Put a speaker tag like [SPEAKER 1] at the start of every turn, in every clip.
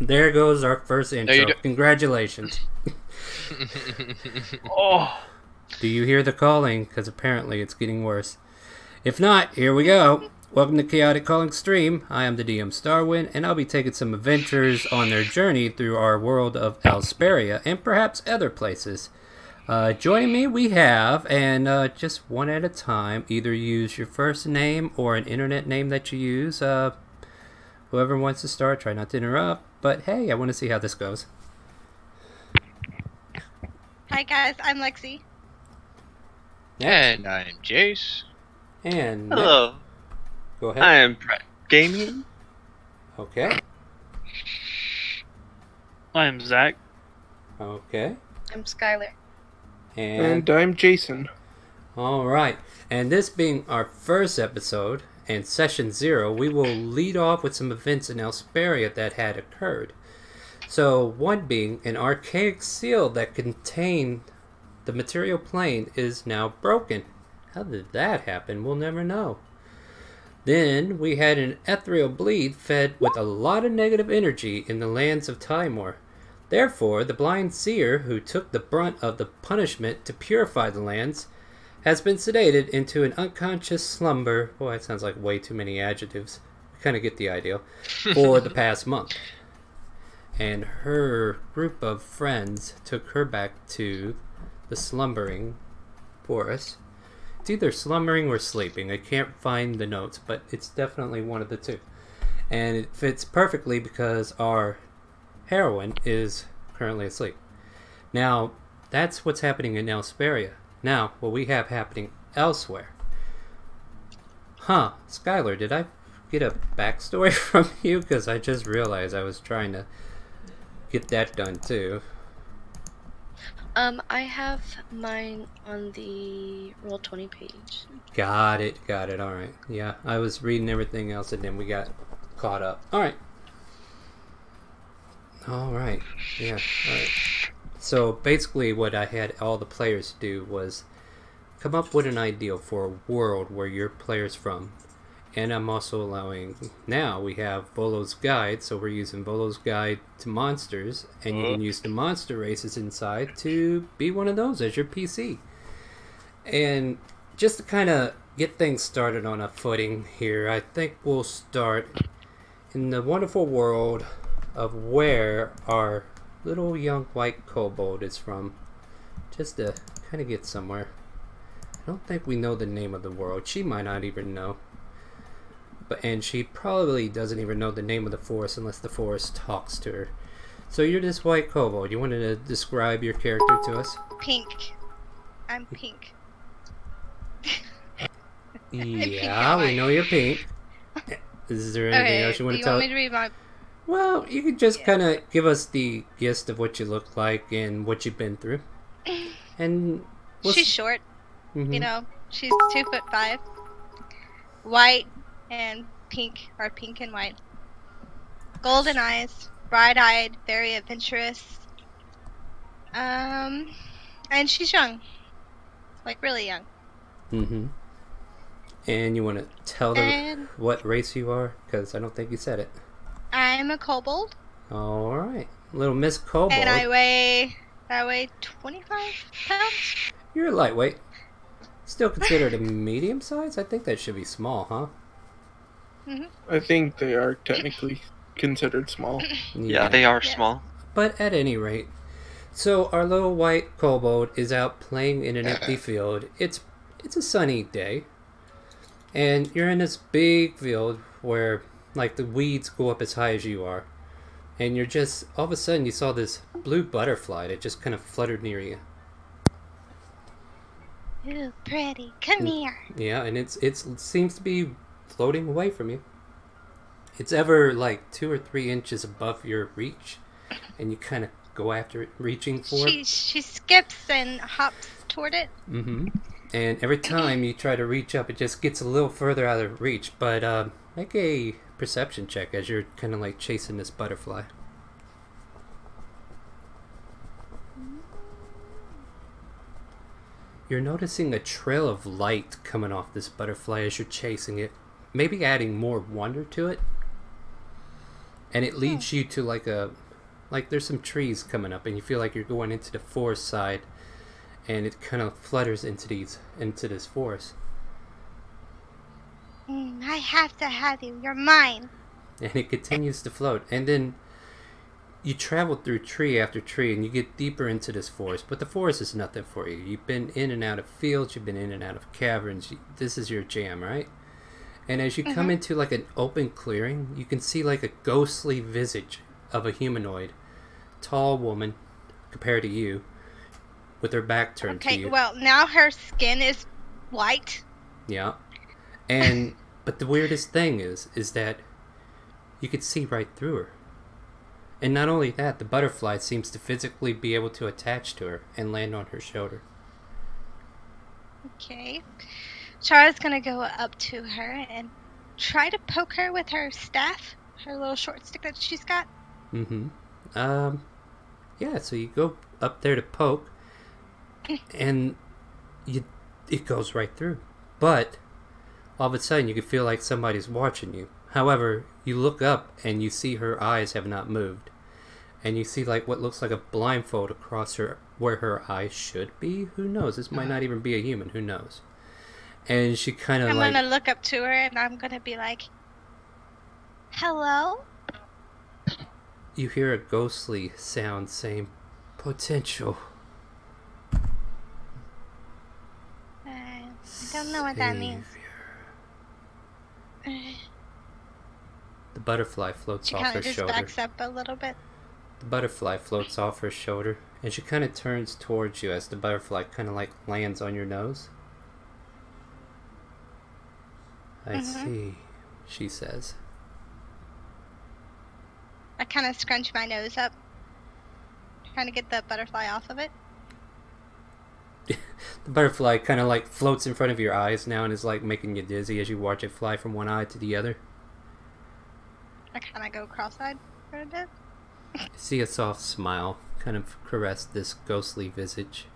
[SPEAKER 1] There goes our first intro.
[SPEAKER 2] No,
[SPEAKER 1] Congratulations.
[SPEAKER 2] Oh,
[SPEAKER 1] Do you hear the calling? Because apparently it's getting worse. If not, here we go. Welcome to Chaotic Calling Stream. I am the DM Starwin, and I'll be taking some adventurers on their journey through our world of Alsperia and perhaps other places. Joining me we have, and just one at a time, either use your first name or an internet name that you use. Whoever wants to start, try not to interrupt. But hey, I want to see how this goes.
[SPEAKER 3] Hi guys, I'm Lexi.
[SPEAKER 2] and I'm Jace.
[SPEAKER 1] And Nick,
[SPEAKER 4] Hello,
[SPEAKER 1] go ahead.
[SPEAKER 4] I am Brett Gaming.
[SPEAKER 1] Okay.
[SPEAKER 5] I'm Zach.
[SPEAKER 1] Okay.
[SPEAKER 3] I'm Skylar.
[SPEAKER 1] And
[SPEAKER 6] I'm Jason.
[SPEAKER 1] all right. And this being our first episode and session 0, we will lead off with some events in Alsperia that had occurred. So, one being an archaic seal that contained the material plane is now broken. How did that happen? We'll never know. Then we had an ethereal bleed fed with a lot of negative energy in the lands of Timor. Therefore, the blind seer who took the brunt of the punishment to purify the lands has been sedated into an unconscious slumber. Boy, that sounds like way too many adjectives. We kind of get the idea. For the past month. And her group of friends took her back to the slumbering forest. It's either slumbering or sleeping. I can't find the notes, but it's definitely one of the two. And it fits perfectly because our heroine is currently asleep. Now, that's what's happening in Alsperia. Now, what we have happening elsewhere. Huh, Skylar, did I get a backstory from you? Because I just realized I was trying to get that done too.
[SPEAKER 7] I have mine on the Roll20 page.
[SPEAKER 1] Got it, alright. Yeah, I was reading everything else and then we got caught up. Alright. Alright, yeah, alright. So basically what I had all the players do was come up with an idea for a world where your player's from. And I'm also allowing, now we have Volo's Guide, so we're using Volo's Guide to Monsters, and you can use the monster races inside to be one of those as your PC. And just to kind of get things started on a footing here, I think we'll start in the wonderful world of where our little young white kobold is from, just to kind of get somewhere. I don't think we know the name of the world. She might not even know. And she probably doesn't even know the name of the forest unless the forest talks to her. So you're this white kobold. You wanted to describe your character to us?
[SPEAKER 3] Pink. I'm pink.
[SPEAKER 1] Yeah, we know you're pink. Is there anything else you want to tell?
[SPEAKER 3] Do you want me to read my...
[SPEAKER 1] Well, you could just kind of give us the gist of what you look like and what you've been through. And
[SPEAKER 3] She's short.
[SPEAKER 1] Mhm.
[SPEAKER 3] You know, she's 2'5", white and pink, or pink and white. Golden eyes, bright-eyed, very adventurous. And she's young, like really young.
[SPEAKER 1] Mm-hmm. And you want to tell them
[SPEAKER 3] And
[SPEAKER 1] what race you are? Because I don't think you said it.
[SPEAKER 3] I'm a kobold,
[SPEAKER 1] All right, little Miss Kobold.
[SPEAKER 3] and I weigh 25 pounds.
[SPEAKER 1] You're a lightweight. Still considered a medium size? I think that should be small, huh?
[SPEAKER 6] I think they are technically considered small.
[SPEAKER 4] Yeah, they are
[SPEAKER 3] Yeah.
[SPEAKER 4] small.
[SPEAKER 1] But at any rate, so our little white kobold is out playing in an empty field. It's a sunny day, and you're in this big field where like the weeds go up as high as you are, and you're just all of a sudden you saw this blue butterfly that just kind of fluttered near you.
[SPEAKER 3] Ooh, pretty. Come here.
[SPEAKER 1] Yeah, and it seems to be floating away from you. It's ever like 2 or 3 inches above your reach, and you kind of go after it, reaching for it.
[SPEAKER 3] She skips and hops toward it.
[SPEAKER 1] Mm-hmm. And every time you try to reach up, it just gets a little further out of reach. But make a perception check as you're kind of like chasing this butterfly. You're noticing a trail of light coming off this butterfly as you're chasing it, maybe adding more wonder to it. and it leads you to like there's some trees coming up, and you feel like you're going into the forest side, and it kind of flutters into this forest.
[SPEAKER 3] I have to have you. You're mine.
[SPEAKER 1] And it continues to float, and then you travel through tree after tree, and you get deeper into this forest, but the forest is nothing for you. You've been in and out of fields, you've been in and out of caverns. This is your jam, right? And as you come into like an open clearing, you can see like a ghostly visage of a humanoid, tall woman compared to you, with her back turned to you.
[SPEAKER 3] Okay, well, now her skin is white.
[SPEAKER 1] Yeah. And but the weirdest thing is that you could see right through her. And not only that, the butterfly seems to physically be able to attach to her and land on her shoulder.
[SPEAKER 3] Okay. Chara's gonna go up to her and try to poke her with her staff, her little short stick that she's got.
[SPEAKER 1] Mm-hmm. Yeah, so you go up there to poke, and it goes right through. But all of a sudden, you can feel like somebody's watching you. However, you look up and you see her eyes have not moved. And you see like what looks like a blindfold across her where her eyes should be. Who knows? This might not even be a human. Who knows? And she kind of
[SPEAKER 3] I'm
[SPEAKER 1] like...
[SPEAKER 3] gonna look up to her and I'm gonna be like, hello?
[SPEAKER 1] You hear a ghostly sound saying, potential.
[SPEAKER 3] I don't know what that means.
[SPEAKER 1] The butterfly floats
[SPEAKER 3] She
[SPEAKER 1] off
[SPEAKER 3] kind
[SPEAKER 1] her
[SPEAKER 3] of just
[SPEAKER 1] shoulder.
[SPEAKER 3] backs up a little bit.
[SPEAKER 1] The butterfly floats off her shoulder, and she kind of turns towards you as the butterfly kind of like lands on your nose. I see, she says.
[SPEAKER 3] I kind of scrunch my nose up, trying to get the butterfly off of it.
[SPEAKER 1] The butterfly kind of like floats in front of your eyes now and is like making you dizzy as you watch it fly from one eye to the other.
[SPEAKER 3] I kind of go cross-eyed for a bit.
[SPEAKER 1] You see a soft smile kind of caress this ghostly visage.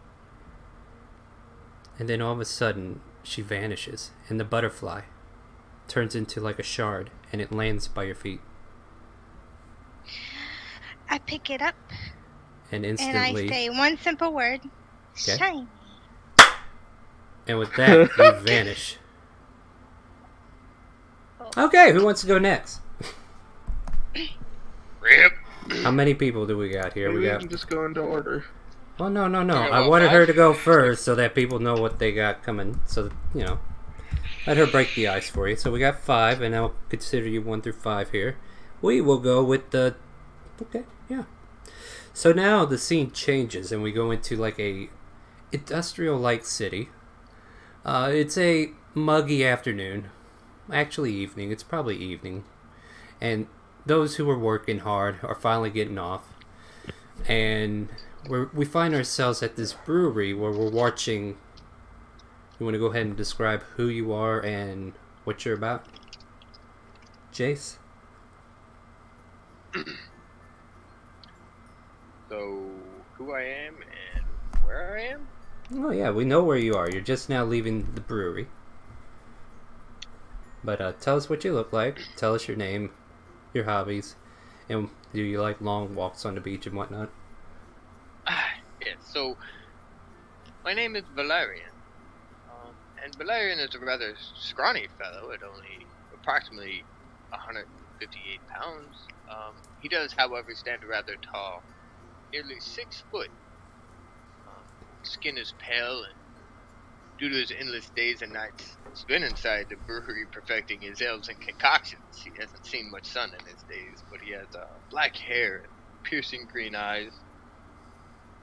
[SPEAKER 1] And then all of a sudden, she vanishes, and the butterfly turns into like a shard, and it lands by your feet.
[SPEAKER 3] I pick it up,
[SPEAKER 1] And
[SPEAKER 3] and
[SPEAKER 1] instantly...
[SPEAKER 3] I say one simple word.
[SPEAKER 1] Okay.
[SPEAKER 3] Shiny.
[SPEAKER 1] And with that, you vanish. Okay, who wants to go next?
[SPEAKER 2] Rip.
[SPEAKER 1] How many people do we got here?
[SPEAKER 6] Maybe
[SPEAKER 1] We
[SPEAKER 6] we
[SPEAKER 1] got...
[SPEAKER 6] can just go into order.
[SPEAKER 1] Oh, no.
[SPEAKER 2] Yeah,
[SPEAKER 1] I
[SPEAKER 2] well,
[SPEAKER 1] wanted her
[SPEAKER 2] five.
[SPEAKER 1] to go first so that people know what they got coming. So, you know, let her break the ice for you. So we got 5, and I'll consider you 1 through 5 here. We will go with the... Okay, yeah. So now the scene changes, and we go into like a industrial-like city. It's a muggy afternoon. Actually evening. It's probably evening. And those who are working hard are finally getting off. And we find ourselves at this brewery where we're watching... You want to go ahead and describe who you are and what you're about? Jace?
[SPEAKER 2] So, who I am and where I am?
[SPEAKER 1] Oh yeah, we know where you are. You're just now leaving the brewery. But tell us what you look like. Tell us your name, your hobbies, and do you like long walks on the beach and whatnot?
[SPEAKER 2] Yeah, so, my name is Valerian. And Valerian is a rather scrawny fellow at only approximately 158 pounds. He does, however, stand rather tall, nearly 6 foot. Skin is pale, and due to his endless days and nights spent inside the brewery perfecting his ales and concoctions, he hasn't seen much sun in his days, but he has black hair and piercing green eyes.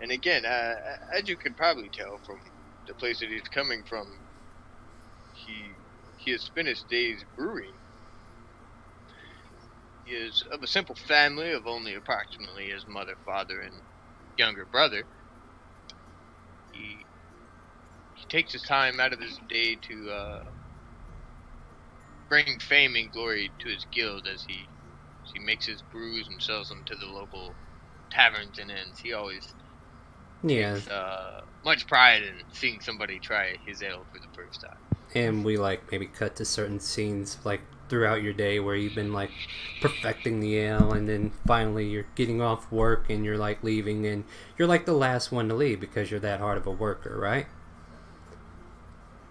[SPEAKER 2] And again, as you can probably tell from the place that he's coming from, he has spent his days brewing. He is of a simple family of only approximately his mother, father, and younger brother. He takes his time out of his day to bring fame and glory to his guild as he makes his brews and sells them to the local taverns and inns. He always takes much pride in seeing somebody try his ale for the first time.
[SPEAKER 1] And we like maybe cut to certain scenes like throughout your day where you've been like perfecting the ale, and then finally you're getting off work and you're like leaving, and you're like the last one to leave because you're that hard of a worker, right?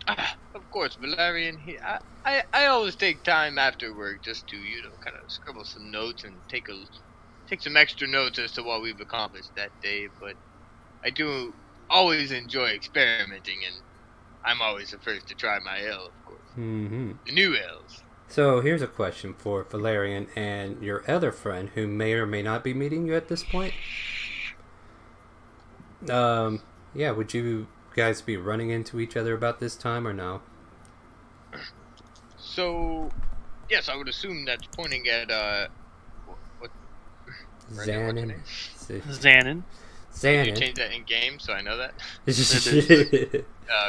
[SPEAKER 2] Of course, Valerian. I always take time after work just to kind of scribble some notes and take some extra notes as to what we've accomplished that day. But I do always enjoy experimenting, and I'm always the first to try my ale, of course.
[SPEAKER 1] Mm-hmm.
[SPEAKER 2] The new ales.
[SPEAKER 1] So here's a question for Valerian and your other friend who may or may not be meeting you at this point. Yeah, would you guys be running into each other about this time or no?
[SPEAKER 2] So, yes, I would assume that's pointing at, what?
[SPEAKER 1] Xanon.
[SPEAKER 5] Xanon.
[SPEAKER 2] Can you change that in game so I know that?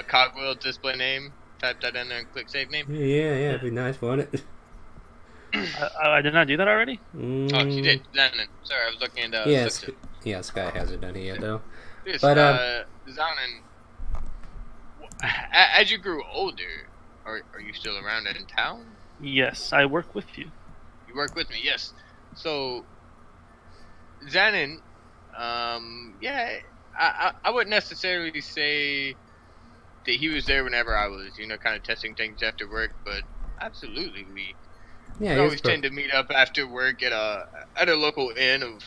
[SPEAKER 2] Cogwheel display name. Type that in there and click save name.
[SPEAKER 1] Yeah, it'd be nice, wouldn't it?
[SPEAKER 5] I did not do that already?
[SPEAKER 2] Oh, you did. Xanon. Sorry, I was looking at,
[SPEAKER 1] Sky hasn't done it yet, though.
[SPEAKER 2] Yes,
[SPEAKER 1] but,
[SPEAKER 2] Xanon, as you grew older, are you still around in town?
[SPEAKER 5] Yes, I work with you.
[SPEAKER 2] You work with me, yes. So, Xanon, I wouldn't necessarily say that he was there whenever I was, kind of testing things after work, but absolutely, we always tend to meet up after work at a local inn of,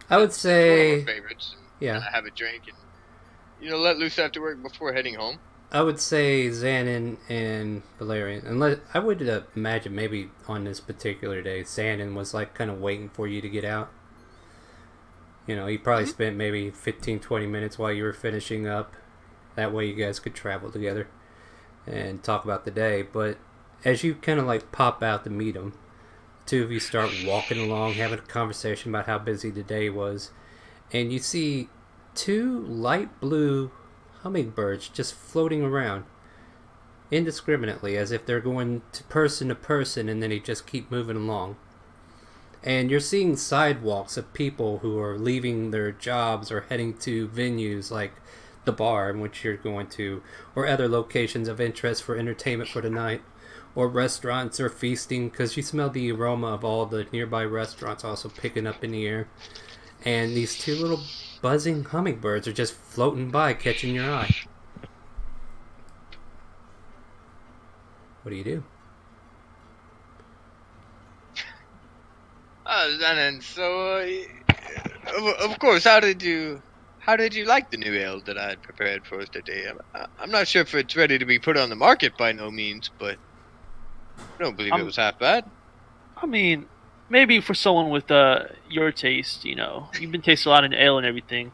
[SPEAKER 1] I would say,
[SPEAKER 2] one of our favorites. And have a drink and let loose after work before heading home.
[SPEAKER 1] I would say Xanon and Valerian. Unless I would imagine maybe on this particular day, Xanon was like kind of waiting for you to get out. He probably spent maybe 15-20 minutes while you were finishing up. That way you guys could travel together and talk about the day. But as you kind of like pop out to meet him, two of you start walking along, having a conversation about how busy the day was, and you see two light blue hummingbirds just floating around indiscriminately as if they're going to person, and then they just keep moving along. And you're seeing sidewalks of people who are leaving their jobs or heading to venues like the bar in which you're going to, or other locations of interest for entertainment for the night, or restaurants or feasting, because you smell the aroma of all the nearby restaurants also picking up in the air. And these two little buzzing hummingbirds are just floating by, catching your eye. What do?
[SPEAKER 2] And so, of course, how did you like the new ale that I had prepared for us today? I'm not sure if it's ready to be put on the market by no means, but I don't believe it was half bad.
[SPEAKER 5] I mean, maybe for someone with your taste, you've been tasting a lot of ale and everything.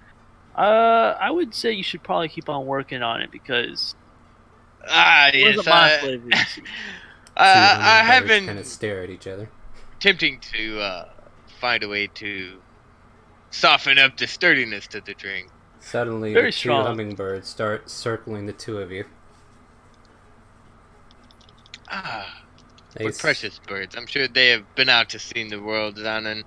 [SPEAKER 5] I would say you should probably keep on working on it because.
[SPEAKER 2] Yes. I have been
[SPEAKER 1] kind of stare at each other,
[SPEAKER 2] attempting to find a way to soften up the sturdiness to the drink.
[SPEAKER 1] Suddenly,
[SPEAKER 5] Very
[SPEAKER 1] the
[SPEAKER 5] strong.
[SPEAKER 1] two hummingbirds start circling the two of you.
[SPEAKER 2] What precious birds. I'm sure they have been out to see the world, and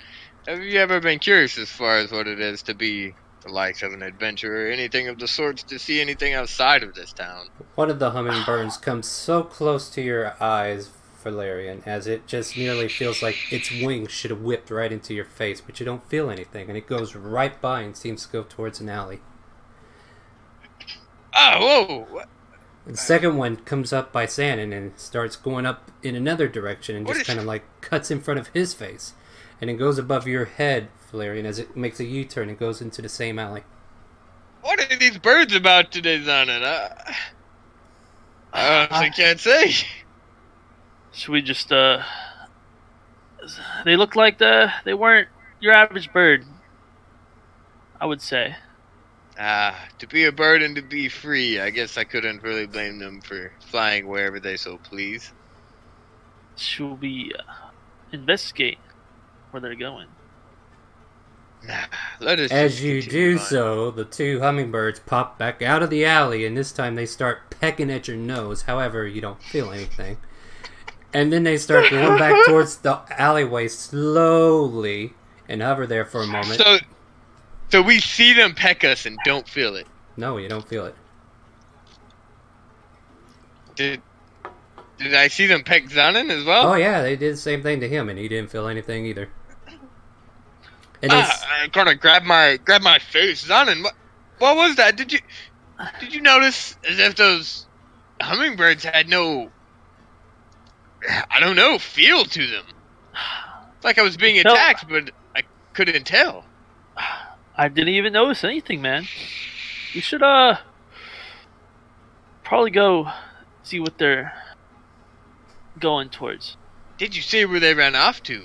[SPEAKER 2] have you ever been curious as far as what it is to be the likes of an adventurer or anything of the sorts, to see anything outside of this town?
[SPEAKER 1] One of the hummingbirds comes so close to your eyes, Valerian, as it just nearly feels like its wings should have whipped right into your face, but you don't feel anything, and it goes right by and seems to go towards an alley.
[SPEAKER 2] Oh, whoa!
[SPEAKER 1] The second one comes up by Xanon and starts going up in another direction and just kind of like cuts in front of his face. And it goes above your head, Valerian, as it makes a U-turn and goes into the same alley.
[SPEAKER 2] What are these birds about today, Xanon? I honestly can't say.
[SPEAKER 5] Should we just, they look like they weren't your average bird, I would say.
[SPEAKER 2] To be a bird and to be free, I guess I couldn't really blame them for flying wherever they so please.
[SPEAKER 5] Should we investigate where they're going?
[SPEAKER 2] Let us.
[SPEAKER 1] As you do so, the two hummingbirds pop back out of the alley, and this time they start pecking at your nose. However, you don't feel anything. And then they start going back towards the alleyway slowly and hover there for a moment.
[SPEAKER 2] So we see them peck us and don't feel it.
[SPEAKER 1] No, you don't feel it.
[SPEAKER 2] Did I see them peck Zanin as well?
[SPEAKER 1] Oh yeah, they did the same thing to him, and he didn't feel anything either. And
[SPEAKER 2] I kind of grabbed my face. Zanin, what was that? Did you notice as if those hummingbirds had no, I don't know, feel to them? It's like I was being attacked, but I couldn't tell.
[SPEAKER 5] I didn't even notice anything, man. We should probably go see what they're going towards.
[SPEAKER 2] Did you see where they ran off to?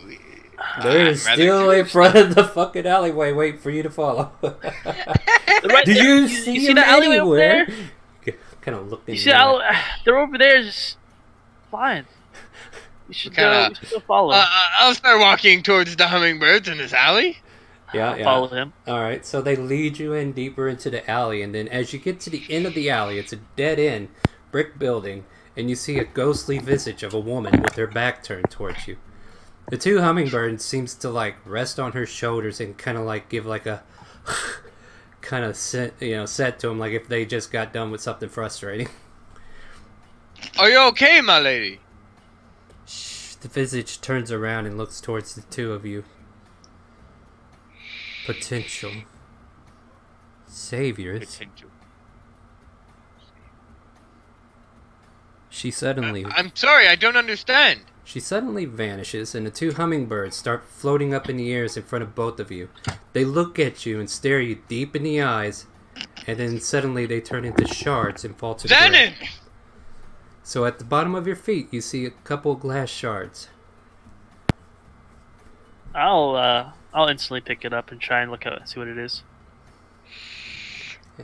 [SPEAKER 1] they're still in front of the fucking alleyway waiting for you to follow.
[SPEAKER 5] Right
[SPEAKER 1] Do
[SPEAKER 5] there.
[SPEAKER 1] you
[SPEAKER 5] You
[SPEAKER 1] see
[SPEAKER 5] see
[SPEAKER 1] them
[SPEAKER 5] the alleyway over
[SPEAKER 1] anywhere?
[SPEAKER 5] there?
[SPEAKER 1] Kind of looked in
[SPEAKER 5] You see, they're over there just flying. We should go follow.
[SPEAKER 2] I'll start walking towards the hummingbirds in this alley.
[SPEAKER 1] Yeah.
[SPEAKER 5] Follow him.
[SPEAKER 1] Alright, so they lead you in deeper into the alley, and then as you get to the end of the alley, it's a dead-end brick building, and you see a ghostly visage of a woman with her back turned towards you. The two hummingbirds seems to like rest on her shoulders and kind of like give like a kind of set to them, like if they just got done with something frustrating.
[SPEAKER 2] Are you okay, my lady?
[SPEAKER 1] Shh, the visage turns around and looks towards the two of you. Potential saviors. She suddenly...
[SPEAKER 2] I'm sorry, I don't understand.
[SPEAKER 1] She suddenly vanishes, and the two hummingbirds start floating up in the air in front of both of you. They look at you and stare you deep in the eyes, and then suddenly they turn into shards and fall to the ground.
[SPEAKER 2] Zanin!
[SPEAKER 1] So at the bottom of your feet, you see a couple glass shards.
[SPEAKER 5] I'll instantly pick it up and try and look at it and see what it is.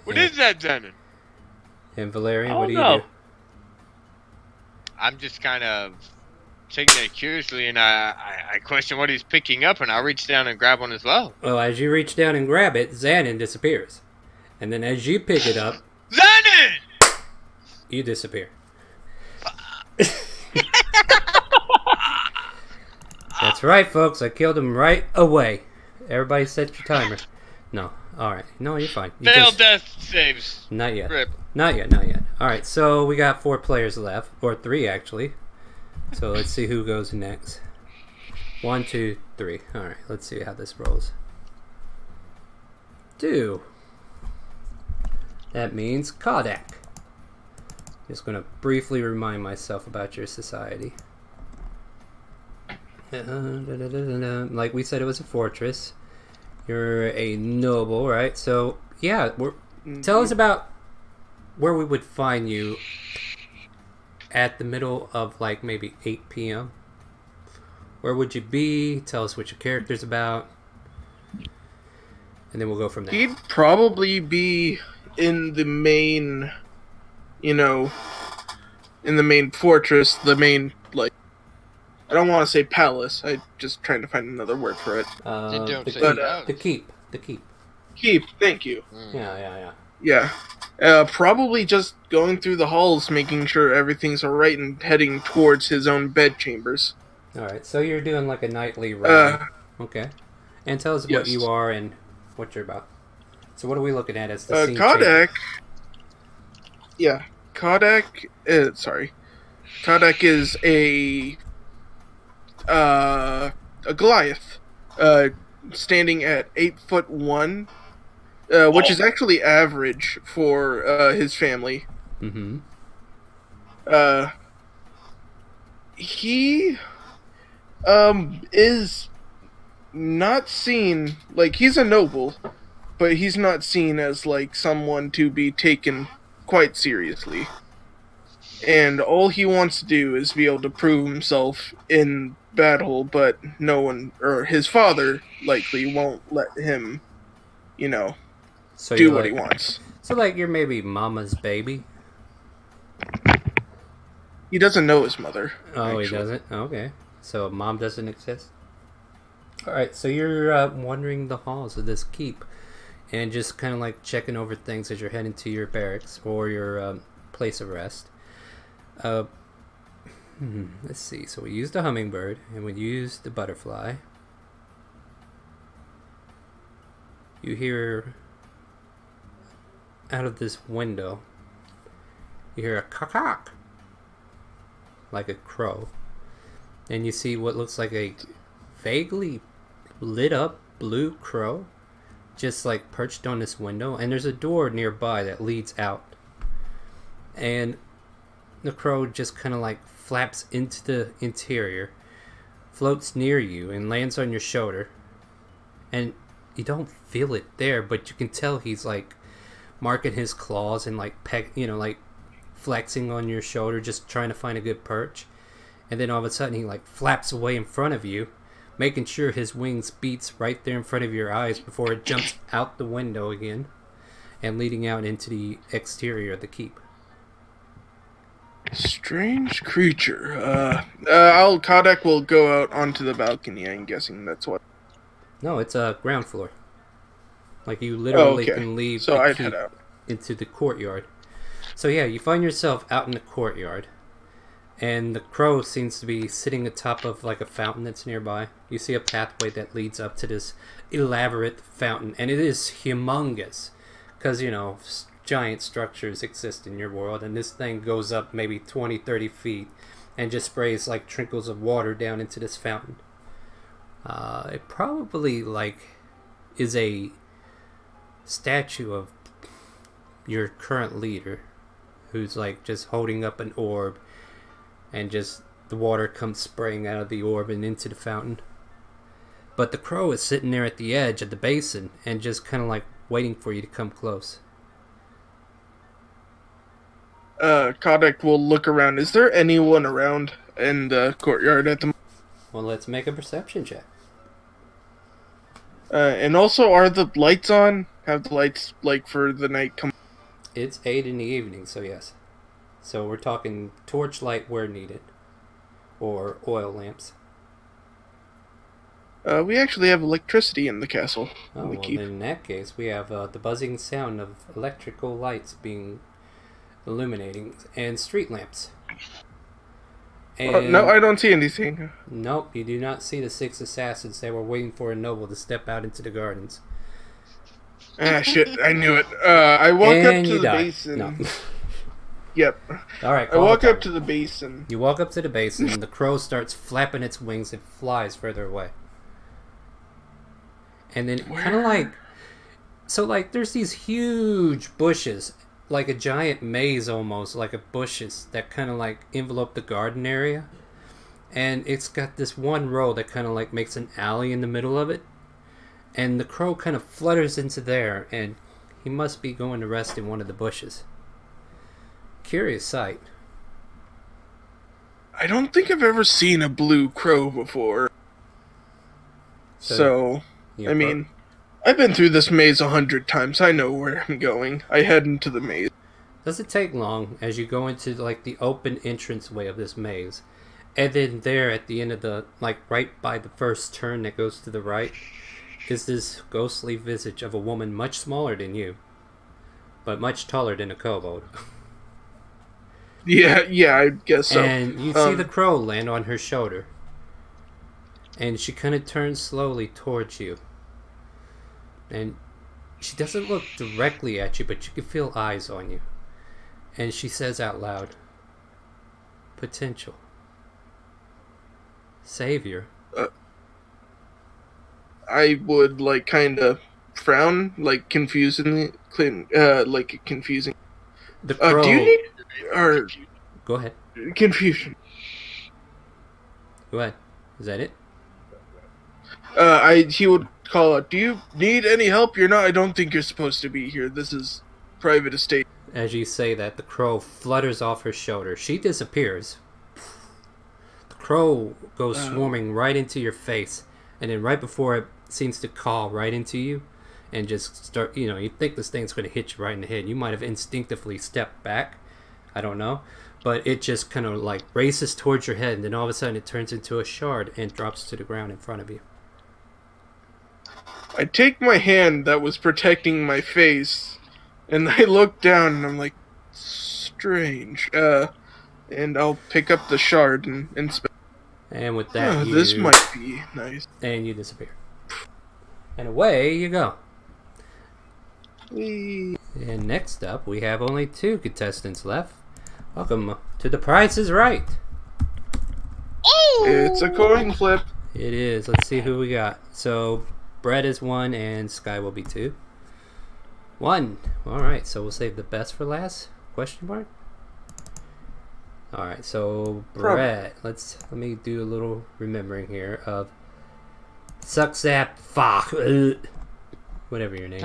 [SPEAKER 2] What is that, Zanin?
[SPEAKER 1] And Valerian,
[SPEAKER 5] Oh,
[SPEAKER 1] what do you
[SPEAKER 5] no.
[SPEAKER 1] do?
[SPEAKER 2] I'm just kind of taking it curiously, and I question what he's picking up, and I'll reach down and grab one as well.
[SPEAKER 1] Well, as you reach down and grab it, Xanon disappears. And then as you pick it up,
[SPEAKER 2] Zanin!
[SPEAKER 1] you disappear. That's right, folks. I killed him right away. Everybody set your timer. No. Alright. No, you're fine. You
[SPEAKER 2] Failed death saves.
[SPEAKER 1] Not yet.
[SPEAKER 2] Rip.
[SPEAKER 1] Not yet. Alright, so we got 4 players left. Or 3, actually. So let's see who goes next. 1, 2, 3. Alright, let's see how this rolls. 2. That means Kodak. Just going to briefly remind myself about your society. Like we said, it was a fortress. You're a noble, right? So, yeah, tell us about where we would find you at the middle of, like, maybe 8 p.m. Where would you be? Tell us what your character's about. And then we'll go from there.
[SPEAKER 6] He'd probably be in the main, in the main fortress, the main, like, I don't want to say palace. I'm just trying to find another word for it.
[SPEAKER 1] The keep. The keep.
[SPEAKER 6] Keep, thank you.
[SPEAKER 1] Yeah.
[SPEAKER 6] Probably just going through the halls, making sure everything's alright, and heading towards his own bed chambers.
[SPEAKER 1] Alright, so you're doing like a nightly round. Okay. And tell us what
[SPEAKER 6] yes.
[SPEAKER 1] you are and what you're about. So what are we looking at as the scene
[SPEAKER 6] Kodak...
[SPEAKER 1] change?
[SPEAKER 6] Yeah. Kodak is a Goliath, standing at 8'1", which is actually average for his family.
[SPEAKER 1] Mm-hmm.
[SPEAKER 6] He is not seen, like, he's a noble, but he's not seen as, like, someone to be taken quite seriously. And all he wants to do is be able to prove himself in battle, but no one, or his father, likely won't let him, do what he wants.
[SPEAKER 1] So, like, you're maybe mama's baby?
[SPEAKER 6] He doesn't know his mother.
[SPEAKER 1] Oh,
[SPEAKER 6] actually.
[SPEAKER 1] he doesn't? Okay. So, mom doesn't exist? Alright, so you're wandering the halls of this keep and just kind of like checking over things as you're heading to your barracks or your place of rest. Let's see. So we used the hummingbird and we used the butterfly. You hear out of this window, you hear a cock. like a crow. And you see what looks like a vaguely lit up blue crow just like perched on this window, and there's a door nearby that leads out. And the crow just kind of like flaps into the interior, floats near you, and lands on your shoulder. And you don't feel it there, but you can tell he's like marking his claws and like like flexing on your shoulder, just trying to find a good perch. And then all of a sudden he like flaps away in front of you, making sure his wings beats right there in front of your eyes before it jumps out the window again and leading out into the exterior of the keep.
[SPEAKER 6] Strange creature. Kodak will go out onto the balcony. I'm guessing that's what.
[SPEAKER 1] No, it's a ground floor. Like you literally can leave
[SPEAKER 6] so
[SPEAKER 1] the
[SPEAKER 6] I'd
[SPEAKER 1] keep
[SPEAKER 6] head out
[SPEAKER 1] into the courtyard. So yeah, you find yourself out in the courtyard, and the crow seems to be sitting atop of like a fountain that's nearby. You see a pathway that leads up to this elaborate fountain, and it is humongous, because giant structures exist in your world, and this thing goes up maybe 20-30 feet and just sprays like trickles of water down into this fountain. It probably like is a statue of your current leader, who's like just holding up an orb, and just the water comes spraying out of the orb and into the fountain. But the crow is sitting there at the edge of the basin and just kind of like waiting for you to come close.
[SPEAKER 6] Kodak will look around. Is there anyone around in the courtyard at the moment?
[SPEAKER 1] Well, let's make a perception check.
[SPEAKER 6] And also, are the lights on? Have the lights, like, for the night come?
[SPEAKER 1] It's 8 in the evening, so yes. So we're talking torchlight where needed. Or oil lamps.
[SPEAKER 6] We actually have electricity in the castle.
[SPEAKER 1] Oh, well, then in that case, we have the buzzing sound of electrical lights being illuminating, and street lamps. And
[SPEAKER 6] no, I don't see anything.
[SPEAKER 1] Nope, you do not see the 6 assassins that were waiting for a noble to step out into the gardens.
[SPEAKER 6] Ah, shit, I knew it. I walk
[SPEAKER 1] and
[SPEAKER 6] up to
[SPEAKER 1] you
[SPEAKER 6] the
[SPEAKER 1] die.
[SPEAKER 6] basin.
[SPEAKER 1] No.
[SPEAKER 6] Yep.
[SPEAKER 1] Alright,
[SPEAKER 6] I walk up to the basin.
[SPEAKER 1] You walk up to the basin, and the crow starts flapping its wings and flies further away. And then kind of like... So, like, there's these huge bushes, like a giant maze almost, like a bushes that kind of like envelope the garden area. And it's got this one row that kind of like makes an alley in the middle of it. And the crow kind of flutters into there, and he must be going to rest in one of the bushes. Curious sight.
[SPEAKER 6] I don't think I've ever seen a blue crow before. So I mean, I've been through this maze 100 times. I know where I'm going. I head into the maze.
[SPEAKER 1] Doesn't take long as you go into like the open entranceway of this maze. And then there at the end of the, like right by the first turn that goes to the right, is this ghostly visage of a woman much smaller than you, but much taller than a kobold.
[SPEAKER 6] Yeah, I guess so.
[SPEAKER 1] And you see the crow land on her shoulder. And she kind of turns slowly towards you. And she doesn't look directly at you, but you can feel eyes on you. And she says out loud, "Potential. Savior."
[SPEAKER 6] I would, like, kind of frown, like, confusingly, like, confusing.
[SPEAKER 1] The crow...
[SPEAKER 6] do you need... or...
[SPEAKER 1] Go ahead.
[SPEAKER 6] Confusion.
[SPEAKER 1] Go ahead. Is that it?
[SPEAKER 6] He would call out, "Do you need any help? I don't think you're supposed to be here. This is private estate."
[SPEAKER 1] As you say that, the crow flutters off her shoulder. She disappears. The crow goes swarming right into your face, and then right before it seems to call right into you, and just start, you think this thing's going to hit you right in the head. You might have instinctively stepped back. I don't know. But it just kind of like races towards your head, and then all of a sudden it turns into a shard and drops to the ground in front of you.
[SPEAKER 6] I take my hand that was protecting my face, and I look down, and I'm like, strange. And I'll pick up the shard and inspect.
[SPEAKER 1] And with that,
[SPEAKER 6] this might be nice.
[SPEAKER 1] And you disappear. And away you go.
[SPEAKER 6] Whee.
[SPEAKER 1] And next up, we have only 2 contestants left. Welcome to The Price is Right.
[SPEAKER 6] It's a coin flip.
[SPEAKER 1] It is. Let's see who we got. So, Brett is 1 and Sky will be 2. 1. Alright, so we'll save the best for last? Question mark? Alright, so Brett, let me do a little remembering here of Sucksap Fuck. Whatever your name is.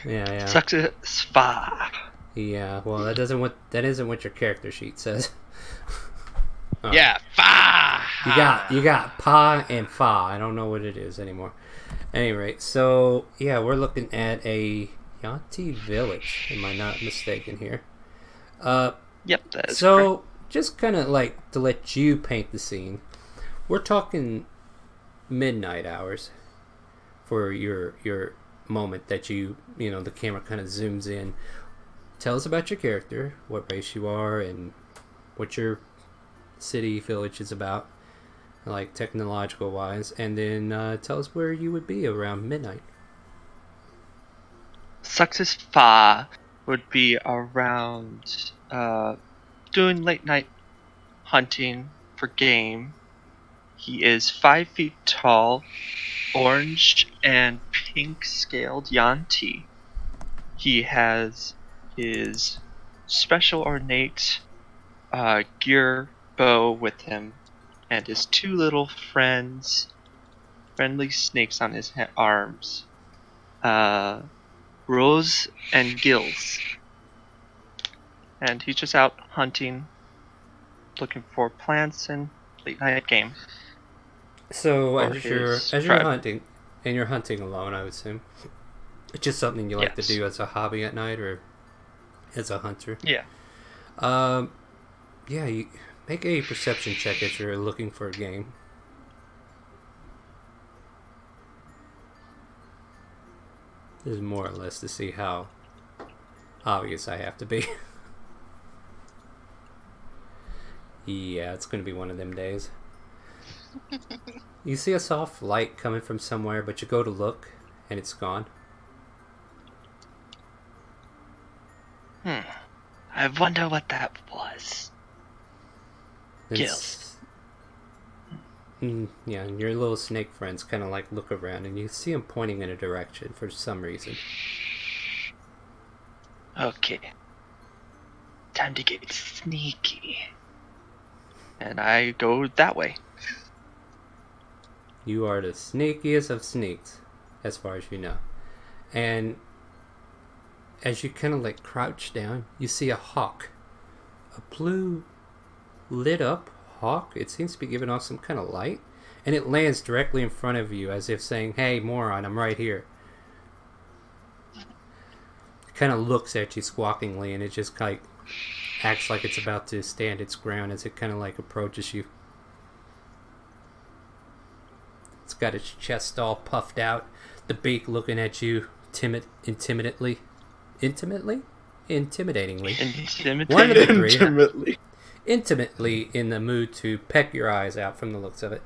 [SPEAKER 1] Yeah.
[SPEAKER 4] Success 5.
[SPEAKER 1] Yeah, well that isn't what your character sheet says. All
[SPEAKER 2] Yeah, fa.
[SPEAKER 1] You got Pa and Fa. I don't know what it is anymore. Anyway, so yeah, we're looking at a Yanti village. Am I not mistaken here?
[SPEAKER 4] Yep, that is
[SPEAKER 1] So
[SPEAKER 4] correct.
[SPEAKER 1] just kind of like to let you paint the scene. We're talking midnight hours for your moment that you know the camera kind of zooms in. Tell us about your character, what race you are, and what your city village is about, like technological wise, and then tell us where you would be around midnight.
[SPEAKER 4] Success 5 would be around doing late night hunting for game. He is 5 feet tall, orange and pink scaled Yanti. He has his special ornate gear bow with him, and his 2 little friendly snakes on his arms, Rose and Gills. And he's just out hunting, looking for plants and late night game.
[SPEAKER 1] So
[SPEAKER 4] Or
[SPEAKER 1] as you're
[SPEAKER 4] his
[SPEAKER 1] hunting,
[SPEAKER 4] tribe.
[SPEAKER 1] and you're hunting alone, I would assume it's just something you like to
[SPEAKER 4] Yes.
[SPEAKER 1] do as a hobby at night or as a hunter.
[SPEAKER 4] Yeah.
[SPEAKER 1] Yeah, you make a perception check as you're looking for a game. This is more or less to see how obvious I have to be. Yeah, it's gonna be one of them days. You see a soft light coming from somewhere, but you go to look, and it's gone.
[SPEAKER 4] I wonder what that was.
[SPEAKER 1] Then
[SPEAKER 4] Gills.
[SPEAKER 1] Yeah, and your little snake friends kind of like look around, and you see him pointing in a direction for some reason.
[SPEAKER 4] Okay. Time to get sneaky. And I go that way.
[SPEAKER 1] You are the sneakiest of sneaks, as far as you know. And as you kind of like crouch down, you see a hawk. A blue, lit up hawk. It seems to be giving off some kind of light. And it lands directly in front of you, as if saying, "Hey, moron, I'm right here." It kind of looks at you squawkingly, and it just like acts like it's about to stand its ground as it kind of like approaches you. It's got its chest all puffed out, the beak looking at you intimidatingly. One of the three.
[SPEAKER 6] Intimately.
[SPEAKER 1] Intimately in the mood to peck your eyes out from the looks of it.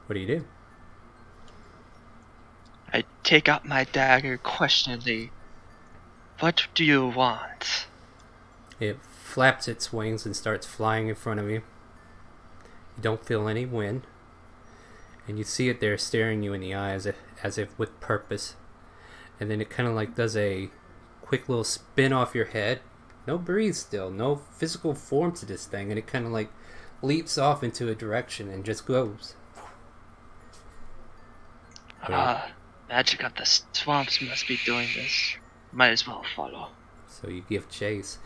[SPEAKER 1] What do you do?
[SPEAKER 4] I take out my dagger questioningly. What do you want?
[SPEAKER 1] It flaps its wings and starts flying in front of you. You don't feel any wind. And you see it there staring you in the eye as if with purpose. And then it kind of like does a quick little spin off your head. No breeze still, no physical form to this thing. And it kind of like leaps off into a direction and just goes.
[SPEAKER 4] Magic of the swamps must be doing this. Might as well follow.
[SPEAKER 1] So you give chase.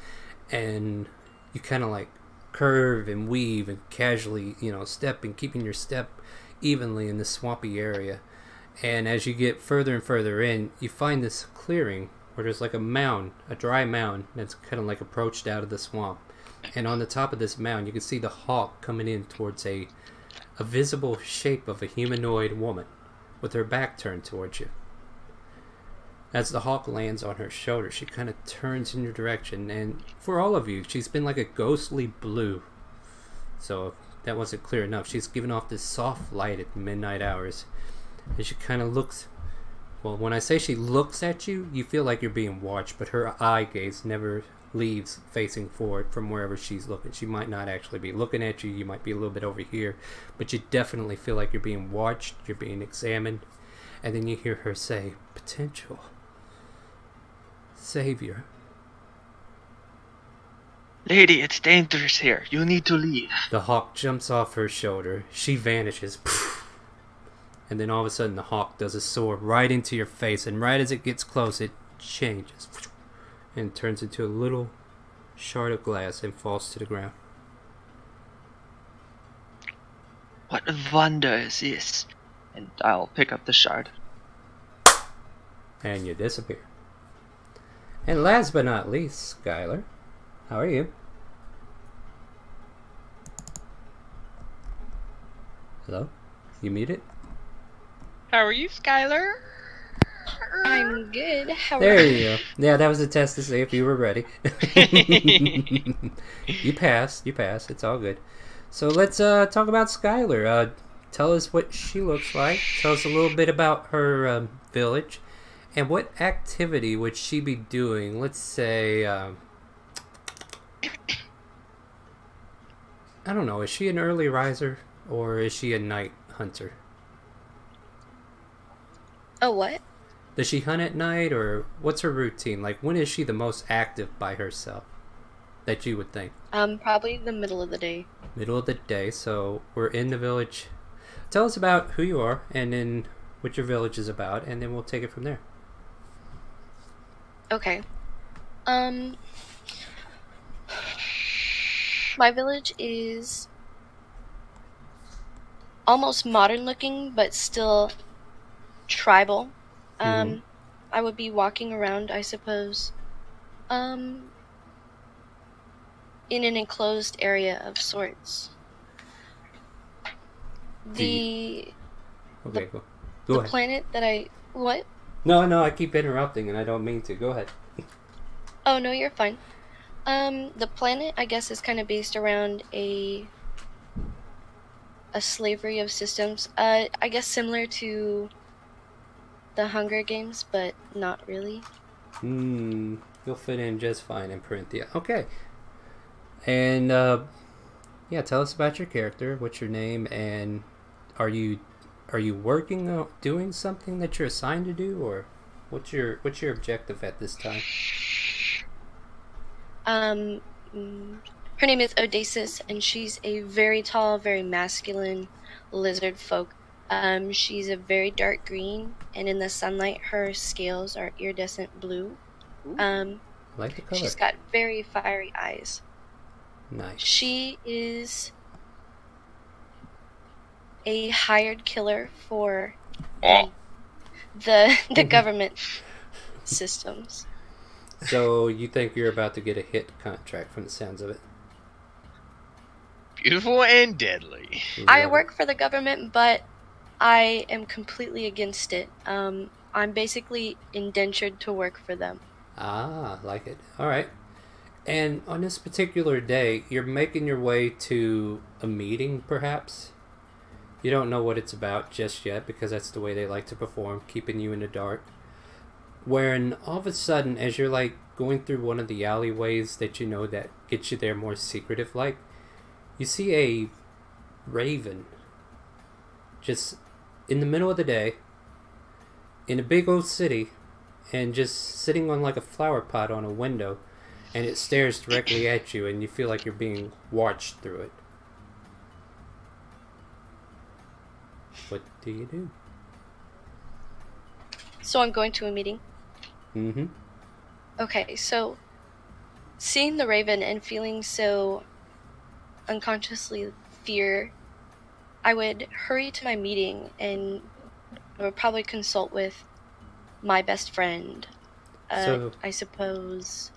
[SPEAKER 1] And you kind of like curve and weave and casually, step and keeping your step evenly in this swampy area. And as you get further and further in, you find this clearing where there's like a mound, a dry mound that's kind of like approached out of the swamp. And on the top of this mound, you can see the hawk coming in towards a visible shape of a humanoid woman with her back turned towards you. As the hawk lands on her shoulder, she kind of turns in your direction, and for all of you, she's been like a ghostly blue. So if that wasn't clear enough, she's giving off this soft light at midnight hours. And she kind of looks, well, when I say she looks at you, you feel like you're being watched, but her eye gaze never leaves facing forward from wherever she's looking. She might not actually be looking at you. You might be a little bit over here, but you definitely feel like you're being watched, you're being examined. And then you hear her say, "Potential savior."
[SPEAKER 4] Lady, it's dangerous here. You need to leave.
[SPEAKER 1] The hawk jumps off her shoulder. She vanishes. And then all of a sudden the hawk does a soar right into your face, and right as it gets close it changes and turns into a little shard of glass and falls to the ground.
[SPEAKER 4] What wonder is this? And I'll pick up the shard.
[SPEAKER 1] And you disappear. And last but not least, Skylar, how are you? Hello? You muted?
[SPEAKER 2] How are you, Skylar?
[SPEAKER 7] I'm good. How
[SPEAKER 1] There
[SPEAKER 7] are
[SPEAKER 1] you go. Yeah, that was a test to see if you were ready. You passed. It's all good. So let's talk about Skylar. Tell us what she looks like. Tell us a little bit about her village. And what activity would she be doing? Let's say, I don't know, is she an early riser or is she a night hunter?
[SPEAKER 7] Oh, what?
[SPEAKER 1] Does she hunt at night, or what's her routine? Like, when is she the most active by herself that you would think?
[SPEAKER 7] Probably the middle of the day.
[SPEAKER 1] Middle of the day, so we're in the village. Tell us about who you are and then what your village is about, and then we'll take it from there.
[SPEAKER 7] Okay. My village is almost modern looking, but still tribal.
[SPEAKER 1] Mhm.
[SPEAKER 7] I would be walking around, I suppose, in an enclosed area of sorts.
[SPEAKER 1] Okay, go. Go
[SPEAKER 7] The
[SPEAKER 1] ahead.
[SPEAKER 7] planet that what?
[SPEAKER 1] No, I keep interrupting, and I don't mean to. Go ahead.
[SPEAKER 7] Oh, no, you're fine. The planet, I guess, is kind of based around a slavery of systems. I guess similar to the Hunger Games, but not really.
[SPEAKER 1] You'll fit in just fine in Parenthia. Okay. And, yeah, tell us about your character. What's your name, and are you working on doing something that you're assigned to do, or what's your objective at this time?
[SPEAKER 7] Her name is Odysseus, and she's a very tall, very masculine lizard folk. She's a very dark green, and in the sunlight, her scales are iridescent blue.
[SPEAKER 1] I like the color.
[SPEAKER 7] She's got very fiery eyes.
[SPEAKER 1] Nice.
[SPEAKER 7] She is a hired killer for the government systems.
[SPEAKER 1] So you think you're about to get a hit contract from the sounds of it?
[SPEAKER 2] Beautiful and deadly.
[SPEAKER 7] I work for the government, but I am completely against it. I'm basically indentured to work for them.
[SPEAKER 1] Ah, like it. All right. And on this particular day, you're making your way to a meeting, perhaps? You don't know what it's about just yet, because that's the way they like to perform, keeping you in the dark. Wherein, all of a sudden, as you're, like, going through one of the alleyways that you know that gets you there more secretive-like, you see a raven just in the middle of the day, in a big old city, and just sitting on, like, a flower pot on a window, and it stares directly at you, and you feel like you're being watched through it. What do you do?
[SPEAKER 7] So I'm going to a meeting.
[SPEAKER 1] Mm-hmm.
[SPEAKER 7] Okay, so seeing the raven and feeling so unconsciously fear, I would hurry to my meeting, and I would probably consult with my best friend. I suppose.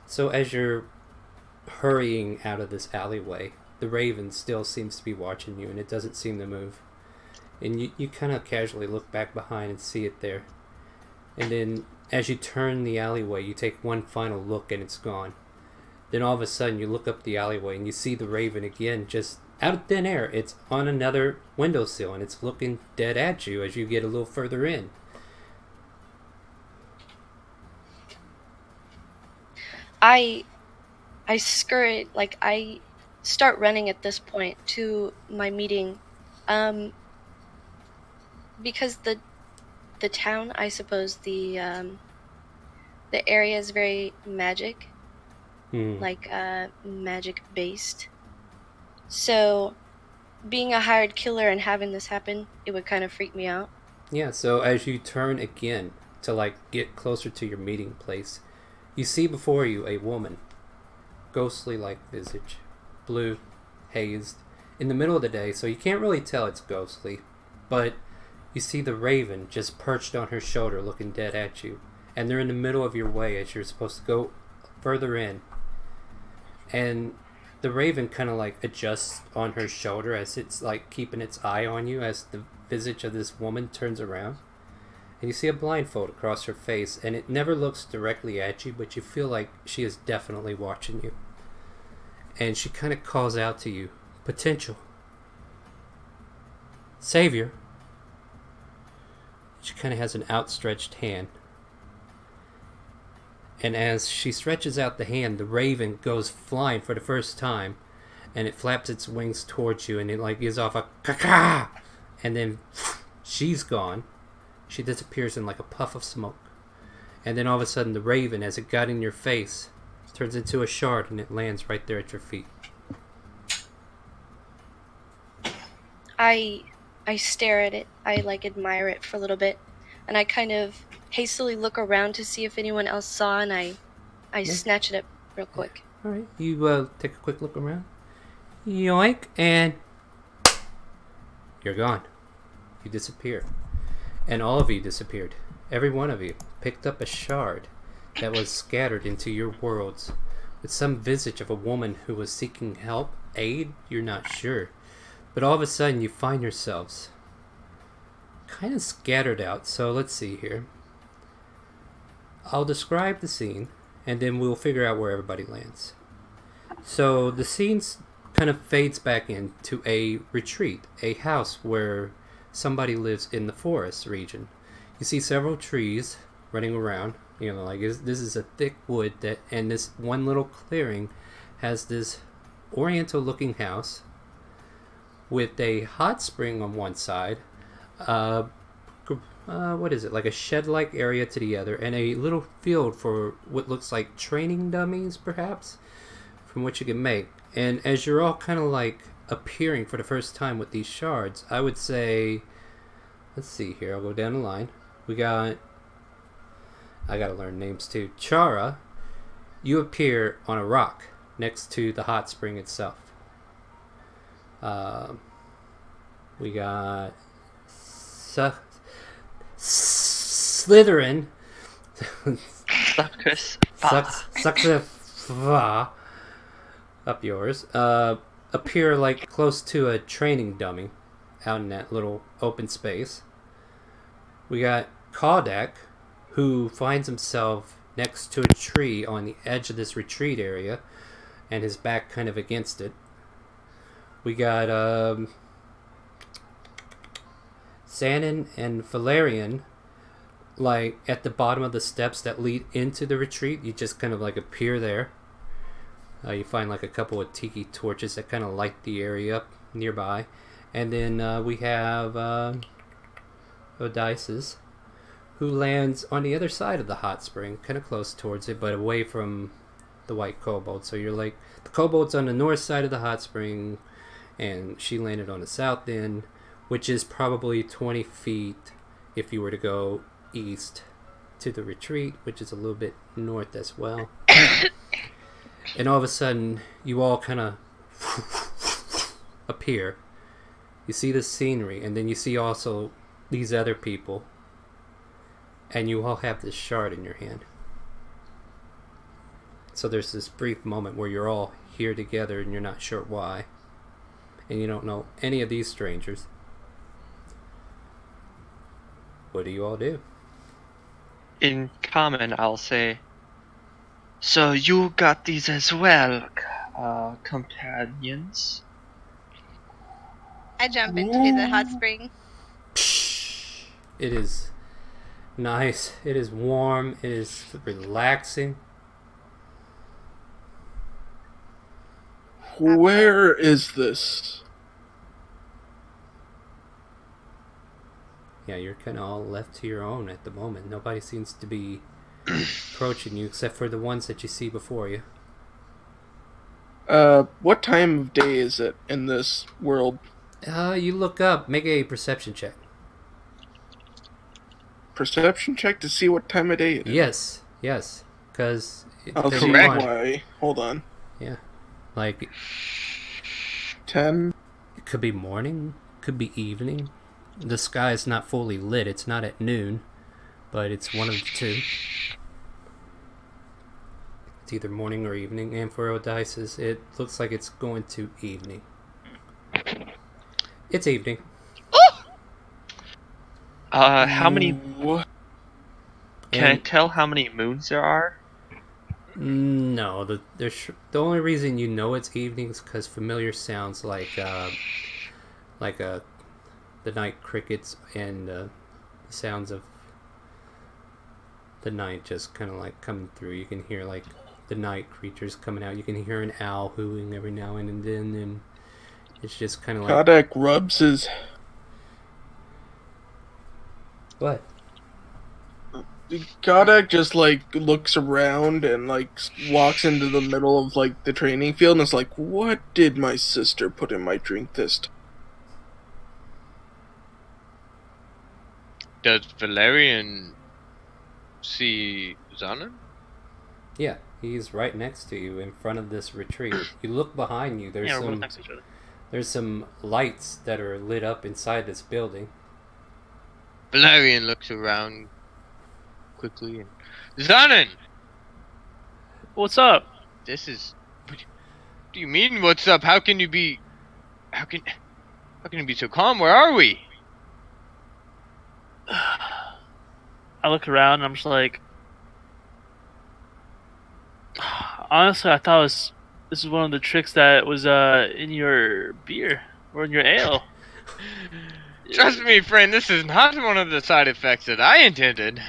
[SPEAKER 1] So as you're hurrying out of this alleyway, the raven still seems to be watching you, and it doesn't seem to move. And you kind of casually look back behind and see it there. And then as you turn the alleyway, you take one final look and it's gone. Then all of a sudden you look up the alleyway and you see the raven again, just out of thin air. It's on another windowsill and it's looking dead at you as you get a little further in.
[SPEAKER 7] I scurry, like I start running at this point to my meeting, because the town, I suppose the area is very magic, like magic based. So being a hired killer and having this happen, it would kind of freak me out.
[SPEAKER 1] Yeah, so as you turn again to like get closer to your meeting place, you see before you a woman, ghostly like visage, blue, hazed, in the middle of the day, so you can't really tell it's ghostly, but you see the raven just perched on her shoulder looking dead at you, and they're in the middle of your way as you're supposed to go further in, and the raven kind of like adjusts on her shoulder as it's like keeping its eye on you as the visage of this woman turns around, and you see a blindfold across her face, and it never looks directly at you, but you feel like she is definitely watching you. And she kind of calls out to you, "Potential. Savior." She kind of has an outstretched hand. And as she stretches out the hand, the raven goes flying for the first time, and it flaps its wings towards you, and it like gives off a caca, and then she's gone. She disappears in like a puff of smoke. And then all of a sudden the raven, as it got in your face, turns into a shard, and it lands right there at your feet.
[SPEAKER 7] I stare at it. I like admire it for a little bit, and I kind of hastily look around to see if anyone else saw, and I snatch it up real quick.
[SPEAKER 1] All right, you take a quick look around. Yoink, and you're gone. You disappear, and all of you disappeared. Every one of you picked up a shard that was scattered into your worlds with some visage of a woman who was seeking help, aid, you're not sure. But all of a sudden you find yourselves kind of scattered out. So let's see here. I'll describe the scene, and then we'll figure out where everybody lands. So the scene kind of fades back into a retreat, a house where somebody lives in the forest region. You see several trees running around. You know, like this is a thick wood that, and this one little clearing has this oriental-looking house with a hot spring on one side. What is it? Like a shed-like area to the other, and a little field for what looks like training dummies, perhaps, from which you can make. And as you're all kind of like appearing for the first time with these shards, I would say, let's see here. I'll go down the line. We got. I gotta learn names too. Chara, you appear on a rock next to the hot spring itself. We got Slytherin. Success up yours. Appear like close to a training dummy out in that little open space. We got Kodak, who finds himself next to a tree on the edge of this retreat area, and his back kind of against it. We got Sanin and Valerian, like at the bottom of the steps that lead into the retreat. You just kind of like appear there. You find like a couple of tiki torches that kind of light the area up nearby. And then we have Odysseus, who lands on the other side of the hot spring, kind of close towards it, but away from the white kobold. So you're like, the kobold's on the north side of the hot spring, and she landed on the south end, which is probably 20 feet if you were to go east to the retreat, which is a little bit north as well. And all of a sudden, you all kind of appear. You see the scenery, and then you see also these other people, and you all have this shard in your hand. So there's this brief moment where you're all here together, and you're not sure why, and you don't know any of these strangers. What do you all do?
[SPEAKER 4] In common, I'll say, so you got these as well, companions?
[SPEAKER 3] I jump into the hot spring.
[SPEAKER 1] It is nice. It is warm. It is relaxing.
[SPEAKER 6] Where is this?
[SPEAKER 1] Yeah, you're kind of all left to your own at the moment. Nobody seems to be approaching you except for the ones that you see before you.
[SPEAKER 6] What time of day is it in this world?
[SPEAKER 1] You look up. Make a perception check.
[SPEAKER 6] Perception check to see what time of day it is?
[SPEAKER 1] Yes. Because...
[SPEAKER 6] I'll see why. Hold on.
[SPEAKER 1] Yeah. Like...
[SPEAKER 6] 10.
[SPEAKER 1] It could be morning. Could be evening. The sky is not fully lit. It's not at noon. But it's one of the two. It's either morning or evening. And for Odices, it looks like it's going to evening. It's evening.
[SPEAKER 4] How many... Can I
[SPEAKER 1] And-
[SPEAKER 4] tell how many moons there are?
[SPEAKER 1] No, the only reason you know it's evening is because familiar sounds like the night crickets and the sounds of the night just kind of like coming through. You can hear like the night creatures coming out. You can hear an owl hooting every now and then, and it's just kind of like...
[SPEAKER 6] Kodak rubs his...
[SPEAKER 1] What?
[SPEAKER 6] Kodak just like looks around and like walks into the middle of like the training field and is like, "What did my sister put in my drink this time?"
[SPEAKER 2] Does Valerian see Zanen?
[SPEAKER 1] Yeah, he's right next to you in front of this retreat. You look behind you.
[SPEAKER 5] Yeah, we're both next to each other.
[SPEAKER 1] There's some lights that are lit up inside this building.
[SPEAKER 2] Valerian looks around quickly and... Zanen!
[SPEAKER 5] What's up?
[SPEAKER 2] This is... What do you mean, what's up? How can you be... How can you be so calm? Where are we?
[SPEAKER 5] I look around and I'm just like... Honestly, I thought this was one of the tricks that was in your beer or in your ale.
[SPEAKER 2] Trust me, friend, this is not one of the side effects that I intended.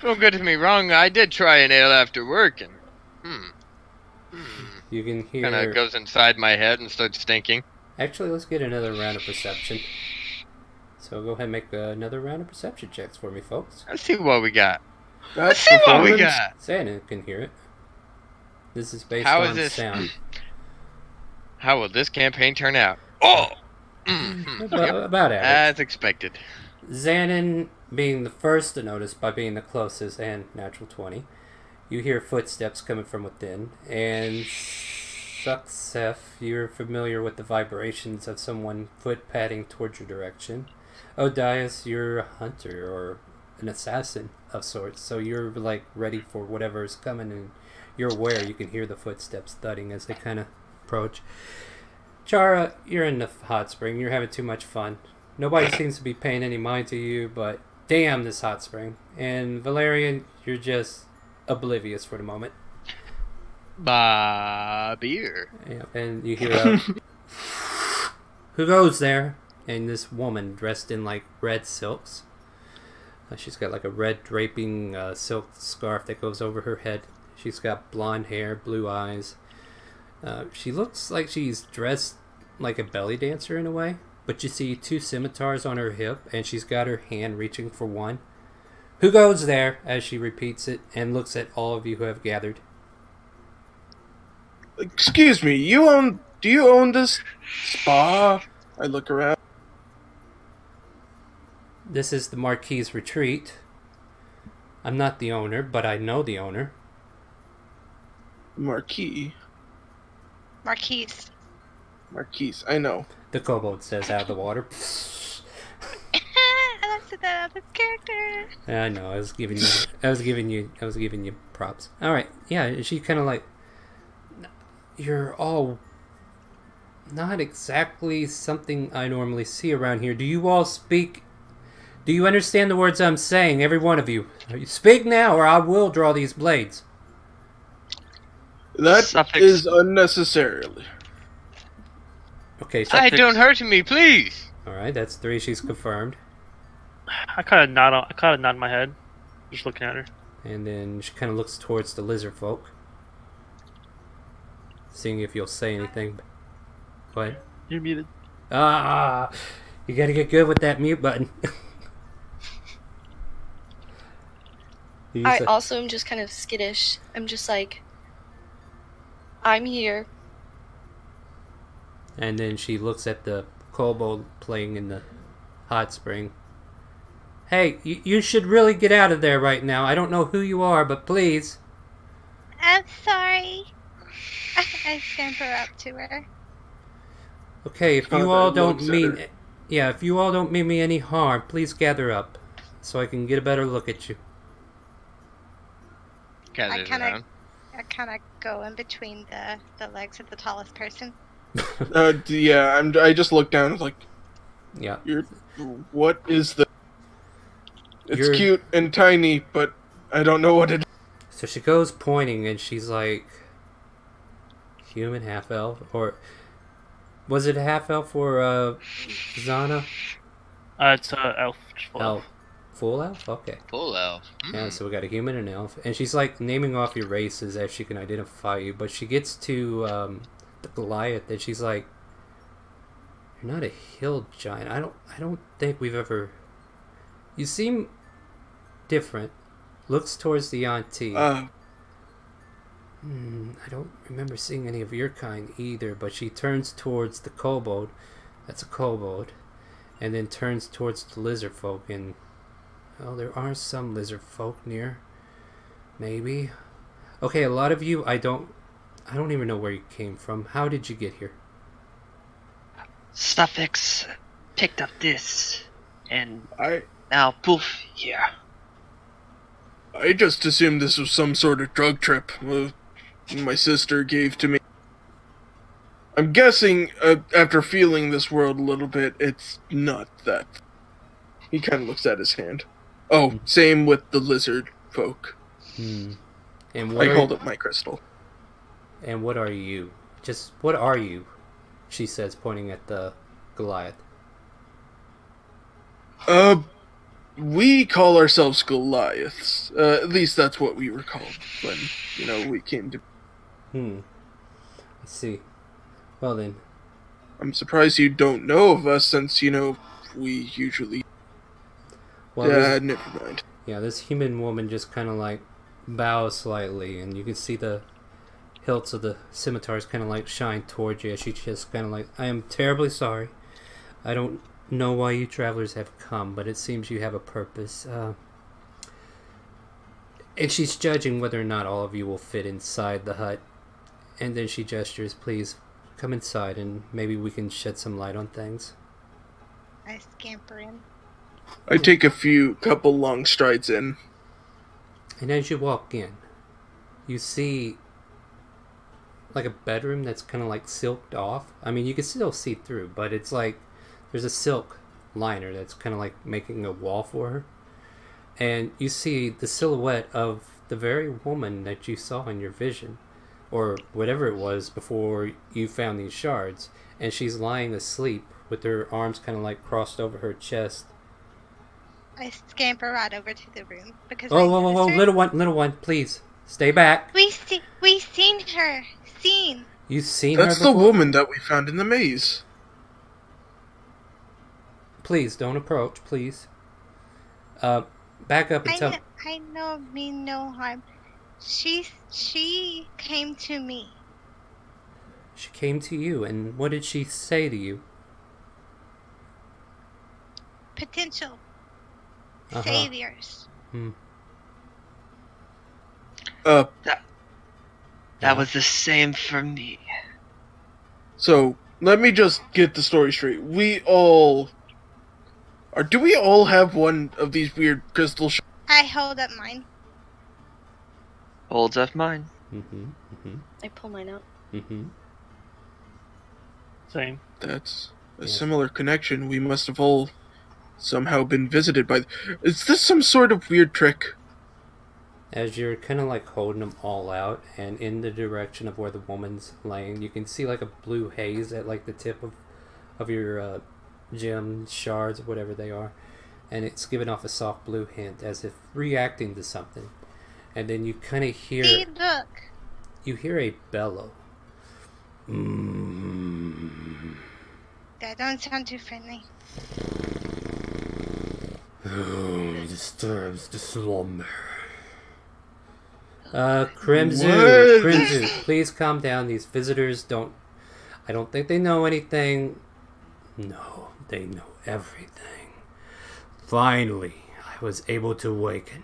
[SPEAKER 2] Don't get me wrong, I did try an ale after work, and...
[SPEAKER 1] You can hear...
[SPEAKER 2] Kinda goes inside my head and starts stinking.
[SPEAKER 1] Actually, let's get another round of perception. So go ahead and make another round of perception checks for me, folks.
[SPEAKER 2] Let's see what we got.
[SPEAKER 6] That's
[SPEAKER 2] See what we
[SPEAKER 6] performance?
[SPEAKER 2] got.
[SPEAKER 1] Santa can hear it. This is based
[SPEAKER 2] How
[SPEAKER 1] on
[SPEAKER 2] is this?
[SPEAKER 1] sound.
[SPEAKER 2] How will this campaign turn out? Oh!
[SPEAKER 1] About average.
[SPEAKER 2] As expected.
[SPEAKER 1] Xanon being the first to notice by being the closest and natural 20. You hear footsteps coming from within, and Sucksef, you're familiar with the vibrations of someone foot padding towards your direction. Odias, you're a hunter or an assassin of sorts, so you're like ready for whatever is coming, and you're aware you can hear the footsteps thudding as they kind of approach. Chara, you're in the hot spring. You're having too much fun. Nobody seems to be paying any mind to you, but damn this hot spring. And Valerian, you're just oblivious for the moment.
[SPEAKER 2] Beer.
[SPEAKER 1] Yeah, and you hear who goes there? And this woman dressed in like red silks. She's got like a red draping silk scarf that goes over her head. She's got blonde hair, blue eyes. She looks like she's dressed like a belly dancer in a way, but you see two scimitars on her hip, and she's got her hand reaching for one. Who goes there? As she repeats it and looks at all of you who have gathered.
[SPEAKER 6] Excuse me, do you own this spa? I look around.
[SPEAKER 1] This is the Marquis' retreat. I'm not the owner, but I know the owner.
[SPEAKER 6] Marquis, I know.
[SPEAKER 1] The kobold says out of the water.
[SPEAKER 3] I said that out of his character.
[SPEAKER 1] I know. I was giving you props. All right. Yeah. She kind of like. You're all not exactly something I normally see around here. Do you all speak? Do you understand the words I'm saying? Every one of you. Speak now, or I will draw these blades.
[SPEAKER 6] That
[SPEAKER 4] Suffix.
[SPEAKER 6] is unnecessarily.
[SPEAKER 1] Okay.
[SPEAKER 2] I don't hurt me, please.
[SPEAKER 1] All right. That's 3. She's confirmed.
[SPEAKER 5] I kind of nod my head, just looking at her.
[SPEAKER 1] And then she kind of looks towards the lizard folk, seeing if you'll say anything. What?
[SPEAKER 5] You're muted.
[SPEAKER 1] Ah, you gotta get good with that mute button. You
[SPEAKER 7] I
[SPEAKER 1] said-
[SPEAKER 7] also am just kind of skittish. I'm just like, I'm here.
[SPEAKER 1] And then she looks at the kobold playing in the hot spring. Hey, you should really get out of there right now. I don't know who you are, but please.
[SPEAKER 3] I'm sorry. I scamper up to her.
[SPEAKER 1] Okay, if
[SPEAKER 6] Oh,
[SPEAKER 1] you
[SPEAKER 6] that
[SPEAKER 1] all don't
[SPEAKER 6] looks at
[SPEAKER 1] mean...
[SPEAKER 6] her.
[SPEAKER 1] Yeah, if you all don't mean me any harm, please gather up. So I can get a better look at you.
[SPEAKER 2] Gathers around.
[SPEAKER 3] I kind of go in between the legs of the tallest person.
[SPEAKER 6] Yeah, I just looked down. Like,
[SPEAKER 1] Yeah.
[SPEAKER 6] what is the? It's
[SPEAKER 1] You're-
[SPEAKER 6] cute and tiny, but I don't know what it.
[SPEAKER 1] So she goes pointing and she's like... Human, half-elf? Or... Was it half-elf or, Zana?
[SPEAKER 5] It's elf.
[SPEAKER 1] Elf. Full elf? Okay.
[SPEAKER 2] Full elf.
[SPEAKER 1] Yeah, so we got a human and an elf. And she's like naming off your races as she can identify you. But she gets to the Goliath and she's like, "You're not a hill giant. I don't think we've ever... You seem different." Looks towards the auntie. I don't remember seeing any of your kind either. But she turns towards the kobold. That's a kobold. And then turns towards the lizard folk and... Well, there are some lizard folk near. Maybe. Okay, a lot of you, I don't even know where you came from. How did you get here?
[SPEAKER 4] Suffix picked up this, and
[SPEAKER 6] I
[SPEAKER 4] now poof here.
[SPEAKER 6] just assumed this was some sort of drug trip my sister gave to me. I'm guessing after feeling this world a little bit, it's not that. He kind of looks at his hand. Oh, same with the lizard folk.
[SPEAKER 1] And
[SPEAKER 6] I hold up my crystal.
[SPEAKER 1] And what are you? Just what are you? She says, pointing at the Goliath.
[SPEAKER 6] We call ourselves Goliaths. At least that's what we were called when, we came to...
[SPEAKER 1] I see. Well then.
[SPEAKER 6] I'm surprised you don't know of us since, we usually...
[SPEAKER 1] Well,
[SPEAKER 6] never mind.
[SPEAKER 1] Yeah, this human woman just kind of like bows slightly, and you can see the hilts of the scimitars kind of like shine towards you as she just kind of like, "I am terribly sorry. I don't know why you travelers have come, but it seems you have a purpose." And she's judging whether or not all of you will fit inside the hut. And then she gestures, "Please come inside and maybe we can shed some light on things."
[SPEAKER 3] I scamper in.
[SPEAKER 6] I take couple long strides in.
[SPEAKER 1] And as you walk in, you see like a bedroom that's kind of like silked off. I mean, you can still see through, but it's like there's a silk liner that's kind of like making a wall for her. And you see the silhouette of the very woman that you saw in your vision, or whatever it was before you found these shards. And she's lying asleep with her arms kind of like crossed over her chest.
[SPEAKER 3] I scamper right over to the room because
[SPEAKER 1] Oh, whoa, little one, please stay back.
[SPEAKER 3] We seen her. Seen.
[SPEAKER 1] You've seen her
[SPEAKER 6] That's the
[SPEAKER 1] before?
[SPEAKER 6] woman that we found in the maze.
[SPEAKER 1] Please don't approach, please. Back up and tell.
[SPEAKER 3] I know mean no harm. She came to me.
[SPEAKER 1] She came to you, and what did she say to you?
[SPEAKER 3] Potential
[SPEAKER 1] Uh-huh.
[SPEAKER 3] saviors.
[SPEAKER 4] That was the same for me.
[SPEAKER 6] So, let me just get the story straight. Do we all have one of these weird crystal shards?
[SPEAKER 3] I hold up mine.
[SPEAKER 4] Holds up mine.
[SPEAKER 7] I pull mine out.
[SPEAKER 5] Same.
[SPEAKER 6] That's a similar connection. We must have all somehow been visited by... Is this some sort of weird trick?
[SPEAKER 1] As you're kind of like holding them all out, and in the direction of where the woman's laying, you can see like a blue haze at like the tip of your gem shards, whatever they are, and it's giving off a soft blue hint as if reacting to something. And then you kind of hear...
[SPEAKER 3] See, look.
[SPEAKER 1] You hear a bellow. And
[SPEAKER 3] Yeah, don't sound too friendly.
[SPEAKER 1] Disturbs the slumber.
[SPEAKER 6] What?
[SPEAKER 1] Crimzu, please calm down. These visitors I don't think they know anything. No, they know everything. Finally, I was able to awaken.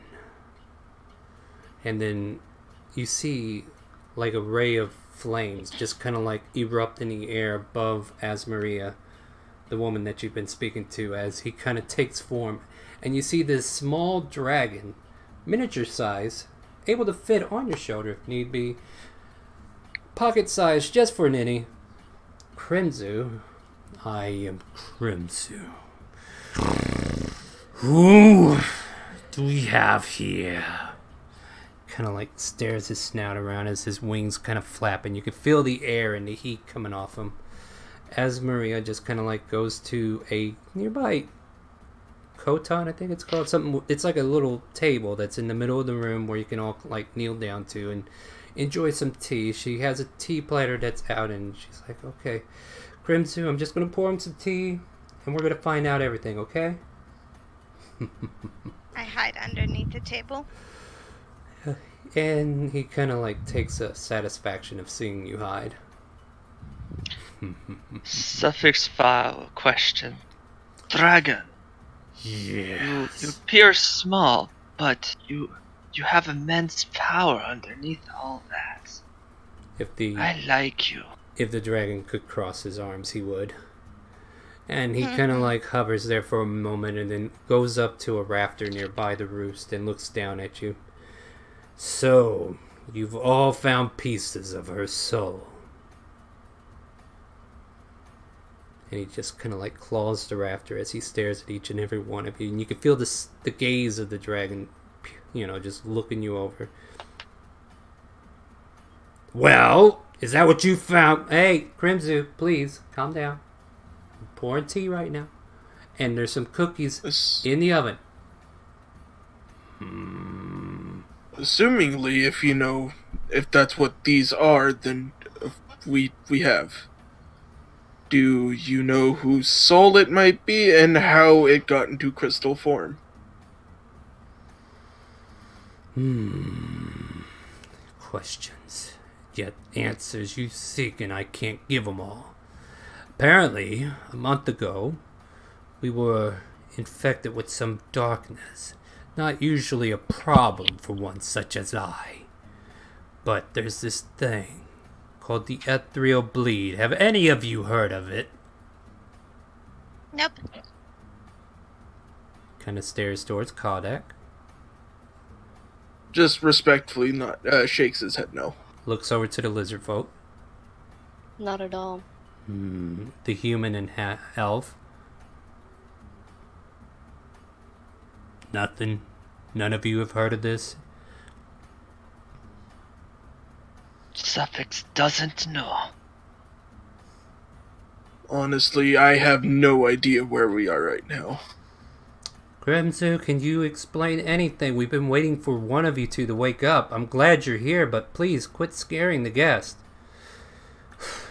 [SPEAKER 1] And then you see like a ray of flames just kind of like erupt in the air above Asmaria, the woman that you've been speaking to, as he kind of takes form. And you see this small dragon, miniature size, able to fit on your shoulder if need be. Pocket size just for Ninny. Crimzu. I am Crimzu. Who do we have here? Kind of like stares his snout around as his wings kind of flap, and you can feel the air and the heat coming off him. As Maria just kind of like goes to a nearby kotan, I think it's called, something. It's like a little table that's in the middle of the room where you can all like kneel down to and enjoy some tea. She has a tea platter that's out, and she's like, "Okay, Crimson, I'm just gonna pour him some tea, and we're gonna find out everything, okay?"
[SPEAKER 3] I hide underneath the table.
[SPEAKER 1] And he kind of like takes a satisfaction of seeing you hide.
[SPEAKER 4] Suffix file question. Dragon.
[SPEAKER 1] Yes.
[SPEAKER 4] You appear small, but you have immense power underneath all that. I like you.
[SPEAKER 1] If the dragon could cross his arms, he would. And he kind of like hovers there for a moment and then goes up to a rafter nearby the roost and looks down at you. So, you've all found pieces of her soul. And he just kind of like claws the rafter as he stares at each and every one of you. And you can feel the gaze of the dragon, just looking you over. Well, is that what you found? Hey, Crimzu, please, calm down. I'm pouring tea right now. And there's some cookies in the oven.
[SPEAKER 6] Assumingly, if that's what these are, then we have. Do you know whose soul it might be and how it got into crystal form?
[SPEAKER 1] Questions, yet answers you seek, and I can't give them all. Apparently, a month ago, we were infected with some darkness. Not usually a problem for one such as I. But there's this thing called the ethereal bleed. Have any of you heard of it?
[SPEAKER 3] Nope.
[SPEAKER 1] Kind of stares towards Kodak.
[SPEAKER 6] Just respectfully, not shakes his head no.
[SPEAKER 1] Looks over to the lizard folk.
[SPEAKER 7] Not at all.
[SPEAKER 1] The human and elf. Nothing. None of you have heard of this?
[SPEAKER 4] Suffix doesn't know.
[SPEAKER 6] Honestly, I have no idea where we are right now.
[SPEAKER 1] Grimzu, can you explain anything? We've been waiting for one of you two to wake up. I'm glad you're here, but please quit scaring the guest.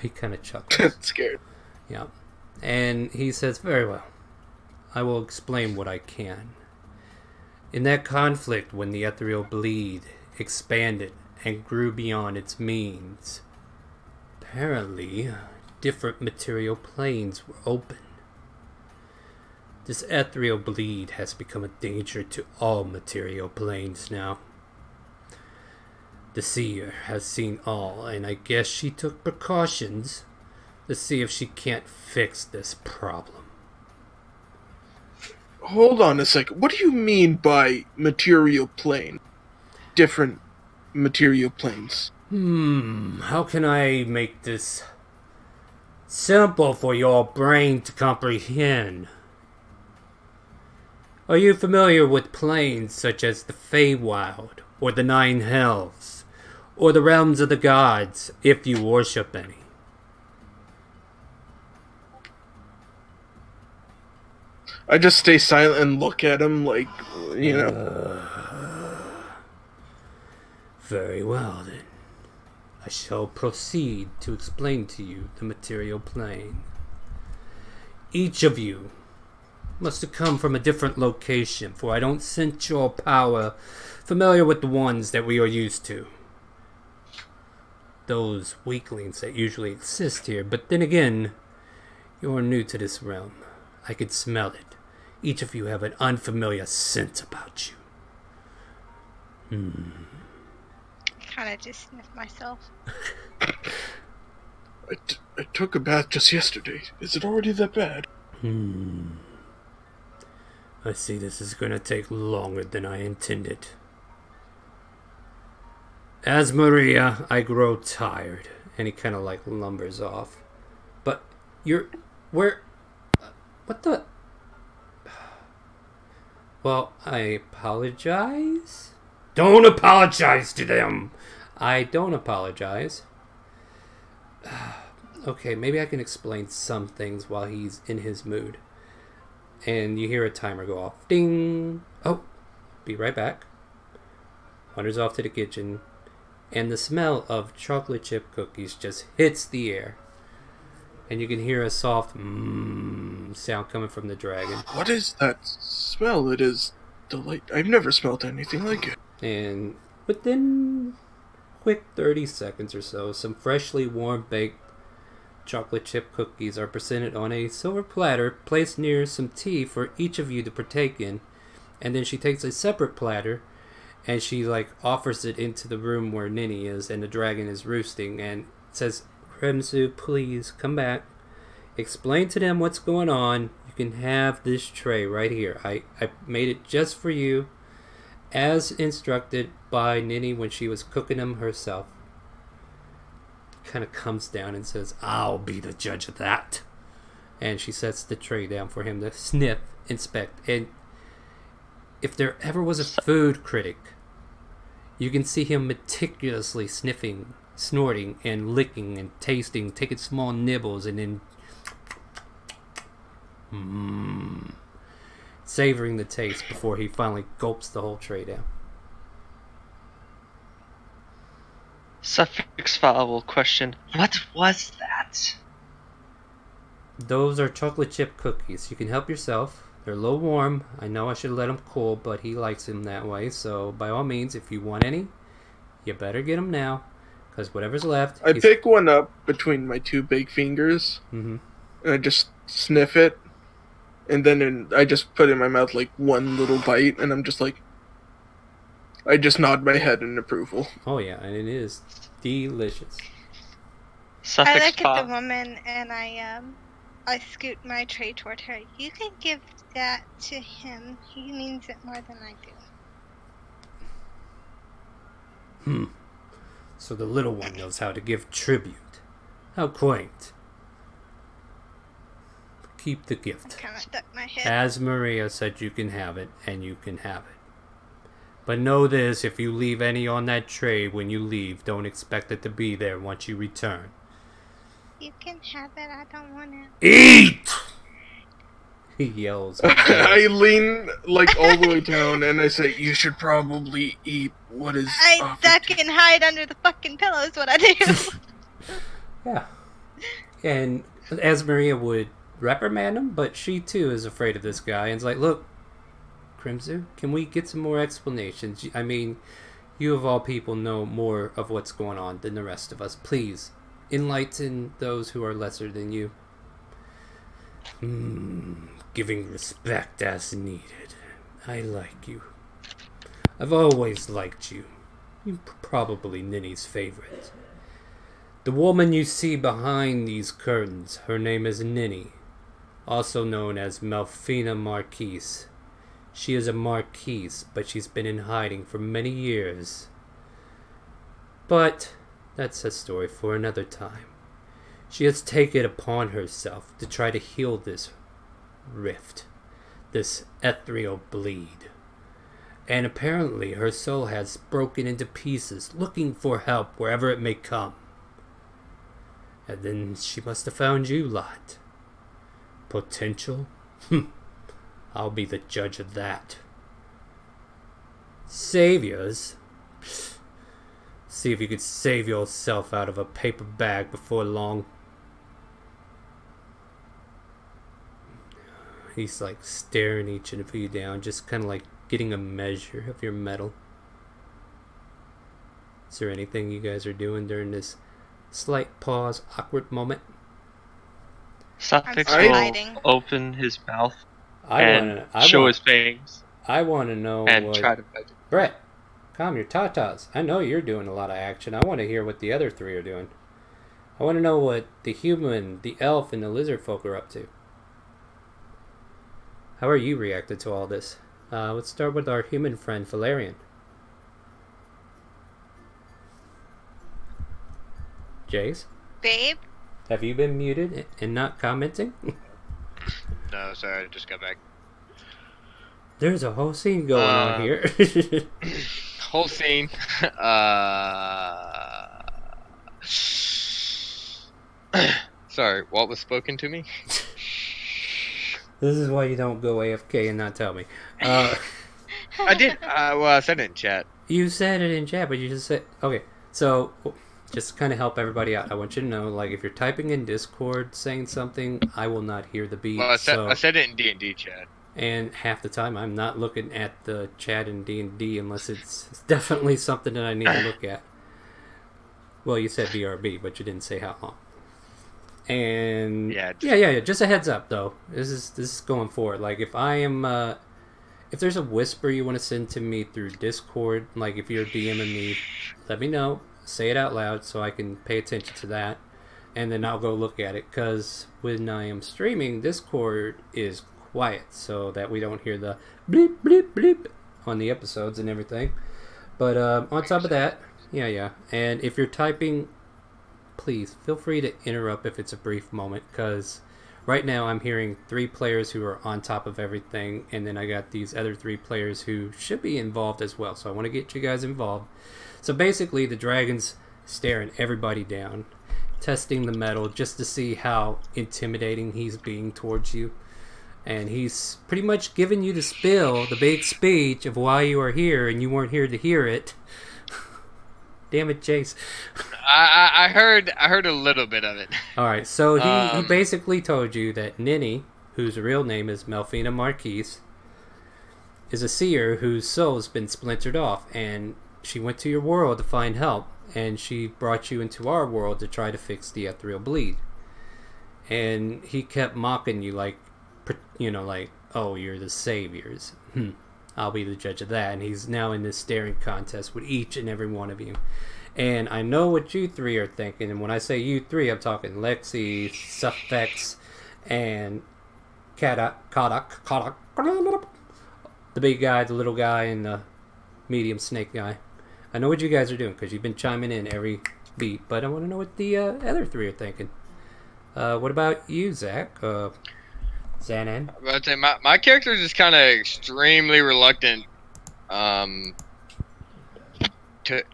[SPEAKER 1] He kind of chuckles.
[SPEAKER 6] Scared.
[SPEAKER 1] Yeah. And he says, very well. I will explain what I can. In that conflict, when the ethereal bleed expanded and grew beyond its means, apparently different material planes were open. This ethereal bleed has become a danger to all material planes now. The seer has seen all, and I guess she took precautions to see if she can't fix this problem.
[SPEAKER 6] Hold on a second. What do you mean by material plane? Different material planes.
[SPEAKER 1] How can I make this simple for your brain to comprehend? Are you familiar with planes such as the Feywild, or the Nine Hells, or the realms of the gods, if you worship any?
[SPEAKER 6] I just stay silent and look at him like,
[SPEAKER 1] Very well, then. I shall proceed to explain to you the material plane. Each of you must have come from a different location, for I don't sense your power familiar with the ones that we are used to. Those weaklings that usually exist here, but then again, you're new to this realm. I could smell it. Each of you have an unfamiliar scent about you.
[SPEAKER 3] Kind of just sniff myself.
[SPEAKER 6] I took a bath just yesterday. Is it already that bad?
[SPEAKER 1] I see this is going to take longer than I intended. As Maria, I grow tired. And he kind of like lumbers off. But where... what the... Well, I apologize? Don't apologize to them! I don't apologize. Okay, maybe I can explain some things while he's in his mood. And you hear a timer go off. Ding! Oh, be right back. Wanders off to the kitchen. And the smell of chocolate chip cookies just hits the air. And you can hear a soft sound coming from the dragon.
[SPEAKER 6] What is that smell? It is I've never smelled anything like it.
[SPEAKER 1] And within quick 30 seconds or so, some freshly warm baked chocolate chip cookies are presented on a silver platter placed near some tea for each of you to partake in. And then she takes a separate platter and she like offers it into the room where Ninny is and the dragon is roosting and says, Crimson, please come back. Explain to them what's going on. You can have this tray right here. I made it just for you, as instructed by Ninny when she was cooking them herself. Kind of comes down and says, I'll be the judge of that. And she sets the tray down for him to sniff, inspect. And if there ever was a food critic, you can see him meticulously sniffing, snorting, and licking and tasting, taking small nibbles, and then savoring the taste before he finally gulps the whole tray down.
[SPEAKER 4] Suffix followable question. What was that?
[SPEAKER 1] Those are chocolate chip cookies. You can help yourself. They're a little warm. I know I should let them cool, but he likes them that way. So by all means, if you want any, you better get them now. Because whatever's left...
[SPEAKER 6] I pick one up between my two big fingers.
[SPEAKER 1] Mm-hmm.
[SPEAKER 6] And I just sniff it. And then I just put it in my mouth like one little bite. And I'm just like... I just nod my head in approval.
[SPEAKER 1] Oh yeah, and it is delicious.
[SPEAKER 3] I look at the woman and I scoot my tray toward her. You can give that to him. He means it more than I do.
[SPEAKER 1] So the little one knows how to give tribute. How quaint. Keep the gift.
[SPEAKER 3] I kind of duck my head.
[SPEAKER 1] As Maria said, you can have it, and you can have it. But know this, if you leave any on that tray when you leave, don't expect it to be there once you return.
[SPEAKER 3] You can have it, I don't want it.
[SPEAKER 1] Eat! He yells.
[SPEAKER 6] I lean like all the way down and I say, you should probably eat what is
[SPEAKER 3] I duck and hide under the fucking pillow is what I do.
[SPEAKER 1] Yeah. And as Maria would reprimand him, but she too is afraid of this guy and is like, look, Crimson, can we get some more explanations? I mean, you of all people know more of what's going on than the rest of us. Please, enlighten those who are lesser than you. Giving respect as needed. I like you. I've always liked you. You're probably Ninny's favorite. The woman you see behind these curtains, her name is Ninny, also known as Melfina Marquise. She is a Marquise, but she's been in hiding for many years. But that's a story for another time. She has taken it upon herself to try to heal this rift, this ethereal bleed. And apparently her soul has broken into pieces, looking for help wherever it may come. And then she must have found you lot. Potential? I'll be the judge of that. Saviors? See if you could save yourself out of a paper bag before long. he's like staring each of you down, just kind of like getting a measure of your mettle. Is there anything you guys are doing during this slight pause, awkward moment?
[SPEAKER 7] I'm
[SPEAKER 4] Suffix
[SPEAKER 7] still
[SPEAKER 4] will
[SPEAKER 7] hiding.
[SPEAKER 4] open his mouth
[SPEAKER 1] I
[SPEAKER 4] and
[SPEAKER 1] want
[SPEAKER 4] show his fangs
[SPEAKER 1] I want to know
[SPEAKER 4] and
[SPEAKER 1] what
[SPEAKER 4] try to bite it.
[SPEAKER 1] Brett, calm your tatas. I know you're doing a lot of action. I want to hear what the other three are doing. I want to know what the human, the elf, and the lizard folk are up to. How are you reacted to all this? Let's start with our human friend, Valerian. Jace?
[SPEAKER 3] Babe?
[SPEAKER 1] Have you been muted and not commenting?
[SPEAKER 2] No, sorry, I just got back.
[SPEAKER 1] There's a whole scene going on here.
[SPEAKER 2] Whole scene. Sorry, what was spoken to me?
[SPEAKER 1] This is why you don't go AFK and not tell me.
[SPEAKER 2] I did. Well, I said it in chat.
[SPEAKER 1] You said it in chat, but you just said... Okay, so... Just to kind of help everybody out, I want you to know, like, if you're typing in Discord saying something, I will not hear the beat.
[SPEAKER 2] Well, I said it in D&D chat.
[SPEAKER 1] And half the time, I'm not looking at the chat in D&D unless it's definitely something that I need to look at. Well, you said BRB, but you didn't say how long. And yeah. Just a heads up, though. This is going forward. Like, if I am, if there's a whisper you want to send to me through Discord, like if you're DMing me, let me know. Say it out loud so I can pay attention to that, and then I'll go look at it, because when I am streaming, Discord is quiet so that we don't hear the bleep bleep bleep on the episodes and everything. But on top of that, yeah, and if you're typing, please feel free to interrupt if it's a brief moment, because right now I'm hearing 3 players who are on top of everything, and then I got these other 3 players who should be involved as well, so I want to get you guys involved. So basically, the dragon's staring everybody down, testing the metal just to see how intimidating he's being towards you. And he's pretty much giving you the spill, the big speech of why you are here, and you weren't here to hear it. Damn it, Jace.
[SPEAKER 2] I heard a little bit of it.
[SPEAKER 1] Alright, so he basically told you that Ninny, whose real name is Melfina Marquise, is a seer whose soul's been splintered off, and she went to your world to find help, and she brought you into our world to try to fix the ethereal bleed. And he kept mocking you like, you know, like, oh, you're the saviors. I'll be the judge of that. And he's now in this staring contest with each and every one of you. And I know what you 3 are thinking, and when I say you 3, I'm talking Lexi, Suffix, and Kodak, the big guy, the little guy, and the medium snake guy. I know what you guys are doing because you've been chiming in every beat, but I want to know what the other 3 are thinking. What about you, Zach? Xanan?
[SPEAKER 2] I would say my character is just kind of extremely reluctant to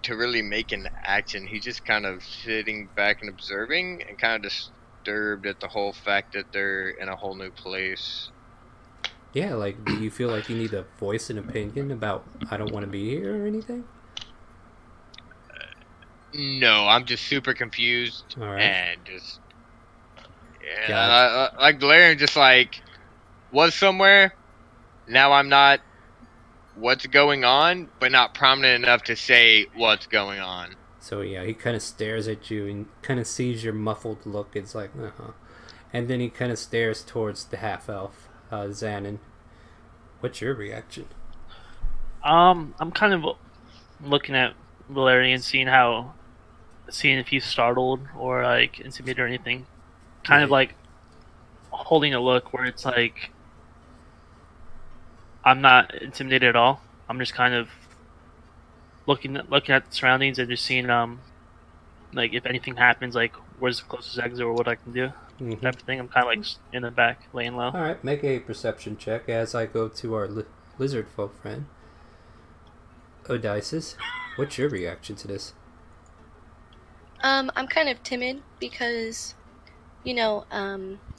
[SPEAKER 2] really make an action. He's just kind of sitting back and observing, and kind of disturbed at the whole fact that they're in a whole new place.
[SPEAKER 1] Yeah, like, do you feel like you need to voice an opinion about I don't want to be here or anything?
[SPEAKER 2] No, I'm just super confused.
[SPEAKER 1] All right.
[SPEAKER 2] And just
[SPEAKER 1] Gotcha.
[SPEAKER 2] like Valerian just like was somewhere. Now I'm not what's going on, but not prominent enough to say what's going on.
[SPEAKER 1] So yeah, he kind of stares at you and kind of sees your muffled look. It's like, and then he kind of stares towards the half elf, Xanan. What's your reaction?
[SPEAKER 5] I'm kind of looking at Valerian, seeing if he's startled or like intimidated or anything. Kind of like holding a look where it's like I'm not intimidated at all. I'm just kind of looking at the surroundings and just seeing like if anything happens, like where's the closest exit or what I can do, type of thing. I'm kind of like in the back, laying low.
[SPEAKER 1] All right, make a perception check as I go to our lizard folk friend, Odysseus. What's your reaction to this?
[SPEAKER 7] I'm kind of timid because, you know,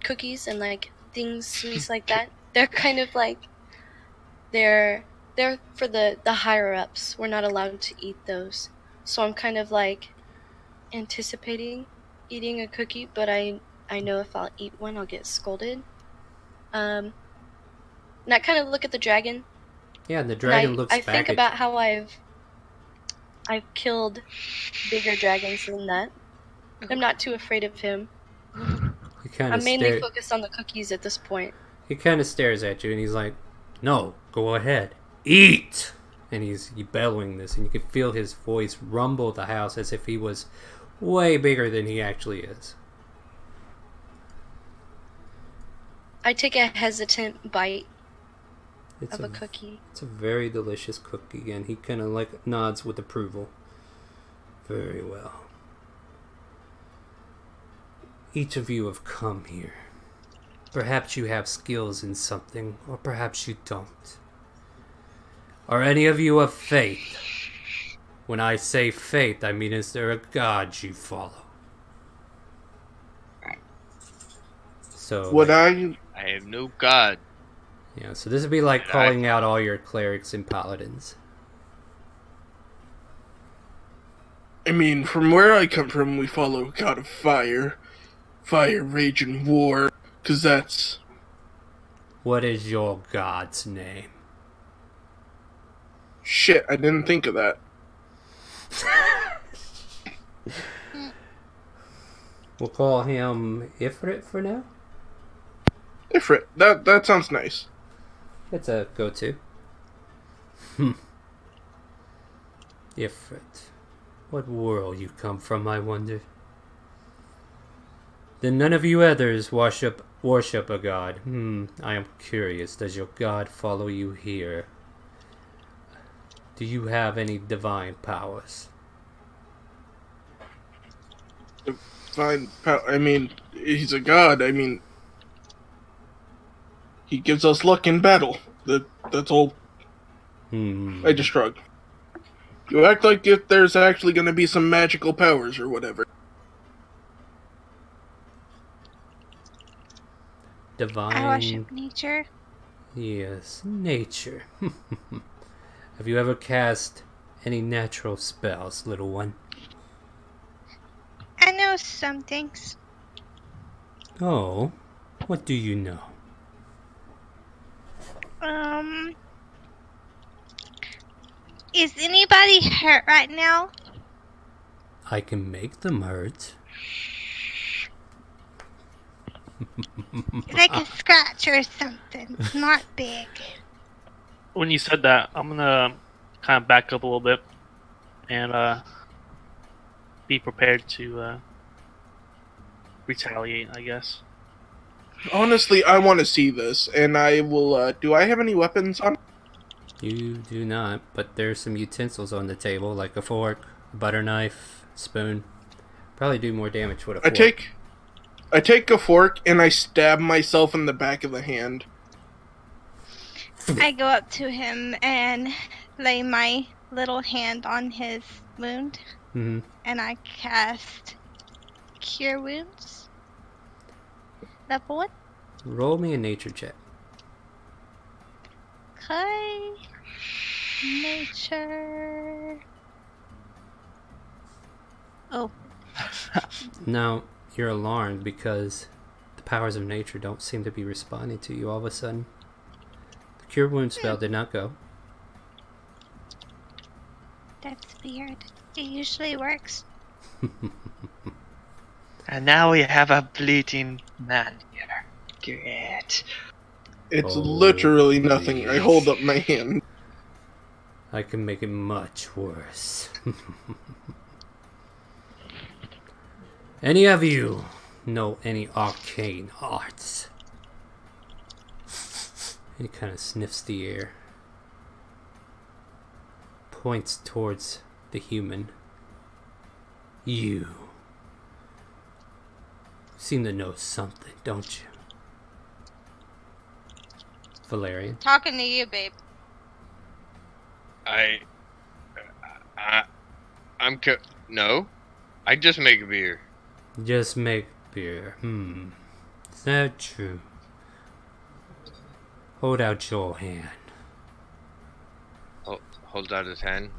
[SPEAKER 7] cookies and like things like that. They're kind of like they're for the higher ups. We're not allowed to eat those, so I'm kind of like anticipating eating a cookie, but I know if I'll eat one, I'll get scolded. And I kind of look at the dragon.
[SPEAKER 1] Yeah, the dragon looks
[SPEAKER 7] I
[SPEAKER 1] back
[SPEAKER 7] think
[SPEAKER 1] at
[SPEAKER 7] about
[SPEAKER 1] you.
[SPEAKER 7] how I've killed bigger dragons than that. I'm not too afraid of him. I'm mainly focused on the cookies at this point.
[SPEAKER 1] He kind of stares at you and he's like, "No, go ahead. Eat!" And he's bellowing this, and you can feel his voice rumble the house as if he was way bigger than he actually is.
[SPEAKER 7] I take a hesitant bite of a cookie.
[SPEAKER 1] It's a very delicious cookie, and he kind of like nods with approval. Very well. Each of you have come here. Perhaps you have skills in something, or perhaps you don't. Are any of you of faith? When I say faith, I mean, is there a god you follow? So
[SPEAKER 2] I have no god.
[SPEAKER 1] Yeah, so this would be like calling out all your clerics and paladins.
[SPEAKER 6] I mean, from where I come from, we follow God of Fire. Fire, Rage, and War. Because that's...
[SPEAKER 1] What is your god's name?
[SPEAKER 6] Shit, I didn't think of that.
[SPEAKER 1] We'll call him Ifrit for now.
[SPEAKER 6] Ifrit, that sounds nice.
[SPEAKER 1] It's a go-to. Ifrit. What world you come from, I wonder? Then none of you others worship a god. I am curious. Does your god follow you here? Do you have any divine powers?
[SPEAKER 6] Divine power? I mean, he's a god. I mean, he gives us luck in battle. That's all. I just shrug. You act like if there's actually going to be some magical powers or whatever.
[SPEAKER 1] Divine...
[SPEAKER 3] I worship nature.
[SPEAKER 1] Yes, nature. Have you ever cast any natural spells, little one?
[SPEAKER 3] I know some things.
[SPEAKER 1] Oh, what do you know?
[SPEAKER 3] Is anybody hurt right now?
[SPEAKER 1] I can make them hurt.
[SPEAKER 3] Like a scratch or something. Not big.
[SPEAKER 5] When you said that, I'm gonna kind of back up a little bit and be prepared to retaliate, I guess.
[SPEAKER 6] Honestly, I want to see this, and I will, do I have any weapons on?
[SPEAKER 1] You do not, but there's some utensils on the table, like a fork, a butter knife, spoon. Probably do more damage with a fork.
[SPEAKER 6] I take a fork and I stab myself in the back of the hand.
[SPEAKER 3] I go up to him and lay my little hand on his wound.
[SPEAKER 1] Mm-hmm.
[SPEAKER 3] And I cast Cure Wounds. Level 1.
[SPEAKER 1] Roll me a nature check.
[SPEAKER 3] Okay. Nature. Oh.
[SPEAKER 1] Now, you're alarmed because the powers of nature don't seem to be responding to you all of a sudden. The Cure Wound spell did not go.
[SPEAKER 3] That's weird. It usually works.
[SPEAKER 4] And now we have a bleeding man here. Great.
[SPEAKER 6] It's literally nothing. I hold up my hand.
[SPEAKER 1] I can make it much worse. Any of you know any arcane arts? He kind of sniffs the air. Points towards the human. You seem to know something, don't you? Valerian.
[SPEAKER 3] Talking to you, babe.
[SPEAKER 2] No. I just make beer.
[SPEAKER 1] Just make beer. Is that true? Hold out your hand.
[SPEAKER 2] Holds out his hand.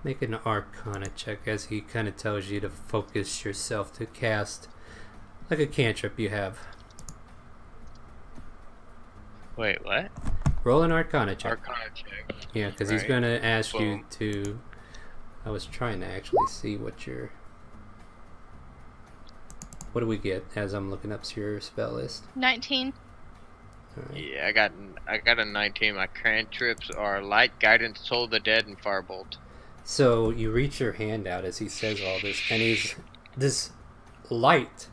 [SPEAKER 1] Make an Arcana check as he kind of tells you to focus yourself to cast like a cantrip you have.
[SPEAKER 2] Wait, what?
[SPEAKER 1] Roll an Arcana check.
[SPEAKER 2] Arcana check.
[SPEAKER 1] Yeah, because he's
[SPEAKER 2] Right.
[SPEAKER 1] going to ask you
[SPEAKER 2] Boom.
[SPEAKER 1] to... I was trying to actually see what your... What do we get as I'm looking up your spell list?
[SPEAKER 3] 19.
[SPEAKER 1] All right.
[SPEAKER 2] Yeah, I got a 19. My cantrips are Light, Guidance, Soul of the Dead, and Firebolt.
[SPEAKER 1] So you reach your hand out as he says all this, and this light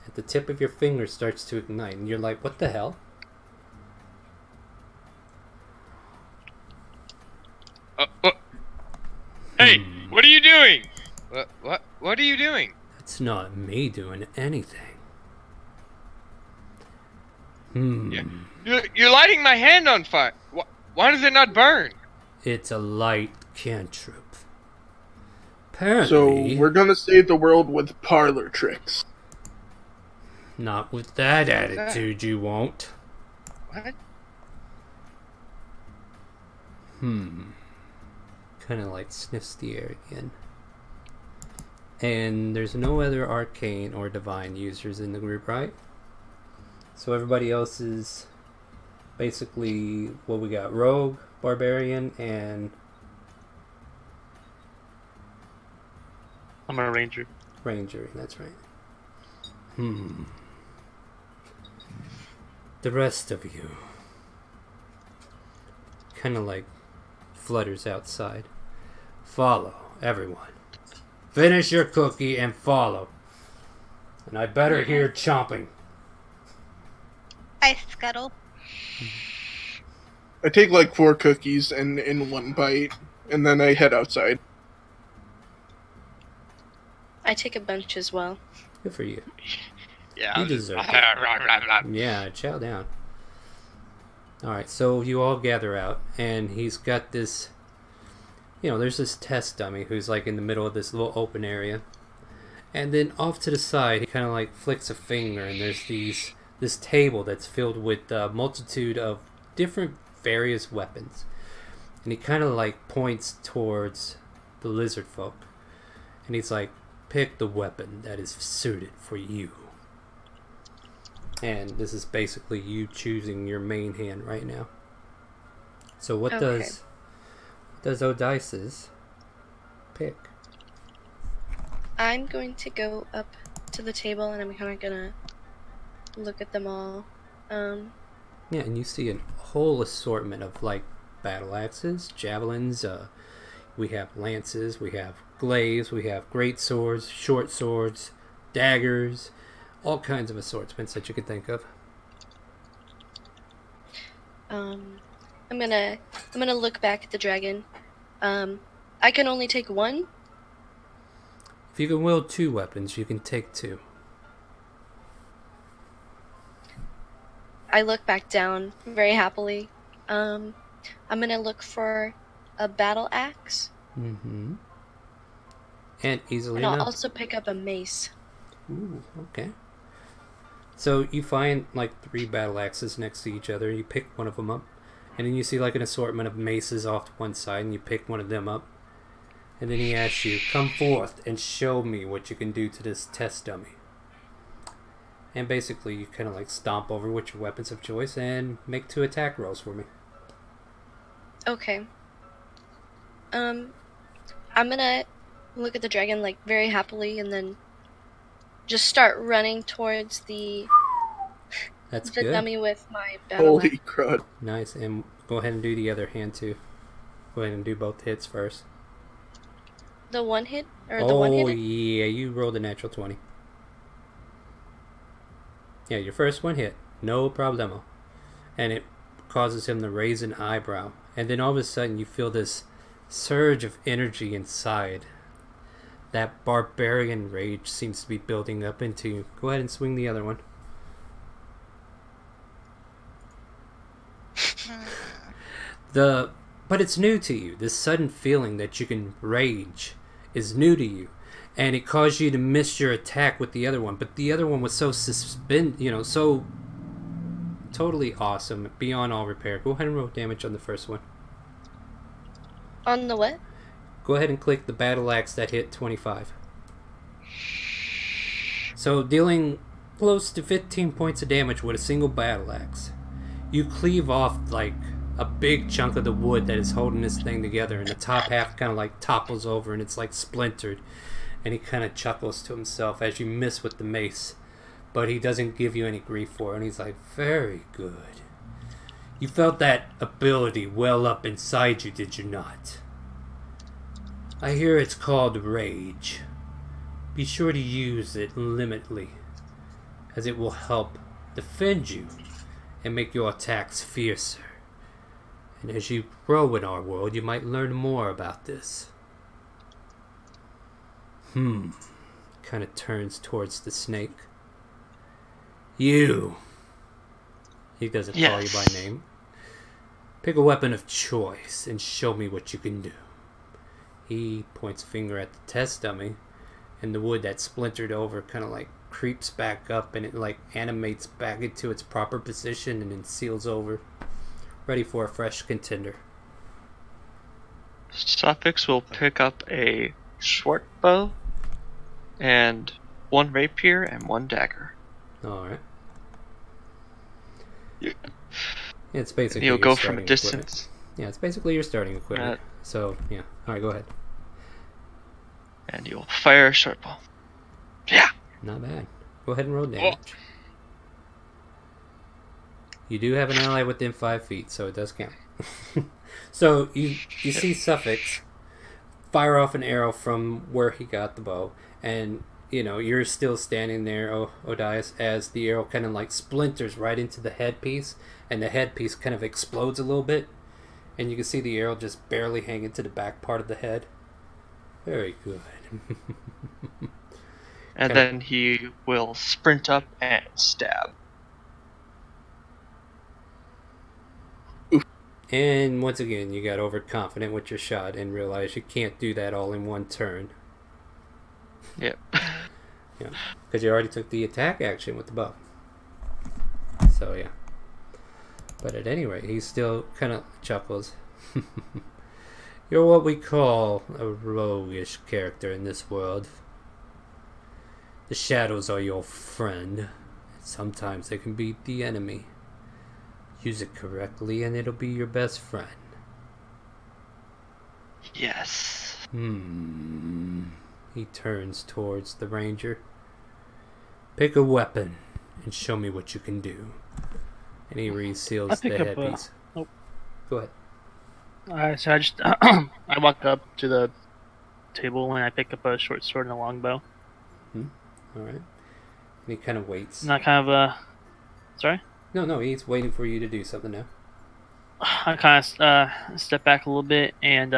[SPEAKER 1] at the tip of your finger starts to ignite, and you're like, what the hell?
[SPEAKER 2] Hey, what are you doing? What are you doing?
[SPEAKER 1] It's not me doing anything.
[SPEAKER 2] Yeah. You're lighting my hand on fire. Why does it not burn?
[SPEAKER 1] It's a light cantrip.
[SPEAKER 6] So
[SPEAKER 1] Apparently,
[SPEAKER 6] we're gonna save the world with parlor tricks.
[SPEAKER 1] not with that attitude you won't.
[SPEAKER 2] What?
[SPEAKER 1] Kind of like sniffs the air again. And there's no other arcane or divine users in the group, right? So everybody else is basically what we got: rogue, barbarian, and
[SPEAKER 5] I'm a ranger.
[SPEAKER 1] ranger. That's right. The rest of you kind of like flutters outside. Follow, everyone. Finish your cookie and follow. And I better hear chomping.
[SPEAKER 3] I scuttle.
[SPEAKER 6] I take like 4 cookies in one bite, and then I head outside.
[SPEAKER 7] I take a bunch as well.
[SPEAKER 1] Good for you.
[SPEAKER 2] Yeah.
[SPEAKER 1] You deserve it. Yeah, chow down. Alright, so you all gather out, and he's got this... You know, there's this test dummy who's like in the middle of this little open area. And then off to the side, he kind of like flicks a finger, and there's this table that's filled with a multitude of different various weapons. And he kind of like points towards the lizard folk. And he's like, pick the weapon that is suited for you. And this is basically you choosing your main hand right now. So what does Odice's pick?
[SPEAKER 7] I'm going to go up to the table and I'm kind of gonna look at them all.
[SPEAKER 1] Yeah, and you see a whole assortment of like battle axes, javelins, we have lances, we have glaives, we have great swords, short swords, daggers, all kinds of assortments that you could think of.
[SPEAKER 7] I'm gonna look back at the dragon. I can only take one.
[SPEAKER 1] If you can wield 2 weapons, you can take 2.
[SPEAKER 7] I look back down very happily. I'm gonna look for a battle axe.
[SPEAKER 1] Mm-hmm. And easily
[SPEAKER 7] And I'll
[SPEAKER 1] enough.
[SPEAKER 7] also pick up a mace.
[SPEAKER 1] Ooh, okay. So you find like 3 battle axes next to each other. You pick one of them up, and then you see like an assortment of maces off to one side, and you pick one of them up. And then he asks you, "Come forth and show me what you can do to this test dummy." And basically, you kind of like stomp over with your weapons of choice and make 2 attack rolls for me.
[SPEAKER 7] Okay. I'm gonna look at the dragon like very happily and then just start running towards the
[SPEAKER 1] That's
[SPEAKER 7] the
[SPEAKER 1] good.
[SPEAKER 7] dummy with my battle axe.
[SPEAKER 6] Holy crud.
[SPEAKER 1] Nice. And go ahead and do the other hand too. Go ahead and do both hits first.
[SPEAKER 7] The one hit or the one
[SPEAKER 1] Oh
[SPEAKER 7] hit?
[SPEAKER 1] yeah, you rolled a natural 20. Yeah, your first one hit, no problemo. And it causes him to raise an eyebrow. And then all of a sudden you feel this surge of energy inside. That barbarian rage seems to be building up into you. Go ahead and swing the other one. But it's new to you. This sudden feeling that you can rage is new to you. And it caused you to miss your attack with the other one. But the other one was so so totally awesome, beyond all repair. Go ahead and roll damage on the first one.
[SPEAKER 7] On the what?
[SPEAKER 1] Go ahead and click the battle axe that hit 25. So dealing close to 15 points of damage with a single battle axe. You cleave off like a big chunk of the wood that is holding this thing together, and the top half kind of like topples over and it's like splintered. And he kind of chuckles to himself as you miss with the mace, but he doesn't give you any grief for it. And he's like, very good. You felt that ability well up inside you, did you not? I hear it's called rage. Be sure to use it limitedly, as it will help defend you and make your attacks fiercer. And as you grow in our world, you might learn more about this. Kind of turns towards the snake. You. He doesn't call you by name. Pick a weapon of choice and show me what you can do. He points a finger at the test dummy, and the wood that splintered over kind of like creeps back up, and it like animates back into its proper position and then seals over, ready for a fresh contender.
[SPEAKER 4] Suffix will pick up a short bow and 1 rapier and 1 dagger.
[SPEAKER 1] Alright. It's basically
[SPEAKER 4] you'll
[SPEAKER 1] your
[SPEAKER 4] go from a
[SPEAKER 1] starting
[SPEAKER 4] distance.
[SPEAKER 1] equipment. Yeah, it's basically your starting equipment. So, yeah. Alright, go ahead.
[SPEAKER 4] And you'll fire a short bow. Yeah!
[SPEAKER 1] Not bad. Go ahead and roll damage. You do have an ally within 5 feet, so it does count. So, you see Suffix fire off an arrow from where he got the bow, and, you know, you're still standing there, Odias, as the arrow kind of like splinters right into the headpiece, and the headpiece kind of explodes a little bit, and you can see the arrow just barely hanging to the back part of the head. Very good.
[SPEAKER 4] And then he will sprint up and stab.
[SPEAKER 1] And once again, you got overconfident with your shot and realized you can't do that all in one turn.
[SPEAKER 4] Yep.
[SPEAKER 1] Yeah, because you already took the attack action with the bow. So yeah. But at any rate, he still kind of chuckles. You're what we call a roguish character in this world. The shadows are your friend. Sometimes they can be the enemy. Use it correctly and it'll be your best friend.
[SPEAKER 4] Yes.
[SPEAKER 1] He turns towards the ranger. Pick a weapon and show me what you can do. And he reseals the headpiece. Go ahead.
[SPEAKER 5] Alright, so I just I walk up to the table and I pick up a short sword and a longbow.
[SPEAKER 1] Alright. And he kind of waits.
[SPEAKER 5] And I kind of sorry?
[SPEAKER 1] No, he's waiting for you to do something now.
[SPEAKER 5] I kind of step back a little bit and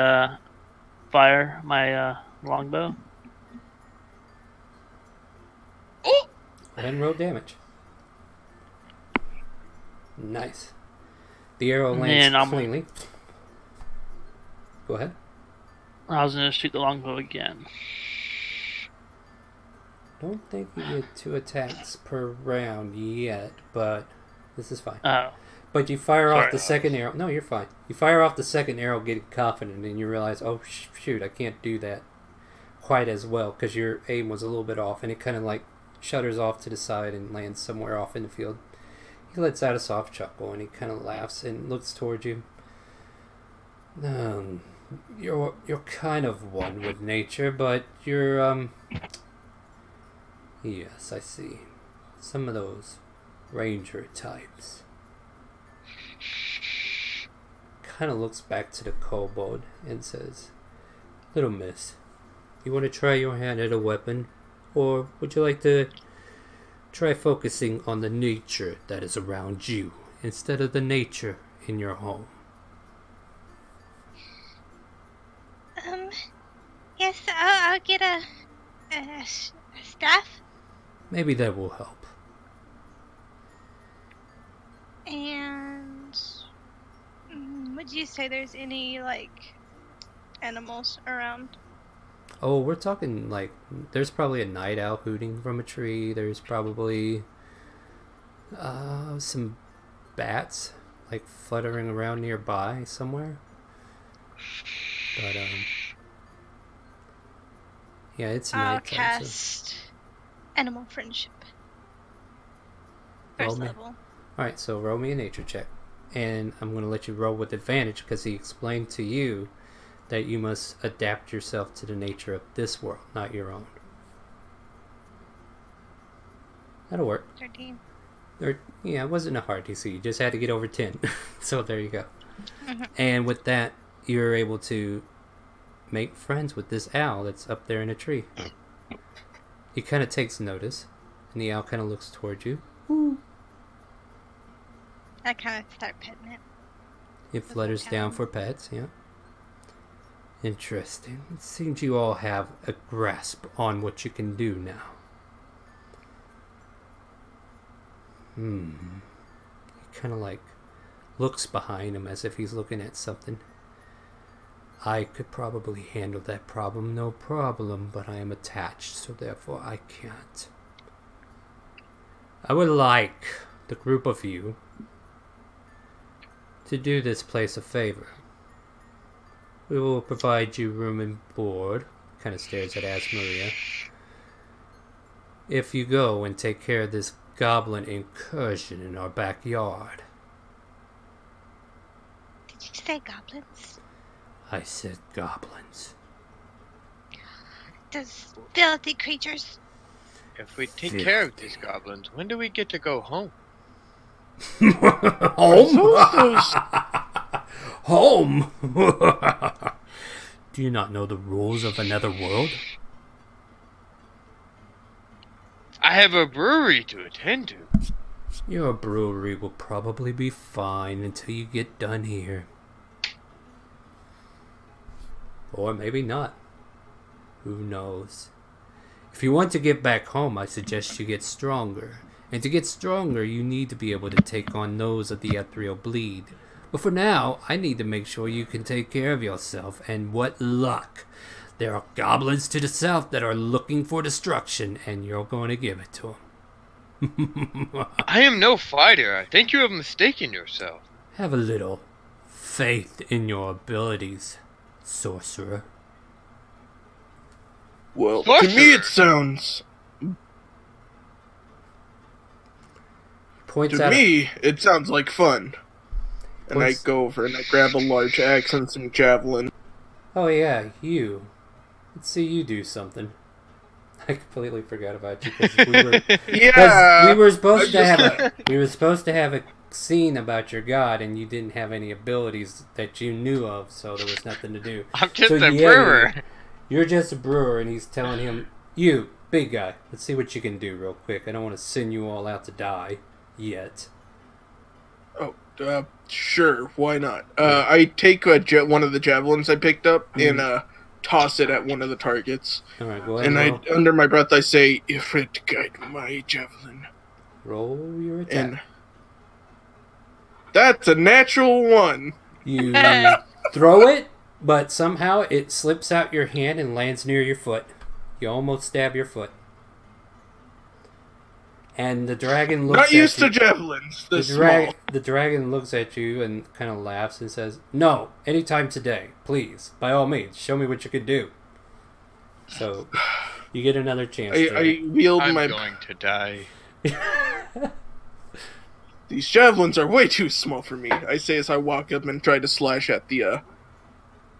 [SPEAKER 5] fire my longbow.
[SPEAKER 1] Go ahead and roll damage. Nice. The arrow lands cleanly. Go ahead.
[SPEAKER 5] I was going to shoot the longbow again.
[SPEAKER 1] Don't think you get 2 attacks per round yet, but this is fine.
[SPEAKER 5] Oh.
[SPEAKER 1] But you fire off the second arrow. No, you're fine. You fire off the second arrow getting confident, and you realize, oh, shoot, I can't do that quite as well, because your aim was a little bit off, and it kind of like shudders off to the side and lands somewhere off in the field. He lets out a soft chuckle, and he kind of laughs and looks towards you. You're kind of one with nature, but you're, yes, I see. Some of those ranger types. Kind of looks back to the kobold and says, Little miss, you want to try your hand at a weapon? Or would you like to try focusing on the nature that is around you instead of the nature in your home?
[SPEAKER 3] Yes, I'll get a staff.
[SPEAKER 1] Maybe that will help.
[SPEAKER 3] And would you say there's any, like, animals around?
[SPEAKER 1] Oh, we're talking, like, there's probably a night owl hooting from a tree. There's probably some bats, like, fluttering around nearby somewhere. But, yeah, it's night.
[SPEAKER 3] I'll cast Animal Friendship. First level.
[SPEAKER 1] Alright, so roll me a nature check. and I'm going to let you roll with advantage because he explained to you that you must adapt yourself to the nature of this world, not your own. That'll work.
[SPEAKER 3] 13.
[SPEAKER 1] Yeah, it wasn't a hard DC. You just had to get over 10. So there you go. And with that, you're able to make friends with this owl that's up there in a tree. He kind of takes notice, and the owl kind of looks towards you. Woo.
[SPEAKER 3] I kind of start petting it.
[SPEAKER 1] It flutters down for pets, yeah. Interesting. It seems you all have a grasp on what you can do now. He kind of like looks behind him as if he's looking at something. I could probably handle that problem, no problem, but I am attached, so therefore I can't. I would like the group of you to do this place a favor. We will provide you room and board. Kind of stares at Asmaria. If you go and take care of this goblin incursion in our backyard.
[SPEAKER 3] Did you say goblins?
[SPEAKER 1] I said goblins.
[SPEAKER 3] Those filthy creatures.
[SPEAKER 2] If we take care of these goblins, when do we get to go home?
[SPEAKER 1] Home? Home? Do you not know the rules of another world?
[SPEAKER 2] I have a brewery to attend to.
[SPEAKER 1] Your brewery will probably be fine until you get done here. Or maybe not. Who knows? If you want to get back home, I suggest you get stronger. And to get stronger, you need to be able to take on those of the ethereal bleed. But for now, I need to make sure you can take care of yourself. And what luck! There are goblins to the south that are looking for destruction, and you're going to give it to them.
[SPEAKER 2] I am no fighter. I think you have mistaken yourself.
[SPEAKER 1] Have a little faith in your abilities, sorcerer.
[SPEAKER 6] Well,
[SPEAKER 2] Sorcerer.
[SPEAKER 6] to me it sounds...
[SPEAKER 1] Points
[SPEAKER 6] To
[SPEAKER 1] out
[SPEAKER 6] me, it sounds like fun. And I
[SPEAKER 1] Points-
[SPEAKER 6] go over and I grab a large axe and some javelin.
[SPEAKER 1] Oh yeah, you. Let's see you do something. I completely forgot about you because we were
[SPEAKER 6] Yeah!
[SPEAKER 1] we were supposed to have a scene about your god, and you didn't have any abilities that you knew of, so there was nothing to do.
[SPEAKER 2] I'm just
[SPEAKER 1] So,
[SPEAKER 2] a
[SPEAKER 1] yeah,
[SPEAKER 2] brewer.
[SPEAKER 1] You're just a brewer, and he's telling him, "You, big guy, let's see what you can do real quick. I don't want to send you all out to die yet."
[SPEAKER 6] Oh, sure, why not? I take one of the javelins I picked up and toss it at one of the targets.
[SPEAKER 1] All right, go ahead.
[SPEAKER 6] And under my breath, I say, "If it guide my javelin."
[SPEAKER 1] Roll your attack.
[SPEAKER 6] And that's a natural one.
[SPEAKER 1] You throw it, but somehow it slips out your hand and lands near your foot. You almost stab your foot. And the dragon looks
[SPEAKER 6] Not used
[SPEAKER 1] at you.
[SPEAKER 6] to javelins this small.
[SPEAKER 1] The dragon looks at you and kind of laughs and says, "No, anytime today, please. By all means, show me what you can do." So, you get another chance.
[SPEAKER 6] I wield
[SPEAKER 2] I'm
[SPEAKER 6] my...
[SPEAKER 2] going to die.
[SPEAKER 6] These javelins are way too small for me, I say as I walk up and try to slash at the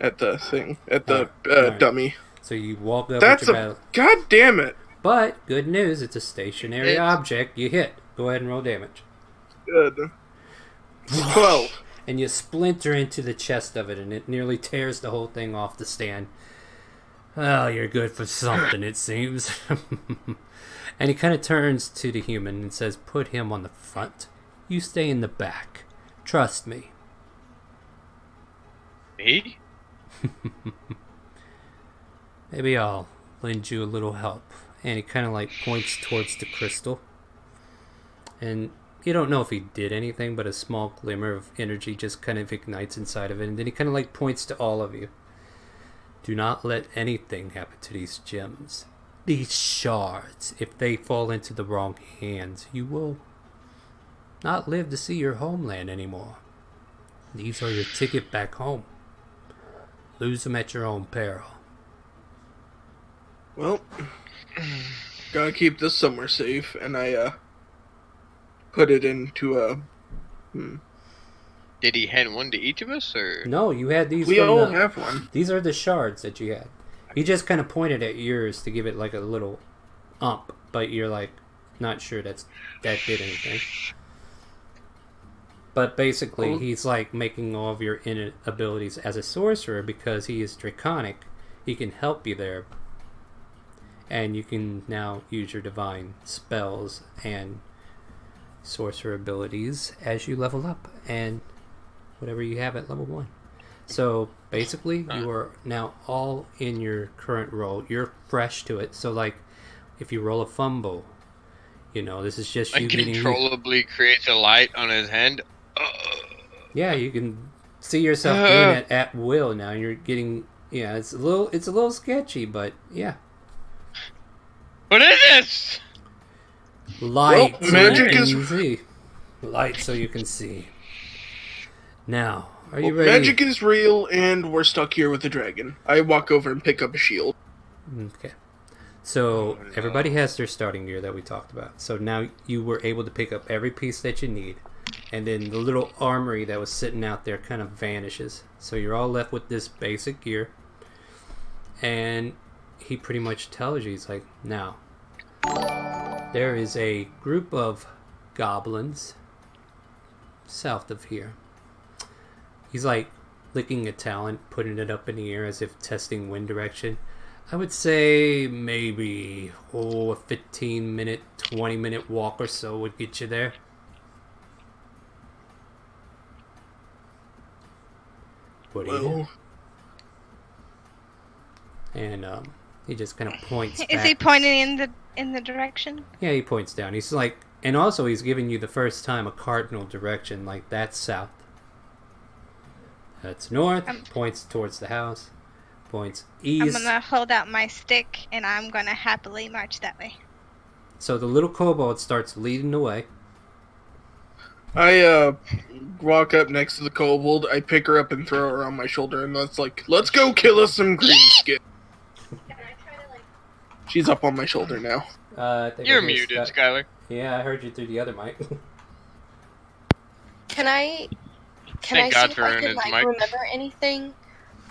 [SPEAKER 1] Alright.
[SPEAKER 6] dummy.
[SPEAKER 1] So you walk up
[SPEAKER 6] That's
[SPEAKER 1] with your battle.
[SPEAKER 6] God damn it.
[SPEAKER 1] But, good news, it's a stationary object. You hit. Go ahead and roll damage.
[SPEAKER 6] Good. 12.
[SPEAKER 1] And you splinter into the chest of it, and it nearly tears the whole thing off the stand. Well, you're good for something, it seems. And he kind of turns to the human and says, "Put him on the front. You stay in the back. Trust me."
[SPEAKER 2] Me?
[SPEAKER 1] Maybe I'll lend you a little help. And he kind of like points towards the crystal. And you don't know if he did anything, but a small glimmer of energy just kind of ignites inside of it. And then he kind of like points to all of you. Do not let anything happen to these gems. These shards. If they fall into the wrong hands, you will not live to see your homeland anymore. These are your ticket back home. Lose them at your own peril.
[SPEAKER 6] Well, gotta keep this somewhere safe, and I put it into a
[SPEAKER 2] Did he hand one to each of us, or?
[SPEAKER 1] No, you had these.
[SPEAKER 6] We all have one.
[SPEAKER 1] These are the shards that you had. He just kind of pointed at yours to give it like a little ump, but you're like not sure that did anything. But basically, he's like making all of your innate abilities as a sorcerer because he is draconic. He can help you there, and you can now use your divine spells and sorcerer abilities as you level up, and whatever you have at level 1. So basically, you are now all in your current role. You're fresh to it. So like, if you roll a fumble, you know this is just you getting.
[SPEAKER 2] Uncontrollably creates a light on his hand.
[SPEAKER 1] Yeah, you can see yourself doing it at will now. You're getting, yeah, it's a little sketchy, but yeah.
[SPEAKER 2] What is this?
[SPEAKER 1] Light,
[SPEAKER 6] well,
[SPEAKER 1] so
[SPEAKER 6] magic
[SPEAKER 1] you
[SPEAKER 6] is
[SPEAKER 1] can see. Light, so you can see. Now, are you ready?
[SPEAKER 6] Magic is real, and we're stuck here with the dragon. I walk over and pick up a shield.
[SPEAKER 1] Okay. So everybody has their starting gear that we talked about. So now you were able to pick up every piece that you need. And then the little armory that was sitting out there kind of vanishes. So you're all left with this basic gear. And he pretty much tells you, he's like, now, there is a group of goblins south of here. He's like licking a talent, putting it up in the air as if testing wind direction. I would say maybe, a 15-minute, 20-minute walk or so would get you there. What do you do? And he just kind of points back.
[SPEAKER 3] Is he pointing in the direction?
[SPEAKER 1] Yeah, he points down. He's like, and also he's giving you the first time a cardinal direction, like that's south. That's north, points towards the house, points east.
[SPEAKER 3] I'm gonna hold out my stick and I'm gonna happily march that way.
[SPEAKER 1] So the little kobold starts leading the way.
[SPEAKER 6] I walk up next to the kobold, I pick her up and throw her on my shoulder, and that's like, let's go kill us some green skin. She's up on my shoulder now.
[SPEAKER 2] You're muted, Skylar.
[SPEAKER 1] Yeah, I heard you through the other mic.
[SPEAKER 7] Can I see
[SPEAKER 2] Thank God
[SPEAKER 7] if
[SPEAKER 2] for
[SPEAKER 7] I
[SPEAKER 2] Ernest
[SPEAKER 7] can like
[SPEAKER 2] mic.
[SPEAKER 7] remember anything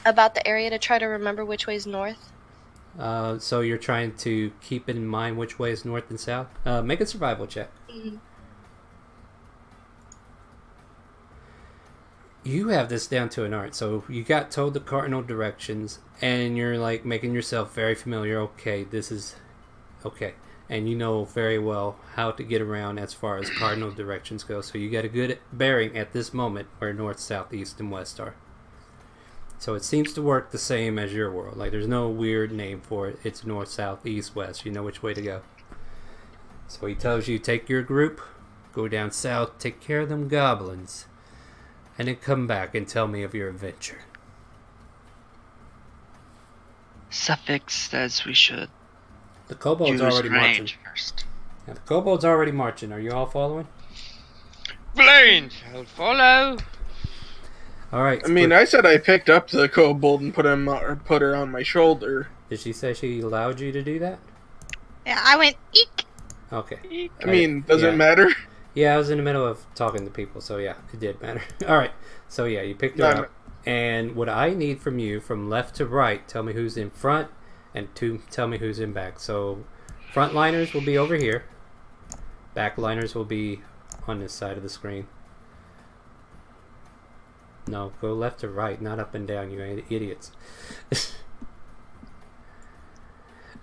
[SPEAKER 7] about the area to try to remember which way is north?
[SPEAKER 1] So you're trying to keep in mind which way is north and south? Make a survival check.
[SPEAKER 7] Mm-hmm.
[SPEAKER 1] You have this down to an art. So you got told the cardinal directions, and you're like making yourself very familiar. Okay, this is okay, and you know very well how to get around as far as cardinal directions go. So you got a good bearing at this moment where north, south, east, and west are. So it seems to work the same as your world. Like there's no weird name for it. It's north, south, east, west. You know which way to go. So he tells you take your group, go down south, take care of them goblins. And then come back and tell me of your adventure.
[SPEAKER 4] Suffix says we should
[SPEAKER 1] The kobold's
[SPEAKER 4] use
[SPEAKER 1] already
[SPEAKER 4] range
[SPEAKER 1] marching.
[SPEAKER 4] first.
[SPEAKER 1] Yeah, the kobold's already marching. Are you all following?
[SPEAKER 2] Flames shall follow.
[SPEAKER 1] Alright.
[SPEAKER 6] I mean, I said I picked up the kobold and put her on my shoulder.
[SPEAKER 1] Did she say she allowed you to do that?
[SPEAKER 3] Yeah, I went eek.
[SPEAKER 1] Okay.
[SPEAKER 6] I mean, does it matter?
[SPEAKER 1] Yeah, I was in the middle of talking to people, so yeah, it did matter. Alright, so yeah, you picked her up. And what I need from you, from left to right, tell me who's in front, and tell me who's in back. So, frontliners will be over here. Backliners will be on this side of the screen. No, go left to right, not up and down, you idiots.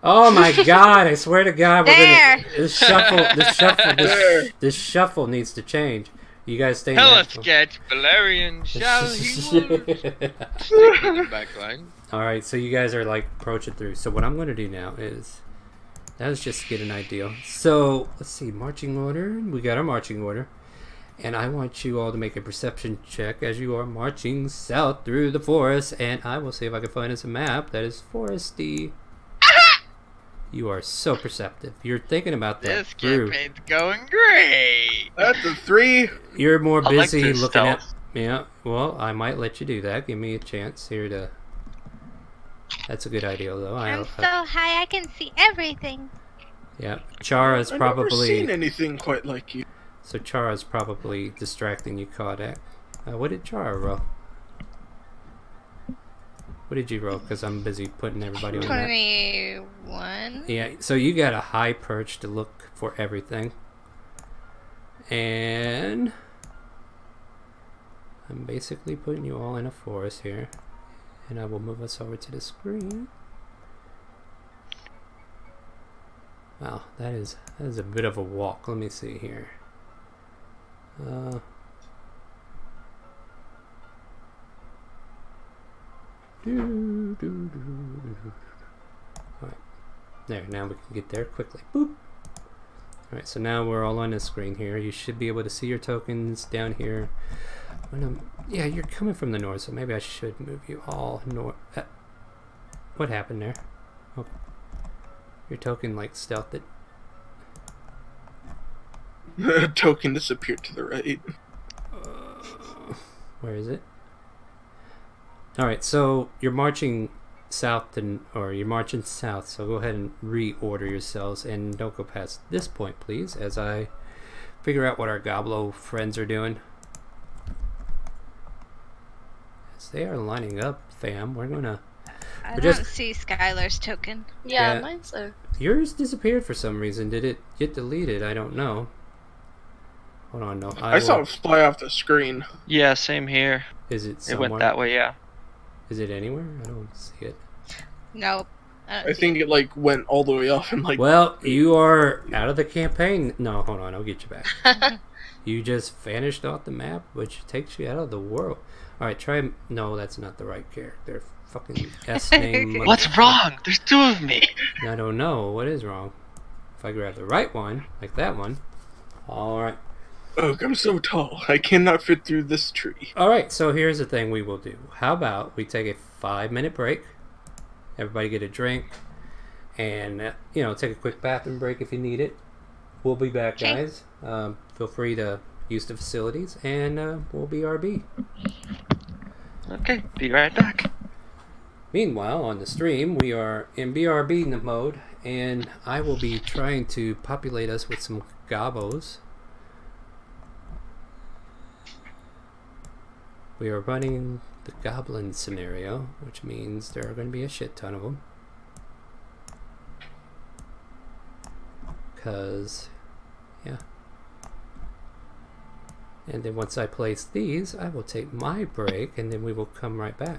[SPEAKER 1] Oh my God! I swear to God, this shuffle needs to change. You guys stay in
[SPEAKER 2] Hella
[SPEAKER 1] that
[SPEAKER 2] sketch, Valerian shall he would. Stick in the back line.
[SPEAKER 1] Alright, so you guys are like approaching through. So what I'm going to do now is, let's just get an idea. So, let's see, marching order. We got our marching order. And I want you all to make a perception check as you are marching south through the forest. And I will see if I can find us a map that is foresty. You are so perceptive. You're thinking about that.
[SPEAKER 2] This campaign's going great.
[SPEAKER 6] That's a 3.
[SPEAKER 1] You're more
[SPEAKER 5] I like
[SPEAKER 1] busy
[SPEAKER 5] their
[SPEAKER 1] looking at...
[SPEAKER 5] stealth.
[SPEAKER 1] Yeah, well, I might let you do that. Give me a chance here to... That's a good idea, though.
[SPEAKER 3] I'm so high I can see everything.
[SPEAKER 1] Yeah, Chara's
[SPEAKER 6] I've never
[SPEAKER 1] probably...
[SPEAKER 6] seen anything quite like you.
[SPEAKER 1] So Chara's probably distracting you, Kodak. What did Chara roll? What did you roll? Because I'm busy putting everybody on that.
[SPEAKER 3] 21.
[SPEAKER 1] Yeah, so you got a high perch to look for everything. And I'm basically putting you all in a forest here. And I will move us over to the screen. Wow, that is a bit of a walk. Let me see here. Alright, there, now we can get there quickly. Boop! Alright, so now we're all on the screen here. You should be able to see your tokens down here. Yeah, you're coming from the north, so maybe I should move you all north. What happened there? Oh, your token like stealthed it.
[SPEAKER 6] The token disappeared to the right.
[SPEAKER 1] Where is it? Alright, so you're marching south, or you're marching south, so go ahead and reorder yourselves, and don't go past this point, please, as I figure out what our Goblo friends are doing. As they are lining up, fam, we're gonna...
[SPEAKER 3] I don't see Skylar's token.
[SPEAKER 7] Yeah, mine's there.
[SPEAKER 1] Yours disappeared for some reason. Did it get deleted? I don't know. Hold on, no.
[SPEAKER 6] I saw it fly off the screen.
[SPEAKER 4] Yeah, same here.
[SPEAKER 1] Is it somewhere?
[SPEAKER 4] It went that way, yeah.
[SPEAKER 1] Is it anywhere? I don't see it.
[SPEAKER 3] Nope.
[SPEAKER 6] I think it like went all the way off and like...
[SPEAKER 1] Well, you are out of the campaign. No, hold on, I'll get you back. You just vanished off the map, which takes you out of the world. Alright, try... No, that's not the right character. Fucking S name.
[SPEAKER 4] What's wrong? There's two of me.
[SPEAKER 1] I don't know. What is wrong? If I grab the right one, like that one. Alright.
[SPEAKER 6] Ugh, I'm so tall. I cannot fit through this tree.
[SPEAKER 1] Alright, so here's the thing we will do. How about we take a 5-minute break. Everybody get a drink. And, you know, take a quick bathroom break if you need it. We'll be back, guys. Feel free to use the facilities. And we'll BRB.
[SPEAKER 4] Okay, be right back.
[SPEAKER 1] Meanwhile, on the stream, we are in BRB mode. And I will be trying to populate us with some gobos. We are running the goblin scenario, which means there are going to be a shit ton of them. Because, yeah. And then once I place these, I will take my break, and then we will come right back.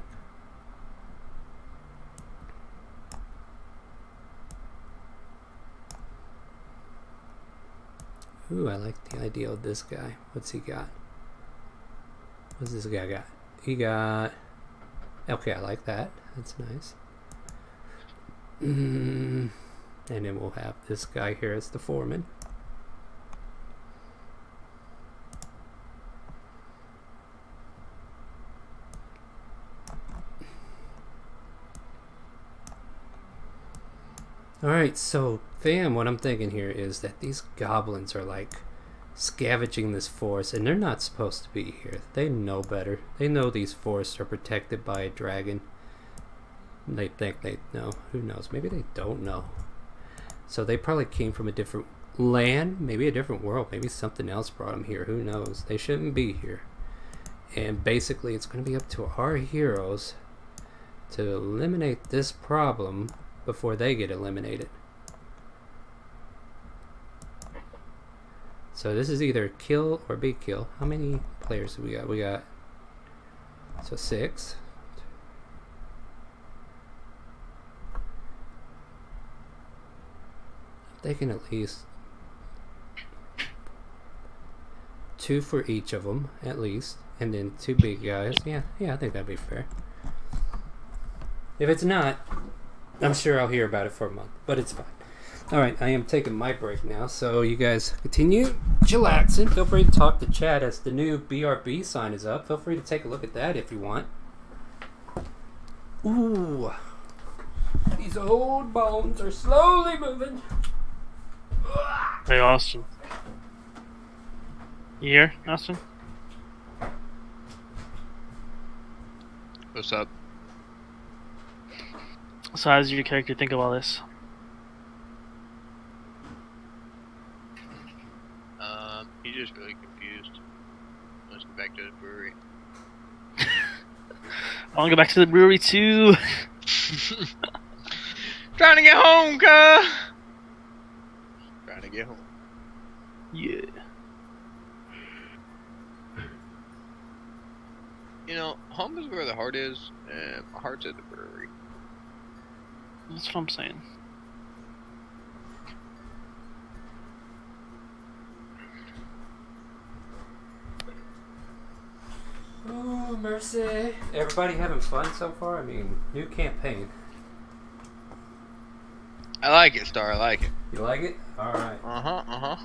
[SPEAKER 1] Ooh, I like the idea of this guy. What's he got? What's this guy got? He got... Okay, I like that. That's nice. And then we'll have this guy here as the foreman. Alright, so fam, what I'm thinking here is that these goblins are like scavenging this forest, and they're not supposed to be here. They know better. They know these forests are protected by a dragon. They think they know. Who knows? Maybe they don't know. So they probably came from a different land, maybe a different world. Maybe something else brought them here. Who knows? They shouldn't be here. And basically, it's going to be up to our heroes to eliminate this problem before they get eliminated. So this is either kill or be kill. How many players do we got? We got... So 6. I'm thinking at least 2 for each of them, at least. And then 2 big guys. Yeah, I think that'd be fair. If it's not, I'm sure I'll hear about it for a month. But it's fine. Alright, I am taking my break now, so you guys continue chillaxing. Feel free to talk to chat as the new BRB sign is up. Feel free to take a look at that if you want. Ooh. These old bones are slowly moving.
[SPEAKER 5] Hey, Austin. You here, Austin?
[SPEAKER 2] What's up?
[SPEAKER 5] So how does your character think of all this?
[SPEAKER 2] He's just really confused. Let's go back to the brewery.
[SPEAKER 5] I want to go back to the brewery too.
[SPEAKER 2] Trying to get home, cuz. Trying to get home.
[SPEAKER 5] Yeah.
[SPEAKER 2] You know, home is where the heart is, and my heart's at the brewery.
[SPEAKER 5] That's what I'm saying.
[SPEAKER 1] Oh, mercy. Everybody having fun so far? I mean, new campaign.
[SPEAKER 2] I like it, Star. I like it.
[SPEAKER 1] You like it? Alright.
[SPEAKER 2] Uh-huh.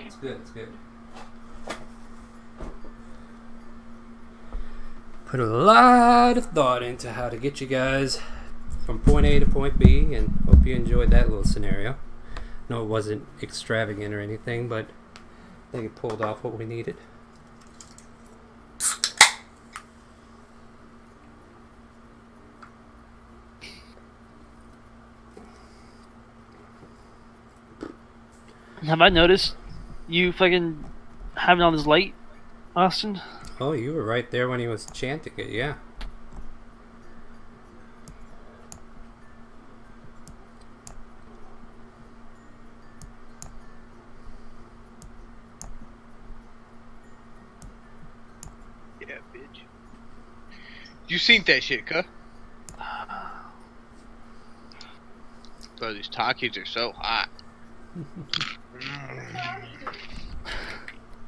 [SPEAKER 1] It's good, it's good. Put a lot of thought into how to get you guys from point A to point B, and hope you enjoyed that little scenario. No, it wasn't extravagant or anything, but I think it pulled off what we needed.
[SPEAKER 5] Have I noticed you fucking having on this light, Austin?
[SPEAKER 1] Oh, you were right there when he was chanting it, yeah.
[SPEAKER 2] Yeah, bitch. You seen that shit, cuz? Bro, these Takis are so hot.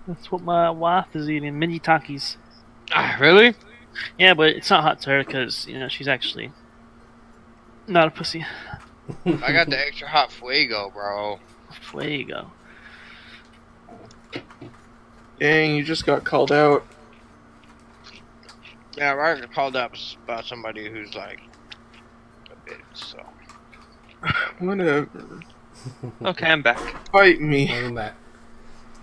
[SPEAKER 5] That's what my wife is eating, mini Takis.
[SPEAKER 2] Ah, really?
[SPEAKER 5] Yeah, but it's not hot to her because, you know, she's actually not a pussy.
[SPEAKER 2] I got the extra hot fuego, bro.
[SPEAKER 5] Fuego.
[SPEAKER 6] Dang, you just got called out.
[SPEAKER 2] Yeah, I got called up about somebody who's like a bitch, so.
[SPEAKER 6] Whatever.
[SPEAKER 4] Okay, I'm back.
[SPEAKER 6] Fight me.
[SPEAKER 1] Welcome back.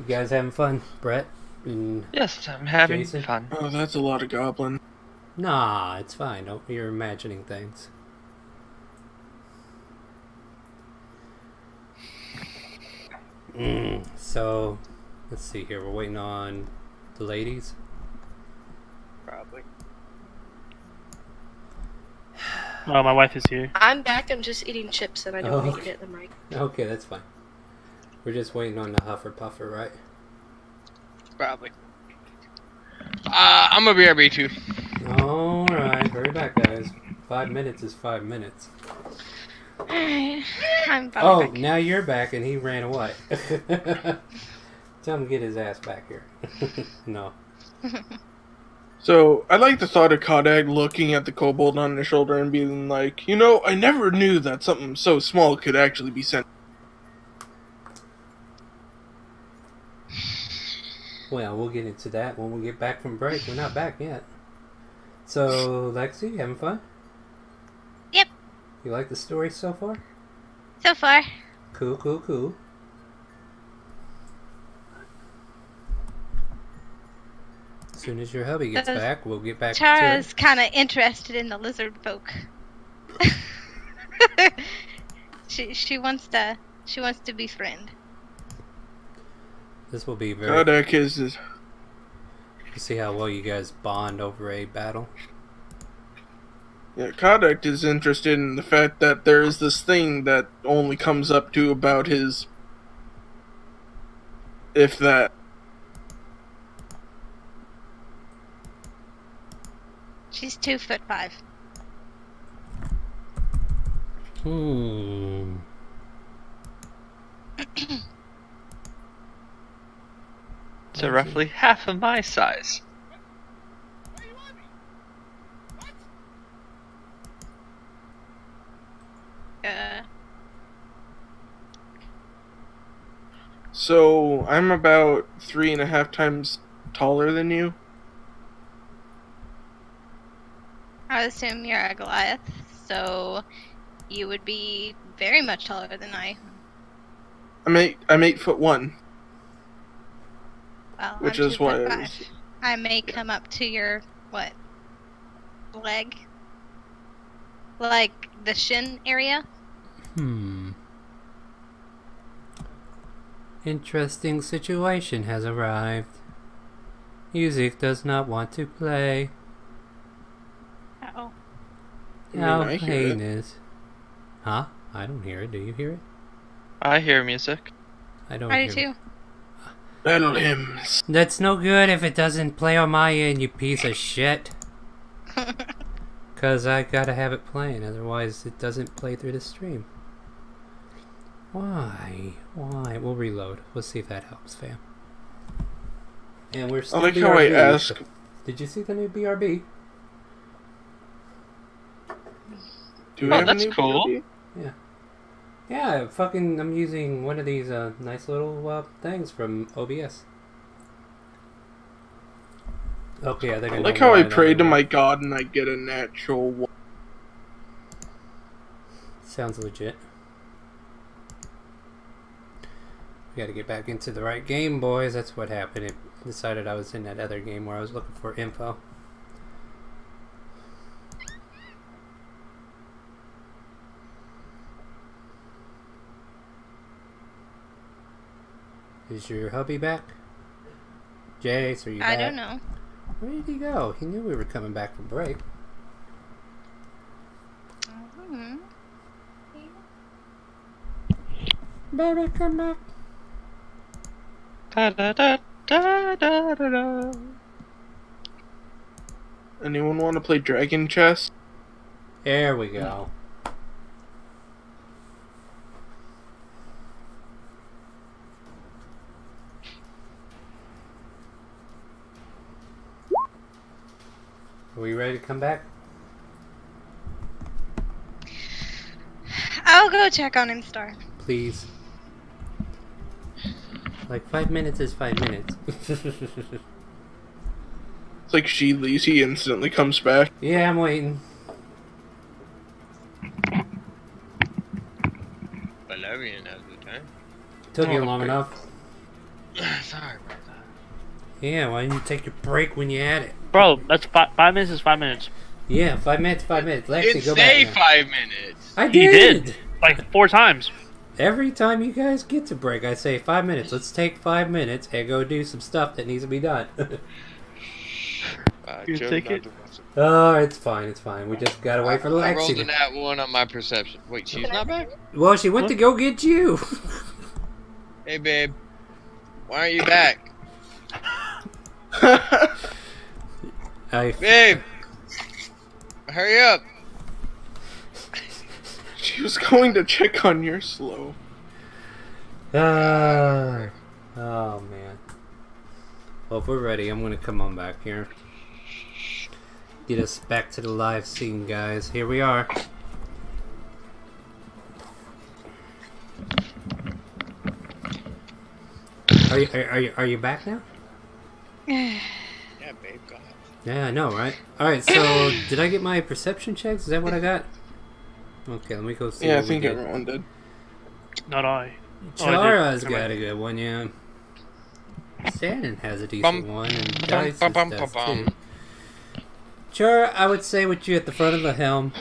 [SPEAKER 1] You guys having fun, Brett? And
[SPEAKER 4] Yes, I'm having
[SPEAKER 1] Jason?
[SPEAKER 4] fun.
[SPEAKER 6] Oh, that's a lot of goblin.
[SPEAKER 1] nah, it's fine. Don't, you're imagining things. So, let's see here. We're waiting on the ladies.
[SPEAKER 2] Probably.
[SPEAKER 5] Oh, my wife is here.
[SPEAKER 7] I'm back. I'm just eating chips and I don't
[SPEAKER 1] Oh,
[SPEAKER 7] want to
[SPEAKER 1] okay.
[SPEAKER 7] get the mic.
[SPEAKER 1] Okay, that's fine. We're just waiting on the Huffer Puffer, right?
[SPEAKER 2] Probably. I'm a BRB too.
[SPEAKER 1] Alright, hurry back, guys. 5 minutes is 5 minutes.
[SPEAKER 3] I'm probably
[SPEAKER 1] Oh,
[SPEAKER 3] back.
[SPEAKER 1] now you're back and he ran away. Tell him to get his ass back here. No.
[SPEAKER 6] So, I like the thought of Kodak looking at the kobold on his shoulder and being like, you know, I never knew that something so small could actually be sent.
[SPEAKER 1] Well, we'll get into that when we get back from break. We're not back yet. So, Lexi, you having fun?
[SPEAKER 3] Yep.
[SPEAKER 1] You like the story so far?
[SPEAKER 3] So far.
[SPEAKER 1] Cool, cool, cool. As soon as your hubby gets back, we'll get back to
[SPEAKER 3] Tara's
[SPEAKER 1] it.
[SPEAKER 3] kind of interested in the lizard folk. she wants to befriend.
[SPEAKER 1] This will be very...
[SPEAKER 6] Kodak is...
[SPEAKER 1] See how well you guys bond over a battle.
[SPEAKER 6] Yeah, Kodak is interested in the fact that there is this thing that only comes up to about his... if that.
[SPEAKER 3] She's 2'5".
[SPEAKER 4] So roughly half of my size.
[SPEAKER 6] So, I'm about 3.5 times taller than you.
[SPEAKER 3] I assume you're a Goliath, so you would be very much taller than I.
[SPEAKER 6] I'm 8'1".
[SPEAKER 3] Well,
[SPEAKER 6] Which
[SPEAKER 3] I'm
[SPEAKER 6] is why
[SPEAKER 3] 2'5". I may come up to your leg, like the shin area.
[SPEAKER 1] Interesting situation has arrived. Music does not want to play.
[SPEAKER 3] Uh-oh.
[SPEAKER 6] I hear it.
[SPEAKER 1] Heinous. Huh? I don't hear it. Do you hear it?
[SPEAKER 4] I hear music.
[SPEAKER 1] I don't
[SPEAKER 3] I
[SPEAKER 1] hear
[SPEAKER 3] do
[SPEAKER 1] it.
[SPEAKER 3] too.
[SPEAKER 6] Battle hymns.
[SPEAKER 1] That's no good if it doesn't play on my end, you piece of shit. Because I gotta have it playing, otherwise it doesn't play through the stream. Why? Why? We'll reload. We'll see if that helps, fam. And we're still
[SPEAKER 6] I like
[SPEAKER 1] BRB.
[SPEAKER 6] how I ask.
[SPEAKER 1] Did you see the new BRB?
[SPEAKER 6] Do we
[SPEAKER 4] Oh,
[SPEAKER 6] have a
[SPEAKER 4] that's
[SPEAKER 6] new
[SPEAKER 4] cool.
[SPEAKER 6] BRB?
[SPEAKER 1] Yeah, I'm using one of these nice little things from OBS. Okay, I think
[SPEAKER 6] I
[SPEAKER 1] I
[SPEAKER 6] like
[SPEAKER 1] know
[SPEAKER 6] how
[SPEAKER 1] why
[SPEAKER 6] I
[SPEAKER 1] that
[SPEAKER 6] pray to
[SPEAKER 1] would
[SPEAKER 6] my
[SPEAKER 1] work.
[SPEAKER 6] god and I get a natural one.
[SPEAKER 1] Sounds legit. We gotta get back into the right game, boys. That's what happened. It decided I was in that other game where I was looking for info. Is your hubby back? Jace, are you back?
[SPEAKER 3] I don't know.
[SPEAKER 1] Where did he go? He knew we were coming back from break.
[SPEAKER 3] Mhm.
[SPEAKER 1] Baby, come back.
[SPEAKER 4] Da da da da da da da.
[SPEAKER 6] Anyone want to play Dragon Chess?
[SPEAKER 1] There we go. Are we ready to come back?
[SPEAKER 3] I'll go check on Instar.
[SPEAKER 1] Please. Like 5 minutes is 5 minutes.
[SPEAKER 6] It's like she leaves, he instantly comes back.
[SPEAKER 1] Yeah, I'm waiting.
[SPEAKER 2] Valerian has the time.
[SPEAKER 1] Took you
[SPEAKER 6] Oh,
[SPEAKER 1] long
[SPEAKER 6] okay.
[SPEAKER 1] enough.
[SPEAKER 2] Sorry about that.
[SPEAKER 1] Yeah, why didn't you take your break when you had it?
[SPEAKER 5] Bro, that's 5 minutes is 5 minutes.
[SPEAKER 1] Yeah, 5 minutes, 5 minutes. Lexi,
[SPEAKER 2] Didn't
[SPEAKER 1] go
[SPEAKER 2] say
[SPEAKER 1] back now.
[SPEAKER 2] 5 minutes.
[SPEAKER 1] I
[SPEAKER 5] He
[SPEAKER 1] did.
[SPEAKER 5] did. Like 4 times.
[SPEAKER 1] Every time you guys get to break, I say 5 minutes. Let's take 5 minutes and go do some stuff that needs to be done.
[SPEAKER 4] You take it?
[SPEAKER 1] Oh, it's fine, it's fine. We just gotta wait for
[SPEAKER 2] I rolled
[SPEAKER 1] Lexi.
[SPEAKER 2] a nat 1 on my perception. Wait, she's not back?
[SPEAKER 1] Well, she went to go get you.
[SPEAKER 2] Hey, babe. Why aren't you back? Babe! Hurry up!
[SPEAKER 6] She was going to check on your slow.
[SPEAKER 1] Oh man. Well, if we're ready, I'm gonna come on back here. Get us back to the live scene, guys. Here we are. Are you back now?
[SPEAKER 2] Yeah, babe, go ahead.
[SPEAKER 1] Yeah, I know, right? Alright, so did I get my perception checks? Is that what I got? Okay, let me go see
[SPEAKER 6] Yeah, I
[SPEAKER 1] what we
[SPEAKER 6] think
[SPEAKER 1] did.
[SPEAKER 6] everyone did.
[SPEAKER 5] Not I.
[SPEAKER 1] Chara's
[SPEAKER 5] Oh, I did.
[SPEAKER 1] got a good one, yeah. Shannon has a decent
[SPEAKER 2] Bum,
[SPEAKER 1] one, and
[SPEAKER 2] bum,
[SPEAKER 1] Dice
[SPEAKER 2] bum, bum,
[SPEAKER 1] does
[SPEAKER 2] bum,
[SPEAKER 1] too. Chara, I would say with you at the front of the helm,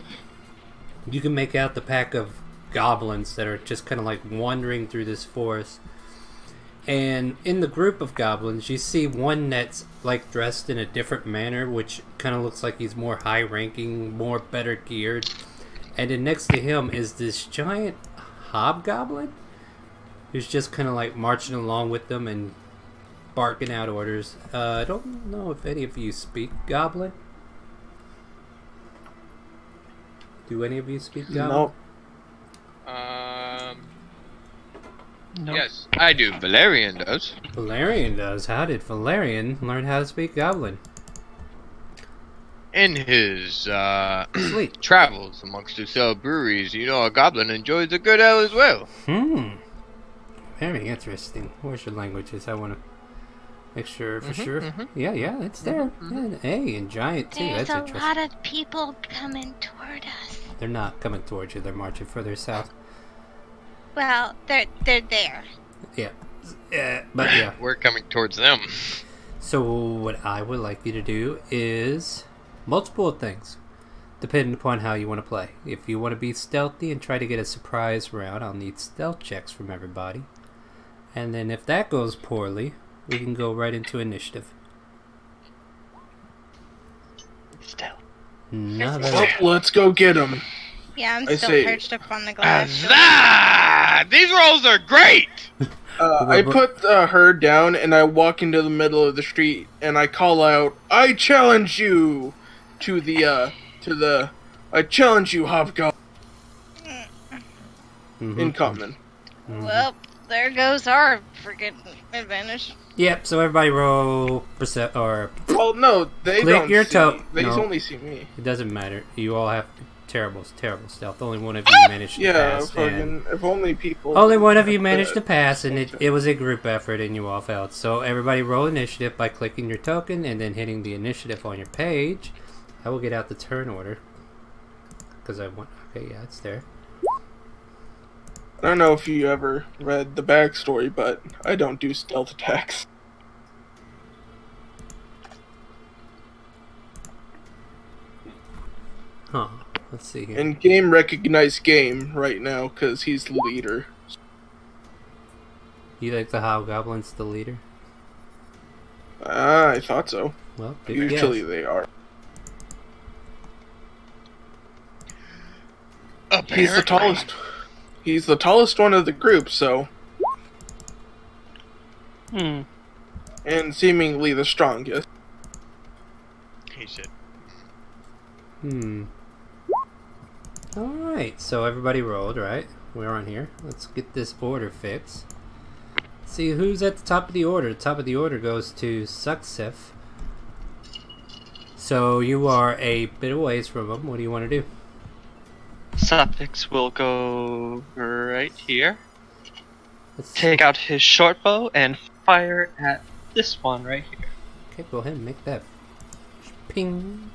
[SPEAKER 1] you can make out the pack of goblins that are just kind of like wandering through this forest. And in the group of goblins, you see one that's like dressed in a different manner, which kind of looks like he's more high-ranking, more better geared. And then next to him is this giant hobgoblin who's just kind of like marching along with them and barking out orders. I don't know if any of you speak Goblin. Do any of you speak Goblin?
[SPEAKER 6] Nope.
[SPEAKER 4] No.
[SPEAKER 2] Yes, I do. Valerian does.
[SPEAKER 1] Valerian does. How did Valerian learn how to speak Goblin?
[SPEAKER 2] In his
[SPEAKER 1] Sweet.
[SPEAKER 2] travels amongst the cell breweries, you know, a goblin enjoys a good ale as well.
[SPEAKER 1] Very interesting. Where's your languages? I want to make sure for sure. Yeah, it's there. Yeah, hey, and giant too.
[SPEAKER 3] There's
[SPEAKER 1] That's
[SPEAKER 3] a
[SPEAKER 1] interesting.
[SPEAKER 3] lot of people coming toward us.
[SPEAKER 1] They're not coming towards you. They're marching further south.
[SPEAKER 3] Well, they're there.
[SPEAKER 1] Yeah. But yeah.
[SPEAKER 2] We're coming towards them.
[SPEAKER 1] So what I would like you to do is multiple things, depending upon how you want to play. If you want to be stealthy and try to get a surprise round, I'll need stealth checks from everybody. And then if that goes poorly, we can go right into initiative.
[SPEAKER 4] Still.
[SPEAKER 1] Another.
[SPEAKER 6] Well, let's go get him.
[SPEAKER 3] Yeah, I'm
[SPEAKER 6] I
[SPEAKER 3] still
[SPEAKER 6] say-
[SPEAKER 3] perched up on the glass.
[SPEAKER 2] These rolls are great!
[SPEAKER 6] I put her down and I walk into the middle of the street and I call out, "I challenge you I challenge you, Hobgoblin." In common.
[SPEAKER 3] Well, there goes our freaking advantage.
[SPEAKER 1] Yep. So everybody roll percent or
[SPEAKER 6] Well, no, they
[SPEAKER 1] Click
[SPEAKER 6] don't
[SPEAKER 1] your
[SPEAKER 6] see
[SPEAKER 1] toe.
[SPEAKER 6] me. They
[SPEAKER 1] No.
[SPEAKER 6] only see me.
[SPEAKER 1] it doesn't matter. You all have terrible stealth. Only one of you managed to
[SPEAKER 6] Yeah,
[SPEAKER 1] pass. And
[SPEAKER 6] if only people...
[SPEAKER 1] only one of you managed to pass, and it was a group effort, and you all failed. So everybody roll initiative by clicking your token and then hitting the initiative on your page. I will get out the turn order because I want. Okay, yeah, it's there.
[SPEAKER 6] I don't know if you ever read the backstory, but I don't do stealth attacks.
[SPEAKER 1] Huh. Let's see here.
[SPEAKER 6] And game recognize game right now, because he's the leader.
[SPEAKER 1] You think the Hobgoblin's the leader?
[SPEAKER 6] I thought so.
[SPEAKER 1] Well, good
[SPEAKER 6] Usually
[SPEAKER 1] guess.
[SPEAKER 6] they are.
[SPEAKER 2] Apparently.
[SPEAKER 6] He's the tallest. He's the tallest one of the group, so... And seemingly the strongest.
[SPEAKER 2] He said.
[SPEAKER 1] Alright, so everybody rolled, right? We're on here. Let's get this order fixed. See who's at the top of the order. The top of the order goes to Success. So you are a bit away from him. What do you want to do?
[SPEAKER 4] Suffix will go right here.
[SPEAKER 1] Let's
[SPEAKER 4] Take out his short bow and fire at this one right here.
[SPEAKER 1] Okay, go ahead and make that ping.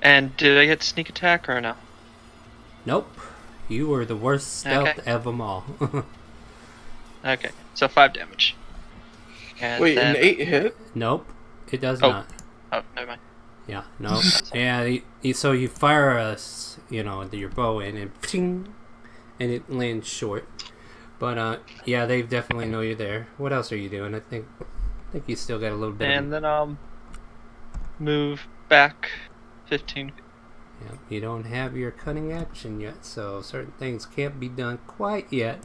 [SPEAKER 4] And did I get sneak attack or no?
[SPEAKER 1] Nope. You were the worst stealth
[SPEAKER 4] Okay.
[SPEAKER 1] of them all.
[SPEAKER 4] Okay, so 5 damage. And
[SPEAKER 6] Wait,
[SPEAKER 4] then...
[SPEAKER 6] an 8 hit?
[SPEAKER 1] Nope. It does
[SPEAKER 4] Oh.
[SPEAKER 1] not.
[SPEAKER 4] Oh, never mind.
[SPEAKER 1] Yeah, no. Yeah, so you fire us, your bow in and ping, and it lands short. But yeah, they definitely know you're there. What else are you doing? I think you still got a little bit.
[SPEAKER 4] And then I'll move back 15.
[SPEAKER 1] Yeah, you don't have your cunning action yet, so certain things can't be done quite yet.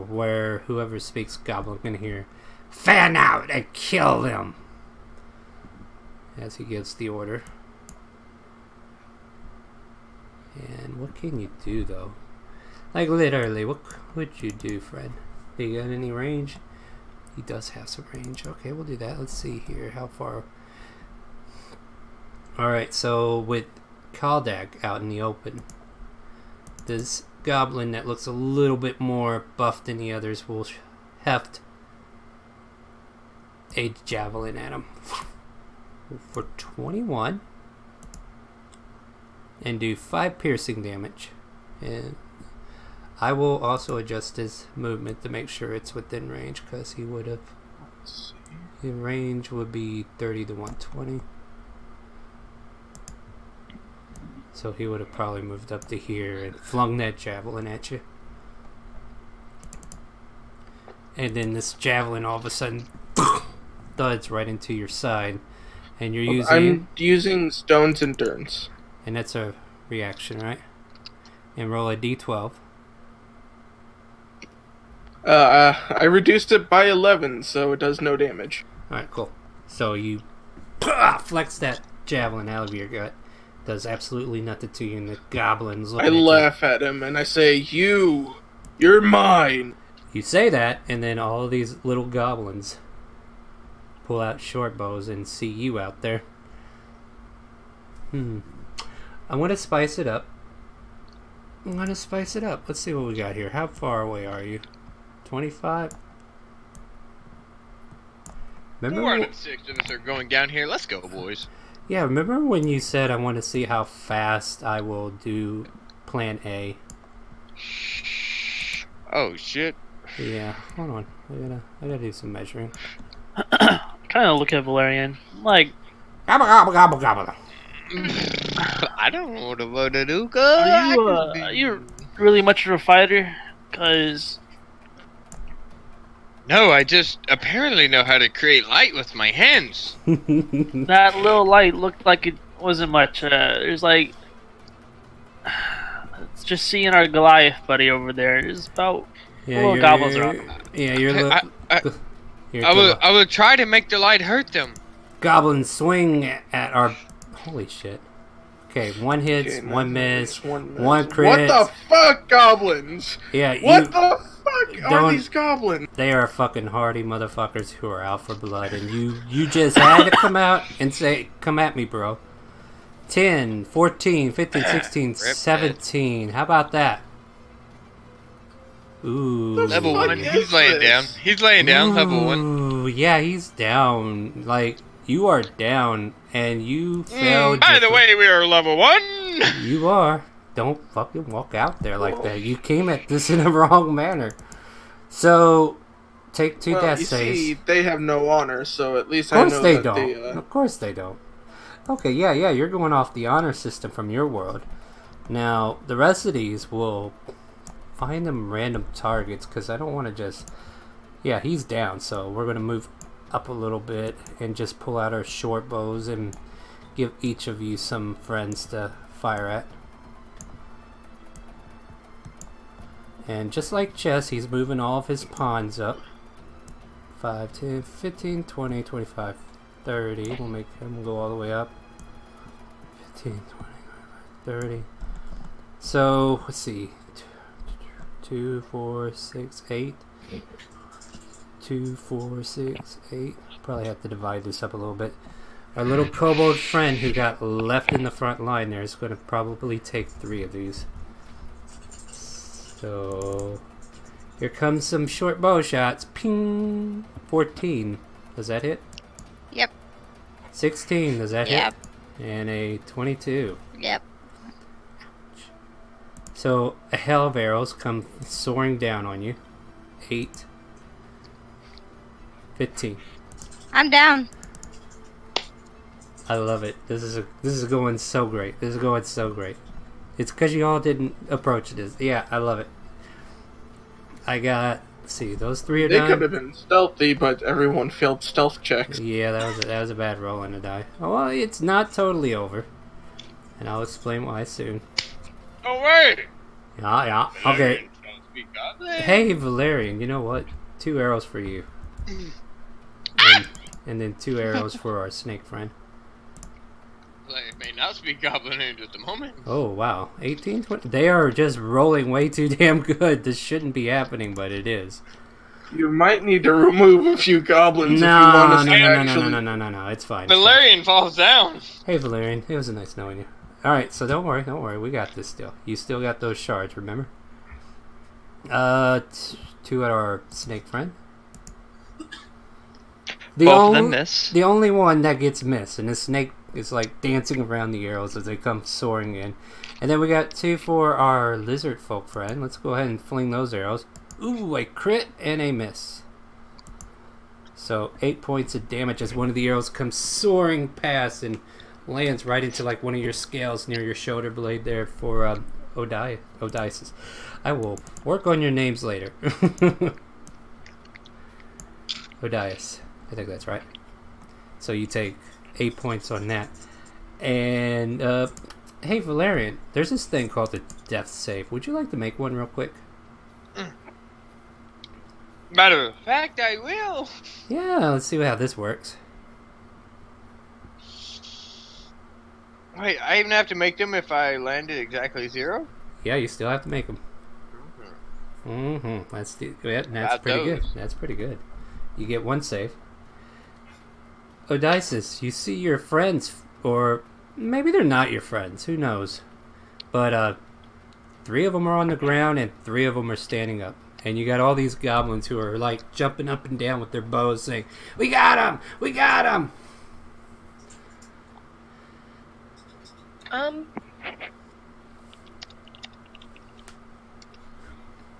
[SPEAKER 1] Where whoever speaks Goblin can hear, "Fan out and kill them," as he gives the order. And what can you do though? Like literally, what would you do, Fred? Do you got any range? He does have some range. Okay, we'll do that. Let's see here. How far? Alright, so with Kaldag out in the open, this goblin that looks a little bit more buff than the others will heft a javelin at him for 21 and do 5 piercing damage. And I will also adjust his movement to make sure it's within range, because he would have, his range would be 30 to 120. So he would have probably moved up to here and flung that javelin at you. And then this javelin all of a sudden thuds right into your side. And you're using...
[SPEAKER 6] I'm using Stone's Endurance.
[SPEAKER 1] And that's a reaction, right? And roll a d12.
[SPEAKER 6] I reduced it by 11, so it does no damage.
[SPEAKER 1] Alright, cool. So you flex that javelin out of your gut. Does absolutely nothing to you, and the goblins look
[SPEAKER 6] I laugh at him and I say, "You're mine."
[SPEAKER 1] You say that, and then all of these little goblins pull out short bows and see you out there. I want to spice it up. Let's see what we got here. How far away are you? 25? Remember?
[SPEAKER 2] 4 out of 6 of us are going down here. Let's go, boys.
[SPEAKER 1] Yeah, remember when you said I want to see how fast I will do plan A?
[SPEAKER 2] Oh, shit.
[SPEAKER 1] Yeah, hold on. I gotta do some measuring.
[SPEAKER 5] Kind of look at Valerian like,
[SPEAKER 1] Gobble, gobble, gobble, gobble.
[SPEAKER 2] I don't know what about to do,
[SPEAKER 5] are you really much of a fighter? Because
[SPEAKER 2] No, I just apparently know how to create light with my hands.
[SPEAKER 5] That little light looked like it wasn't much. There's like... It's just seeing our Goliath buddy over there. There's about little goblins around.
[SPEAKER 1] Yeah, you're
[SPEAKER 2] I will try to make the light hurt them.
[SPEAKER 1] Goblins swing at our... Holy shit. Okay, one hits, one miss, one crit.
[SPEAKER 6] What the fuck, goblins?
[SPEAKER 1] Yeah,
[SPEAKER 6] what the fuck are these goblins?
[SPEAKER 1] They are fucking hardy motherfuckers who are out for blood, and you just had to come out and say, come at me, bro. 10, 14, 15, 16, 17. How about that? Ooh.
[SPEAKER 2] Level 1, he's laying down. He's laying down, level 1.
[SPEAKER 1] Ooh, yeah, he's down. Like, you are down, and you failed.
[SPEAKER 2] By the way, we are level 1!
[SPEAKER 1] You are. Don't fucking walk out there like that. You came at this in a wrong manner. So, take 2 death saves.
[SPEAKER 6] See, they have no honor, so at least I know that they...
[SPEAKER 1] Of course they don't. Okay, yeah, you're going off the honor system from your world. Now, the rest of these will find them random targets, because I don't want to just... Yeah, he's down, so we're going to move up a little bit and just pull out our short bows and give each of you some friends to fire at. And just like chess, he's moving all of his pawns up. 5, 10, 15, 20, 25, 30. We'll make him go all the way up. 15, 20, 30. So, let's see. 2, 4, 6, 8. 2, 4, 6, 8. Probably have to divide this up a little bit. Our little kobold friend who got left in the front line there is going to probably take 3 of these. So, here comes some short bow shots. Ping! 14. Does that hit?
[SPEAKER 3] Yep.
[SPEAKER 1] 16. Does that
[SPEAKER 3] Yep.
[SPEAKER 1] hit? And a 22.
[SPEAKER 3] Yep.
[SPEAKER 1] So, a hail of arrows come soaring down on you. 8. 15.
[SPEAKER 3] I'm down.
[SPEAKER 1] I love it. This is going so great. This is going so great. It's because you all didn't approach this. Yeah, I love it. I got... Let's see, those 3 are done.
[SPEAKER 6] They could have been stealthy, but everyone failed stealth checks.
[SPEAKER 1] Yeah, that was a bad roll on the die. Oh, well, it's not totally over. And I'll explain why soon.
[SPEAKER 2] Oh, wait!
[SPEAKER 1] Yeah, okay. Hey, Valerian, you know what? 2 arrows for you. And then 2 arrows for our snake friend.
[SPEAKER 2] Well, it may not speak goblin in just a moment.
[SPEAKER 1] Oh, wow. 18, 20. They are just rolling way too damn good. This shouldn't be happening, but it is.
[SPEAKER 6] You might need to remove a few goblins if you want us to actually...
[SPEAKER 1] No. It's fine.
[SPEAKER 2] Valerian falls down.
[SPEAKER 1] Hey, Valerian. It was nice knowing you. Alright, so don't worry. We got this still. You still got those shards, remember? 2 at our snake friend.
[SPEAKER 4] Both of them miss.
[SPEAKER 1] The only one that gets missed, and the snake is like dancing around the arrows as they come soaring in. And then we got 2 for our lizard folk friend. Let's go ahead and fling those arrows. Ooh, a crit and a miss. So 8 points of damage as one of the arrows comes soaring past and lands right into like one of your scales near your shoulder blade there for Odysseus. I will work on your names later. Odysseus. I think that's right. So you take 8 points on that. And, hey Valerian, there's this thing called the death save. Would you like to make one real quick?
[SPEAKER 2] Matter of fact, I will.
[SPEAKER 1] Yeah, let's see how this works.
[SPEAKER 2] Wait, I even have to make them if I landed exactly 0?
[SPEAKER 1] Yeah, you still have to make them. That's pretty good. That's pretty good. You get 1 save. Odysseus, you see your friends, or maybe they're not your friends, who knows? But 3 of them are on the ground and 3 of them are standing up. And you got all these goblins who are like jumping up and down with their bows saying, "We got him! We got him!"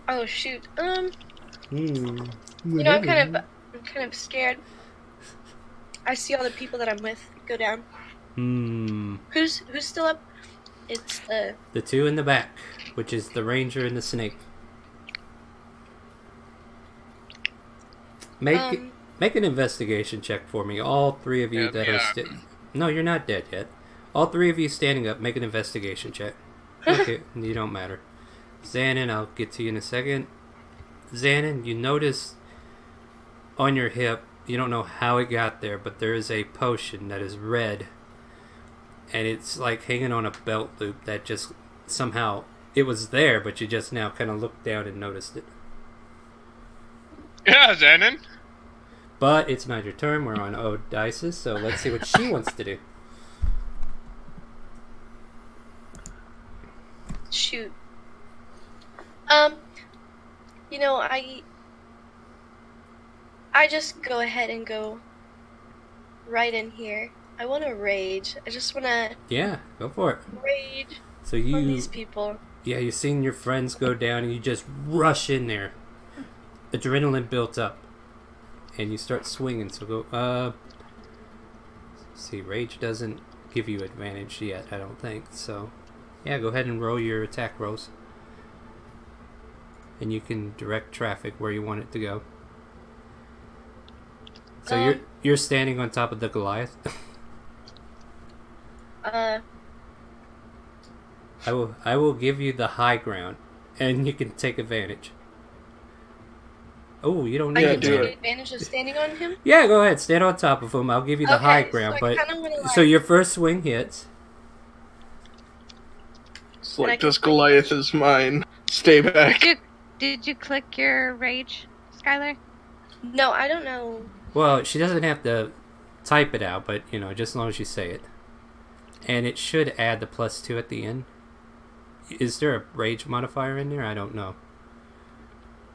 [SPEAKER 7] Oh shoot. You know, I'm kind of scared. I see all the people that I'm with go down. Who's still up? It's
[SPEAKER 1] the 2 in the back, which is the ranger and the snake. Make an investigation check for me. All three of you that are no, you're not dead yet. All three of you standing up, make an investigation check. Okay, you don't matter. Xanon, I'll get to you in a second. Xanon, you notice on your hip, you don't know how it got there, but there is a potion that is red. And it's like hanging on a belt loop that just somehow, it was there, but you just now kind of looked down and noticed it.
[SPEAKER 2] Yeah, Xanon.
[SPEAKER 1] But it's not your turn, we're on Odice's, so let's see what she wants to do.
[SPEAKER 7] Shoot. You know, I just go ahead and go right in here. I want to rage. I just want to...
[SPEAKER 1] Yeah, go for it.
[SPEAKER 7] Rage
[SPEAKER 1] so you,
[SPEAKER 7] on these people.
[SPEAKER 1] Yeah, you've seen your friends go down and you just rush in there. Adrenaline built up. And you start swinging, so go... see, rage doesn't give you advantage yet, I don't think, so... Yeah, go ahead and roll your attack rolls. And you can direct traffic where you want it to go. So you're standing on top of the Goliath? I will give you the high ground, and you can take advantage. Oh, you don't need
[SPEAKER 7] to take advantage of standing on him?
[SPEAKER 1] Yeah, go ahead, stand on top of him. I'll give you the high ground,
[SPEAKER 7] so
[SPEAKER 1] so your first swing hits.
[SPEAKER 6] It's like this Goliath is mine. Stay back.
[SPEAKER 3] Did you click your rage, Skylar?
[SPEAKER 7] No, I don't know.
[SPEAKER 1] Well, she doesn't have to type it out, but, you know, just as long as you say it. And it should add the +2 at the end. Is there a rage modifier in there? I don't know.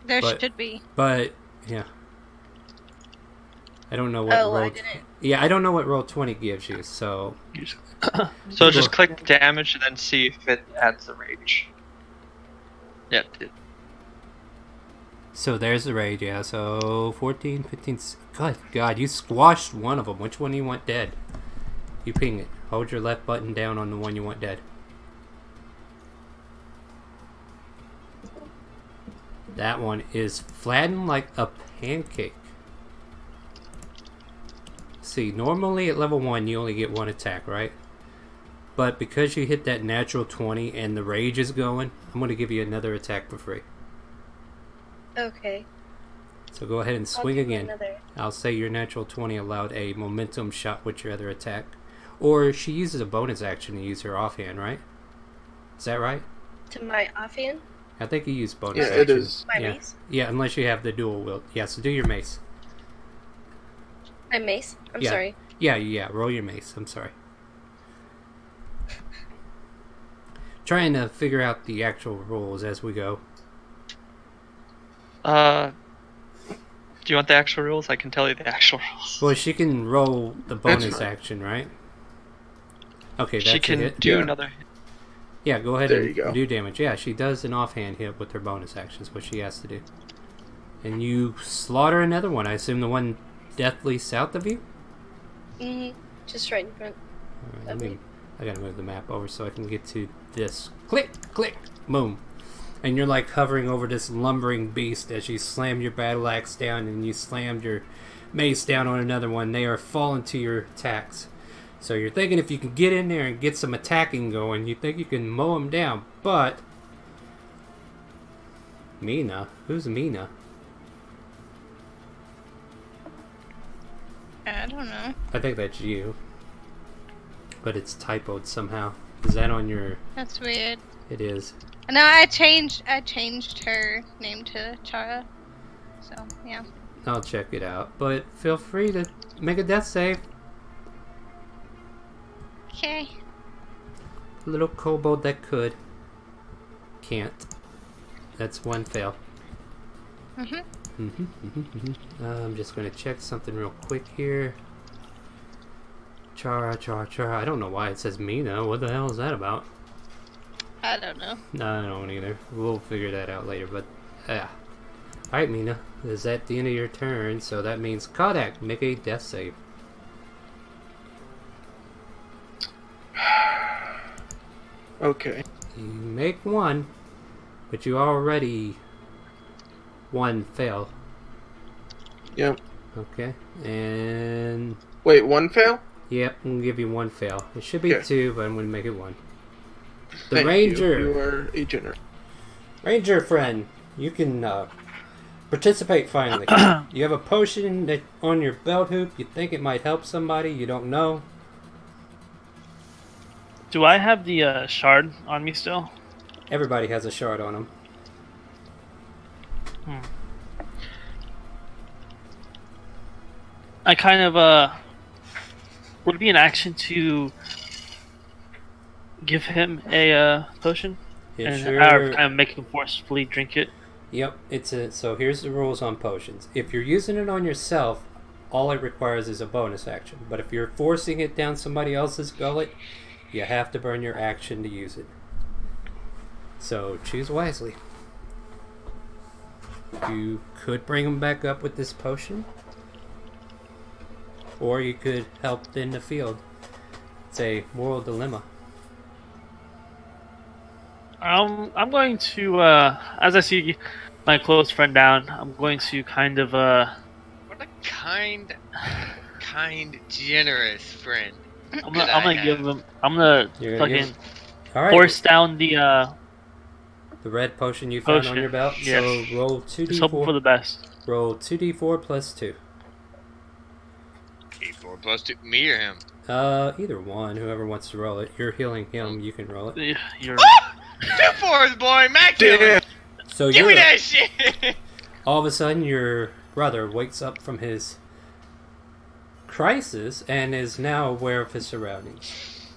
[SPEAKER 3] There should be.
[SPEAKER 1] But, yeah. I don't know what
[SPEAKER 7] roll... I didn't.
[SPEAKER 1] Yeah, I don't know what roll 20 gives you, so...
[SPEAKER 4] So just click the damage and then see if it adds the rage. Yeah, it did.
[SPEAKER 1] So there's the rage, yeah. So 14, 15... God, you squashed one of them. Which one do you want dead? You ping it. Hold your left button down on the one you want dead. That one is flattened like a pancake. See, normally at level 1 you only get one attack, right? But because you hit that natural 20 and the rage is going, I'm going to give you another attack for free.
[SPEAKER 7] Okay.
[SPEAKER 1] So go ahead and swing again. I'll say your natural 20 allowed a momentum shot with your other attack. Or she uses a bonus action to use her offhand, right? Is that right?
[SPEAKER 7] To my offhand?
[SPEAKER 1] I think you use bonus action.
[SPEAKER 6] Yeah, it is.
[SPEAKER 7] My mace?
[SPEAKER 1] Yeah, unless you have the dual wield. Yeah, so do your mace.
[SPEAKER 7] My mace? I'm
[SPEAKER 1] yeah.
[SPEAKER 7] sorry.
[SPEAKER 1] Yeah, roll your mace. I'm sorry. Trying to figure out the actual rules as we go.
[SPEAKER 4] Do you want the actual rules? I can tell you the actual rules.
[SPEAKER 1] Well, she can roll the bonus action, right? Okay, that's
[SPEAKER 4] she can
[SPEAKER 1] it.
[SPEAKER 4] do another hit.
[SPEAKER 1] Yeah, go ahead and do damage. Yeah, she does an offhand hit with her bonus action is what she has to do. And you slaughter another one. I assume the one deathly south of you?
[SPEAKER 7] Mm-hmm. Just right in front.
[SPEAKER 1] Alright, I gotta move the map over so I can get to this. Click, click, boom. And you're like hovering over this lumbering beast as you slam your battle axe down and you slammed your mace down on another one. They are falling to your attacks. So you're thinking if you can get in there and get some attacking going, you think you can mow them down. But Mina? Who's Mina?
[SPEAKER 3] I don't know.
[SPEAKER 1] I think that's you. But it's typoed somehow. Is that on your...
[SPEAKER 3] That's weird.
[SPEAKER 1] It is.
[SPEAKER 3] No, I changed her name to Chara. So, yeah.
[SPEAKER 1] I'll check it out. But feel free to make a death save.
[SPEAKER 3] Okay.
[SPEAKER 1] Little kobold that could. Can't. That's one fail. I'm just going to check something real quick here. Chara. I don't know why it says Mina. What the hell is that about?
[SPEAKER 3] I don't know.
[SPEAKER 1] No, I don't either. We'll figure that out later, but yeah. Alright, Mina. Is that the end of your turn? So that means Kodak, make a death save.
[SPEAKER 6] Okay.
[SPEAKER 1] You make one, but you already one fail.
[SPEAKER 6] Yep.
[SPEAKER 1] Okay. And
[SPEAKER 6] Wait, one fail?
[SPEAKER 1] yep, I'm gonna give you one fail. It should be
[SPEAKER 6] Okay.
[SPEAKER 1] 2, but I'm gonna make it 1. The
[SPEAKER 6] Thank
[SPEAKER 1] Ranger.
[SPEAKER 6] You are a generous.
[SPEAKER 1] Ranger friend, you can participate finally. You have a potion that on your belt hoop. You think it might help somebody. You don't know.
[SPEAKER 5] Do I have the shard on me still?
[SPEAKER 1] Everybody has a shard on them.
[SPEAKER 5] I kind of would it be an action to give him a potion and kind of make him forcefully drink it?
[SPEAKER 1] Yep, so here's the rules on potions. If you're using it on yourself, all it requires is a bonus action. But if you're forcing it down somebody else's gullet, you have to burn your action to use it. So choose wisely. You could bring them back up with this potion, or you could help in the field. It's a moral dilemma.
[SPEAKER 5] I'm going to, as I see my close friend down, I'm going to kind of,
[SPEAKER 2] What a kind, generous friend.
[SPEAKER 5] I'm gonna give him, I'm gonna fucking force down the
[SPEAKER 1] red potion you found on your belt.
[SPEAKER 5] Yes.
[SPEAKER 1] So roll 2d4.
[SPEAKER 5] Just hoping for the best.
[SPEAKER 1] Roll 2d4 plus 2.
[SPEAKER 2] 4 plus 2. Me or him?
[SPEAKER 1] Either one. Whoever wants to roll it. You're healing him. You can roll it.
[SPEAKER 5] You're...
[SPEAKER 2] 2 4s, boy. Max healing.
[SPEAKER 1] So
[SPEAKER 2] give me that shit.
[SPEAKER 1] All of a sudden, your brother wakes up from his crisis and is now aware of his surroundings.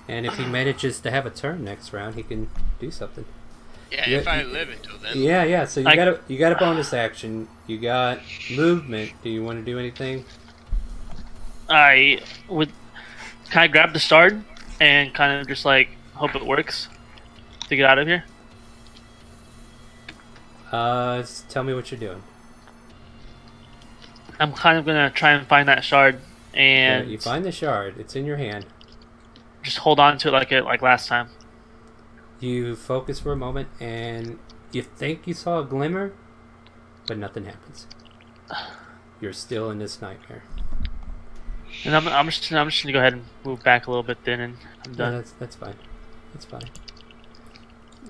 [SPEAKER 1] And if he manages to have a turn next round, he can do something.
[SPEAKER 2] Yeah, if I live until then.
[SPEAKER 1] Yeah. So you got a bonus action. You got movement. Do you want to do anything?
[SPEAKER 5] I would kind of grab the shard and kind of just like hope it works to get out of here.
[SPEAKER 1] Tell me what you're doing.
[SPEAKER 5] I'm kind of gonna try and find that shard and
[SPEAKER 1] you find the shard. It's in your hand.
[SPEAKER 5] Just hold on to it like last time.
[SPEAKER 1] You focus for a moment and you think you saw a glimmer, but nothing happens. You're still in this nightmare.
[SPEAKER 5] And I'm just gonna go ahead and move back a little bit then, and I'm done.
[SPEAKER 1] Yeah, that's fine. That's fine.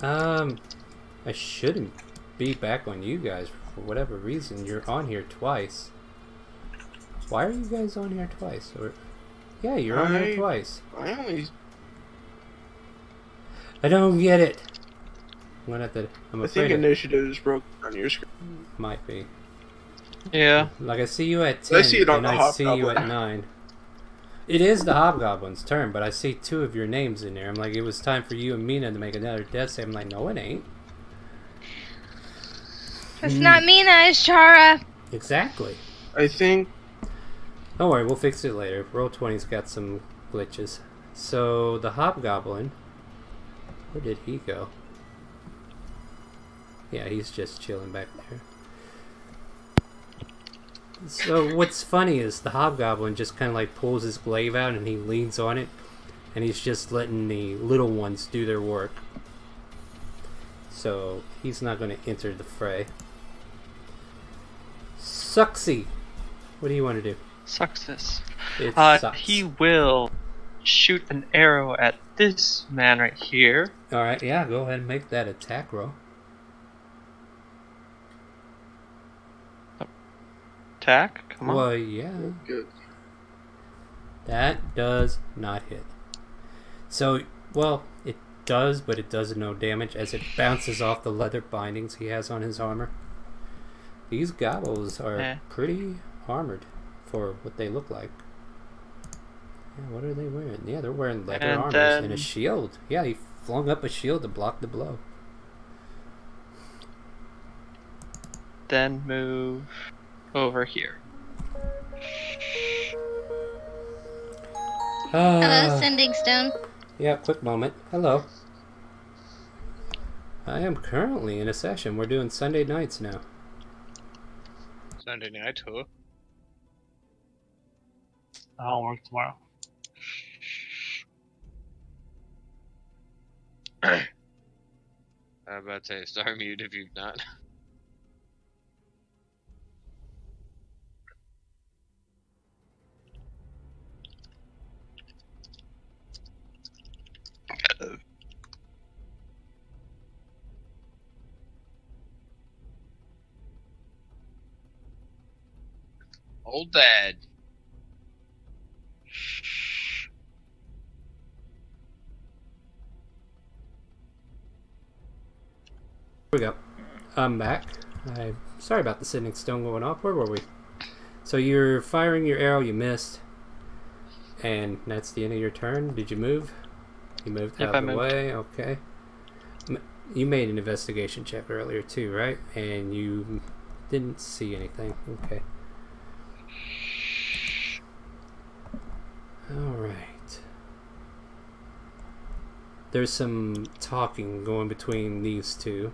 [SPEAKER 1] I shouldn't be back on you guys for whatever reason. You're on here twice. Why are you guys on here twice? Or yeah, you're on here twice. I don't get it. I'm
[SPEAKER 6] I think initiative is broken on your screen.
[SPEAKER 1] Might be.
[SPEAKER 4] Yeah.
[SPEAKER 1] Like I see you at 10,
[SPEAKER 6] I see it on
[SPEAKER 1] and
[SPEAKER 6] the
[SPEAKER 1] I see you
[SPEAKER 6] Hobgoblin.
[SPEAKER 1] at 9. It is the Hobgoblin's turn, but I see 2 of your names in there. I'm like, it was time for you and Mina to make another death save. I'm like, no, it ain't.
[SPEAKER 3] It's not Mina, it's Chara.
[SPEAKER 1] Exactly.
[SPEAKER 6] I think.
[SPEAKER 1] Don't worry, we'll fix it later. Roll20's got some glitches. So the Hobgoblin, where did he go? Yeah, he's just chilling back there. So what's funny is the Hobgoblin just kind of like pulls his glaive out and he leans on it, and he's just letting the little ones do their work. So he's not going to enter the fray. Sucksy, what do you want to do?
[SPEAKER 4] Success.
[SPEAKER 1] It sucks.
[SPEAKER 4] He will shoot an arrow at this man right here.
[SPEAKER 1] Alright, yeah, go ahead and make that attack roll.
[SPEAKER 4] Attack? Come on.
[SPEAKER 1] Well, yeah.
[SPEAKER 6] Good.
[SPEAKER 1] That does not hit. So, well, it does, but it does no damage as it bounces off the leather bindings he has on his armor. These gobbles are pretty armored for what they look like. Yeah, what are they wearing? Yeah, they're wearing leather armors and a shield. Yeah, he flung up a shield to block the blow.
[SPEAKER 4] Then move over here.
[SPEAKER 3] Hello, Sending Stone.
[SPEAKER 1] Yeah, quick moment. Hello. I am currently in a session. We're doing Sunday nights now.
[SPEAKER 2] Sunday night, huh?
[SPEAKER 5] I'll work tomorrow.
[SPEAKER 2] I'm about to say, star mute if you've not. Old dad.
[SPEAKER 1] Here we go. I'm back. I'm sorry about the sitting stone going off. Where were we? So you're firing your arrow, you missed. And that's the end of your turn. Did you move? You moved out of the way. Okay. You made an investigation check earlier too, right? And you didn't see anything. Okay. Alright. There's some talking going between these two.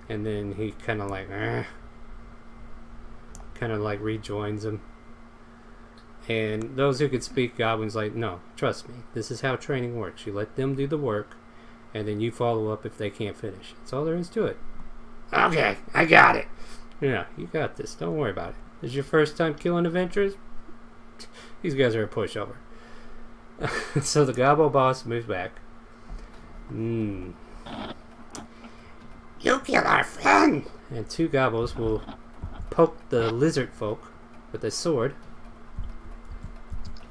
[SPEAKER 1] And then he kind of like rejoins them. And those who could speak Goblin's like, no, trust me, this is how training works. You let them do the work, and then you follow up if they can't finish. That's all there is to it. Okay, I got it. Yeah, you got this. Don't worry about it. This is your first time killing adventurers? These guys are a pushover. So the Gobble boss moves back. You kill our friend! And two Gobbles will poke the lizard folk with a sword.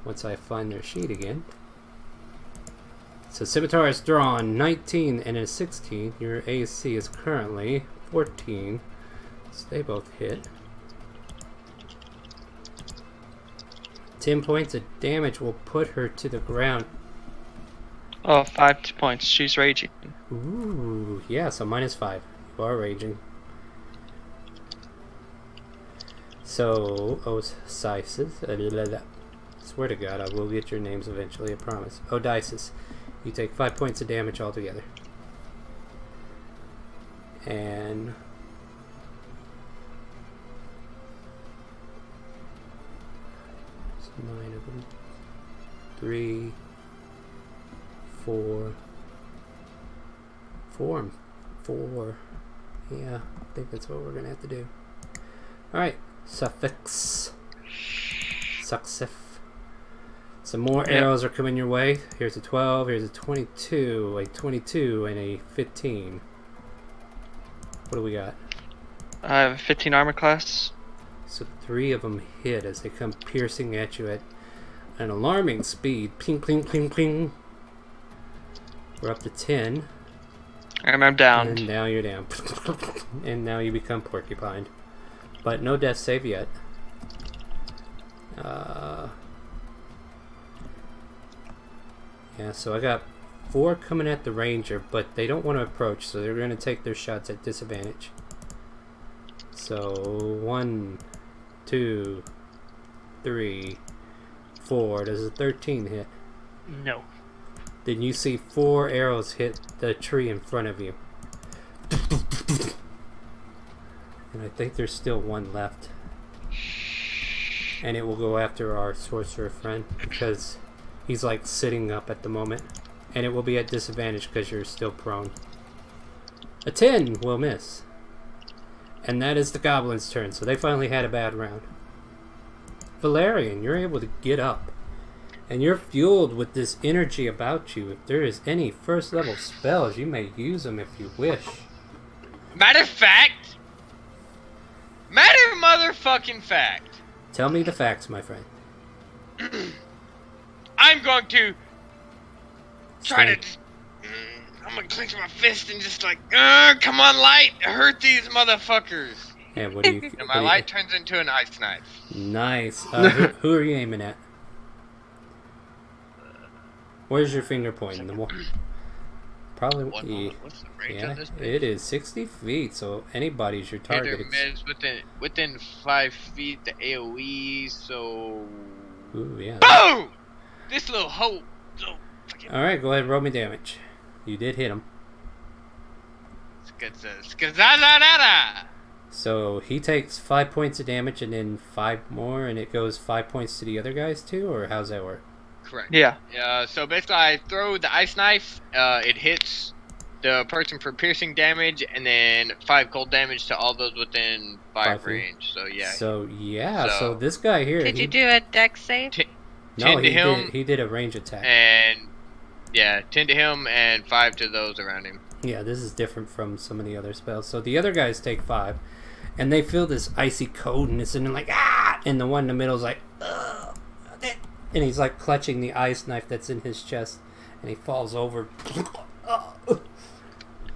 [SPEAKER 1] Once I find their sheet again. So Scimitar is drawn 19 and a 16. Your AC is currently 14. So they both hit. 10 points of damage will put her to the ground.
[SPEAKER 4] Oh, 5 points. She's raging.
[SPEAKER 1] Ooh, yeah, so -5. You are raging. So, Osisis. Swear to God, I will get your names eventually, I promise. Odysseus. You take 5 points of damage altogether. And there's 9 of them. 3, 4. 4. Yeah, I think that's what we're gonna have to do. Alright, suffix. Success. Some more arrows are coming your way. Here's a 12, here's a 22, a 22, and a 15. What do we got?
[SPEAKER 4] I have a 15 armor class.
[SPEAKER 1] So 3 of them hit as they come piercing at you at an alarming speed. Ping, ping, ping, ping. We're up to 10.
[SPEAKER 4] And I'm down.
[SPEAKER 1] And now you're down. And now you become porcupined. But no death save yet. Yeah, so I got 4 coming at the ranger, but they don't want to approach, so they're going to take their shots at disadvantage. So 1, 2, 3, 4. Does a 13 hit?
[SPEAKER 5] No.
[SPEAKER 1] Then you see 4 arrows hit the tree in front of you. And I think there's still 1 left. And it will go after our sorcerer friend because he's like sitting up at the moment. And it will be at disadvantage because you're still prone. A 10 will miss. And that is the goblins' turn, so they finally had a bad round. Valerian, you're able to get up. And you're fueled with this energy about you. If there is any first level spells, you may use them if you wish.
[SPEAKER 2] Matter motherfucking fact.
[SPEAKER 1] Tell me the facts, my friend.
[SPEAKER 2] I'm going to try to... I'm going to clench my fist and just like, come on, light, hurt these motherfuckers.
[SPEAKER 1] And what do you...
[SPEAKER 2] And my light turns into an ice knife.
[SPEAKER 1] Nice. Who are you aiming at? Where's your finger pointing? The probably.
[SPEAKER 2] What's the range on this bitch?
[SPEAKER 1] It is 60 feet, so anybody's your target.
[SPEAKER 2] Within 5 feet, the AOE. So.
[SPEAKER 1] Ooh, yeah.
[SPEAKER 2] Boom! This little hoe.
[SPEAKER 1] All right, go ahead and roll me damage. You did hit him. So he takes 5 points of damage and then 5 more, and it goes 5 points to the other guys too, or how's that work?
[SPEAKER 2] Correct.
[SPEAKER 4] Yeah.
[SPEAKER 2] So basically, I throw the ice knife. It hits the person for piercing damage, and then 5 cold damage to all those within 5 range. So yeah.
[SPEAKER 1] So this guy here.
[SPEAKER 3] Did you do a dex save?
[SPEAKER 1] No, he did a range attack.
[SPEAKER 2] And Yeah, 10 to him and 5 to those around him.
[SPEAKER 1] Yeah, this is different from some of the other spells. So the other guys take 5, and they feel this icy coldness, and they're like, ah! And the one in the middle is like, ugh! And he's like clutching the ice knife that's in his chest, and he falls over.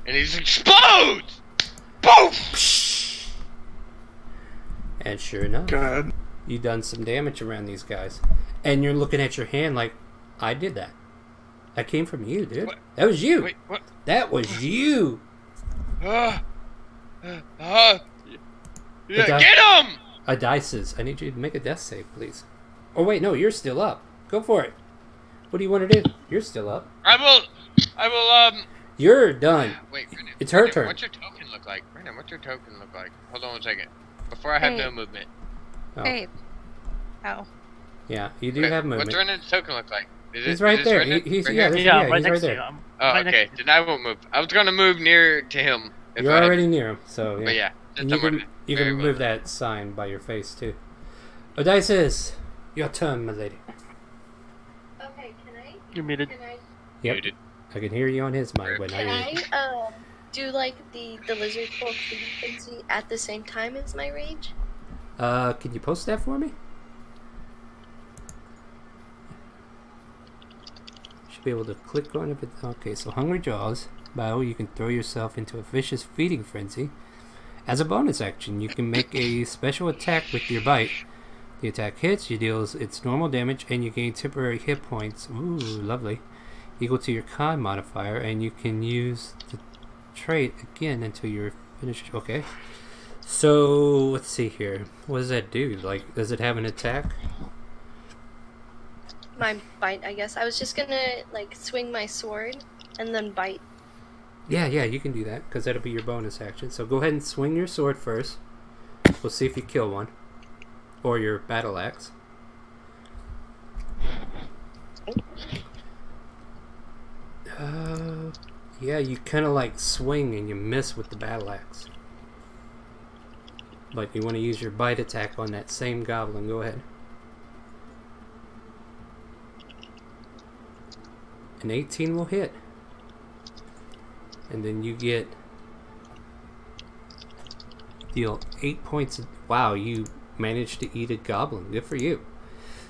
[SPEAKER 2] And he just explodes! Boom!
[SPEAKER 1] And sure enough,
[SPEAKER 6] God.
[SPEAKER 1] you done some damage around these guys. And you're looking at your hand like, I did that. That came from you, dude.
[SPEAKER 2] What?
[SPEAKER 1] That was you.
[SPEAKER 2] Wait, what?
[SPEAKER 1] That was you.
[SPEAKER 2] Yeah,
[SPEAKER 1] But
[SPEAKER 2] get him!
[SPEAKER 1] A dice is. I need you to make a death save, please. Oh, wait, no, you're still up. Go for it. What do you want to do? You're still up.
[SPEAKER 2] I will,
[SPEAKER 1] You're done.
[SPEAKER 2] Wait, Brendan.
[SPEAKER 1] It's her turn.
[SPEAKER 2] What's your token look like? Brendan, what's your token look like? Hold on 1 second. Before I have
[SPEAKER 3] Hey.
[SPEAKER 2] no movement.
[SPEAKER 1] Oh.
[SPEAKER 3] Hey. Oh.
[SPEAKER 1] Yeah, you do
[SPEAKER 2] Okay,
[SPEAKER 1] have movement.
[SPEAKER 2] What's Brendan's token look like?
[SPEAKER 1] He's right there. He's
[SPEAKER 5] Yeah,
[SPEAKER 1] he's
[SPEAKER 5] right
[SPEAKER 1] right
[SPEAKER 5] next to
[SPEAKER 1] there.
[SPEAKER 5] you.
[SPEAKER 2] Oh,
[SPEAKER 5] Right
[SPEAKER 2] okay. Then I won't move. I was gonna move near to him. If
[SPEAKER 1] You're
[SPEAKER 2] I had-
[SPEAKER 1] already near him, so yeah.
[SPEAKER 2] But yeah,
[SPEAKER 1] And
[SPEAKER 2] just
[SPEAKER 1] you can move that sign by your face too. Odysseus, your turn, my lady.
[SPEAKER 7] Okay,
[SPEAKER 5] You're muted.
[SPEAKER 1] Yep, I can hear you on his mic. But
[SPEAKER 7] Can
[SPEAKER 1] not yours.
[SPEAKER 7] I do like the lizard folk feeding frenzy at the same time as my rage?
[SPEAKER 1] Can you post that for me? Should be able to click on it. Okay, so Hungry Jaws. Bio, you can throw yourself into a vicious feeding frenzy. As a bonus action, you can make a special attack with your bite. The attack hits, you deal its normal damage, and you gain temporary hit points. Ooh, lovely. Equal to your con modifier, and you can use the trait again until you're finished. Okay. So, let's see here. What does that do? Like, does it have an attack?
[SPEAKER 7] My bite, I guess. I was just gonna like swing my sword and then bite.
[SPEAKER 1] Yeah, you can do that, because that'll be your bonus action. So go ahead and swing your sword first. We'll see if you kill one. Or your battle axe. Yeah, you kind of like swing and you miss with the battle axe. But you want to use your bite attack on that same goblin. Go ahead. An 18 will hit. And then you deal 8 points. Wow, you managed to eat a goblin. Good for you.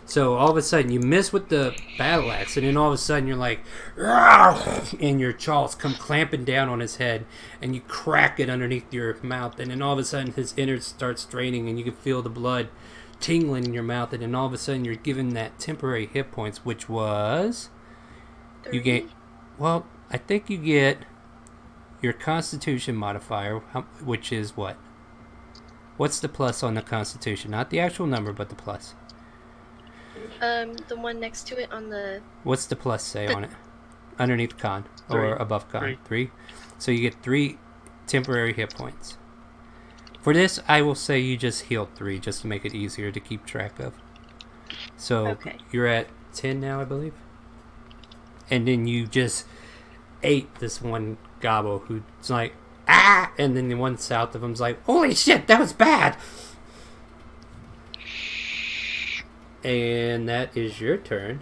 [SPEAKER 1] So all of a sudden you miss with the battle axe, and then all of a sudden you're like, "Rawr!" And your jaws come clamping down on his head, and you crack it underneath your mouth, and then all of a sudden his innards start straining, and you can feel the blood tingling in your mouth, and then all of a sudden you're given that temporary hit points, which was
[SPEAKER 7] 3.
[SPEAKER 1] you get. Well, I think you get your Constitution modifier, which is what? What's the plus on the Constitution? Not the actual number, but the plus.
[SPEAKER 7] The one next to it on the.
[SPEAKER 1] What's the plus say on it? Underneath con or
[SPEAKER 5] 3.
[SPEAKER 1] above con?
[SPEAKER 5] 3.
[SPEAKER 1] 3. So you get 3 temporary hit points. For this, I will say you just healed 3 just to make it easier to keep track of. So
[SPEAKER 7] Okay.
[SPEAKER 1] you're at 10 now, I believe. And then you just ate this one gobbo who's like, ah! And then the one south of him's like, holy shit, that was bad! And that is your turn.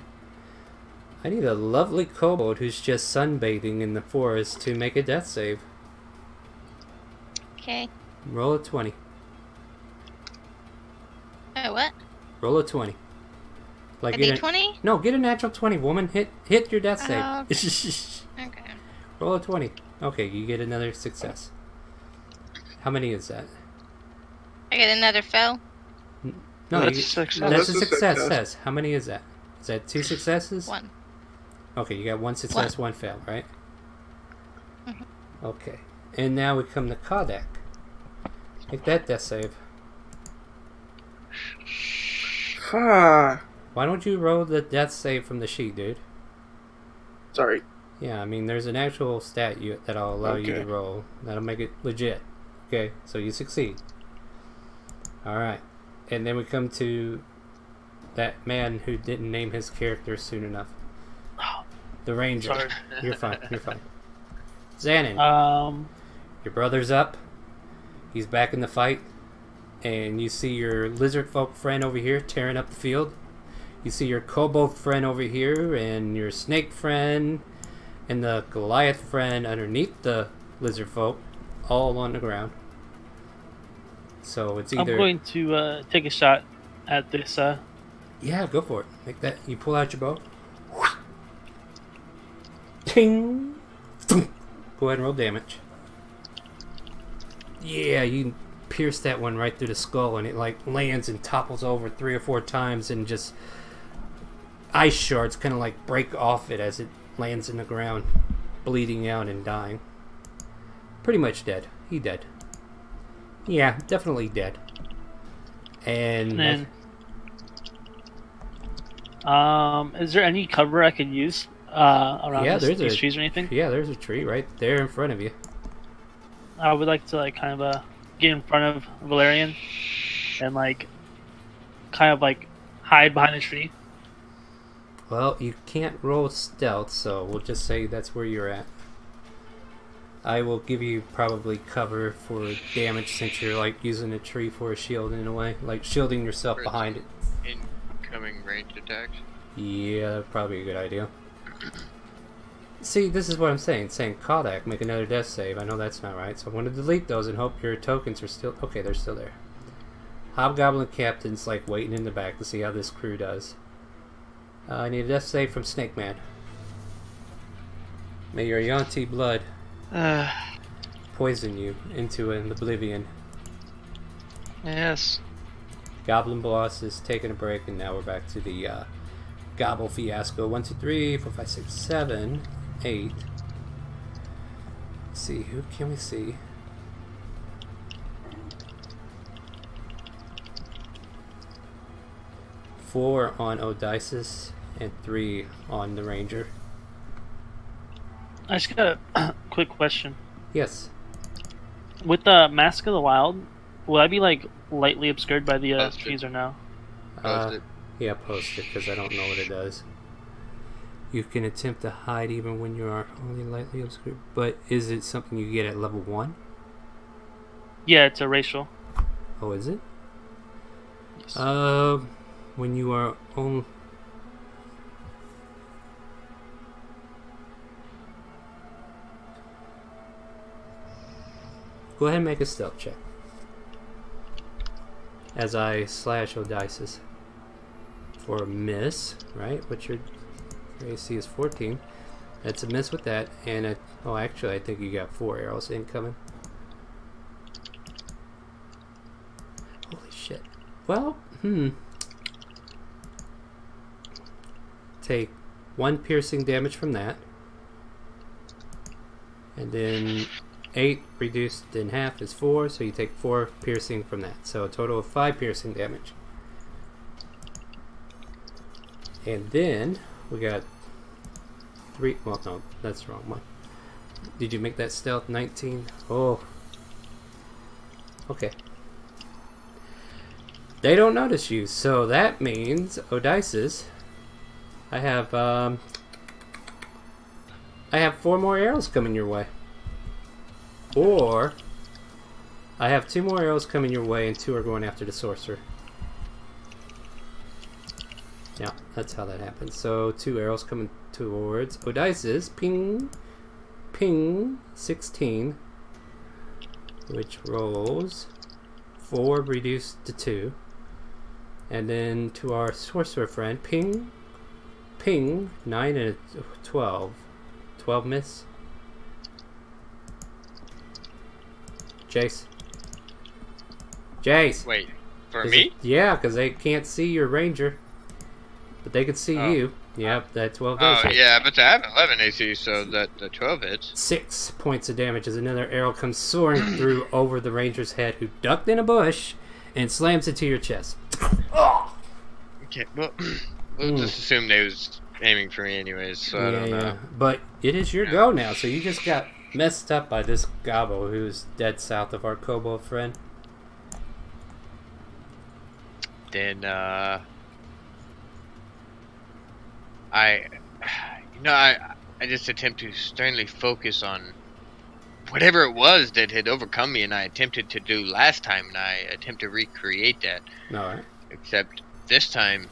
[SPEAKER 1] I need a lovely kobold who's just sunbathing in the forest to make a death save.
[SPEAKER 3] Okay.
[SPEAKER 1] Roll a 20.
[SPEAKER 3] Oh, what?
[SPEAKER 1] Roll a 20. Like
[SPEAKER 3] A
[SPEAKER 1] get
[SPEAKER 3] D20?
[SPEAKER 1] No, get a natural 20, woman. Hit your death save.
[SPEAKER 3] Okay.
[SPEAKER 1] Roll a 20. Okay, you get another success. How many is that?
[SPEAKER 3] I get another fail.
[SPEAKER 1] No,
[SPEAKER 5] That's
[SPEAKER 1] you,
[SPEAKER 5] a success.
[SPEAKER 1] that's a
[SPEAKER 6] That's a
[SPEAKER 1] success.
[SPEAKER 6] success.
[SPEAKER 1] How many is that? Is that 2 successes?
[SPEAKER 3] 1.
[SPEAKER 1] Okay, you got 1 success, 1 fail, right? Okay. And now we come to Kodak. Make that death save.
[SPEAKER 6] Ah,
[SPEAKER 1] Why don't you roll the death save from the sheet, dude?
[SPEAKER 6] sorry.
[SPEAKER 1] Yeah, I mean, there's an actual stat that'll allow you to
[SPEAKER 6] Okay.
[SPEAKER 1] roll. That'll make it legit. Okay, so you succeed. Alright. And then we come to that man who didn't name his character soon enough. The ranger.
[SPEAKER 5] Sorry.
[SPEAKER 1] You're fine, you're fine. Xanon, your brother's up. He's back in the fight. And you see your lizard folk friend over here tearing up the field. You see your kobold friend over here and your snake friend and the Goliath friend underneath the lizard folk, all on the ground. So it's either...
[SPEAKER 5] I'm going to take a shot at this.
[SPEAKER 1] Yeah, go for it. Make that. You pull out your bow. Ting! Go ahead and roll damage. Yeah, you pierce that one right through the skull, and it like lands and topples over 3 or 4 times, and just ice shards kind of like break off it as it lands in the ground, bleeding out and dying. Pretty much dead. He dead. Yeah, definitely dead. And
[SPEAKER 5] then, is there any cover I could use around these trees or anything?
[SPEAKER 1] Yeah, there's a tree right there in front of you.
[SPEAKER 5] I would like to like kind of get in front of Valerian and like kind of like hide behind the tree.
[SPEAKER 1] Well, you can't roll stealth, so we'll just say that's where you're at. I will give you probably cover for damage since you're like using a tree for a shield in a way, like shielding yourself behind it.
[SPEAKER 2] Incoming ranged attacks?
[SPEAKER 1] Yeah, probably a good idea. See, this is what I'm saying. Saying Kodak, make another death save. I know that's not right, so I'm going to delete those and hope your tokens are still... Okay, they're still there. Hobgoblin Captain's like waiting in the back to see how this crew does. I need a death save from Snake Man. May your Yanti blood poison you into an oblivion.
[SPEAKER 4] Yes.
[SPEAKER 1] Goblin Boss is taking a break, and now we're back to the Gobble Fiasco. 1, 2, 3, 4, 5, 6, 7, 8. Let's see, who can we see? Four on Odysseus and 3 on the Ranger.
[SPEAKER 5] I just got a quick question.
[SPEAKER 1] Yes.
[SPEAKER 5] With the Mask of the Wild, will I be like lightly obscured by the trees or no?
[SPEAKER 2] Post it.
[SPEAKER 1] Yeah, post it because I don't know what it does. You can attempt to hide even when you are only lightly obscured. But is it something you get at level 1?
[SPEAKER 5] Yeah, it's a racial.
[SPEAKER 1] Oh, is it?
[SPEAKER 5] Yes.
[SPEAKER 1] When you are on... Go ahead and make a stealth check. As I slash Odysseus. For a miss, right? What's your AC is 14. That's a miss with that. And oh, actually, I think you got 4 arrows incoming. Holy shit. Well, take 1 piercing damage from that. And then 8 reduced in half is 4, so you take 4 piercing from that. So a total of 5 piercing damage. And then we got 3. Well, no, that's the wrong one. Did you make that stealth 19? Oh. Okay. They don't notice you, so that means Odysseus. I have 4 more arrows coming your way. Or I have 2 more arrows coming your way, and 2 are going after the sorcerer. Yeah, that's how that happens. So 2 arrows coming towards Odysseus. Ping, ping, 16, which rolls 4 reduced to 2, and then to our sorcerer friend. Ping, ping, 9 and a 12. 12 miss. Jace. Jace.
[SPEAKER 2] Wait, for me?
[SPEAKER 1] Yeah, because they can't see your ranger. But they could see you. Yep, that 12 does hit.
[SPEAKER 2] Yeah, but I have 11 AC, so that the 12 hits.
[SPEAKER 1] 6 points of damage as another arrow comes soaring through over the ranger's head, who ducked in a bush and slams into your chest. Oh!
[SPEAKER 2] Okay, well, we'll just assume they was aiming for me anyways, so I don't know.
[SPEAKER 1] Yeah. But it is your go now, so you just got messed up by this gobbo who's dead south of our kobold friend.
[SPEAKER 2] Then, I just attempt to sternly focus on whatever it was that had overcome me, and I attempted to do last time, and I attempt to recreate that.
[SPEAKER 1] Alright.
[SPEAKER 2] Except this time,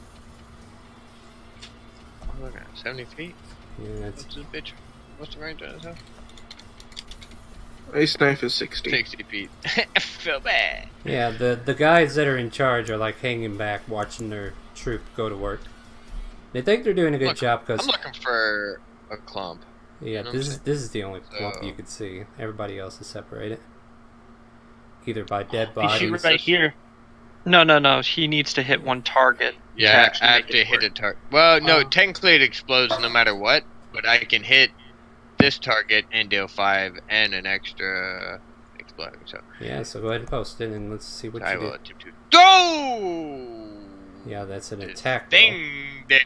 [SPEAKER 2] 70 feet?
[SPEAKER 1] Yeah, that's...
[SPEAKER 2] What's this bitch? What's the range on this?
[SPEAKER 6] Ice knife is 60.
[SPEAKER 2] 60 feet. I feel bad.
[SPEAKER 1] Yeah, the guys that are in charge are like hanging back, watching their troop go to work. They think they're doing a good job because
[SPEAKER 2] I'm looking for a clump.
[SPEAKER 1] yeah,
[SPEAKER 2] You know
[SPEAKER 1] this is the only clump
[SPEAKER 2] So-
[SPEAKER 1] you could see. Everybody else is separated, either by dead
[SPEAKER 5] He
[SPEAKER 1] bodies.
[SPEAKER 5] shoot right here.
[SPEAKER 4] No. He needs to hit one target.
[SPEAKER 2] Yeah,
[SPEAKER 4] actually
[SPEAKER 2] I have
[SPEAKER 4] make
[SPEAKER 2] to
[SPEAKER 4] it
[SPEAKER 2] hit a
[SPEAKER 4] work.
[SPEAKER 2] target. Well, no,
[SPEAKER 1] Oh.
[SPEAKER 2] technically it explodes no matter what, but I can hit this target and deal 5 and an extra exploding. So
[SPEAKER 1] Yeah, so go ahead and post it, and let's see what
[SPEAKER 2] I
[SPEAKER 1] you
[SPEAKER 2] will
[SPEAKER 1] do.
[SPEAKER 2] attempt to. Go!
[SPEAKER 1] Yeah, that's an
[SPEAKER 2] This
[SPEAKER 1] attack roll.
[SPEAKER 2] thing that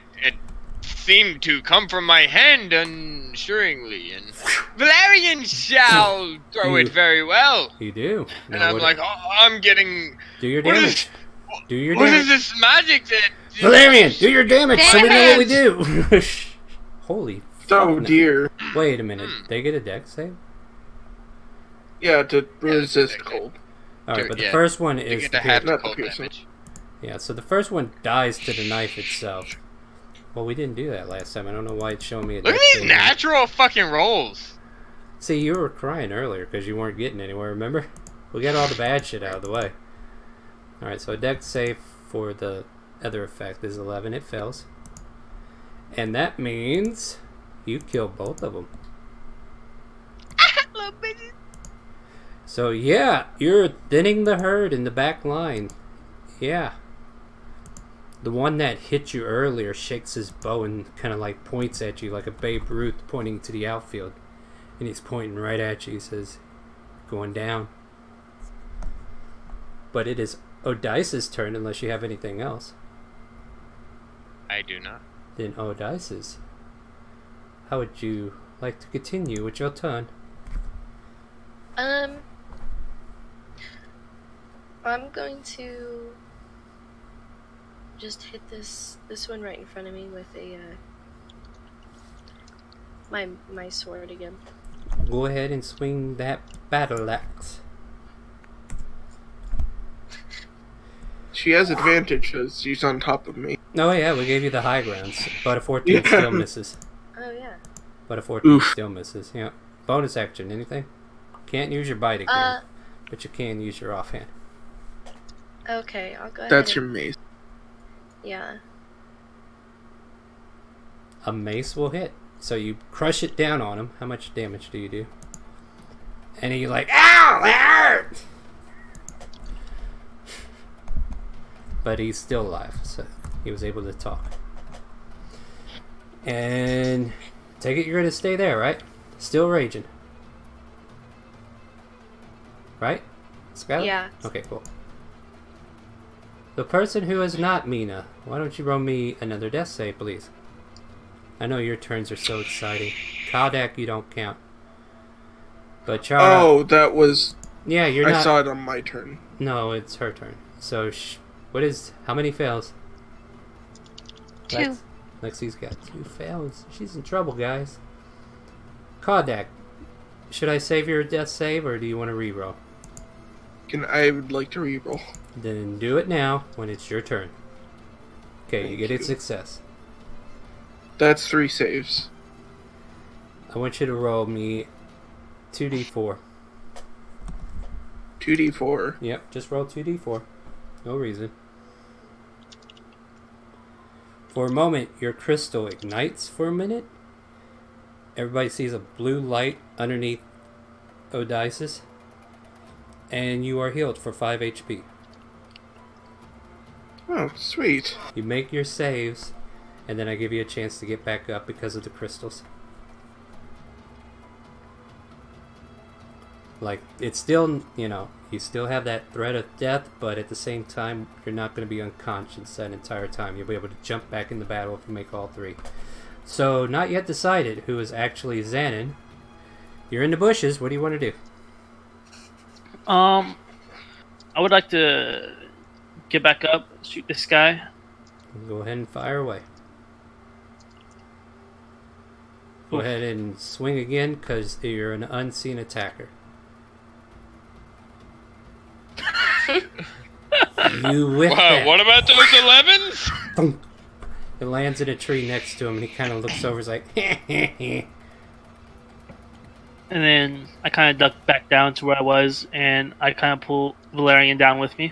[SPEAKER 2] seemed to come from my hand unsuringly, and Valerian shall throw it very well.
[SPEAKER 1] You do.
[SPEAKER 2] And
[SPEAKER 1] Now
[SPEAKER 2] I'm
[SPEAKER 1] what-
[SPEAKER 2] like, oh, I'm getting.
[SPEAKER 1] do your
[SPEAKER 2] what is-
[SPEAKER 1] damage. Do your
[SPEAKER 2] What
[SPEAKER 1] damage.
[SPEAKER 2] is this magic that?
[SPEAKER 1] Valerian, do your damage so we know what we do. Holy
[SPEAKER 6] Oh
[SPEAKER 1] fuck.
[SPEAKER 6] dear.
[SPEAKER 1] Wait a minute. They get a dex save?
[SPEAKER 6] Yeah, to resist
[SPEAKER 2] okay.
[SPEAKER 6] cold.
[SPEAKER 1] Alright, but the
[SPEAKER 2] Yeah.
[SPEAKER 1] first one
[SPEAKER 2] You
[SPEAKER 1] is
[SPEAKER 2] get
[SPEAKER 1] the
[SPEAKER 2] to have
[SPEAKER 1] pierce.
[SPEAKER 6] Not the
[SPEAKER 2] cold
[SPEAKER 6] piercing.
[SPEAKER 2] damage.
[SPEAKER 1] Yeah, so the first one dies to the knife itself. Well, we didn't do that last time. I don't know why it's showing me a
[SPEAKER 2] Look at
[SPEAKER 1] dex
[SPEAKER 2] these
[SPEAKER 1] save.
[SPEAKER 2] natural fucking rolls.
[SPEAKER 1] See, you were crying earlier because you weren't getting anywhere, remember? We got all the bad shit out of the way. Alright, so a dex save for the other effect is 11. It fails. And that means you kill both of them.
[SPEAKER 3] Little bitches.
[SPEAKER 1] So yeah, you're thinning the herd in the back line. Yeah. The one that hit you earlier shakes his bow and kind of like points at you like a Babe Ruth pointing to the outfield. And he's pointing right at you. He says, going down. But it is Odice's turn unless you have anything else.
[SPEAKER 2] I do not.
[SPEAKER 1] Then Odice's. How would you like to continue with your turn?
[SPEAKER 7] I'm going to just hit this one right in front of me with a my sword again.
[SPEAKER 1] Go ahead and swing that battle axe.
[SPEAKER 6] She has advantage because she's on top of me.
[SPEAKER 1] Oh yeah, we gave you the high grounds, but a 14
[SPEAKER 6] Yeah.
[SPEAKER 1] still misses.
[SPEAKER 7] Oh yeah.
[SPEAKER 1] But a 14
[SPEAKER 6] Oof.
[SPEAKER 1] still misses. Yeah. Bonus action, anything? Can't use your bite again, but you can use your offhand.
[SPEAKER 7] Okay, I'll go ahead.
[SPEAKER 6] That's your
[SPEAKER 7] and-
[SPEAKER 6] mace.
[SPEAKER 7] Yeah.
[SPEAKER 1] A mace will hit. So you crush it down on him. How much damage do you do? And he's like, ow, that hurt! But he's still alive, so he was able to talk. And take it you're gonna stay there, right? Still raging. Right? Skylar?
[SPEAKER 7] Yeah.
[SPEAKER 1] Okay, cool. The person who is not Mina, why don't you roll me another death save, please? I know your turns are so exciting. Kaldak, you don't count. But Chara...
[SPEAKER 6] Oh, that was.
[SPEAKER 1] yeah, you're
[SPEAKER 6] I
[SPEAKER 1] not...
[SPEAKER 6] saw it on my turn.
[SPEAKER 1] No, it's her turn. So, what is... how many fails?
[SPEAKER 3] 2.
[SPEAKER 1] Lexi's got 2 fails. She's in trouble, guys. Kaldak, should I save your death save, or do you want to reroll?
[SPEAKER 6] I would like to reroll.
[SPEAKER 1] Then do it now, when it's your turn. Okay, you
[SPEAKER 6] Thank
[SPEAKER 1] get a
[SPEAKER 6] you.
[SPEAKER 1] success.
[SPEAKER 6] That's 3 saves.
[SPEAKER 1] I want you to roll me 2d4.
[SPEAKER 6] 2d4.
[SPEAKER 1] Yep, just roll 2d4. No reason. For a moment, your crystal ignites for a minute. Everybody sees a blue light underneath Odice's. And you are healed for 5 HP.
[SPEAKER 6] Oh, sweet.
[SPEAKER 1] You make your saves, and then I give you a chance to get back up because of the crystals. Like, it's still, you know, you still have that threat of death, but at the same time, you're not going to be unconscious that entire time. You'll be able to jump back in the battle if you make all 3. So, not yet decided who is actually Xanon. You're in the bushes. What do you want to do?
[SPEAKER 5] I would like to get back up, shoot this guy.
[SPEAKER 1] Go ahead and fire away. Go
[SPEAKER 5] Oof.
[SPEAKER 1] ahead and swing again, because you're an unseen attacker. You whiff
[SPEAKER 2] Wow,
[SPEAKER 1] that.
[SPEAKER 2] what about those 11s?
[SPEAKER 1] Thunk. It lands in a tree next to him, and he kind of looks over. He's like,
[SPEAKER 5] And then I kind of duck back down to where I was, and I kind of pull Valerian down with me.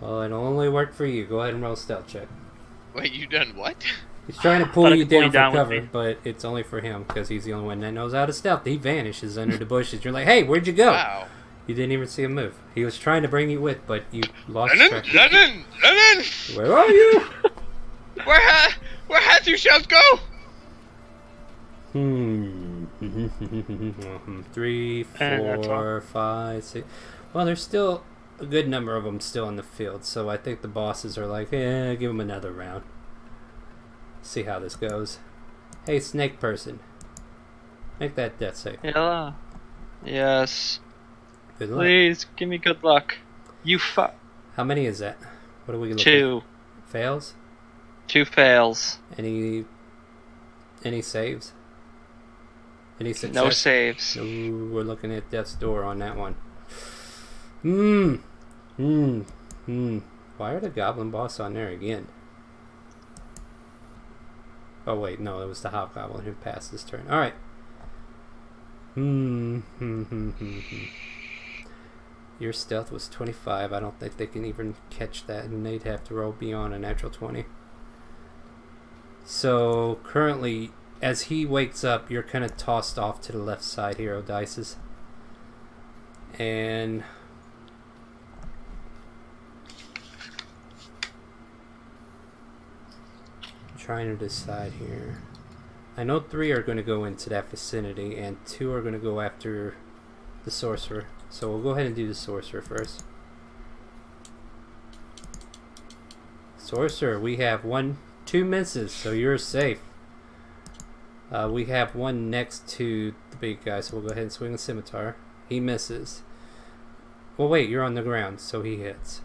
[SPEAKER 1] Well, it only worked for you. Go ahead and roll a stealth check.
[SPEAKER 2] Wait, you done what?
[SPEAKER 1] He's trying to pull you down for
[SPEAKER 5] with
[SPEAKER 1] cover,
[SPEAKER 5] me.
[SPEAKER 1] but it's only for him because he's the only one that knows how to stealth. He vanishes under the bushes. You're like, hey, where'd you go?
[SPEAKER 2] Wow.
[SPEAKER 1] You didn't even see him move. He was trying to bring you with, but you lost
[SPEAKER 2] Lennon!
[SPEAKER 1] track.
[SPEAKER 2] Lennon! Lennon!
[SPEAKER 1] Where are you?
[SPEAKER 2] Where has you shells go?
[SPEAKER 1] 3,
[SPEAKER 5] that's
[SPEAKER 1] 4, 5, 6. Well, there's still a good number of them still in the field, so I think the bosses are like, give them another round. See how this goes. Hey, snake person. Make that death save.
[SPEAKER 4] Hello. Yes.
[SPEAKER 1] Good luck.
[SPEAKER 4] Please give me good luck. You fuck.
[SPEAKER 1] How many is that? What are we looking
[SPEAKER 4] 2.
[SPEAKER 1] at? Fails?
[SPEAKER 4] 2 fails.
[SPEAKER 1] Any saves? Any success?
[SPEAKER 4] No saves.
[SPEAKER 1] Ooh, we're looking at death's door on that one. Why are the goblin boss on there again? Oh wait, no, it was the hobgoblin who passed his turn. Alright. Your stealth was 25. I don't think they can even catch that, and they'd have to roll beyond a natural 20. So currently, as he wakes up, you're kind of tossed off to the left side here, Odysseus. And I'm trying to decide here. I know 3 are going to go into that vicinity, and 2 are going to go after the sorcerer. So we'll go ahead and do the sorcerer first. Sorcerer, we have 2 misses, so you're safe. We have one next to the big guy, so we'll go ahead and swing a scimitar. He misses. Well, wait, you're on the ground, so he hits.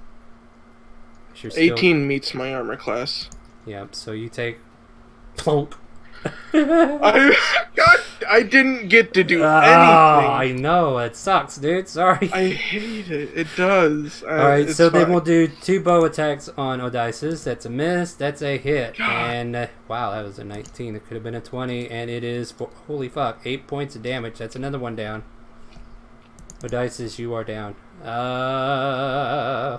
[SPEAKER 1] You're still...
[SPEAKER 6] 18 meets my armor class.
[SPEAKER 1] Yep, so you take... plonk.
[SPEAKER 6] I didn't get to do anything.
[SPEAKER 1] I know, it sucks, dude. Sorry.
[SPEAKER 6] I hate it. It does.
[SPEAKER 1] Alright, so
[SPEAKER 6] fine.
[SPEAKER 1] then we'll do 2 bow attacks on Odysseus. That's a miss. That's a hit.
[SPEAKER 6] God.
[SPEAKER 1] And, wow, that was a 19. It could have been a 20. And it is, holy fuck, 8 points of damage. That's another one down. Odysseus, you are down. Yeah.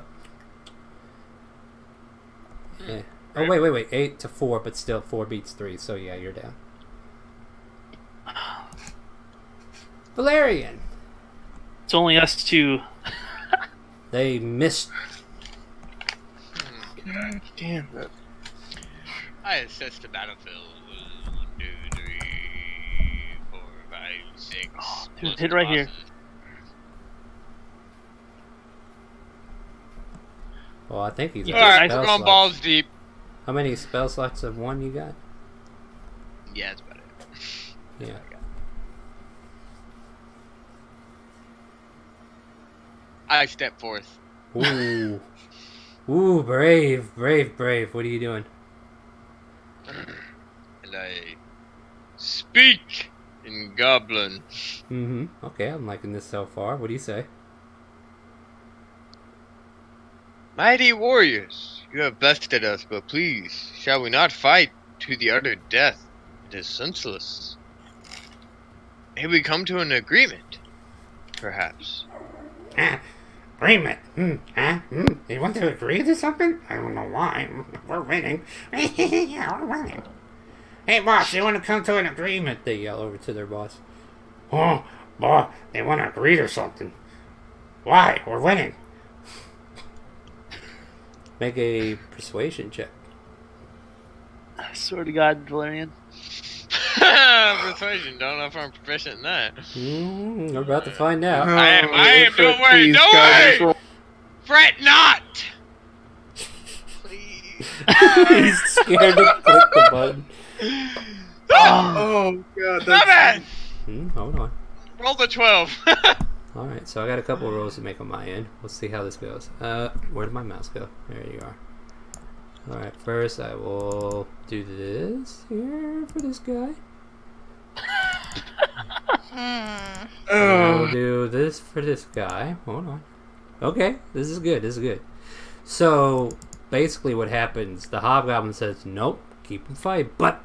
[SPEAKER 1] Oh, wait. 8 to 4, but still 4 beats 3. So, yeah, you're down. Valerian.
[SPEAKER 5] It's only us 2.
[SPEAKER 1] They missed.
[SPEAKER 6] God damn it.
[SPEAKER 2] I assessed the battlefield. 1, 2, 3, 4, 5, 6.
[SPEAKER 5] Dude,
[SPEAKER 2] plus
[SPEAKER 5] hit
[SPEAKER 2] the
[SPEAKER 5] right here.
[SPEAKER 2] bosses.
[SPEAKER 1] Well, I think he's
[SPEAKER 2] Alright,
[SPEAKER 1] spell
[SPEAKER 2] we're going
[SPEAKER 1] slots.
[SPEAKER 2] balls deep.
[SPEAKER 1] How many spell slots of 1 you got?
[SPEAKER 2] Yeah, that's about it.
[SPEAKER 1] Yeah.
[SPEAKER 2] I step forth.
[SPEAKER 1] Ooh. Ooh, brave. What are you doing?
[SPEAKER 2] And I speak in Goblin.
[SPEAKER 1] Okay, I'm liking this so far. What do you say?
[SPEAKER 2] Mighty warriors, you have bested us, but please, shall we not fight to the utter death? It is senseless. May we come to an agreement, perhaps?
[SPEAKER 8] Agreement? You want to agree to something? I don't know why. We're winning. Yeah, we're winning. Hey, boss, you want to come to an agreement?
[SPEAKER 1] They yell over to their boss.
[SPEAKER 8] Oh, boss, they want to agree to something. Why? We're winning.
[SPEAKER 1] Make a persuasion check.
[SPEAKER 5] I swear to God, Valerian.
[SPEAKER 2] Persuasion, don't know if I'm proficient in that.
[SPEAKER 1] We're about to find out.
[SPEAKER 2] I am, don't worry,
[SPEAKER 6] Please,
[SPEAKER 2] don't
[SPEAKER 6] God,
[SPEAKER 2] worry!
[SPEAKER 6] just roll.
[SPEAKER 2] Fret not! Please.
[SPEAKER 1] He's scared to click the button.
[SPEAKER 6] Oh, God.
[SPEAKER 2] Stop
[SPEAKER 6] That's...
[SPEAKER 2] it!
[SPEAKER 1] Hold on.
[SPEAKER 2] Roll the 12.
[SPEAKER 1] Alright, so I got a couple of rolls to make on my end. We'll see how this goes. Where did my mouse go? There you are. Alright, first I will do this here for this guy. And I'll do this for this guy. Hold on. Okay, this is good. So, basically what happens, the hobgoblin says, nope, keep him fighting. But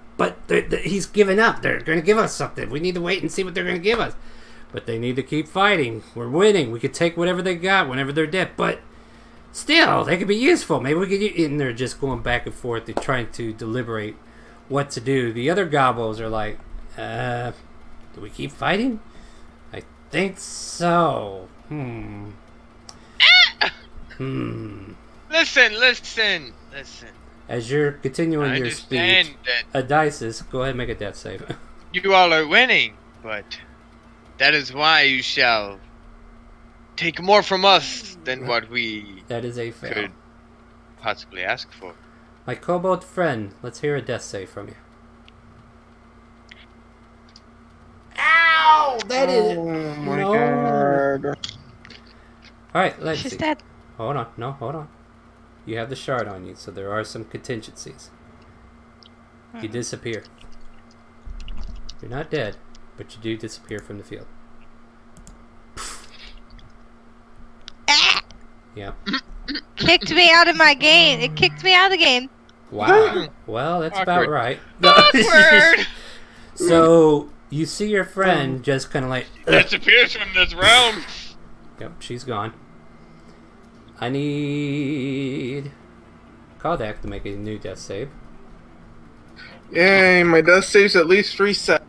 [SPEAKER 1] he's giving up. They're going to give us something. We need to wait and see what they're going to give us. But they need to keep fighting. We're winning. We could take whatever they got whenever they're dead. But still, they could be useful. Maybe we could... And they're just going back and forth. They're trying to deliberate what to do. The other gobos are like, do we keep fighting? I think so.
[SPEAKER 2] Listen.
[SPEAKER 1] As you're continuing your speech,
[SPEAKER 2] that
[SPEAKER 1] Odysseus, go ahead and make a death save.
[SPEAKER 2] you all are winning, but that is why you shall take more from us than what we
[SPEAKER 1] That is a fail.
[SPEAKER 2] could possibly ask for.
[SPEAKER 1] My kobold friend, let's hear a death save from you. Ow! That is...
[SPEAKER 6] Oh my
[SPEAKER 1] No.
[SPEAKER 6] god.
[SPEAKER 1] Alright, let's
[SPEAKER 3] She's
[SPEAKER 1] see.
[SPEAKER 3] dead.
[SPEAKER 1] Hold on. You have the shard on you, so there are some contingencies. You disappear. You're not dead, but you do disappear from the field. Yeah.
[SPEAKER 3] Kicked me out of my game. It kicked me out of the game.
[SPEAKER 1] Wow. Well, that's about
[SPEAKER 2] Awkward.
[SPEAKER 1] right.
[SPEAKER 2] Awkward!
[SPEAKER 1] So, you see your friend just kind of like...
[SPEAKER 2] Disappears from this realm.
[SPEAKER 1] Yep, she's gone. I need... Kodak to make a new death save.
[SPEAKER 6] Yay, my death saves at least 3 sets.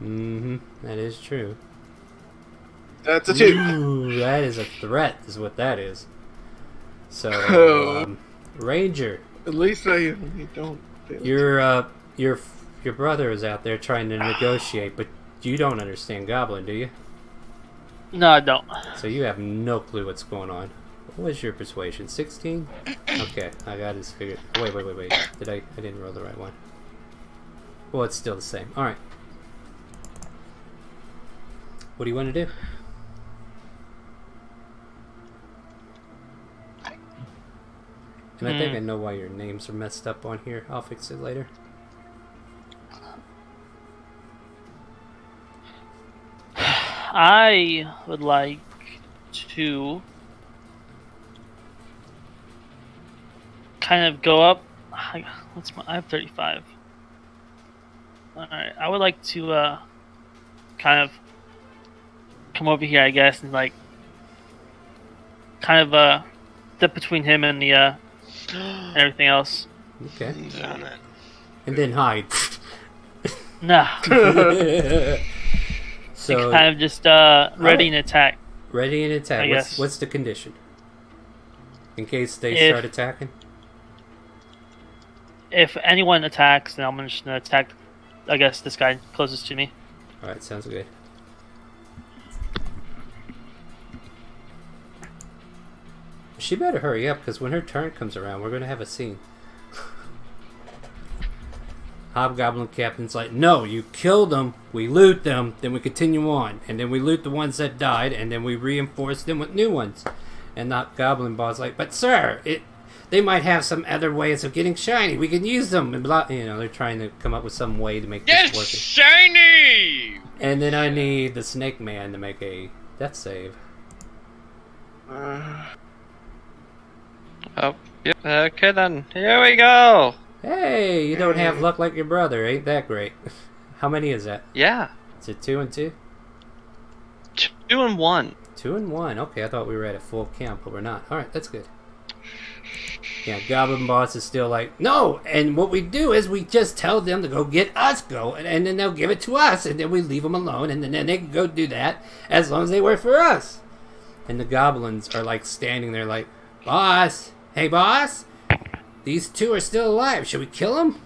[SPEAKER 1] That is true.
[SPEAKER 6] That's a 2.
[SPEAKER 1] Ooh, that is a threat, is what that is. So, Ranger,
[SPEAKER 6] At least I don't fail.
[SPEAKER 1] your brother is out there trying to negotiate, but you don't understand Goblin, do you?
[SPEAKER 5] No, I don't.
[SPEAKER 1] So you have no clue what's going on. What was your persuasion? 16? Okay, I got his figure. Wait. I didn't roll the right one. Well, it's still the same. Alright. What do you want to do? And I think I know why your names are messed up on here. I'll fix it later.
[SPEAKER 5] I would like to kind of go up. I have 35. Alright, I would like to kind of come over here, I guess, and like kind of dip between him and the everything else.
[SPEAKER 1] Okay. And then hide.
[SPEAKER 5] Nah.
[SPEAKER 1] So
[SPEAKER 5] kind of just ready and attack.
[SPEAKER 1] ready and attack.
[SPEAKER 5] I guess.
[SPEAKER 1] What's the condition? In case they start attacking?
[SPEAKER 5] If anyone attacks, then I'm just gonna attack, I guess, this guy closest to me.
[SPEAKER 1] Alright, sounds good. She better hurry up, because when her turn comes around, we're going to have a scene. Hobgoblin Captain's like, no, you kill them, we loot them, then we continue on. And then we loot the ones that died, and then we reinforce them with new ones. And the Goblin Boss like, but sir, they might have some other ways of getting shiny. We can use them. And blah, you know, they're trying to come up with some way to make this work.
[SPEAKER 2] Shiny!
[SPEAKER 1] And then I need the Snake Man to make a death save.
[SPEAKER 4] Oh, yep. Okay then. Here we go.
[SPEAKER 1] Hey, you don't have luck like your brother. Ain't that great? How many is that?
[SPEAKER 4] Yeah.
[SPEAKER 1] Is it 2 and 2?
[SPEAKER 4] 2 and 1.
[SPEAKER 1] 2 and 1. Okay, I thought we were at a full count, but we're not. Alright, that's good. Yeah, Goblin Boss is still like, no! And what we do is we just tell them to go get us and then they'll give it to us, and then we leave them alone, and then they can go do that as long as they work for us. And the goblins are like standing there like, boss! Hey, boss! These two are still alive. Should we kill them?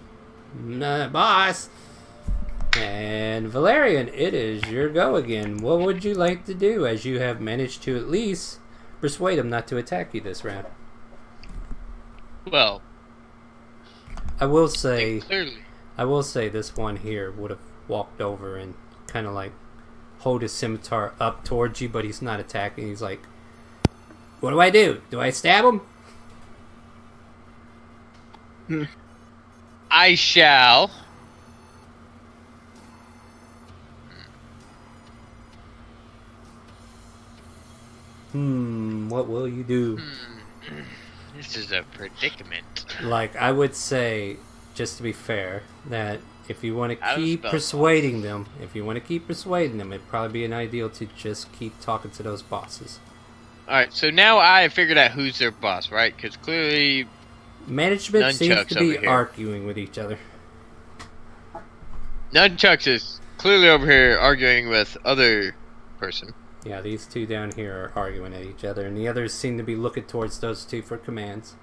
[SPEAKER 1] Nah, boss! And Valerian, it is your go again. What would you like to do, as you have managed to at least persuade them not to attack you this round?
[SPEAKER 2] Well,
[SPEAKER 1] I will say
[SPEAKER 2] clearly.
[SPEAKER 1] this one here would have walked over and kind of like hold his scimitar up towards you, but he's not attacking. He's like, what do I do? Do I stab him?
[SPEAKER 2] I shall.
[SPEAKER 1] What will you do?
[SPEAKER 2] This is a predicament.
[SPEAKER 1] Like, I would say, just to be fair, that if you want to
[SPEAKER 2] Out of
[SPEAKER 1] keep
[SPEAKER 2] spell
[SPEAKER 1] persuading them, it'd probably be an ideal to just keep talking to those bosses.
[SPEAKER 2] Alright, so now I figured out who's their boss, right? Because clearly
[SPEAKER 1] Management seems
[SPEAKER 2] Nunchucks
[SPEAKER 1] to be
[SPEAKER 2] over here.
[SPEAKER 1] arguing with each other.
[SPEAKER 2] Nunchucks is clearly over here arguing with other person.
[SPEAKER 1] Yeah, these two down here are arguing at each other, and the others seem to be looking towards those two for commands.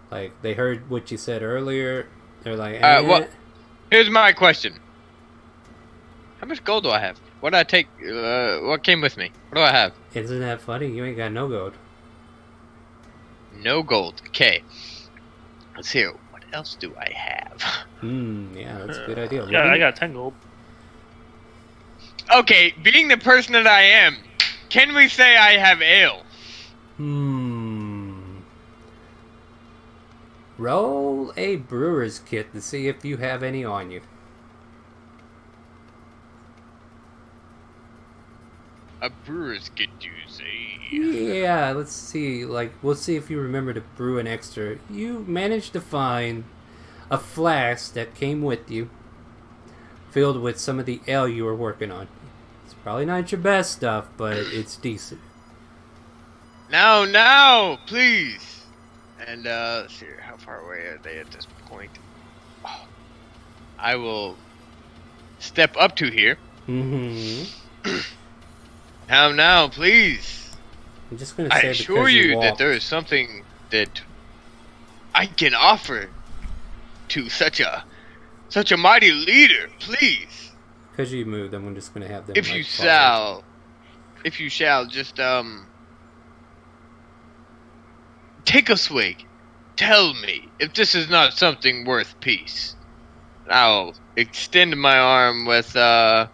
[SPEAKER 1] Like, they heard what you said earlier. They're like,
[SPEAKER 2] Well, here's my question. How much gold do I have? What did I take? What came with me? What do I have?
[SPEAKER 1] Isn't that funny? You ain't got no gold.
[SPEAKER 2] No gold. Okay. Let's see. What else do I have?
[SPEAKER 1] Yeah, that's a good idea.
[SPEAKER 5] Yeah, I got 10 gold.
[SPEAKER 2] Okay, being the person that I am, can we say I have ale?
[SPEAKER 1] Roll a brewer's kit to see if you have any on you.
[SPEAKER 2] A brewer's kit, you say?
[SPEAKER 1] Yeah, let's see. Like, we'll see if you remember to brew an extra. You managed to find a flask that came with you, filled with some of the ale you were working on. It's probably not your best stuff, but it's decent.
[SPEAKER 2] No, please. And let's see, how far away are they at this point? Oh, I will step up to here. Now, please.
[SPEAKER 1] I'm just gonna
[SPEAKER 2] I
[SPEAKER 1] say
[SPEAKER 2] assure
[SPEAKER 1] because
[SPEAKER 2] you that
[SPEAKER 1] walked.
[SPEAKER 2] there is something that I can offer to such a mighty leader. Please,
[SPEAKER 1] Because you moved, I'm just gonna have them.
[SPEAKER 2] if you shall, just take a swig. Tell me if this is not something worth peace. I'll extend my arm with a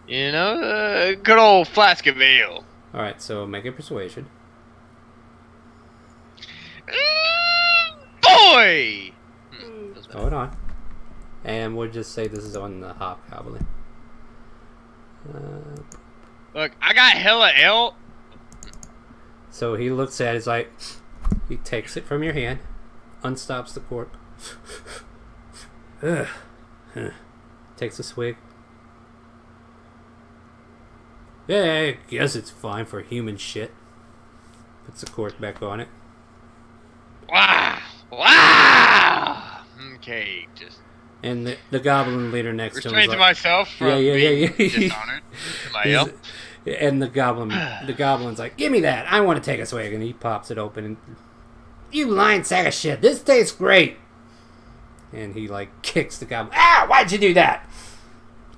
[SPEAKER 2] good old flask of ale.
[SPEAKER 1] All right, so make a persuasion.
[SPEAKER 2] Boy!
[SPEAKER 1] Hold on, and we'll just say this is on the hobgoblin.
[SPEAKER 2] Look, I got hella ale.
[SPEAKER 1] So he looks at it, he's like, he takes it from your hand, unstops the cork, takes a swig. Yeah, I guess it's fine for human shit. Puts the cork back on it.
[SPEAKER 2] Wow! Okay, just
[SPEAKER 1] And the goblin leader next to him is
[SPEAKER 2] restrained to
[SPEAKER 1] like,
[SPEAKER 2] myself from being dishonored to my ale.
[SPEAKER 1] and the goblin's like, give me that, I want to take a swig. And he pops it open and, you lying sack of shit, this tastes great. And he like kicks the goblin. Why'd you do that?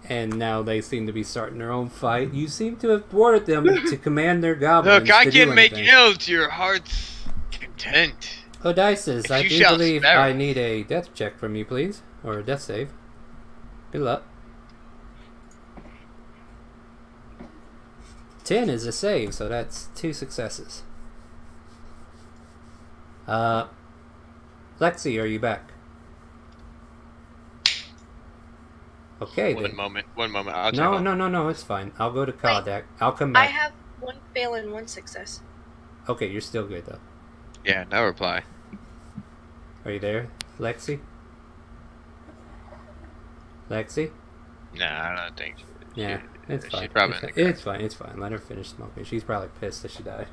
[SPEAKER 1] And now they seem to be starting their own fight. You seem to have thwarted them to command their goblins.
[SPEAKER 2] Look, I
[SPEAKER 1] to do
[SPEAKER 2] can make
[SPEAKER 1] anything.
[SPEAKER 2] ale to your heart's content.
[SPEAKER 1] Odysseus, I
[SPEAKER 2] you
[SPEAKER 1] do
[SPEAKER 2] shall
[SPEAKER 1] believe
[SPEAKER 2] spare
[SPEAKER 1] I
[SPEAKER 2] me.
[SPEAKER 1] need a death check from you, please. Or a death save. Good luck. 10 is a save, so that's 2 successes. Lexi, are you back? Okay,
[SPEAKER 2] One
[SPEAKER 1] then.
[SPEAKER 2] moment. I'll check on.
[SPEAKER 1] No, it's fine. I'll go to Kaldak. I'll come
[SPEAKER 7] I
[SPEAKER 1] back.
[SPEAKER 7] have 1 fail and 1 success.
[SPEAKER 1] Okay, you're still good, though.
[SPEAKER 2] Yeah, no reply.
[SPEAKER 1] Are you there, Lexi? Lexi?
[SPEAKER 2] Nah, I don't think so.
[SPEAKER 1] Yeah, it's
[SPEAKER 2] she's
[SPEAKER 1] fine.
[SPEAKER 2] probably in the
[SPEAKER 1] It's fine. It's fine. Let her finish smoking. She's probably pissed that she died.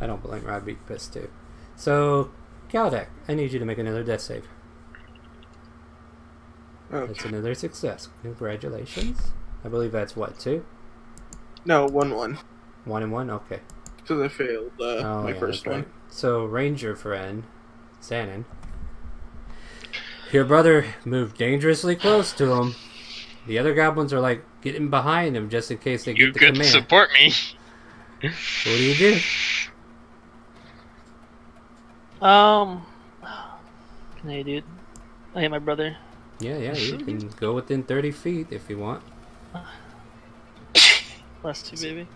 [SPEAKER 1] I don't blame her. I'd be pissed too. So, Kaldak, I need you to make another death save.
[SPEAKER 6] Okay.
[SPEAKER 1] That's another success. Congratulations. I believe that's what, 2?
[SPEAKER 6] No, 1-1.
[SPEAKER 1] 1 and 1? Okay.
[SPEAKER 6] Because I failed my first
[SPEAKER 1] that's
[SPEAKER 6] one.
[SPEAKER 1] right. So, Ranger friend, Sanin, your brother moved dangerously close to him. The other goblins are like getting behind him just in case they
[SPEAKER 2] You
[SPEAKER 1] get the
[SPEAKER 2] could
[SPEAKER 1] command.
[SPEAKER 2] support me.
[SPEAKER 1] What do you do?
[SPEAKER 5] Hey, dude. I hate my brother.
[SPEAKER 1] Yeah, you can go within 30 feet if you want.
[SPEAKER 5] Last 2, baby.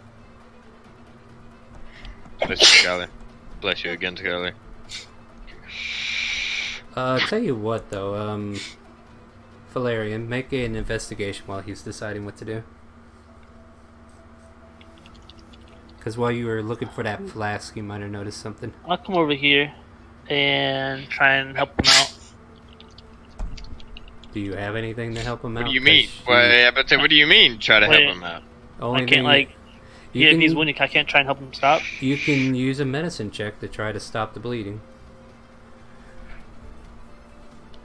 [SPEAKER 2] Bless you, Skylar. Bless you again, Skylar.
[SPEAKER 1] Tell you what though, Valerian, make an investigation while he's deciding what to do. Because while you were looking for that flask, you might have noticed something.
[SPEAKER 5] I'll come over here and try and help him out.
[SPEAKER 1] Do you have anything to help him out?
[SPEAKER 2] What do you mean? What do you mean? Try to help him out.
[SPEAKER 1] Only
[SPEAKER 5] I can't like. Yeah, if he's wounded, I can't try and help him stop.
[SPEAKER 1] You can use a medicine check to try to stop the bleeding.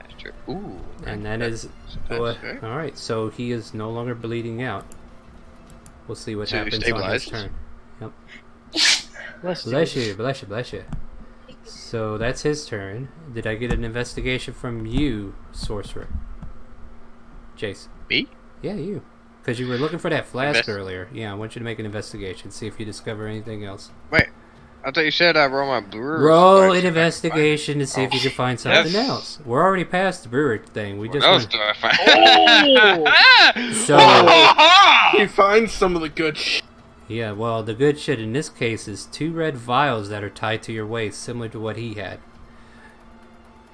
[SPEAKER 2] That's true. Ooh.
[SPEAKER 1] And that is... Alright, so he is no longer bleeding out. We'll see what happens on his turn. Yep. Bless you. So that's his turn. Did I get an investigation from you, sorcerer? Jace.
[SPEAKER 2] Me?
[SPEAKER 1] Yeah, you. Because you were looking for that flask earlier. Yeah, I want you to make an investigation. See if you discover anything else.
[SPEAKER 2] Wait. I thought you said I roll my brewer.
[SPEAKER 1] Roll an investigation to see if you can find something else. We're already past the brewer thing. We just
[SPEAKER 2] what else do I find?
[SPEAKER 1] So
[SPEAKER 6] He finds some of the good shit.
[SPEAKER 1] yeah, well, the good shit in this case is 2 red vials that are tied to your waist, similar to what he had.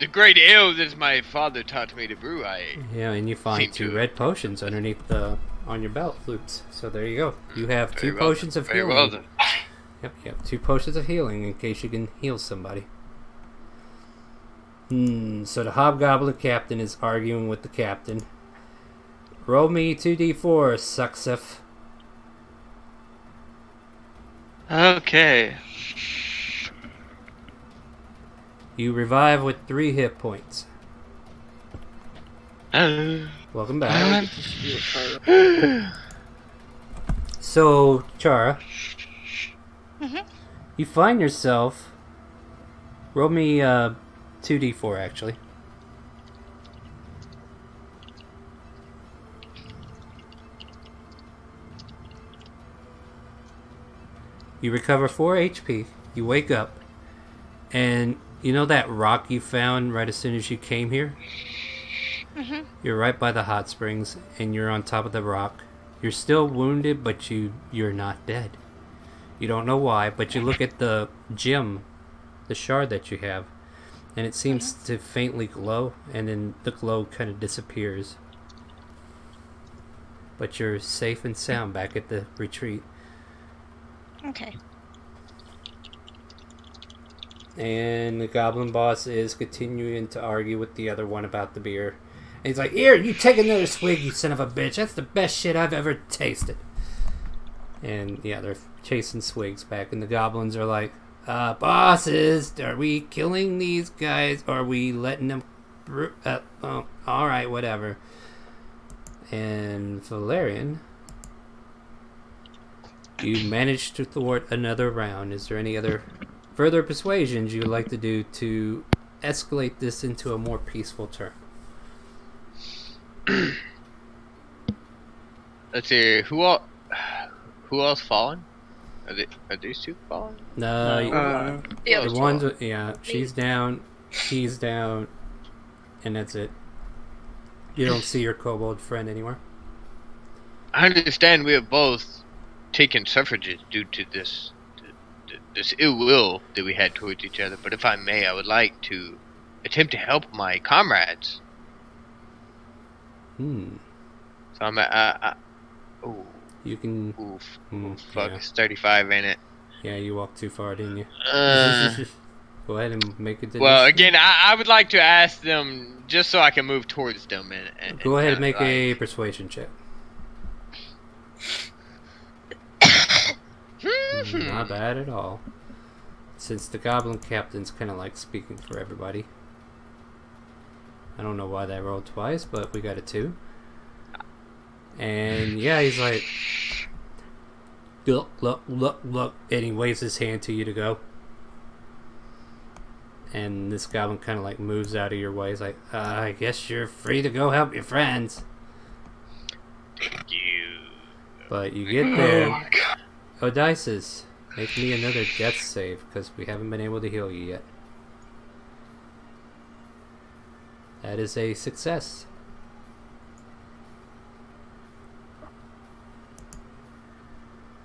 [SPEAKER 2] The great ale that my father taught me to brew.
[SPEAKER 1] Yeah, and you find 2 red potions underneath on your belt loops. So there you go. You have 2 potions of healing.
[SPEAKER 2] Very well done.
[SPEAKER 1] Yep, you have 2 potions of healing in case you can heal somebody. So the hobgoblin captain is arguing with the captain. Roll me 2d4, Sucksif.
[SPEAKER 4] Okay.
[SPEAKER 1] You revive with 3 hit points. Welcome back. So, Chara, you find yourself... Roll me 2d4, actually. You recover 4 HP, you wake up, and you know that rock you found right as soon as you came here? You're right by the hot springs, and you're on top of the rock. You're still wounded, but you're not dead. You don't know why, but you look at the gem, the shard that you have, and it seems to faintly glow, and then the glow kind of disappears. But you're safe and sound back at the retreat.
[SPEAKER 3] Okay.
[SPEAKER 1] And the goblin boss is continuing to argue with the other one about the beer. And he's like, "Here, you take another swig, you son of a bitch. That's the best shit I've ever tasted." And yeah, they're chasing swigs back, and the goblins are like, "Bosses, are we killing these guys? Or are we letting them... oh, alright, whatever." And Valerian, you managed to thwart another round. Is there any other further persuasions you would like to do to escalate this into a more peaceful turn?
[SPEAKER 2] Let's see. Who else fallen? Are these 2 fallen?
[SPEAKER 1] No, the ones. Yeah, she's down. He's down, and that's it. You don't see your kobold friend anywhere.
[SPEAKER 2] I understand we have both taken suffrages due to this ill will that we had towards each other. But if I may, I would like to attempt to help my comrades. So I'm oh.
[SPEAKER 1] You can...
[SPEAKER 2] Fuck,
[SPEAKER 1] yeah.
[SPEAKER 2] It's 35, ain't it?
[SPEAKER 1] Yeah, you walked too far, didn't you? Go ahead and make it.
[SPEAKER 2] Well, again, I would like to ask them, just so I can move towards them. And
[SPEAKER 1] go ahead and make a persuasion check. Not bad at all. Since the goblin captain's kind of like speaking for everybody. I don't know why that rolled twice, but we got a 2. And yeah, he's like, look, and he waves his hand to you to go. And this goblin kind of like moves out of your way. He's like, I guess you're free to go help your friends.
[SPEAKER 2] Thank you.
[SPEAKER 1] But you get there. Odysseus, make me another death save, because we haven't been able to heal you yet. That is a success.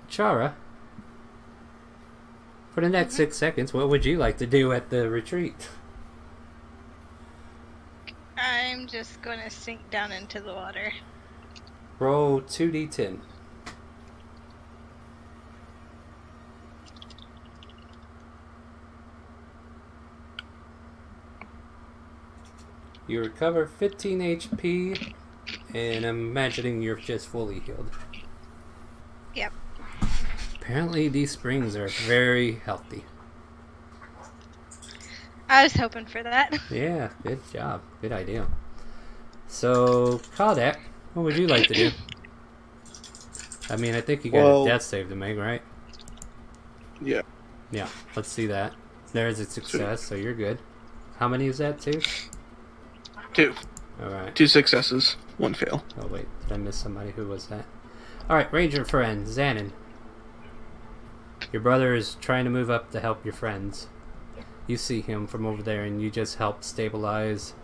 [SPEAKER 1] Chara, for the next 6 seconds, what would you like to do at the retreat?
[SPEAKER 3] I'm just gonna sink down into the water.
[SPEAKER 1] Roll 2d10. You recover 15 HP, and I'm imagining you're just fully healed.
[SPEAKER 3] Yep.
[SPEAKER 1] Apparently, these springs are very healthy.
[SPEAKER 3] I was hoping for that.
[SPEAKER 1] Yeah, good job. Good idea. So, Kodak, what would you like to do? I mean, I think you got a death save to make, right?
[SPEAKER 6] Yeah.
[SPEAKER 1] Yeah, let's see that. There's a success, so you're good. How many is that, 2?
[SPEAKER 6] 2.
[SPEAKER 1] Alright.
[SPEAKER 6] 2 successes, 1 fail.
[SPEAKER 1] Oh, wait. Did I miss somebody? Who was that? Alright, Ranger friend, Xanon. Your brother is trying to move up to help your friends. You see him from over there, and you just help stabilize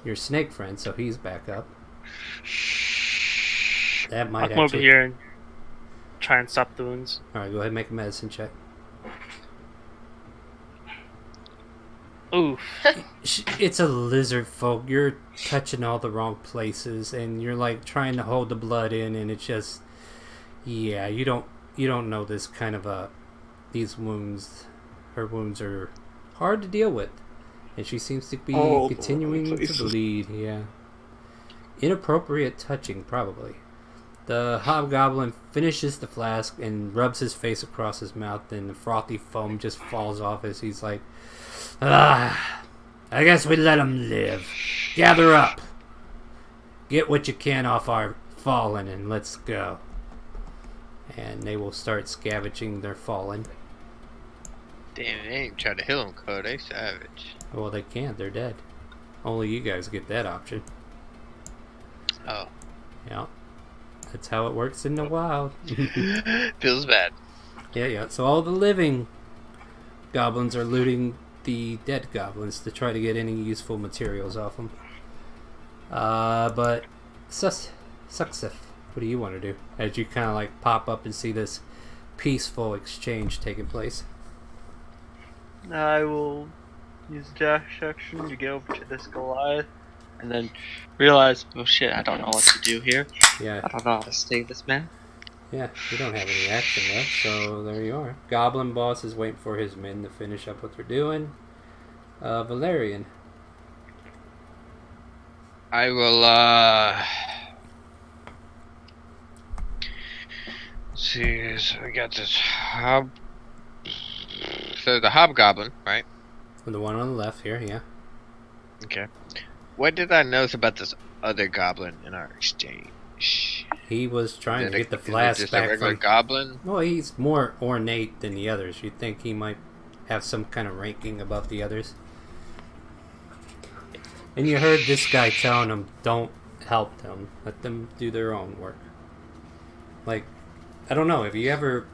[SPEAKER 1] your snake friend, so he's back up. That might
[SPEAKER 5] I'll come over here and try and stop the wounds.
[SPEAKER 1] Alright, go ahead and make a medicine check.
[SPEAKER 5] Oof.
[SPEAKER 1] It's a lizard folk. You're touching all the wrong places, and you're like trying to hold the blood in, and it's just, yeah, you don't know this kind of these wounds. Her wounds are hard to deal with, and she seems to be continuing to bleed. Yeah, inappropriate touching, probably. The hobgoblin finishes the flask and rubs his face across his mouth, and the frothy foam just falls off as he's like, I guess we let him live. Gather up. Get what you can off our fallen and let's go. And they will start scavenging their fallen.
[SPEAKER 2] Damn, they ain't trying to heal them, cuz they savage.
[SPEAKER 1] Well, they can't. They're dead. Only you guys get that option.
[SPEAKER 2] Oh.
[SPEAKER 1] Yeah. That's how it works in the wild.
[SPEAKER 2] Feels bad.
[SPEAKER 1] Yeah. So all the living goblins are looting the dead goblins to try to get any useful materials off them. But Success, what do you want to do? As you kind of like pop up and see this peaceful exchange taking place.
[SPEAKER 4] I will use dash action to get over to this Goliath, and then realize, oh shit, I don't know what to do here.
[SPEAKER 1] Yeah.
[SPEAKER 4] I don't know how to save this man.
[SPEAKER 1] Yeah, you don't have any action left, so there you are. Goblin boss is waiting for his men to finish up what they're doing. Valerian.
[SPEAKER 2] I will, see, so we got this so the hobgoblin, right?
[SPEAKER 1] The one on the left here, yeah.
[SPEAKER 2] Okay. What did I notice about this other goblin in our exchange?
[SPEAKER 1] He was trying to get the flask
[SPEAKER 2] just
[SPEAKER 1] back
[SPEAKER 2] a regular
[SPEAKER 1] from...
[SPEAKER 2] goblin?
[SPEAKER 1] Well, he's more ornate than the others. You'd think he might have some kind of ranking above the others. And you heard this guy telling them, don't help them. Let them do their own work. Like, I don't know, have you ever...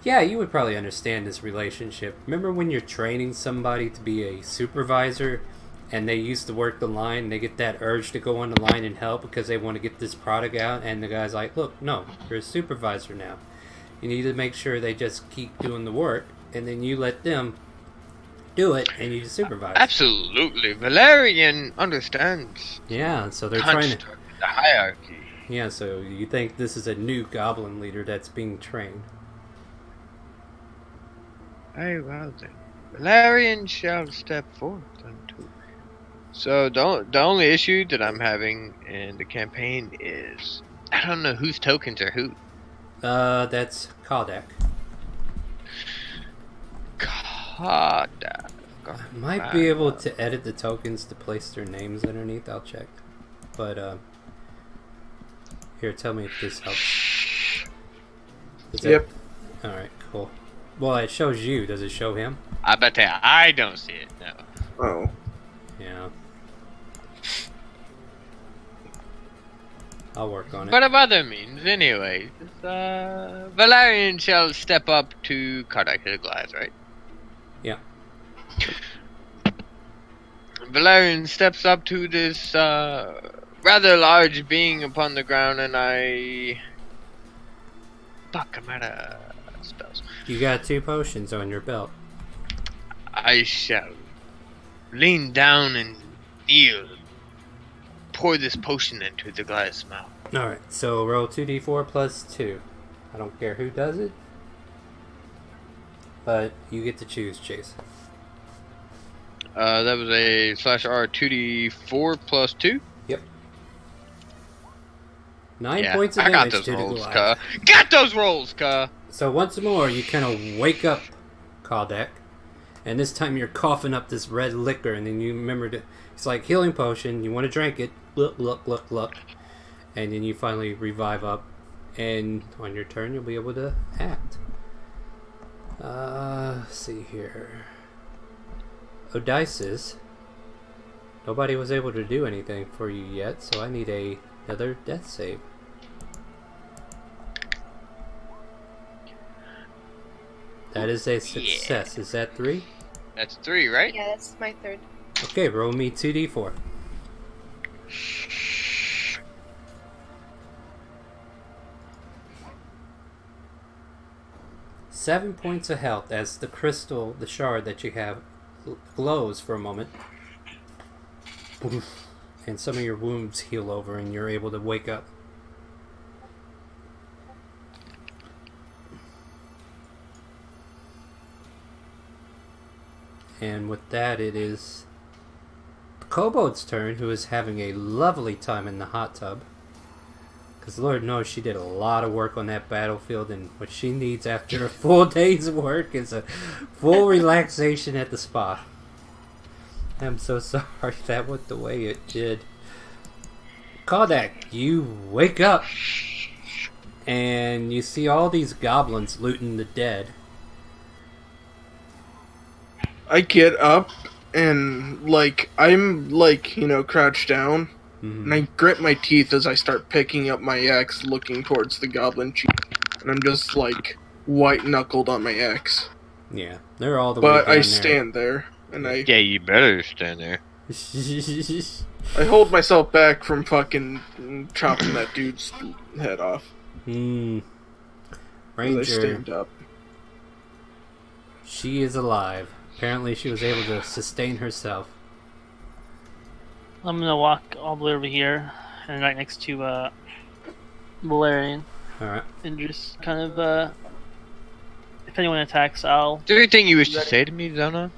[SPEAKER 1] Yeah, you would probably understand this relationship. Remember when you're training somebody to be a supervisor and they used to work the line, they get that urge to go on the line and help because they want to get this product out, and the guy's like, look, no, you're a supervisor now. You need to make sure they just keep doing the work, and then you let them do it, and you supervise.
[SPEAKER 2] Absolutely. Valerian understands.
[SPEAKER 1] Yeah, so they're trying to...
[SPEAKER 2] the hierarchy.
[SPEAKER 1] Yeah, so you think this is a new goblin leader that's being trained.
[SPEAKER 2] Very well then. Valerian shall step forth unto. So the only issue that I'm having in the campaign is I don't know whose tokens are who.
[SPEAKER 1] That's Kodak.
[SPEAKER 2] Kodak.
[SPEAKER 1] I might be able to edit the tokens to place their names underneath. I'll check. But here, tell me if this helps.
[SPEAKER 6] Yep.
[SPEAKER 1] All right, cool. Well, it shows you. Does it show him?
[SPEAKER 2] I bet I don't see it. No.
[SPEAKER 6] Oh.
[SPEAKER 1] Yeah. I'll work on it.
[SPEAKER 2] But of other means, anyway. Valerian shall step up to Kodak the Glass, right?
[SPEAKER 1] Yeah.
[SPEAKER 2] Valerian steps up to this rather large being upon the ground, and fuck, I'm out of spells.
[SPEAKER 1] You got 2 potions on your belt.
[SPEAKER 2] I shall lean down and kneel. Pour this potion into the glass mouth.
[SPEAKER 1] Alright, so roll 2d4 plus 2. I don't care who does it. But you get to choose, Chase.
[SPEAKER 2] That was a /R 2d4 plus 2.
[SPEAKER 1] Yep. 9
[SPEAKER 2] Yeah,
[SPEAKER 1] points of
[SPEAKER 2] I got
[SPEAKER 1] damage
[SPEAKER 2] those
[SPEAKER 1] to the
[SPEAKER 2] rolls,
[SPEAKER 1] Goliath.
[SPEAKER 2] Got those rolls, cuh.
[SPEAKER 1] So once more, you kind of wake up, Kaldek, and this time you're coughing up this red liquor, and then you remember to, it's like healing potion. You want to drink it, look, and then you finally revive up, and on your turn you'll be able to act. Let's see here. Odysseus. Nobody was able to do anything for you yet, so I need another death save. That is a success. Is that 3?
[SPEAKER 2] That's 3, right?
[SPEAKER 7] Yeah, that's my third.
[SPEAKER 1] Okay, roll me 2d4. Seven points of health as the crystal, the shard that you have, glows for a moment. And some of your wounds heal over and you're able to wake up. And with that, it is the kobold's turn, who is having a lovely time in the hot tub. Because Lord knows she did a lot of work on that battlefield, and what she needs after a full day's work is a full relaxation at the spa. I'm so sorry that went the way it did. Kodak, you wake up, and you see all these goblins looting the dead.
[SPEAKER 6] I get up and, like, I'm, like, you know, crouched down. And I grit my teeth as I start picking up my axe, looking towards the goblin chief. And I'm just, like, white-knuckled on my axe.
[SPEAKER 1] Yeah, they're all the way down
[SPEAKER 6] But I
[SPEAKER 1] there.
[SPEAKER 6] stand there, and I...
[SPEAKER 2] Yeah, you better stand there.
[SPEAKER 6] I hold myself back from fucking chopping that dude's head off. As I
[SPEAKER 1] Ranger,
[SPEAKER 6] stand up.
[SPEAKER 1] she is alive. Apparently she was able to sustain herself.
[SPEAKER 5] I'm gonna walk all the way over here and right next to Valerian.
[SPEAKER 1] Alright.
[SPEAKER 5] And just kind of if anyone attacks, I'll...
[SPEAKER 2] Is there anything you wish to say to me, Zona?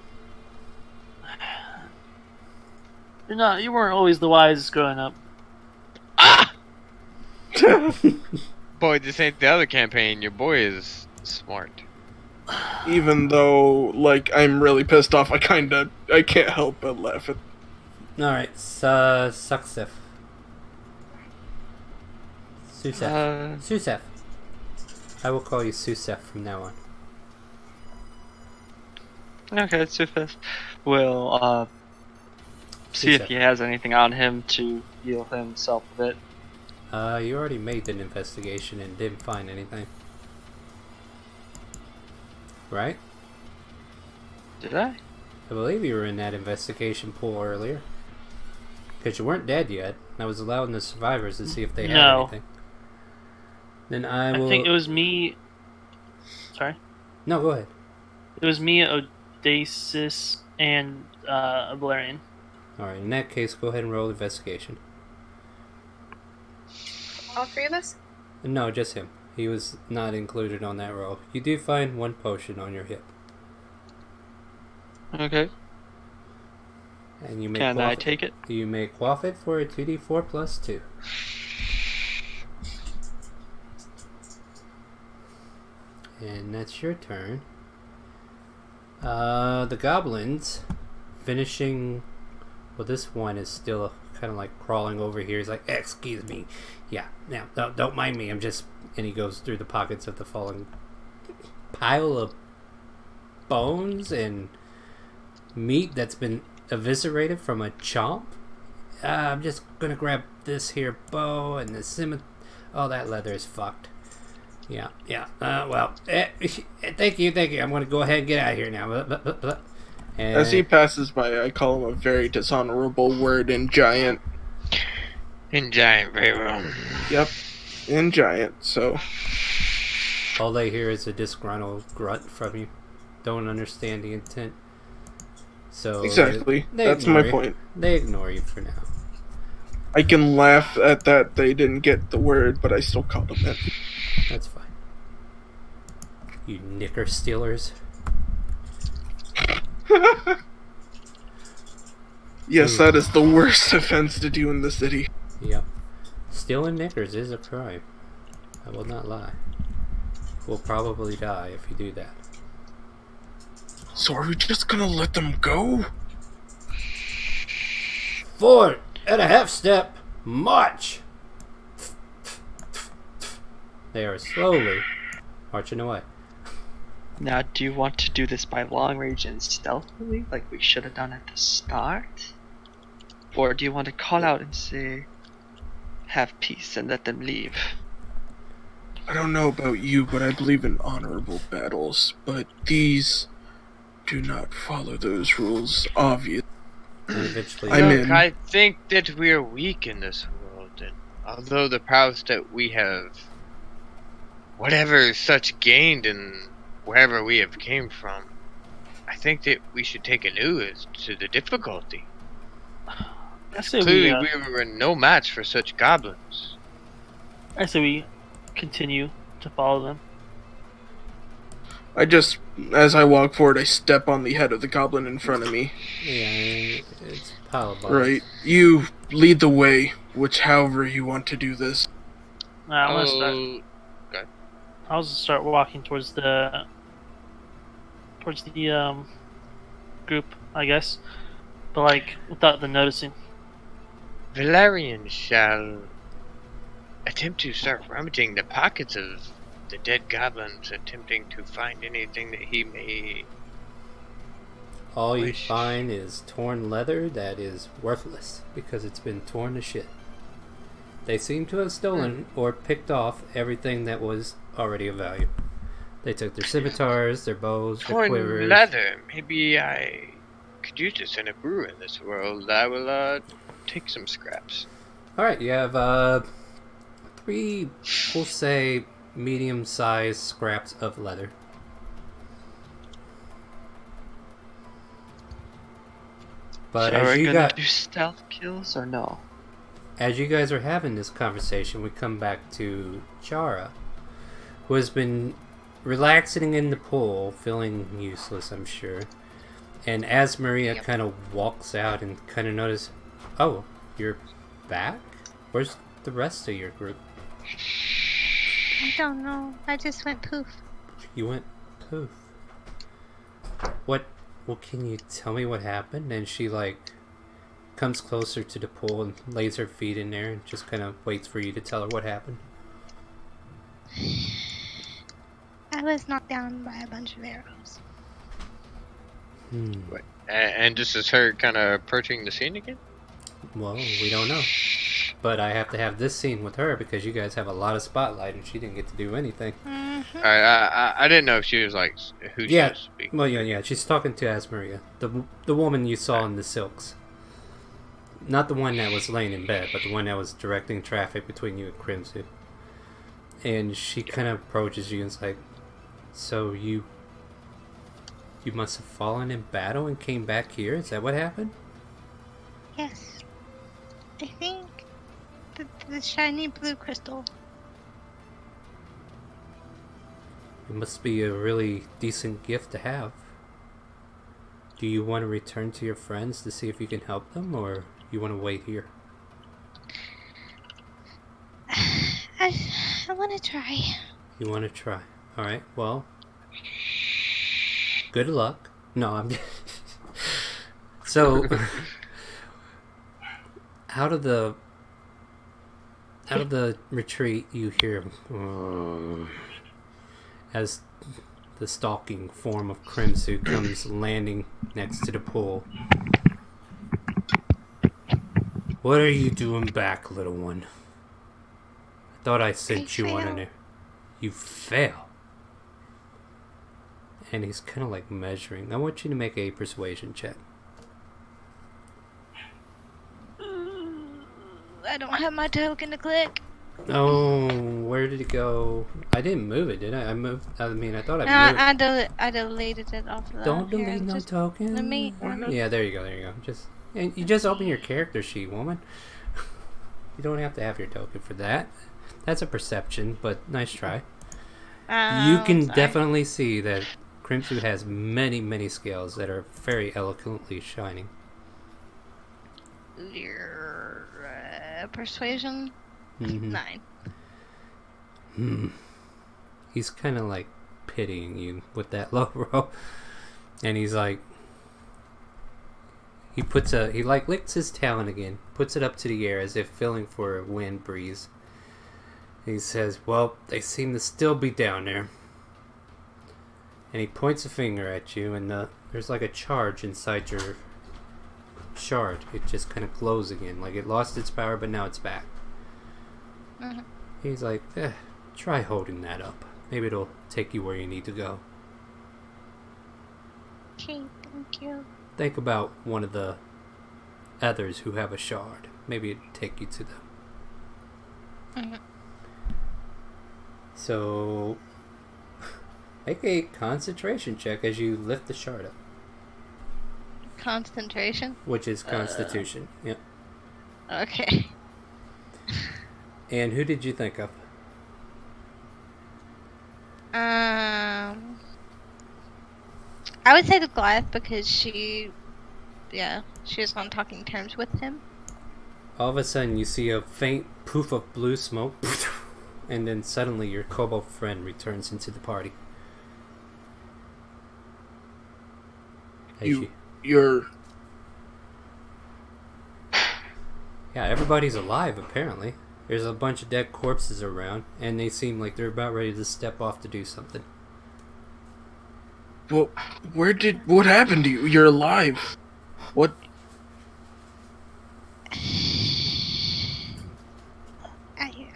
[SPEAKER 5] You weren't always the wisest growing up.
[SPEAKER 2] Ah! Boy, this ain't the other campaign. Your boy is smart.
[SPEAKER 6] Even though, like, I'm really pissed off, I can't help but laugh at...
[SPEAKER 1] Alright, Suksef. Susef. Susef. I will call you Susef from now on.
[SPEAKER 4] Okay, Sufis will see if he has anything on him to heal himself a bit.
[SPEAKER 1] You already made an investigation and didn't find anything. Right?
[SPEAKER 4] Did I?
[SPEAKER 1] I believe you were in that investigation pool earlier. Because you weren't dead yet. I was allowing the survivors to see if they had anything. Then I will...
[SPEAKER 5] I think it was me... Sorry?
[SPEAKER 1] No, go ahead.
[SPEAKER 5] It was me, Odysseus, and Valerian.
[SPEAKER 1] Alright, in that case, go ahead and roll investigation.
[SPEAKER 7] All three of us?
[SPEAKER 1] No, just him. He was not included on that roll. You do find one potion on your hip.
[SPEAKER 4] Okay.
[SPEAKER 1] And you may
[SPEAKER 4] Can
[SPEAKER 1] quaff
[SPEAKER 4] I take it?
[SPEAKER 1] You may quaff it for a 2d4 plus 2. And that's your turn. The goblins finishing... Well, this one is still kind of like crawling over here. He's like, excuse me. Yeah, now, don't mind me. I'm just... And he goes through the pockets of the fallen pile of bones and meat that's been eviscerated from a chomp. I'm just gonna grab this here bow and the oh, that leather is fucked. Yeah. Thank you. I'm gonna go ahead and get out of here now. And
[SPEAKER 6] as he passes by, I call him a very dishonorable word in giant.
[SPEAKER 2] In giant, very well.
[SPEAKER 6] Yep, in giant, so...
[SPEAKER 1] all they hear is a disgruntled grunt from you. Don't understand the intent. So
[SPEAKER 6] exactly.
[SPEAKER 1] they
[SPEAKER 6] That's my
[SPEAKER 1] you.
[SPEAKER 6] point.
[SPEAKER 1] They ignore you for now.
[SPEAKER 6] I can laugh at that they didn't get the word, but I still called them it.
[SPEAKER 1] That's fine. You knicker stealers.
[SPEAKER 6] Yes, that is the worst offense to do in the city.
[SPEAKER 1] Yep. Stealing knickers is a crime. I will not lie. We'll probably die if you do that.
[SPEAKER 6] So are we just gonna let them go?
[SPEAKER 1] 4.5 step march. They are slowly marching away.
[SPEAKER 4] Now, do you want to do this by long range and stealthily, like we should have done at the start? Or do you want to call out and say, have peace and let them leave?
[SPEAKER 6] I don't know about you, but I believe in honorable battles. But these do not follow those rules, obviously.
[SPEAKER 1] And eventually,
[SPEAKER 6] I'm
[SPEAKER 2] Look,
[SPEAKER 6] in.
[SPEAKER 2] I think that we are weak in this world, and although the prowess that we have, whatever such gained in wherever we have came from, I think that we should take anew as to the difficulty.
[SPEAKER 5] I say
[SPEAKER 2] Clearly,
[SPEAKER 5] we
[SPEAKER 2] we were no match for such goblins.
[SPEAKER 5] continue to follow them.
[SPEAKER 6] As I walk forward, I step on the head of the goblin in front of me.
[SPEAKER 1] yeah, it's a pile of bones.
[SPEAKER 6] Right. You lead the way, however you want to do this.
[SPEAKER 5] I'm gonna start.
[SPEAKER 2] Oh, okay.
[SPEAKER 5] I'll just start walking towards the group, I guess, but like without them noticing.
[SPEAKER 2] Valerian shall attempt to start rummaging the pockets of the dead goblins, attempting to find anything that he may.
[SPEAKER 1] All you
[SPEAKER 2] Wish.
[SPEAKER 1] find is torn leather that is worthless because it's been torn to shit. They seem to have stolen or picked off everything that was already of value. They took their scimitars, their bows, their
[SPEAKER 2] Torn
[SPEAKER 1] quivers.
[SPEAKER 2] leather. Maybe I could use this in a brew in this world. I will take some scraps.
[SPEAKER 1] Alright, you have 3, we'll say, medium-sized scraps of leather. But
[SPEAKER 4] So are
[SPEAKER 1] as
[SPEAKER 4] we
[SPEAKER 1] you
[SPEAKER 4] gonna
[SPEAKER 1] got,
[SPEAKER 4] do stealth kills or no?
[SPEAKER 1] as you guys are having this conversation, we come back to Chara, who has been relaxing in the pool, feeling useless, I'm sure. And as Maria kind of walks out and kind of notices, oh, you're back? Where's the rest of your group?
[SPEAKER 3] I don't know. I just went poof.
[SPEAKER 1] You went poof. What? Well, can you tell me what happened? And she like comes closer to the pool and lays her feet in there and just kind of waits for you to tell her what happened.
[SPEAKER 3] I was knocked down by a bunch of arrows.
[SPEAKER 2] And this is her kind of approaching the scene again?
[SPEAKER 1] Well, we don't know. But I have to have this scene with her because you guys have a lot of spotlight and she didn't get to do anything.
[SPEAKER 2] I didn't know if she was like who she was speaking.
[SPEAKER 1] Well, yeah. She's talking to Asmaria, the woman you saw in the silks. Not the one that was laying in bed, but the one that was directing traffic between you and Crimson. And she kind of approaches you and is like, "So you must have fallen in battle and came back here? Is that what happened?"
[SPEAKER 3] Yes. I think the shiny blue crystal.
[SPEAKER 1] It must be a really decent gift to have. Do you want to return to your friends to see if you can help them, or you want to wait here?
[SPEAKER 3] I want to try.
[SPEAKER 1] You want to try? Alright, well, good luck. No, I'm So out of the retreat you hear as the stalking form of Crimson comes landing next to the pool. What are you doing back, little one? I thought I sent you on an... You fail. And he's kind of like measuring. I want you to make a persuasion check.
[SPEAKER 3] I don't have my token to click.
[SPEAKER 1] Oh, where did it go? I didn't move it, did I? I thought I moved it.
[SPEAKER 3] I deleted it off the...
[SPEAKER 1] Don't delete
[SPEAKER 3] here,
[SPEAKER 1] no
[SPEAKER 3] just
[SPEAKER 1] token.
[SPEAKER 3] let me-
[SPEAKER 1] Yeah, there you go. You just open your character sheet, woman. You don't have to have your token for that. That's a perception, but nice try. You can definitely see that Crimson has many, many skills that are very eloquently shining.
[SPEAKER 3] Your persuasion?
[SPEAKER 1] Mm-hmm.
[SPEAKER 3] 9.
[SPEAKER 1] He's kind of like pitying you with that low roll, and he's like, he licks his talon again, puts it up to the air as if feeling for a wind breeze. He says, "Well, they seem to still be down there." And he points a finger at you, and there's like a charge inside your shard. It just kind of glows again, like it lost its power, but now it's back.
[SPEAKER 3] Mm-hmm.
[SPEAKER 1] He's like, try holding that up. Maybe it'll take you where you need to go.
[SPEAKER 3] Okay, thank you.
[SPEAKER 1] Think about one of the others who have a shard. Maybe it'll take you to them.
[SPEAKER 3] Mm-hmm.
[SPEAKER 1] So, make a concentration check as you lift the shard up.
[SPEAKER 3] Concentration?
[SPEAKER 1] Which is Constitution. Yep.
[SPEAKER 3] Okay.
[SPEAKER 1] And who did you think of?
[SPEAKER 3] I would say the Goliath because she was on talking terms with him.
[SPEAKER 1] All of a sudden, you see a faint poof of blue smoke, and then suddenly your kobold friend returns into the party.
[SPEAKER 6] You're...
[SPEAKER 1] Yeah, everybody's alive, apparently. There's a bunch of dead corpses around, and they seem like they're about ready to step off to do something.
[SPEAKER 6] Well, what happened to you? You're alive. What?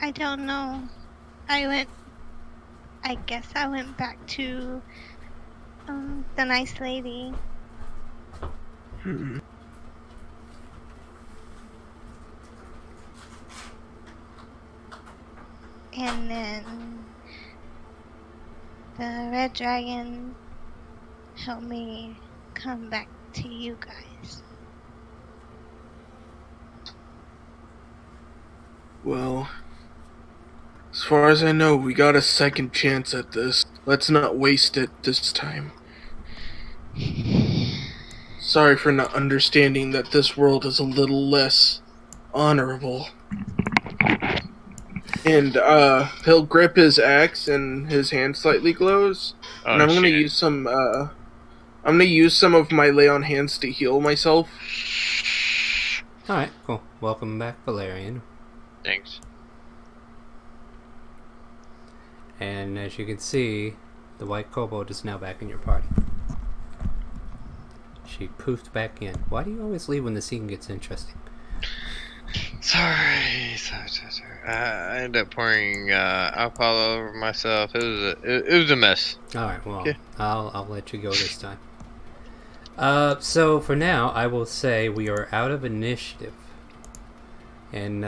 [SPEAKER 3] I don't know. I guess I went back to the nice lady.
[SPEAKER 6] Hmm.
[SPEAKER 3] And then the red dragon helped me come back to you guys.
[SPEAKER 6] Well, as far as I know, we got a second chance at this. Let's not waste it this time. Sorry for not understanding that this world is a little less honorable. And he'll grip his axe and his hand slightly glows.
[SPEAKER 2] Oh,
[SPEAKER 6] and I'm gonna
[SPEAKER 2] shit.
[SPEAKER 6] use some of my lay on hands to heal myself.
[SPEAKER 1] Alright, cool. Welcome back, Valerian.
[SPEAKER 2] Thanks.
[SPEAKER 1] And as you can see, the white kobold is now back in your party. She poofed back in. Why do you always leave when the scene gets interesting?
[SPEAKER 2] Sorry. I ended up pouring alcohol all over myself. It was a mess.
[SPEAKER 1] Alright, well,
[SPEAKER 2] Okay.
[SPEAKER 1] I'll let you go this time. So for now, I will say we are out of initiative. And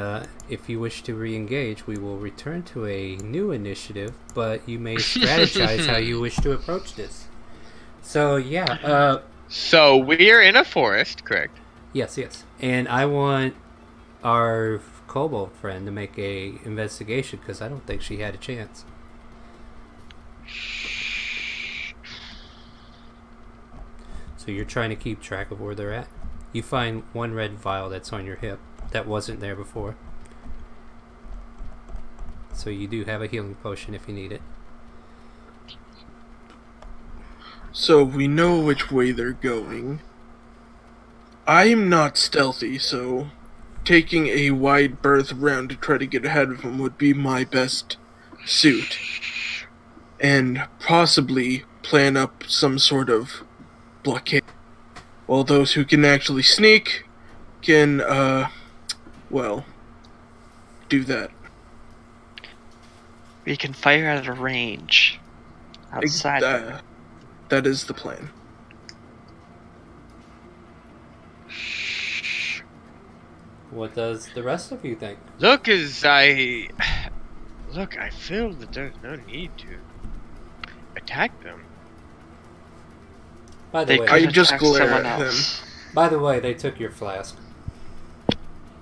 [SPEAKER 1] if you wish to re-engage, we will return to a new initiative, but you may strategize how you wish to approach this. So, yeah.
[SPEAKER 2] So we're in a forest, correct?
[SPEAKER 1] Yes. And I want our kobold friend to make a investigation, because I don't think she had a chance. So you're trying to keep track of where they're at. You find one red vial that's on your hip that wasn't there before. So you do have a healing potion if you need it.
[SPEAKER 6] So we know which way they're going. I'm not stealthy, so taking a wide berth around to try to get ahead of them would be my best suit. And possibly plan up some sort of blockade. While those who can actually sneak can, do that.
[SPEAKER 4] We can fire at a range outside.
[SPEAKER 6] That is the plan.
[SPEAKER 1] What does the rest of you think?
[SPEAKER 2] Look, I feel that there's no need to attack them.
[SPEAKER 1] By the
[SPEAKER 4] They
[SPEAKER 1] way,
[SPEAKER 4] could
[SPEAKER 6] I just
[SPEAKER 4] attack
[SPEAKER 6] glare
[SPEAKER 4] someone
[SPEAKER 6] at him.
[SPEAKER 4] else.
[SPEAKER 1] by the way, they took your flask.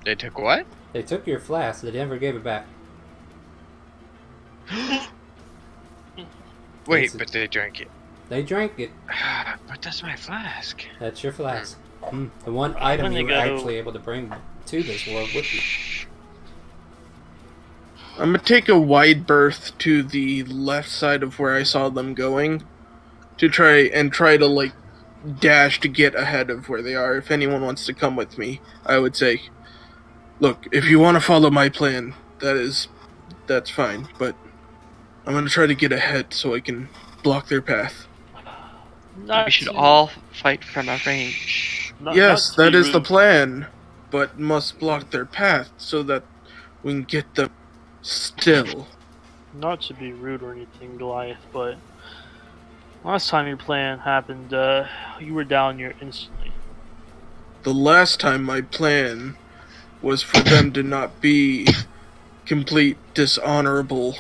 [SPEAKER 2] They took what?
[SPEAKER 1] They took your flask. They never gave it back.
[SPEAKER 2] Wait, but they drank it.
[SPEAKER 1] They drank it.
[SPEAKER 2] But that's my flask.
[SPEAKER 1] That's your flask. The one item
[SPEAKER 5] gonna
[SPEAKER 1] you were
[SPEAKER 5] go-
[SPEAKER 1] actually able to bring to this world with you.
[SPEAKER 6] I'm gonna take a wide berth to the left side of where I saw them going, to try to like dash to get ahead of where they are. If anyone wants to come with me, I would say, look, if you want to follow my plan, that's fine. But I'm gonna try to get ahead so I can block their path.
[SPEAKER 4] We should all fight from a range.
[SPEAKER 6] Yes,
[SPEAKER 5] not to
[SPEAKER 6] that
[SPEAKER 5] be
[SPEAKER 6] is the
[SPEAKER 5] rude.
[SPEAKER 6] plan, but must block their path so that we can get them still.
[SPEAKER 5] Not to be rude or anything, Goliath, but last time your plan happened, you were down here instantly.
[SPEAKER 6] The last time my plan was for them to not be complete dishonorable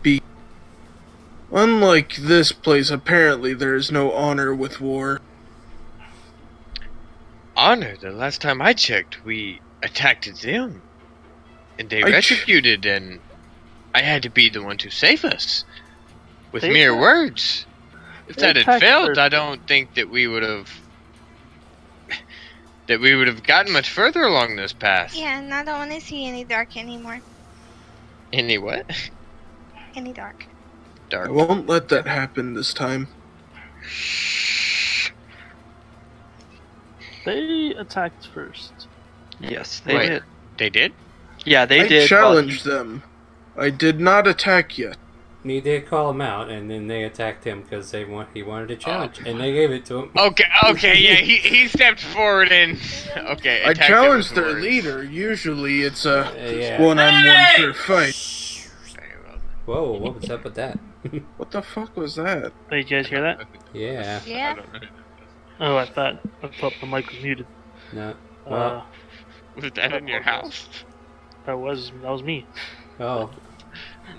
[SPEAKER 6] be. Unlike this place, apparently there is no honor with war.
[SPEAKER 2] Honor? The last time I checked, we attacked them. And they
[SPEAKER 6] I ch-
[SPEAKER 2] retributed, and I had to be the one to save us. With
[SPEAKER 5] They
[SPEAKER 2] mere
[SPEAKER 5] attacked-
[SPEAKER 2] words. If
[SPEAKER 5] they
[SPEAKER 2] that had
[SPEAKER 5] attacked
[SPEAKER 2] failed,
[SPEAKER 5] first.
[SPEAKER 2] I don't think that we would have... that we would have gotten much further along this path.
[SPEAKER 3] Yeah, and I don't want to see any dark anymore.
[SPEAKER 2] Any what?
[SPEAKER 3] Any dark.
[SPEAKER 6] I
[SPEAKER 2] Dark.
[SPEAKER 6] won't let that happen this time.
[SPEAKER 5] They attacked first.
[SPEAKER 4] Yes, they
[SPEAKER 2] Wait.
[SPEAKER 4] did.
[SPEAKER 2] They did?
[SPEAKER 4] Yeah, they
[SPEAKER 6] I
[SPEAKER 4] did. but-
[SPEAKER 6] challenged them. I did not attack yet.
[SPEAKER 1] He did call him out, and then they attacked him because he wanted a challenge, and they gave it to him.
[SPEAKER 2] Okay, yeah, he stepped forward and... Okay,
[SPEAKER 6] I
[SPEAKER 2] attacked them
[SPEAKER 6] challenged
[SPEAKER 2] with
[SPEAKER 6] their
[SPEAKER 2] words.
[SPEAKER 6] leader. Usually it's a
[SPEAKER 1] Yeah.
[SPEAKER 6] one-on-one fair fight.
[SPEAKER 2] Very well.
[SPEAKER 1] Whoa, what was up with that?
[SPEAKER 6] What the fuck was that?
[SPEAKER 5] Wait, did you guys hear that?
[SPEAKER 1] Yeah.
[SPEAKER 3] Yeah.
[SPEAKER 5] Oh, I thought the mic was muted.
[SPEAKER 1] No.
[SPEAKER 5] Uh,
[SPEAKER 1] Well,
[SPEAKER 2] Was that in your house?
[SPEAKER 5] that was me.
[SPEAKER 1] oh.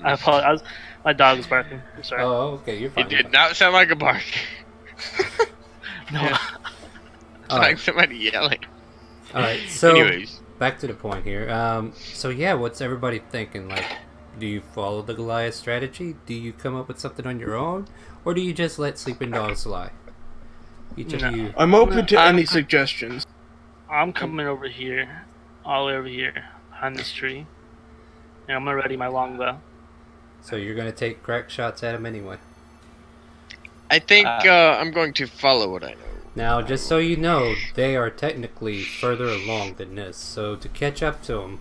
[SPEAKER 5] I apologize. My dog was barking. I'm sorry.
[SPEAKER 1] Oh, okay, you're
[SPEAKER 2] It
[SPEAKER 1] fine.
[SPEAKER 2] did not sound like a bark.
[SPEAKER 5] No.
[SPEAKER 2] It's
[SPEAKER 1] All
[SPEAKER 2] like
[SPEAKER 1] right.
[SPEAKER 2] somebody yelling.
[SPEAKER 1] All right. So
[SPEAKER 2] Anyways,
[SPEAKER 1] back to the point here. So yeah, what's everybody thinking? Like, do you follow the Goliath strategy? Do you come up with something on your own, or do you just let sleeping dogs lie? Each of
[SPEAKER 5] No.
[SPEAKER 1] you.
[SPEAKER 6] I'm open to
[SPEAKER 5] I'm-
[SPEAKER 6] any suggestions.
[SPEAKER 5] I'm coming over here, all the way over here, behind this tree, and I'm gonna ready my longbow.
[SPEAKER 1] So you're gonna take crack shots at him anyway.
[SPEAKER 2] I think I'm going to follow what I know.
[SPEAKER 1] Now, just so you know, they are technically further along than this. So to catch up to them,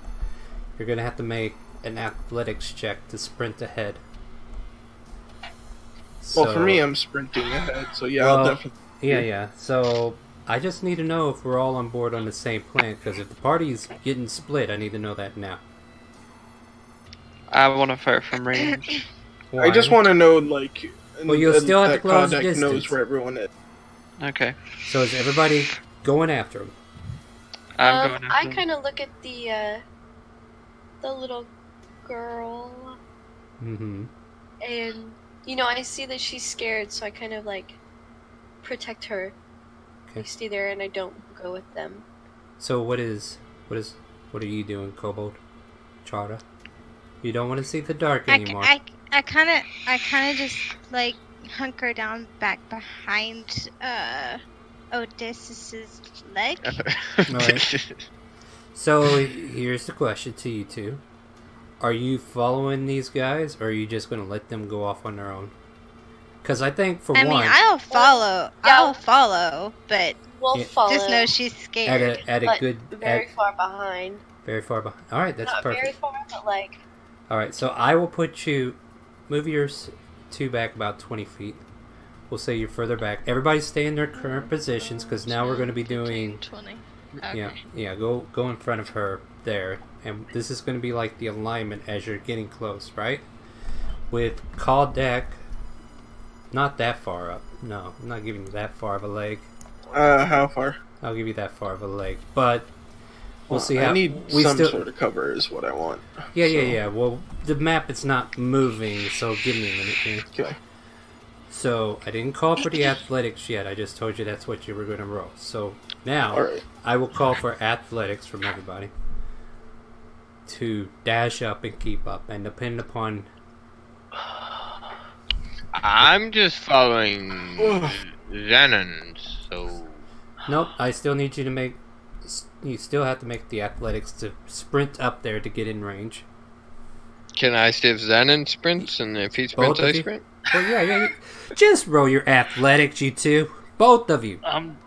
[SPEAKER 1] you're gonna have to make an athletics check to sprint ahead.
[SPEAKER 6] Well, for me, I'm sprinting ahead, so yeah, I'll
[SPEAKER 1] Well,
[SPEAKER 6] definitely.
[SPEAKER 1] Yeah. So I just need to know if we're all on board on the same plan. Because if the party's getting split, I need to know that now.
[SPEAKER 4] I want to fire from range.
[SPEAKER 6] I just want to know, like,
[SPEAKER 1] Well, you'll still have to
[SPEAKER 6] that
[SPEAKER 1] close
[SPEAKER 6] Kodak
[SPEAKER 1] distance.
[SPEAKER 6] knows where everyone is.
[SPEAKER 4] Okay.
[SPEAKER 1] So is everybody going after him?
[SPEAKER 4] I'm going
[SPEAKER 7] I
[SPEAKER 4] after
[SPEAKER 7] kind of look at the little girl,
[SPEAKER 1] Mm-hmm.
[SPEAKER 7] and I see that she's scared, so I kind of like protect her.
[SPEAKER 1] Okay.
[SPEAKER 7] I stay there and I don't go with them.
[SPEAKER 1] So what are you doing, Kobold? Chara? You don't want to see the dark anymore.
[SPEAKER 3] I kind of just like hunker down back behind Odysseus's leg.
[SPEAKER 1] Alright. So here's the question to you two: are you following these guys, or are you just going to let them go off on their own? Because I think for
[SPEAKER 3] I
[SPEAKER 1] one,
[SPEAKER 3] mean, I'll follow.
[SPEAKER 7] Yeah.
[SPEAKER 3] I'll follow, but
[SPEAKER 7] We'll
[SPEAKER 1] Yeah.
[SPEAKER 7] follow.
[SPEAKER 3] just know she's scared.
[SPEAKER 1] at a
[SPEAKER 7] but
[SPEAKER 1] good
[SPEAKER 7] very far behind.
[SPEAKER 1] very far behind. All right, that's
[SPEAKER 7] Not
[SPEAKER 1] perfect.
[SPEAKER 7] very far, but like
[SPEAKER 1] All right, so I will put you, move yours two back about 20 feet. We'll say you're further back. Everybody stay in their current positions because now we're going to be doing.
[SPEAKER 3] 20.
[SPEAKER 1] Yeah. Go in front of her there, and this is going to be like the alignment as you're getting close, right? With call deck, not that far up. No, I'm not giving you that far of a leg.
[SPEAKER 6] How far?
[SPEAKER 1] I'll give you that far of a leg, but we'll see
[SPEAKER 6] I
[SPEAKER 1] how
[SPEAKER 6] need
[SPEAKER 1] we
[SPEAKER 6] some
[SPEAKER 1] still.
[SPEAKER 6] sort of cover, is what I want.
[SPEAKER 1] Yeah. Well, the map is not moving, so give me a minute here.
[SPEAKER 6] Okay.
[SPEAKER 1] So I didn't call for the athletics yet. I just told you that's what you were going to roll. So now
[SPEAKER 6] Alright.
[SPEAKER 1] I will call for athletics from everybody to dash up and keep up, and depending upon.
[SPEAKER 2] I'm just following Xenon, so
[SPEAKER 1] Nope, I still need you to make... You still have to make the athletics to sprint up there to get in range.
[SPEAKER 2] Can I see if Zenon sprints, and if he sprints, I sprint?
[SPEAKER 1] Well, yeah. Just roll your athletics, you two. Both of you.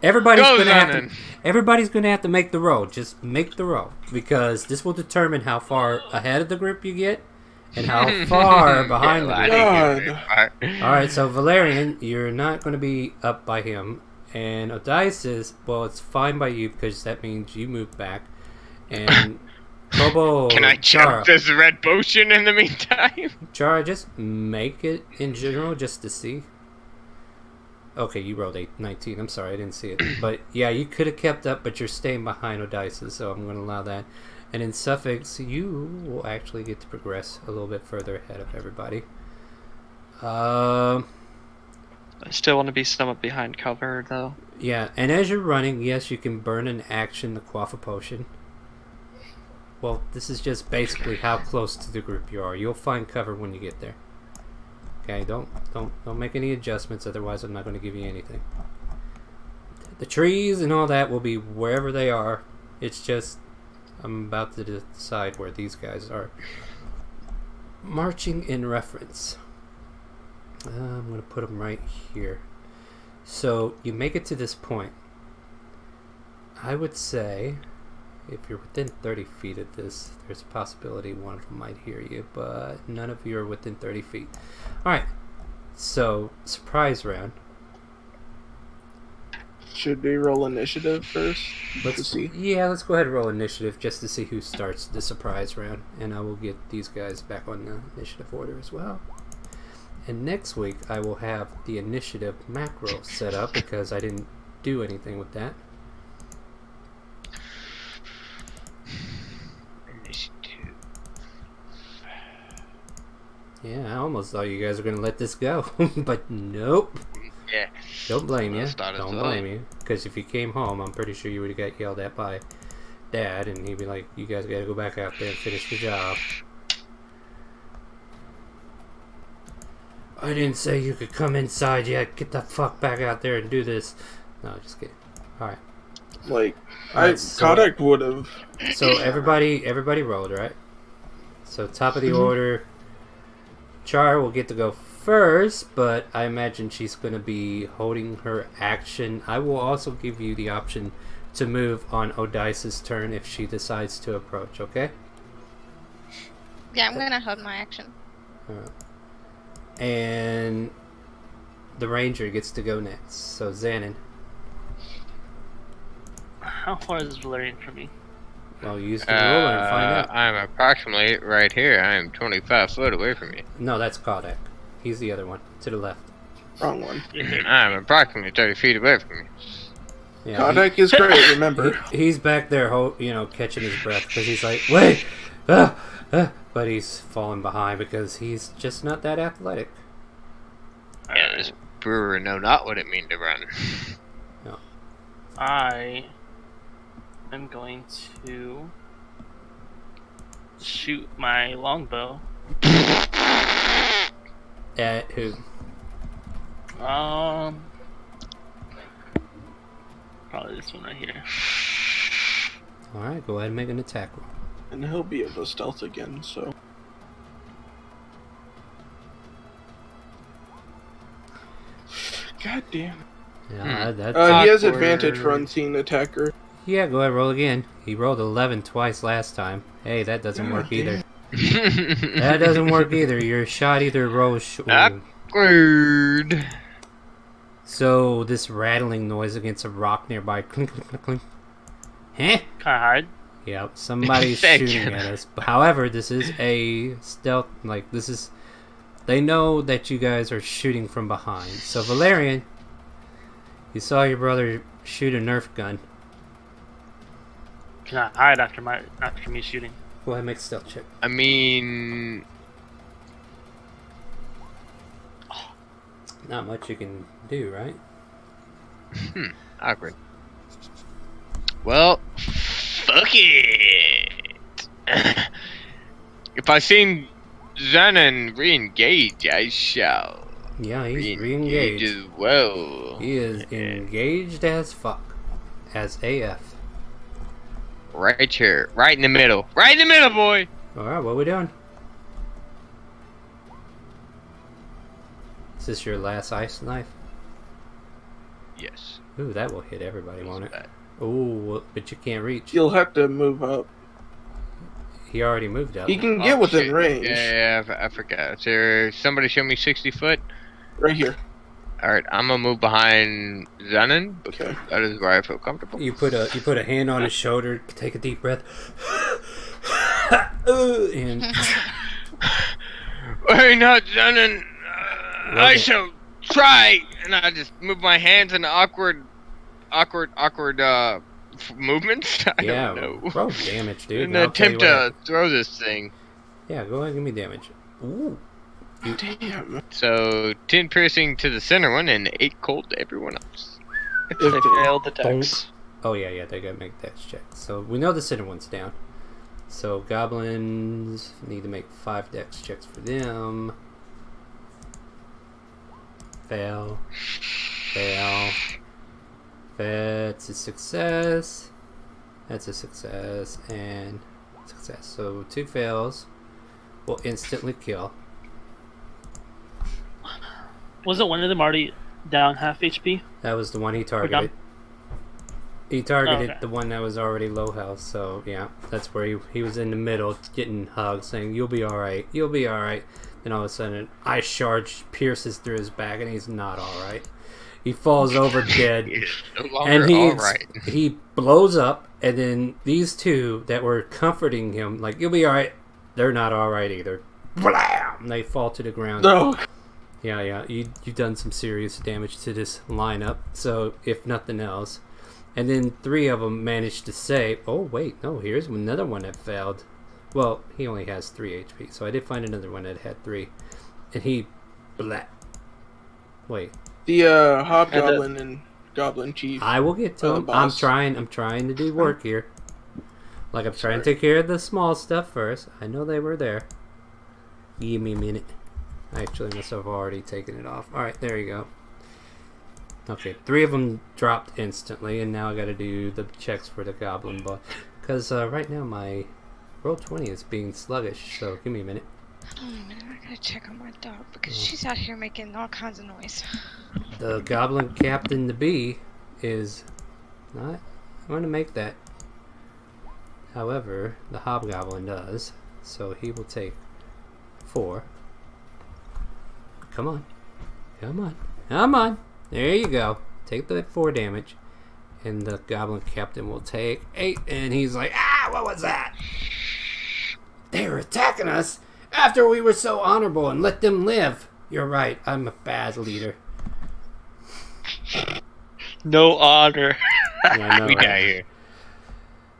[SPEAKER 1] Everybody's
[SPEAKER 2] Go,
[SPEAKER 1] gonna have
[SPEAKER 2] Zenon.
[SPEAKER 1] to. Everybody's gonna have to make the roll. Just make the roll, because this will determine how far ahead of the group you get, and how far behind the group. All right, so Valerian, you're not going to be up by him, and Odysseus, well, it's fine by you because that means you move back, and Kobo,
[SPEAKER 2] Can I
[SPEAKER 1] Chara,
[SPEAKER 2] jump this red potion in the meantime?
[SPEAKER 1] Chara, just make it in general just to see. Okay, you rolled 19. I'm sorry, I didn't see it. But yeah, you could have kept up, but you're staying behind Odysseus, so I'm going to allow that. And in Suffix, you will actually get to progress a little bit further ahead of everybody.
[SPEAKER 4] I still want to be somewhat behind cover, though.
[SPEAKER 1] Yeah, and as you're running, yes, you can burn an action to quaff a potion. Well, this is just basically how close to the group you are. You'll find cover when you get there. Okay, don't make any adjustments, otherwise I'm not going to give you anything. The trees and all that will be wherever they are. It's just I'm about to decide where these guys are marching in reference. I'm going to put them right here. So you make it to this point. I would say if you're within 30 feet of this, there's a possibility one of them might hear you, but none of you are within 30 feet. Alright, so surprise round.
[SPEAKER 6] Should we roll initiative first?
[SPEAKER 1] Let's
[SPEAKER 6] see.
[SPEAKER 1] Yeah, let's go ahead and roll initiative just to see who starts the surprise round, and I will get these guys back on the initiative order as well. And next week I will have the initiative macro set up because I didn't do anything with that.
[SPEAKER 2] Initiative.
[SPEAKER 1] Yeah, I almost thought you guys were going to let this go, but nope.
[SPEAKER 2] Yeah.
[SPEAKER 1] Don't blame you.
[SPEAKER 2] Started
[SPEAKER 1] Don't
[SPEAKER 2] slow.
[SPEAKER 1] blame you. Because if you came home, I'm pretty sure you would have got yelled at by Dad, and he'd be like, you guys got to go back out there and finish the job. I didn't say you could come inside yet. Get the fuck back out there and do this. No, just kidding. Alright.
[SPEAKER 6] Like,
[SPEAKER 1] Alright, so-
[SPEAKER 6] Kodak would have.
[SPEAKER 1] So everybody rolled, right? So top of the order, Char will get to go first, but I imagine she's going to be holding her action. I will also give you the option to move on Odysseus' turn if she decides to approach, okay?
[SPEAKER 3] Yeah, I'm gonna hold my action.
[SPEAKER 1] And the ranger gets to go next. So Xanon.
[SPEAKER 5] How far is Valerian from me?
[SPEAKER 1] Well, use the ruler and find out.
[SPEAKER 2] I'm approximately right here. I am 25 foot away from you.
[SPEAKER 1] No, that's Kodak. He's the other one, to the left.
[SPEAKER 6] Wrong one.
[SPEAKER 2] I'm approximately 30 feet away from you.
[SPEAKER 1] Yeah,
[SPEAKER 6] Kodak is great, remember.
[SPEAKER 1] he's back there, catching his breath because he's like, wait, but he's falling behind because he's just not that athletic.
[SPEAKER 2] Yeah, this brewer know not what it mean to run.
[SPEAKER 1] No.
[SPEAKER 5] I am going to shoot my longbow.
[SPEAKER 1] At who?
[SPEAKER 5] Probably this one right here.
[SPEAKER 1] Alright, go ahead and make an attack roll.
[SPEAKER 6] And he'll be able to stealth again, so. God damn it.
[SPEAKER 1] Yeah, that's
[SPEAKER 6] He has
[SPEAKER 5] Awkward.
[SPEAKER 6] advantage for unseen attacker.
[SPEAKER 1] yeah, go ahead, roll again. He rolled 11 twice last time. Hey, that doesn't
[SPEAKER 6] God
[SPEAKER 1] work
[SPEAKER 6] damn.
[SPEAKER 1] either. That doesn't work either. Your shot either rolls.
[SPEAKER 2] Awkward.
[SPEAKER 1] So this rattling noise against a rock nearby. Clink, clink, clink, clink. Huh?
[SPEAKER 5] Can I hide?
[SPEAKER 1] Yep, somebody's
[SPEAKER 2] Thank
[SPEAKER 1] shooting
[SPEAKER 2] you.
[SPEAKER 1] at us. However, this is a stealth. They know that you guys are shooting from behind. So Valerian, you saw your brother shoot a Nerf gun.
[SPEAKER 5] Can I hide after me shooting?
[SPEAKER 1] Go ahead and make a stealth check.
[SPEAKER 2] I mean,
[SPEAKER 1] Not much you can do, right?
[SPEAKER 2] awkward. Well, fuck it. If I seen Zenon re-engage, I shall
[SPEAKER 1] Yeah, he's
[SPEAKER 2] re-engage
[SPEAKER 1] re-engaged.
[SPEAKER 2] as well.
[SPEAKER 1] He is engaged as fuck. as AF.
[SPEAKER 2] Right here. Right in the middle. Right in the middle, boy!
[SPEAKER 1] Alright, what are we doing? Is this your last ice knife?
[SPEAKER 2] Yes.
[SPEAKER 1] Ooh, that will hit everybody, won't it?
[SPEAKER 2] That.
[SPEAKER 1] Ooh, but you can't reach.
[SPEAKER 6] You'll have to move up.
[SPEAKER 1] He already moved up.
[SPEAKER 6] He can get within
[SPEAKER 2] shit.
[SPEAKER 6] range.
[SPEAKER 2] Yeah, I forgot. Is there somebody show me 60 foot?
[SPEAKER 6] Right here.
[SPEAKER 2] Alright, I'm gonna move behind Zenon because
[SPEAKER 6] Okay.
[SPEAKER 2] that is where I feel comfortable.
[SPEAKER 1] You put a hand on his shoulder, take a deep breath, and
[SPEAKER 2] Worry not, Zenon. I shall try. And I just move my hands in awkward movements. I
[SPEAKER 1] yeah,
[SPEAKER 2] don't know.
[SPEAKER 1] roll damage, dude.
[SPEAKER 2] In
[SPEAKER 1] and
[SPEAKER 2] an
[SPEAKER 1] I'll tell you
[SPEAKER 2] attempt
[SPEAKER 1] what
[SPEAKER 2] to throw this thing.
[SPEAKER 1] yeah, go ahead and give me damage. Ooh.
[SPEAKER 6] Damn.
[SPEAKER 2] So 10 piercing to the center one and 8 cold to everyone else.
[SPEAKER 4] If they failed the dex.
[SPEAKER 1] Oh yeah, they gotta make dex checks. So we know the center one's down. So goblins need to make 5 dex checks for them. Fail. That's a success. That's a success and success. So 2 fails will instantly kill.
[SPEAKER 5] Wasn't one of them already down half HP?
[SPEAKER 1] That was the one he
[SPEAKER 5] down?
[SPEAKER 1] targeted. He targeted
[SPEAKER 5] Okay.
[SPEAKER 1] the one that was already low health, so yeah, that's where he was in the middle getting hugged, saying, "You'll be alright, you'll be alright." Then all of a sudden, an ice shard pierces through his back, and he's not alright. He falls over dead,
[SPEAKER 2] No longer
[SPEAKER 1] and
[SPEAKER 2] alright.
[SPEAKER 1] he blows up, and then these two that were comforting him, like, "You'll be alright," they're not alright either. Blam! They fall to the ground.
[SPEAKER 6] No.
[SPEAKER 1] Yeah, you've done some serious damage to this lineup, so if nothing else. And then 3 of them managed to save. Oh, wait, no, here's another one that failed. Well, he only has 3 HP, so I did find another one that had 3. And he... Blah. Wait.
[SPEAKER 6] The Hobgoblin and Goblin Chief.
[SPEAKER 1] I will get to him. I'm
[SPEAKER 6] boss.
[SPEAKER 1] trying to do work here. Like, I'm trying to take care of the small stuff first. I know they were there. Give me a minute. I actually must have already taken it off. Alright, there you go. Okay, 3 of them dropped instantly, and now I gotta do the checks for the goblin boss. Because right now my roll 20 is being sluggish, so give me a minute.
[SPEAKER 3] Hold on a minute, I gotta check on my dog because she's out here making all kinds of noise.
[SPEAKER 1] The goblin captain to be is not going to make that. However, the hobgoblin does, so he will take 4. Come on. Come on. Come on. There you go. Take the 4 damage. And the goblin captain will take 8. And he's like, ah, what was that? They were attacking us after we were so honorable and let them live. You're right. I'm a bad leader.
[SPEAKER 4] No honor.
[SPEAKER 1] Yeah, I know,
[SPEAKER 2] We
[SPEAKER 1] right?
[SPEAKER 2] die here.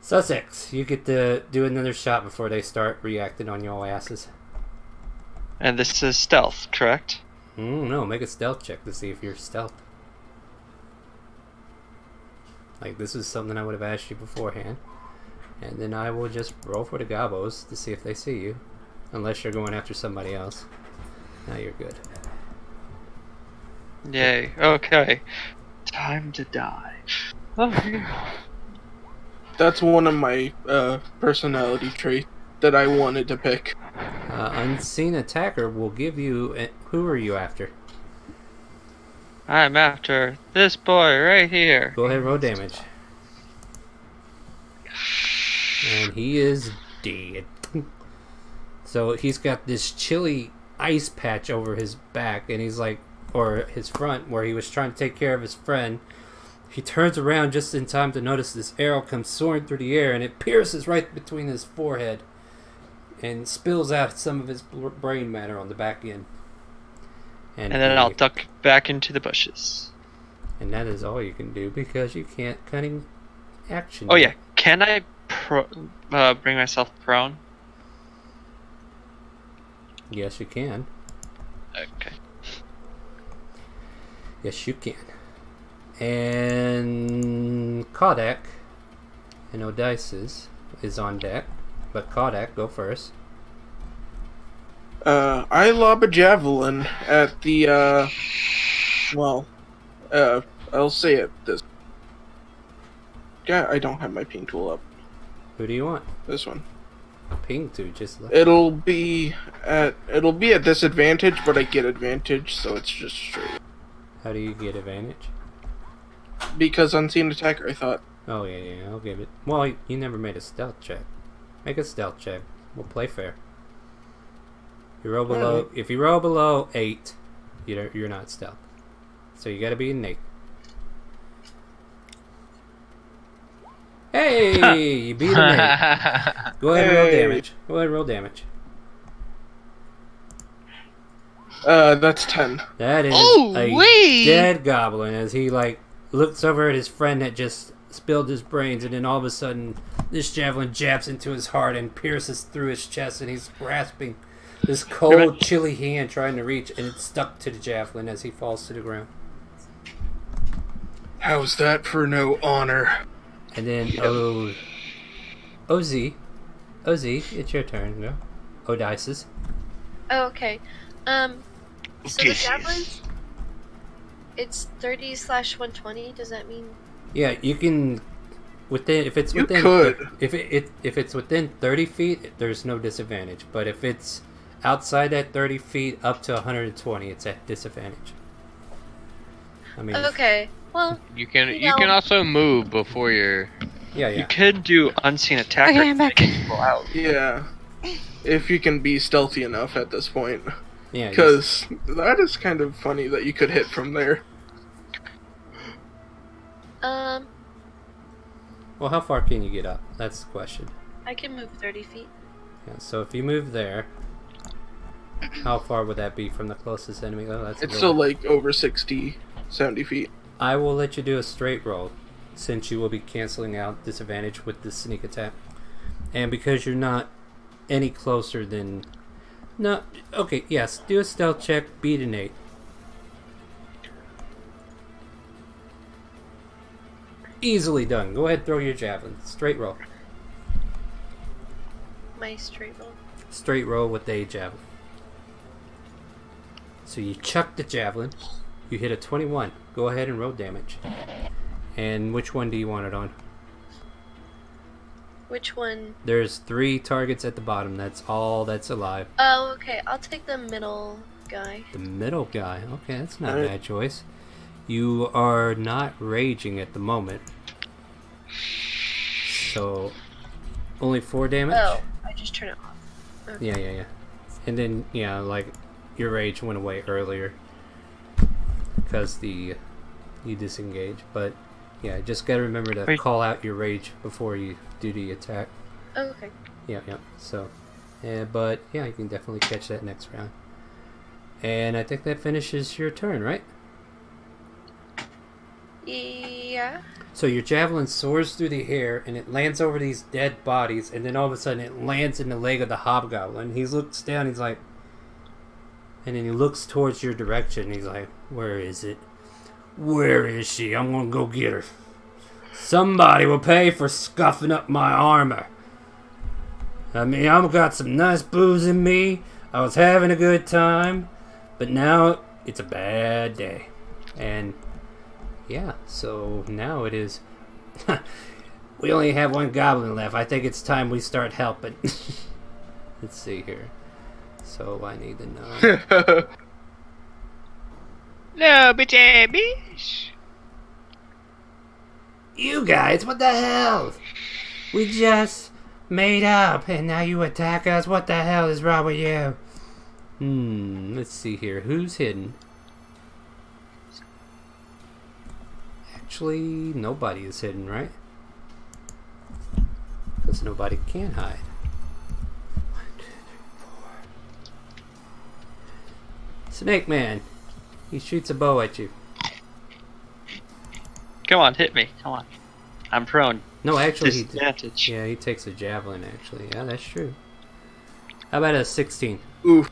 [SPEAKER 1] Sussex, you get to do another shot before they start reacting on your asses.
[SPEAKER 4] And this is stealth, correct?
[SPEAKER 1] No, make a stealth check to see if you're stealth. Like, this is something I would have asked you beforehand. And then I will just roll for the gobos to see if they see you. Unless you're going after somebody else. Now you're good.
[SPEAKER 4] Yay. Okay. Time to die. Okay.
[SPEAKER 6] That's one of my personality traits that I wanted to pick.
[SPEAKER 1] Unseen attacker will give you... who are you after?
[SPEAKER 4] I'm after this boy right here.
[SPEAKER 1] Go ahead and roll damage. And he is dead. So he's got this chilly ice patch over his back, and he's like, or his front, where he was trying to take care of his friend. He turns around just in time to notice this arrow comes soaring through the air, and it pierces right between his forehead and spills out some of his brain matter on the back end.
[SPEAKER 4] And then I'll duck back into the bushes.
[SPEAKER 1] And that is all you can do because you can't cunning action.
[SPEAKER 4] Oh yeah, can I bring myself prone?
[SPEAKER 1] Yes, you can.
[SPEAKER 4] Okay.
[SPEAKER 1] Yes, you can. And Kodak and Odysseus is on deck, but Kodak, go first.
[SPEAKER 6] I lob a javelin at the, I'll say it this. Yeah, I don't have my ping tool up.
[SPEAKER 1] Who do you want?
[SPEAKER 6] This one.
[SPEAKER 1] Ping to just left.
[SPEAKER 6] It'll be at disadvantage, but I get advantage, so it's just straight.
[SPEAKER 1] How do you get advantage?
[SPEAKER 6] Because unseen attacker, I thought.
[SPEAKER 1] Oh yeah, I'll give it. Well, you never made a stealth check. Make a stealth check. We'll play fair. You roll below. If you roll below 8, you're not stealth. So you got to be an 8. Hey, you beat an 8. Go ahead and roll damage. Go ahead and roll damage.
[SPEAKER 6] That's 10.
[SPEAKER 1] That is
[SPEAKER 2] Ooh-wee!
[SPEAKER 1] a dead goblin as he looks over at his friend that just spilled his brains, and then all of a sudden this javelin jabs into his heart and pierces through his chest, and he's grasping this cold, chilly hand trying to reach, and it's stuck to the javelin as he falls to the ground.
[SPEAKER 6] How's that for no honor?
[SPEAKER 1] And then OZ, it's your turn. Go. Odysseus.
[SPEAKER 7] Oh, okay. So the javelins, it's 30/120. Does that mean?
[SPEAKER 1] Yeah, you can. If it's
[SPEAKER 6] You
[SPEAKER 1] within,
[SPEAKER 6] could.
[SPEAKER 1] if it's within 30 feet, there's no disadvantage. But if it's outside that 30 feet, up to 120, it's at disadvantage. I mean.
[SPEAKER 7] Okay. Well,
[SPEAKER 2] You can also move before you're.
[SPEAKER 1] Yeah.
[SPEAKER 4] You could do unseen attacker.
[SPEAKER 3] Okay, I'm back.
[SPEAKER 4] to take people out.
[SPEAKER 6] Yeah. If you can be stealthy enough at this point.
[SPEAKER 1] Yeah.
[SPEAKER 6] Because that is kind of funny that you could hit from there.
[SPEAKER 1] Well, how far can you get up? That's the question.
[SPEAKER 7] I can move 30 feet.
[SPEAKER 1] Yeah, so if you move there, how far would that be from the closest enemy? Oh, that's
[SPEAKER 6] It's
[SPEAKER 1] a
[SPEAKER 6] still
[SPEAKER 1] little-
[SPEAKER 6] over 60, 70 feet.
[SPEAKER 1] I will let you do a straight roll, since you will be canceling out disadvantage with the sneak attack. And because you're not any closer than... No, okay, yes, do a stealth check, beat an 8. Easily done. Go ahead, throw your javelin. Straight roll.
[SPEAKER 7] My straight roll.
[SPEAKER 1] Straight roll with a javelin. So you chuck the javelin. You hit a 21. Go ahead and roll damage. And which one do you want it on?
[SPEAKER 7] Which one?
[SPEAKER 1] There's 3 targets at the bottom. That's all that's alive.
[SPEAKER 7] Oh, okay. I'll take the middle guy.
[SPEAKER 1] The middle guy. Okay, that's not a
[SPEAKER 6] Alright.
[SPEAKER 1] bad choice. You are not raging at the moment. So, only 4 damage?
[SPEAKER 7] Oh, I just turn it off. Okay.
[SPEAKER 1] Yeah. And then, your rage went away earlier. Because you disengage. But, yeah, just gotta remember to
[SPEAKER 4] Wait.
[SPEAKER 1] call out your rage before you do the attack.
[SPEAKER 7] Oh, okay.
[SPEAKER 1] Yeah. So, but, yeah, you can definitely catch that next round. And I think that finishes your turn, right?
[SPEAKER 7] Yeah.
[SPEAKER 1] So your javelin soars through the air, and it lands over these dead bodies, and then all of a sudden it lands in the leg of the hobgoblin. He looks down, he's like... And then he looks towards your direction, he's like, where is it? Where is she? I'm gonna go get her. Somebody will pay for scuffing up my armor. I mean, I've got some nice booze in me. I was having a good time. But now, it's a bad day. And... yeah, so now it is... we only have 1 goblin left. I think it's time we start helping. Let's see here. So I need to know...
[SPEAKER 2] No, bitch.
[SPEAKER 1] You guys, what the hell? We just made up, and now you attack us? What the hell is wrong with you? Let's see here. Who's hidden? Actually, nobody is hidden, right? Because nobody can hide. 1, 2, 3, 4. Snake Man. He shoots a bow at you.
[SPEAKER 4] Come on, hit me. Come on. I'm prone.
[SPEAKER 1] No, actually, he
[SPEAKER 4] Disadvantage.
[SPEAKER 1] yeah, he takes a javelin. Actually, yeah, that's true. How about a 16?
[SPEAKER 6] Oof.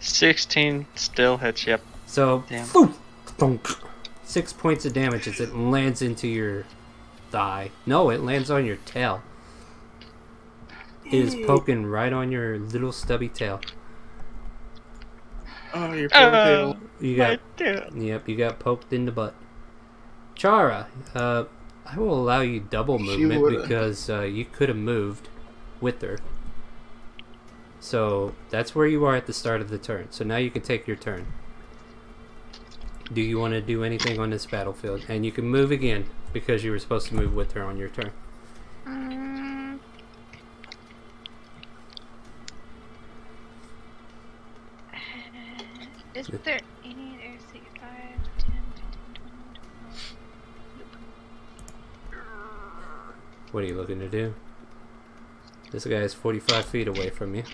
[SPEAKER 4] 16 still hits. Yep.
[SPEAKER 1] So,
[SPEAKER 4] Damn.
[SPEAKER 1] poof, thunk. 6 points of damage as it lands into your thigh. No, it lands on your tail. It is poking right on your little stubby tail.
[SPEAKER 6] Oh, your poor tail.
[SPEAKER 1] You got, yep, you got poked in the butt. Chara, I will allow you double
[SPEAKER 6] She
[SPEAKER 1] movement
[SPEAKER 6] would've.
[SPEAKER 1] because you could have moved with her. So that's where you are at the start of the turn. So now you can take your turn. Do you want to do anything on this battlefield? And you can move again because you were supposed to move with her on your turn.
[SPEAKER 3] Is there any there's 5, 10, 12.
[SPEAKER 1] What are you looking to do? This guy is 45 feet away from you.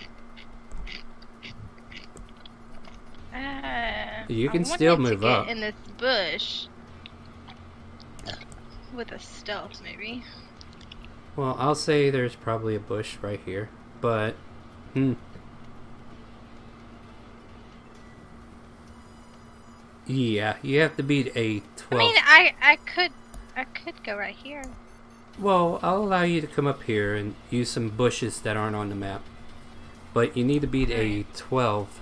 [SPEAKER 1] You can still move
[SPEAKER 3] to get
[SPEAKER 1] up.
[SPEAKER 3] in this bush with a stealth, maybe.
[SPEAKER 1] Well, I'll say there's probably a bush right here, but yeah, you have to beat a 12.
[SPEAKER 3] I mean, I could go right here.
[SPEAKER 1] Well, I'll allow you to come up here and use some bushes that aren't on the map, but you need to beat a 12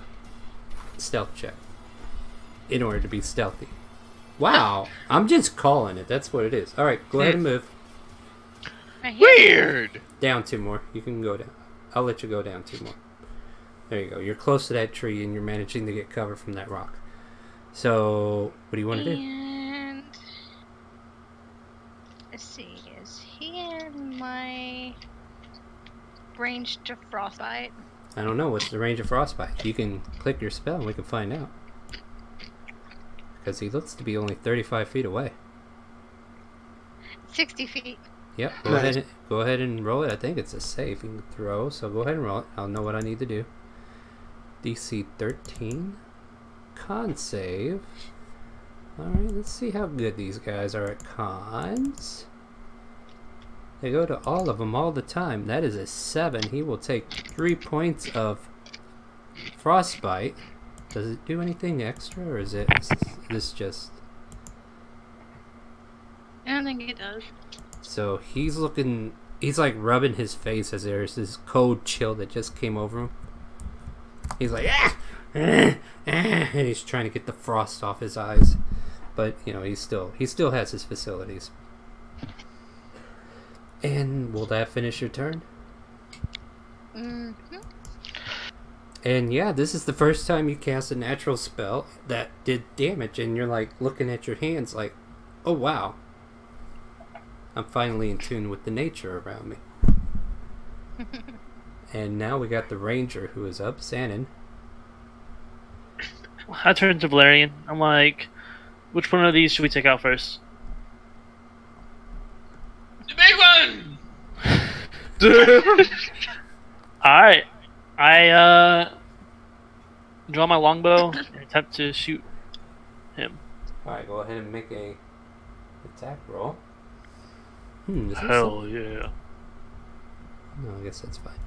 [SPEAKER 1] stealth check in order to be stealthy. Wow, I'm just calling it. That's what it is. All right, go ahead and move.
[SPEAKER 3] Right here.
[SPEAKER 2] Weird.
[SPEAKER 1] Down 2 more. You can go down. I'll let you go down 2 more. There you go. You're close to that tree and you're managing to get cover from that rock. So, what do you want to do?
[SPEAKER 3] And let's see, is he in my range to frostbite?
[SPEAKER 1] I don't know. What's the range of frostbite? You can click your spell and we can find out. Because he looks to be only 35 feet away.
[SPEAKER 3] 60 feet.
[SPEAKER 1] Yep. Go ahead and roll it. I think it's a saving throw, so go ahead and roll it. I'll know what I need to do. DC 13. Con save. Alright, let's see how good these guys are at cons. They go to all of them all the time. That is a 7. He will take 3 points of frostbite. Does it do anything extra, or is this just...
[SPEAKER 3] I don't think it does.
[SPEAKER 1] So he's like rubbing his face as there's this cold chill that just came over him. He's like, and he's trying to get the frost off his eyes. But, you know, he still has his facilities. And will that finish your turn?
[SPEAKER 3] Mm-hmm.
[SPEAKER 1] And yeah, this is the first time you cast a natural spell that did damage, and you're like looking at your hands like, oh wow. I'm finally in tune with the nature around me. And now we got the ranger who is up, Shannon.
[SPEAKER 5] I turn to Valerian. I'm like, which one of these should we take out first?
[SPEAKER 2] The big one!
[SPEAKER 5] Alright. I draw my longbow and attempt to shoot him.
[SPEAKER 1] Alright, go ahead and make a attack roll.
[SPEAKER 5] Hell yeah.
[SPEAKER 1] No, I guess that's fine.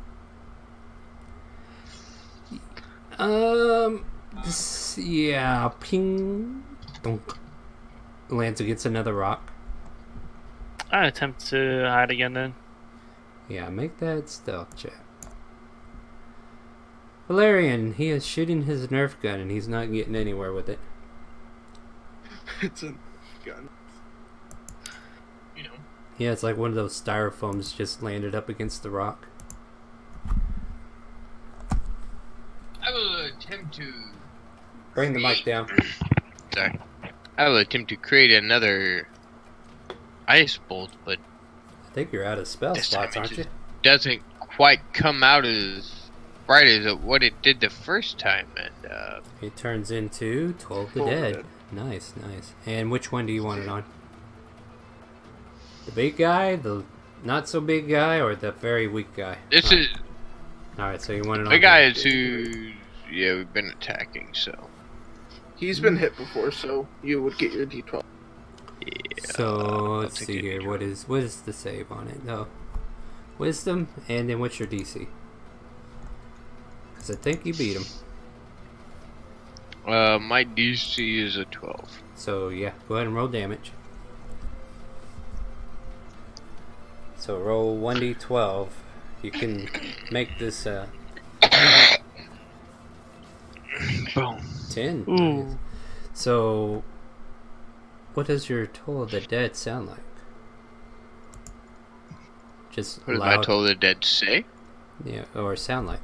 [SPEAKER 1] Yeah, ping, donk. Lands against another rock.
[SPEAKER 5] I attempt to hide again then.
[SPEAKER 1] Yeah, make that stealth check. Valerian, he is shooting his Nerf gun and he's not getting anywhere with it.
[SPEAKER 6] It's a gun.
[SPEAKER 2] You know.
[SPEAKER 1] Yeah, it's like one of those styrofoams just landed up against the rock.
[SPEAKER 2] I will attempt to...
[SPEAKER 1] Bring the mic down.
[SPEAKER 2] Sorry. I will attempt to create another ice bolt, but
[SPEAKER 1] I think you're out of spell
[SPEAKER 2] this
[SPEAKER 1] slots,
[SPEAKER 2] time it
[SPEAKER 1] aren't you?
[SPEAKER 2] just doesn't quite come out as bright as what it did the first time, and
[SPEAKER 1] It turns into Toll the Dead. Nice, nice. And which one do you want it on? The big guy, the not so big guy, or the very weak guy?
[SPEAKER 2] this is
[SPEAKER 1] Alright, so you want it on
[SPEAKER 2] the guy is who, yeah, we've been attacking, so
[SPEAKER 6] He's been hit before, so you would get your D12.
[SPEAKER 2] yeah.
[SPEAKER 1] So
[SPEAKER 2] I'll
[SPEAKER 1] let's
[SPEAKER 2] take
[SPEAKER 1] see
[SPEAKER 2] it.
[SPEAKER 1] here. What is the save on it? No, Wisdom, and then what's your DC? Because I think you beat him.
[SPEAKER 2] My DC is a 12.
[SPEAKER 1] So yeah, go ahead and roll damage. So roll 1d12. You can make this
[SPEAKER 2] Boom.
[SPEAKER 1] 10.
[SPEAKER 5] Ooh.
[SPEAKER 1] So what does your Toll of the Dead sound like? Just
[SPEAKER 2] What does
[SPEAKER 1] loud.
[SPEAKER 2] my Toll of the Dead say?
[SPEAKER 1] Yeah, or sound like.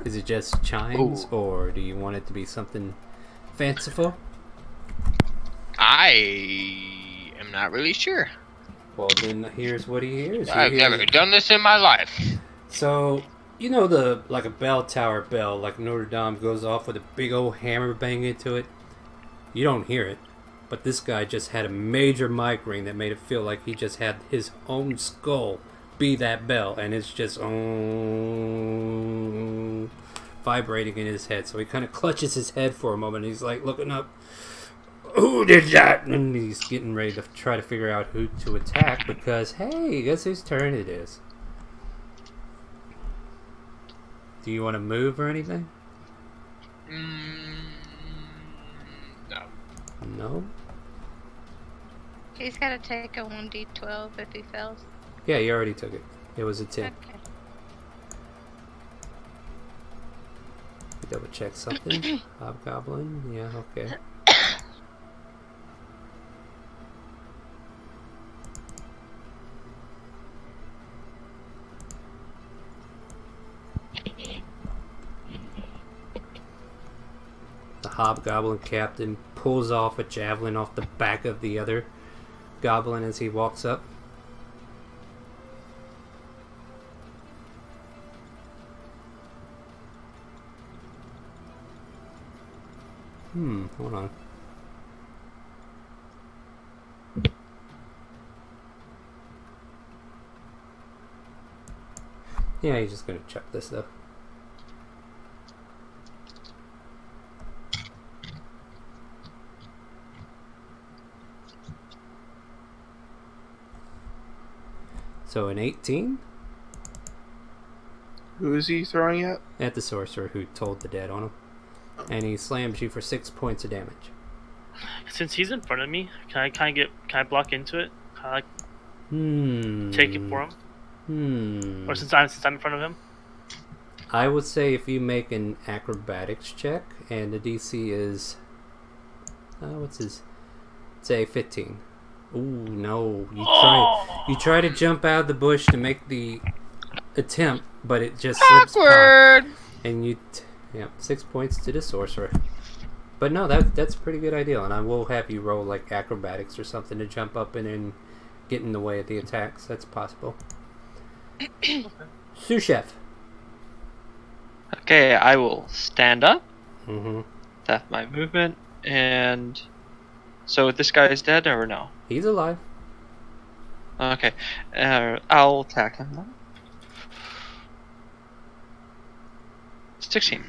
[SPEAKER 1] Is it just chimes, or do you want it to be something fanciful?
[SPEAKER 2] I am not really sure.
[SPEAKER 1] Well, then here's what he hears.
[SPEAKER 2] I've never done this in my life.
[SPEAKER 1] So, you know like a bell tower bell, like Notre Dame goes off with a big old hammer bang into it? You don't hear it. But this guy just had a major migraine that made it feel like he just had his own skull be that bell, and it's just vibrating in his head. So he kind of clutches his head for a moment, and he's like looking up, who did that? And he's getting ready to try to figure out who to attack, because hey, guess whose turn it is? Do you want to move or anything?
[SPEAKER 2] No.
[SPEAKER 1] No?
[SPEAKER 3] He's got to take a 1d12 if he fails.
[SPEAKER 1] Yeah, you already took it. It was a 10.
[SPEAKER 3] Okay.
[SPEAKER 1] Double check something. Hobgoblin. Yeah, okay. The hobgoblin captain pulls off a javelin off the back of the other goblin as he walks up. Hold on. Yeah, he's just gonna check this though. So an 18?
[SPEAKER 6] Who is he throwing at?
[SPEAKER 1] At the sorcerer who told the dead on him. And he slams you for 6 points of damage.
[SPEAKER 5] Since he's in front of me, can I block into it? Can I take it for him? Or since I'm in front of him?
[SPEAKER 1] I would say if you make an acrobatics check and the DC is what's his? Say 15. Ooh, no. You try to jump out of the bush to make the attempt, but it just slips
[SPEAKER 2] Awkward.
[SPEAKER 1] past. And you 6 points to the sorcerer. But no, that's a pretty good idea, and I will have you roll like acrobatics or something to jump up and get in the way of the attacks. That's possible. Sous chef.
[SPEAKER 4] Okay, I will stand up.
[SPEAKER 1] Mm-hmm.
[SPEAKER 4] That's my movement, and so this guy is dead or no?
[SPEAKER 1] He's alive.
[SPEAKER 4] Okay, I'll attack him then. 16.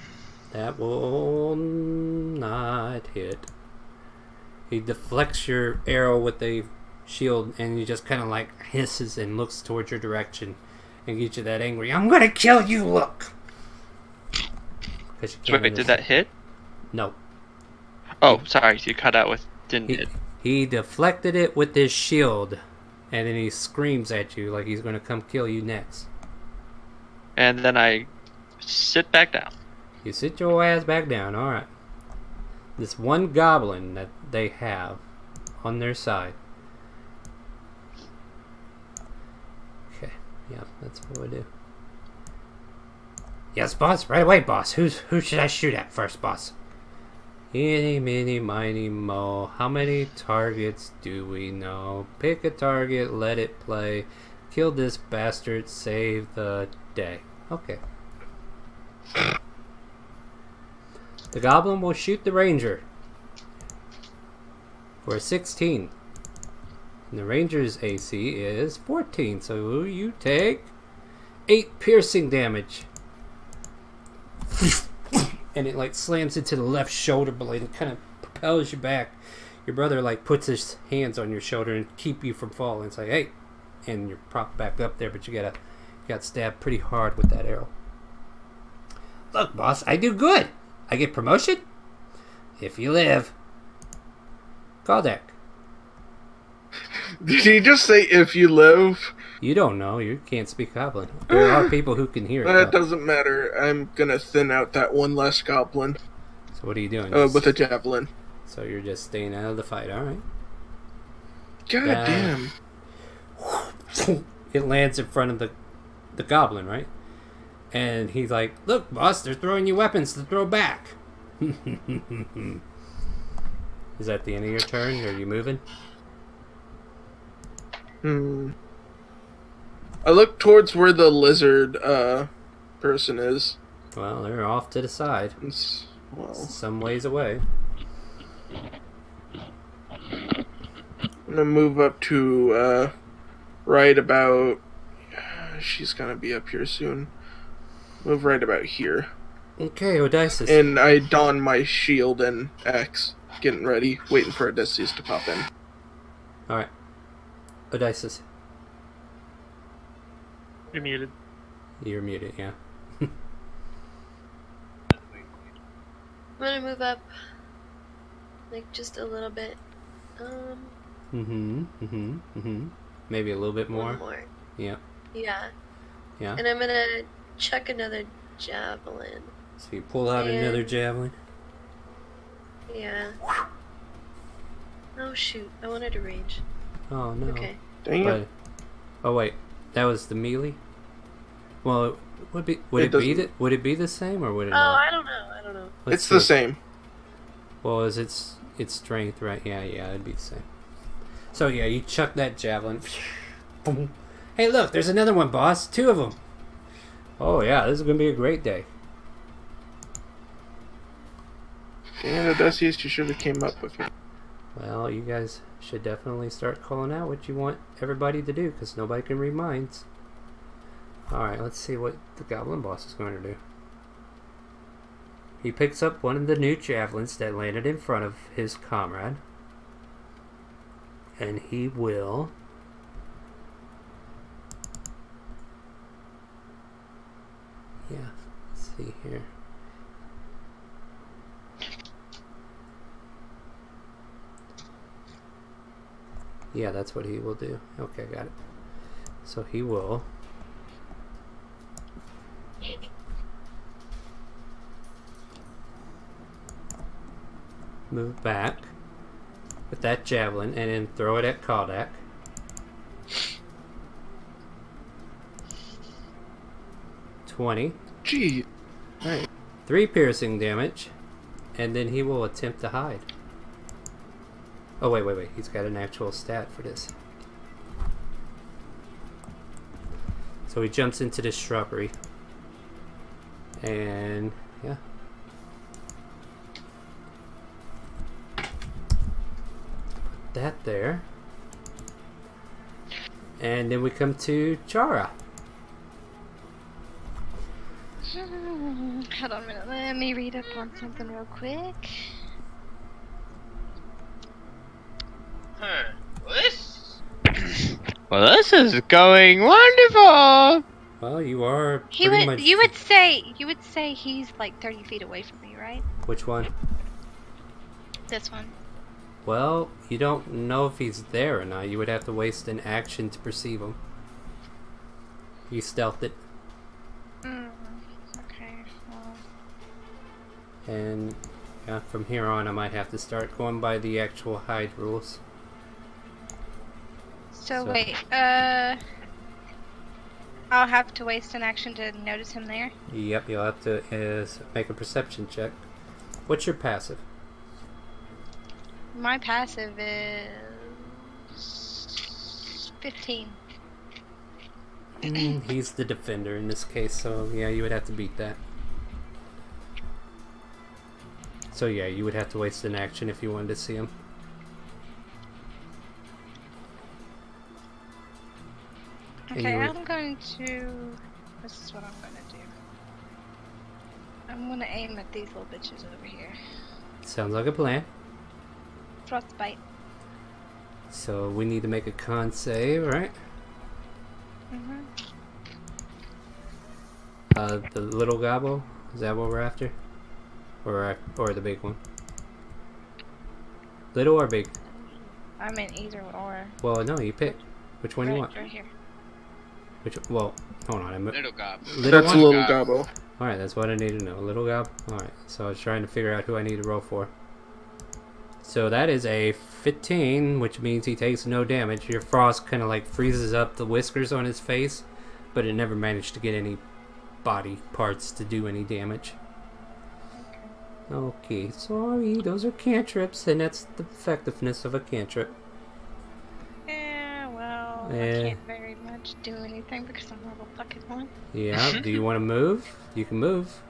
[SPEAKER 1] That will not hit. He deflects your arrow with a shield, and he just kind of like hisses and looks towards your direction and gets you that angry, I'm gonna kill you look!
[SPEAKER 4] Wait, did that hit?
[SPEAKER 1] No.
[SPEAKER 4] Oh, sorry, you cut out with didn't hit.
[SPEAKER 1] He deflected it with his shield, and then he screams at you like he's gonna come kill you next.
[SPEAKER 4] And then I sit back down.
[SPEAKER 1] You sit your ass back down, alright. This one goblin that they have on their side. Okay, yeah, that's what we'll do. Yes, boss, right away, boss. Who should I shoot at first, boss? Eeny, meeny, miny, mo. How many targets do we know? Pick a target, let it play. Kill this bastard, save the day. Okay. The goblin will shoot the ranger for a 16. And the ranger's AC is 14, so you take 8 piercing damage. And it like slams into the left shoulder blade and kind of propels you back. Your brother like puts his hands on your shoulder and keep you from falling. It's like, hey, and you're propped back up there, but you got stabbed pretty hard with that arrow. Look, boss, I do good. I get promotion? If you live. Call deck.
[SPEAKER 6] Did he just say if you live?
[SPEAKER 1] You don't know. You can't speak goblin. There are people who can hear it.
[SPEAKER 6] That
[SPEAKER 1] though.
[SPEAKER 6] doesn't matter. I'm gonna thin out that one less goblin.
[SPEAKER 1] So what are you doing?
[SPEAKER 6] With a javelin.
[SPEAKER 1] So you're just staying out of the fight. All right.
[SPEAKER 6] God damn.
[SPEAKER 1] it lands in front of the goblin, right? And he's like, "Look, boss, they're throwing you weapons to throw back." Is that the end of your turn? Are you moving?
[SPEAKER 6] I look towards where the lizard person is.
[SPEAKER 1] Well, they're off to the side.
[SPEAKER 6] Well,
[SPEAKER 1] Some ways away.
[SPEAKER 6] I'm gonna move up to right about. She's gonna be up here soon. Move right about here.
[SPEAKER 1] Okay, Odysseus.
[SPEAKER 6] And I don my shield and axe, getting ready, waiting for Odysseus to pop in.
[SPEAKER 1] Alright. Odysseus.
[SPEAKER 5] You're muted.
[SPEAKER 1] You're muted, yeah.
[SPEAKER 7] I'm gonna move up, like, just a little bit.
[SPEAKER 1] Maybe a little bit more.
[SPEAKER 7] One more.
[SPEAKER 1] Yeah.
[SPEAKER 7] Yeah.
[SPEAKER 1] Yeah.
[SPEAKER 7] And I'm gonna chuck another javelin.
[SPEAKER 1] So you pull out
[SPEAKER 7] And-
[SPEAKER 1] another javelin.
[SPEAKER 7] Yeah. Oh shoot, I wanted to range.
[SPEAKER 1] Oh no.
[SPEAKER 7] Okay.
[SPEAKER 6] Dang
[SPEAKER 1] But,
[SPEAKER 6] it.
[SPEAKER 1] oh wait, that was the melee. Well, it would
[SPEAKER 6] It
[SPEAKER 1] it be the same or would it
[SPEAKER 7] Oh,
[SPEAKER 1] not?
[SPEAKER 7] I don't know.
[SPEAKER 1] Let's
[SPEAKER 6] It's the
[SPEAKER 1] see.
[SPEAKER 6] same.
[SPEAKER 1] Well, is its strength, right? Yeah, it'd be the same. So yeah, you chuck that javelin. Boom. Hey, look, there's another one, boss. 2 of them. Oh yeah, this is gonna be a great day.
[SPEAKER 6] Dang it, Odysseus, you should have came up with me.
[SPEAKER 1] Well, you guys should definitely start calling out what you want everybody to do, because nobody can read minds. Alright, let's see what the goblin boss is going to do. He picks up one of the new javelins that landed in front of his comrade. And he will... Yeah, let's see here. Yeah, that's what he will do. Okay, got it. So he will... move back with that javelin and then throw it at Kaldak.
[SPEAKER 6] Gee. Right.
[SPEAKER 1] 3 piercing damage, and then he will attempt to hide. Oh, wait. He's got an actual stat for this. So he jumps into this shrubbery. And, yeah. Put that there. And then we come to Chara.
[SPEAKER 3] Hold on a minute. Let me read up on something real quick.
[SPEAKER 2] Huh. Well, this is going wonderful.
[SPEAKER 1] Well, you are
[SPEAKER 3] He
[SPEAKER 1] pretty
[SPEAKER 3] would.
[SPEAKER 1] much...
[SPEAKER 3] You would say he's like 30 feet away from me, right?
[SPEAKER 1] Which one?
[SPEAKER 3] This one.
[SPEAKER 1] Well, you don't know if he's there or not. You would have to waste an action to perceive him. You stealthed it.
[SPEAKER 3] Okay. Well.
[SPEAKER 1] And yeah, from here on I might have to start going by the actual hide rules.
[SPEAKER 3] So
[SPEAKER 1] So-
[SPEAKER 3] wait. I'll have to waste an action to notice him there.
[SPEAKER 1] Yep, you'll have to make a perception check. What's your passive?
[SPEAKER 3] My passive is 15.
[SPEAKER 1] He's the defender in this case, so yeah, you would have to beat that. So yeah, you would have to waste an action if you wanted to see him.
[SPEAKER 3] Okay,
[SPEAKER 1] would-
[SPEAKER 3] I'm going to. This is what I'm going to do. I'm going to aim at these little bitches over here.
[SPEAKER 1] Sounds like a plan.
[SPEAKER 3] Frostbite.
[SPEAKER 1] So we need to make a con save, right?
[SPEAKER 3] Mhm.
[SPEAKER 1] The little gobbo? Is that what we're after? Or the big one? Little or big?
[SPEAKER 3] I mean either or.
[SPEAKER 1] Well, no, you pick. Which one you want?
[SPEAKER 3] Right here.
[SPEAKER 1] Which? Well, hold on.
[SPEAKER 2] Little gob.
[SPEAKER 1] Little
[SPEAKER 6] That's
[SPEAKER 1] one?
[SPEAKER 6] a little gobbo.
[SPEAKER 1] Alright, that's what I need to know. Little gob? Alright, so I was trying to figure out who I need to roll for. So that is a 15, which means he takes no damage. Your frost kind of like freezes up the whiskers on his face, but it never managed to get any body parts to do any damage. Okay, sorry, those are cantrips, and that's the effectiveness of a cantrip.
[SPEAKER 3] Yeah, well, I
[SPEAKER 1] Yeah.
[SPEAKER 3] can't very much do anything because I'm level fucking 1.
[SPEAKER 1] Yeah, do you want to move? You can move.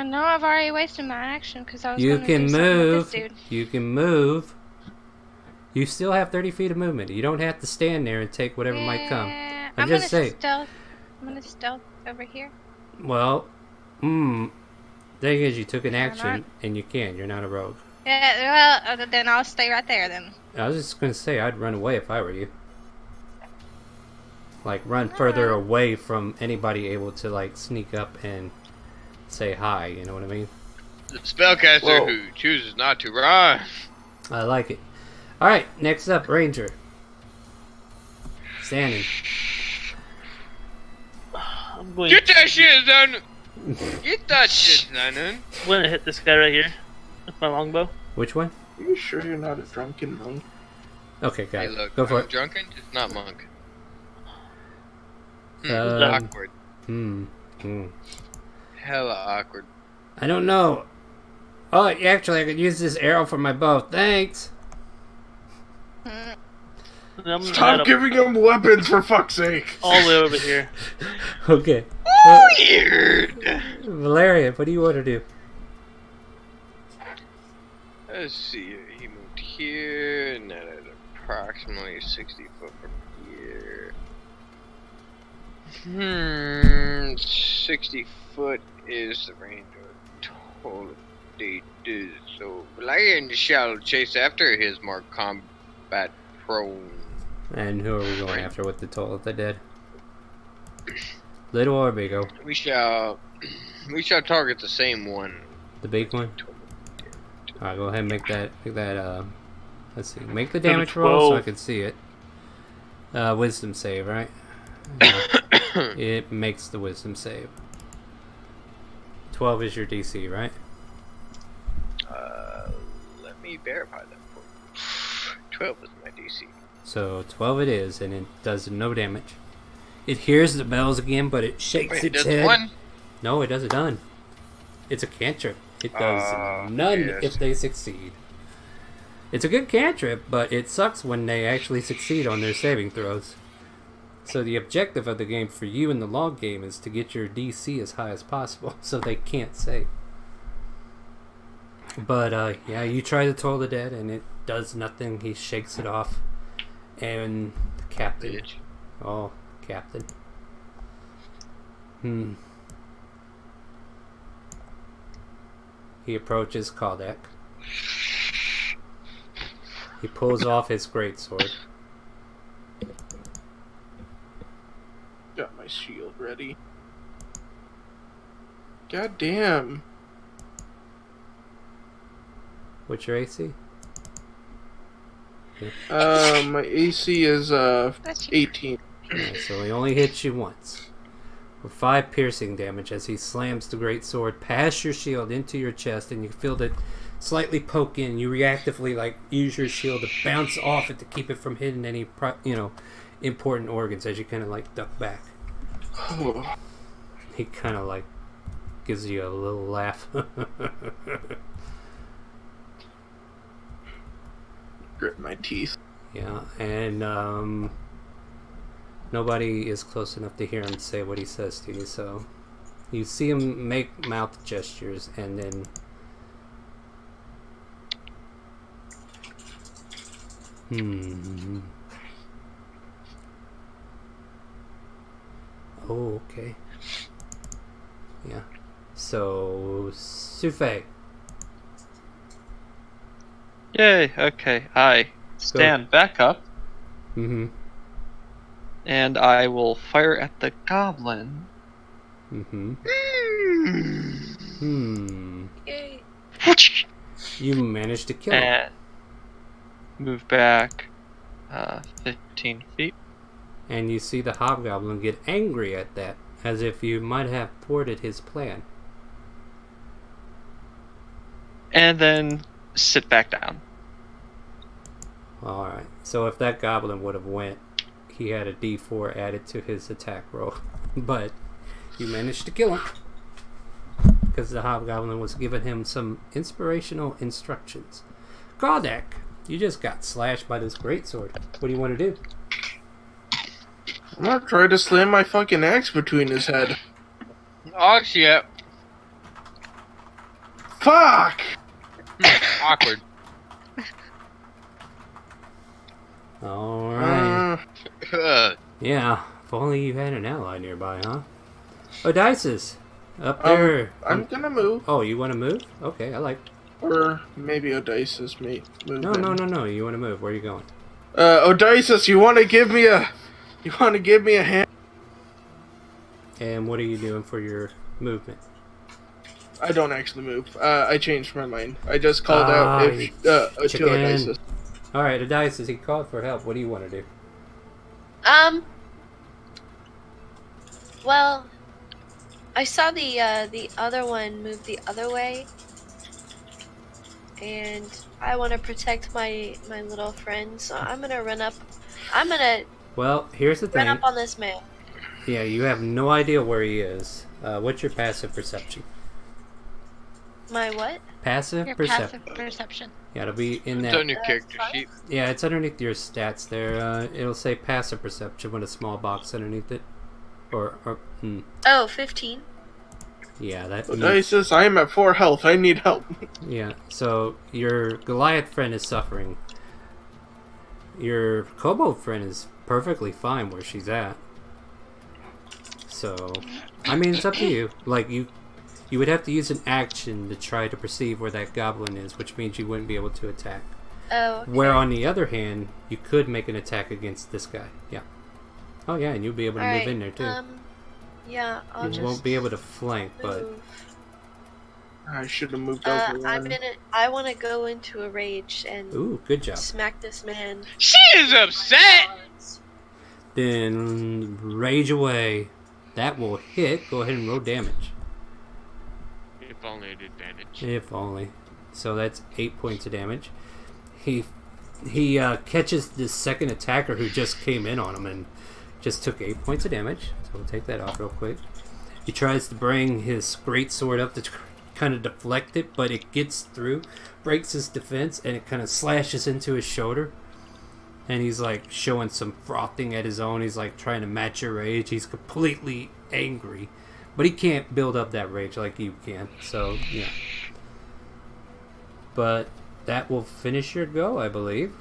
[SPEAKER 3] No, I've already wasted my action because I was
[SPEAKER 1] You
[SPEAKER 3] going to
[SPEAKER 1] can
[SPEAKER 3] do something with
[SPEAKER 1] move.
[SPEAKER 3] this dude.
[SPEAKER 1] You can move. You still have 30 feet of movement. You don't have to stand there and take whatever might come. I'm just saying.
[SPEAKER 3] I'm gonna stealth over here.
[SPEAKER 1] Well, thing is, you took an
[SPEAKER 3] I'm
[SPEAKER 1] action,
[SPEAKER 3] not.
[SPEAKER 1] and you can. You're not a rogue.
[SPEAKER 3] Yeah, well, then I'll stay right there then.
[SPEAKER 1] I was just gonna say I'd run away if I were you. Like, run further away from anybody able to, like, sneak up and say hi, you know what I mean?
[SPEAKER 2] The spellcaster
[SPEAKER 6] Whoa.
[SPEAKER 2] who chooses not to run.
[SPEAKER 1] I like it. Alright, next up, Ranger. Standing.
[SPEAKER 5] I'm going.
[SPEAKER 2] Get that shit done! Get that shit done!
[SPEAKER 5] I'm going to hit this guy right here with my longbow.
[SPEAKER 1] Which one?
[SPEAKER 6] Are you sure you're not a drunken monk?
[SPEAKER 1] Okay, got
[SPEAKER 2] Hey,
[SPEAKER 1] it.
[SPEAKER 2] look,
[SPEAKER 1] Go for
[SPEAKER 2] I'm
[SPEAKER 1] it.
[SPEAKER 2] drunken, just not monk.
[SPEAKER 5] Um,
[SPEAKER 2] Awkward. Hella awkward.
[SPEAKER 1] I don't know. Oh, actually, I could use this arrow for my bow. Thanks.
[SPEAKER 3] Mm.
[SPEAKER 5] I'm gonna head
[SPEAKER 6] Stop
[SPEAKER 5] up
[SPEAKER 6] giving him weapons, for fuck's sake!
[SPEAKER 5] all the way over here.
[SPEAKER 1] Okay.
[SPEAKER 2] Weird!
[SPEAKER 1] Valeria, what do you want to do?
[SPEAKER 2] Let's see, he moved here, and that is approximately 60 foot from here. 60 foot is the range of total data, so Valerian shall chase after his more combat prone.
[SPEAKER 1] And who are we going after with the Toll of the Dead? Little or big?
[SPEAKER 2] We shall target the same one.
[SPEAKER 1] The big one? Alright, go ahead and make that, let's see, make the damage roll so I
[SPEAKER 5] 12.
[SPEAKER 1] can see it. Wisdom save, right? Yeah. It makes the wisdom save. 12 is your DC, right?
[SPEAKER 2] Let me verify that for you. 12 is my DC.
[SPEAKER 1] So 12 it is, and it does no damage. It hears the bells again, but it shakes
[SPEAKER 2] Wait, it
[SPEAKER 1] its
[SPEAKER 2] does
[SPEAKER 1] head.
[SPEAKER 2] one?
[SPEAKER 1] No, it does a none. It's a cantrip. It does none
[SPEAKER 2] yes.
[SPEAKER 1] if they succeed. It's a good cantrip, but it sucks when they actually succeed on their saving throws. So the objective of the game for you in the long game is to get your DC as high as possible, so they can't save. But yeah, you try to Toll the Dead, and it does nothing. He shakes it off, and the captain.
[SPEAKER 2] Bitch.
[SPEAKER 1] Oh, captain. He approaches Kaldek. He pulls off his greatsword.
[SPEAKER 6] Got my shield ready. God damn.
[SPEAKER 1] What's your AC?
[SPEAKER 6] My AC is
[SPEAKER 3] That's you.
[SPEAKER 6] 18.
[SPEAKER 1] Alright, so he only hits you once. For 5 piercing damage as he slams the great sword past your shield into your chest, and you feel it slightly poke in. You reactively use your shield to bounce off it to keep it from hitting any important organs as you kind of duck back.
[SPEAKER 6] Oh,
[SPEAKER 1] He kind of gives you a little laugh.
[SPEAKER 6] grit my teeth.
[SPEAKER 1] Yeah, and nobody is close enough to hear him say what he says to you, so you see him make mouth gestures, and then oh, okay. Yeah. So Sufei.
[SPEAKER 4] Yay, okay. I stand back up,
[SPEAKER 1] Mm-hmm.
[SPEAKER 4] and I will fire at the goblin.
[SPEAKER 1] Mm-hmm.
[SPEAKER 3] Yay.
[SPEAKER 1] You managed to kill him.
[SPEAKER 4] And move back 15 feet.
[SPEAKER 1] And you see the hobgoblin get angry at that, as if you might have thwarted his plan.
[SPEAKER 4] And then sit back down.
[SPEAKER 1] Alright, so if that goblin would have went, he had a d4 added to his attack roll. But you managed to kill him. Because the hobgoblin was giving him some inspirational instructions. Galdek, you just got slashed by this greatsword. What do you want to do?
[SPEAKER 6] I'm gonna try to slam my fucking axe between his head.
[SPEAKER 2] Oh shit.
[SPEAKER 6] Fuck!
[SPEAKER 2] Awkward.
[SPEAKER 1] Alright. Yeah, if only you had an ally nearby, huh? Odysseus, up there.
[SPEAKER 6] I'm gonna move.
[SPEAKER 1] Oh, you want to move? Okay, I like.
[SPEAKER 6] Or maybe Odysseus may move.
[SPEAKER 1] No, you want to move. Where are you going?
[SPEAKER 6] Odysseus, you want to give me a hand?
[SPEAKER 1] And what are you doing for your movement?
[SPEAKER 6] I don't actually move. I changed my mind. I just called out to Odysseus.
[SPEAKER 1] Alright, Odysseus, he called for help. What do you want to do?
[SPEAKER 7] Well, I saw the other one move the other way, and I want to protect my little friend, so I'm gonna run up.
[SPEAKER 1] Well, here's the thing.
[SPEAKER 7] Run up on this man.
[SPEAKER 1] Yeah, you have no idea where he is. What's your passive perception?
[SPEAKER 7] My what?
[SPEAKER 1] Passive
[SPEAKER 3] Your
[SPEAKER 1] perception.
[SPEAKER 3] passive perception.
[SPEAKER 1] Yeah, it'll be in
[SPEAKER 2] It's
[SPEAKER 1] that.
[SPEAKER 2] on your character sheet.
[SPEAKER 1] Yeah, it's underneath your stats there. It'll say passive perception with a small box underneath it.
[SPEAKER 7] Oh, 15.
[SPEAKER 1] Yeah, that.
[SPEAKER 6] Odysseus, I am at 4 health. I need help.
[SPEAKER 1] Yeah, so your Goliath friend is suffering. Your kobold friend is perfectly fine where she's at. So, I mean, it's up to you. Like, you would have to use an action to try to perceive where that goblin is, which means you wouldn't be able to attack.
[SPEAKER 7] Oh, okay.
[SPEAKER 1] Where, on the other hand, you could make an attack against this guy. Yeah. Oh, yeah, and you'll be able to move in there, too.
[SPEAKER 7] Yeah, I'll
[SPEAKER 1] You
[SPEAKER 7] just
[SPEAKER 1] won't be able to flank, but...
[SPEAKER 7] move.
[SPEAKER 6] I should have moved over one.
[SPEAKER 7] I want to go into a rage and
[SPEAKER 1] Ooh, good job.
[SPEAKER 7] smack this man.
[SPEAKER 2] She is upset!
[SPEAKER 1] Then, rage away. That will hit. Go ahead and roll damage.
[SPEAKER 2] If only it did damage.
[SPEAKER 1] If only. So that's 8 points of damage. He catches this second attacker who just came in on him and just took 8 points of damage. So we'll take that off real quick. He tries to bring his great sword up to kind of deflect it, but it gets through, breaks his defense, and it kind of slashes into his shoulder. And he's like showing some frothing at his own. He's like trying to match your rage. He's completely angry, but he can't build up that rage like you can. So yeah. But that will finish your go, I believe.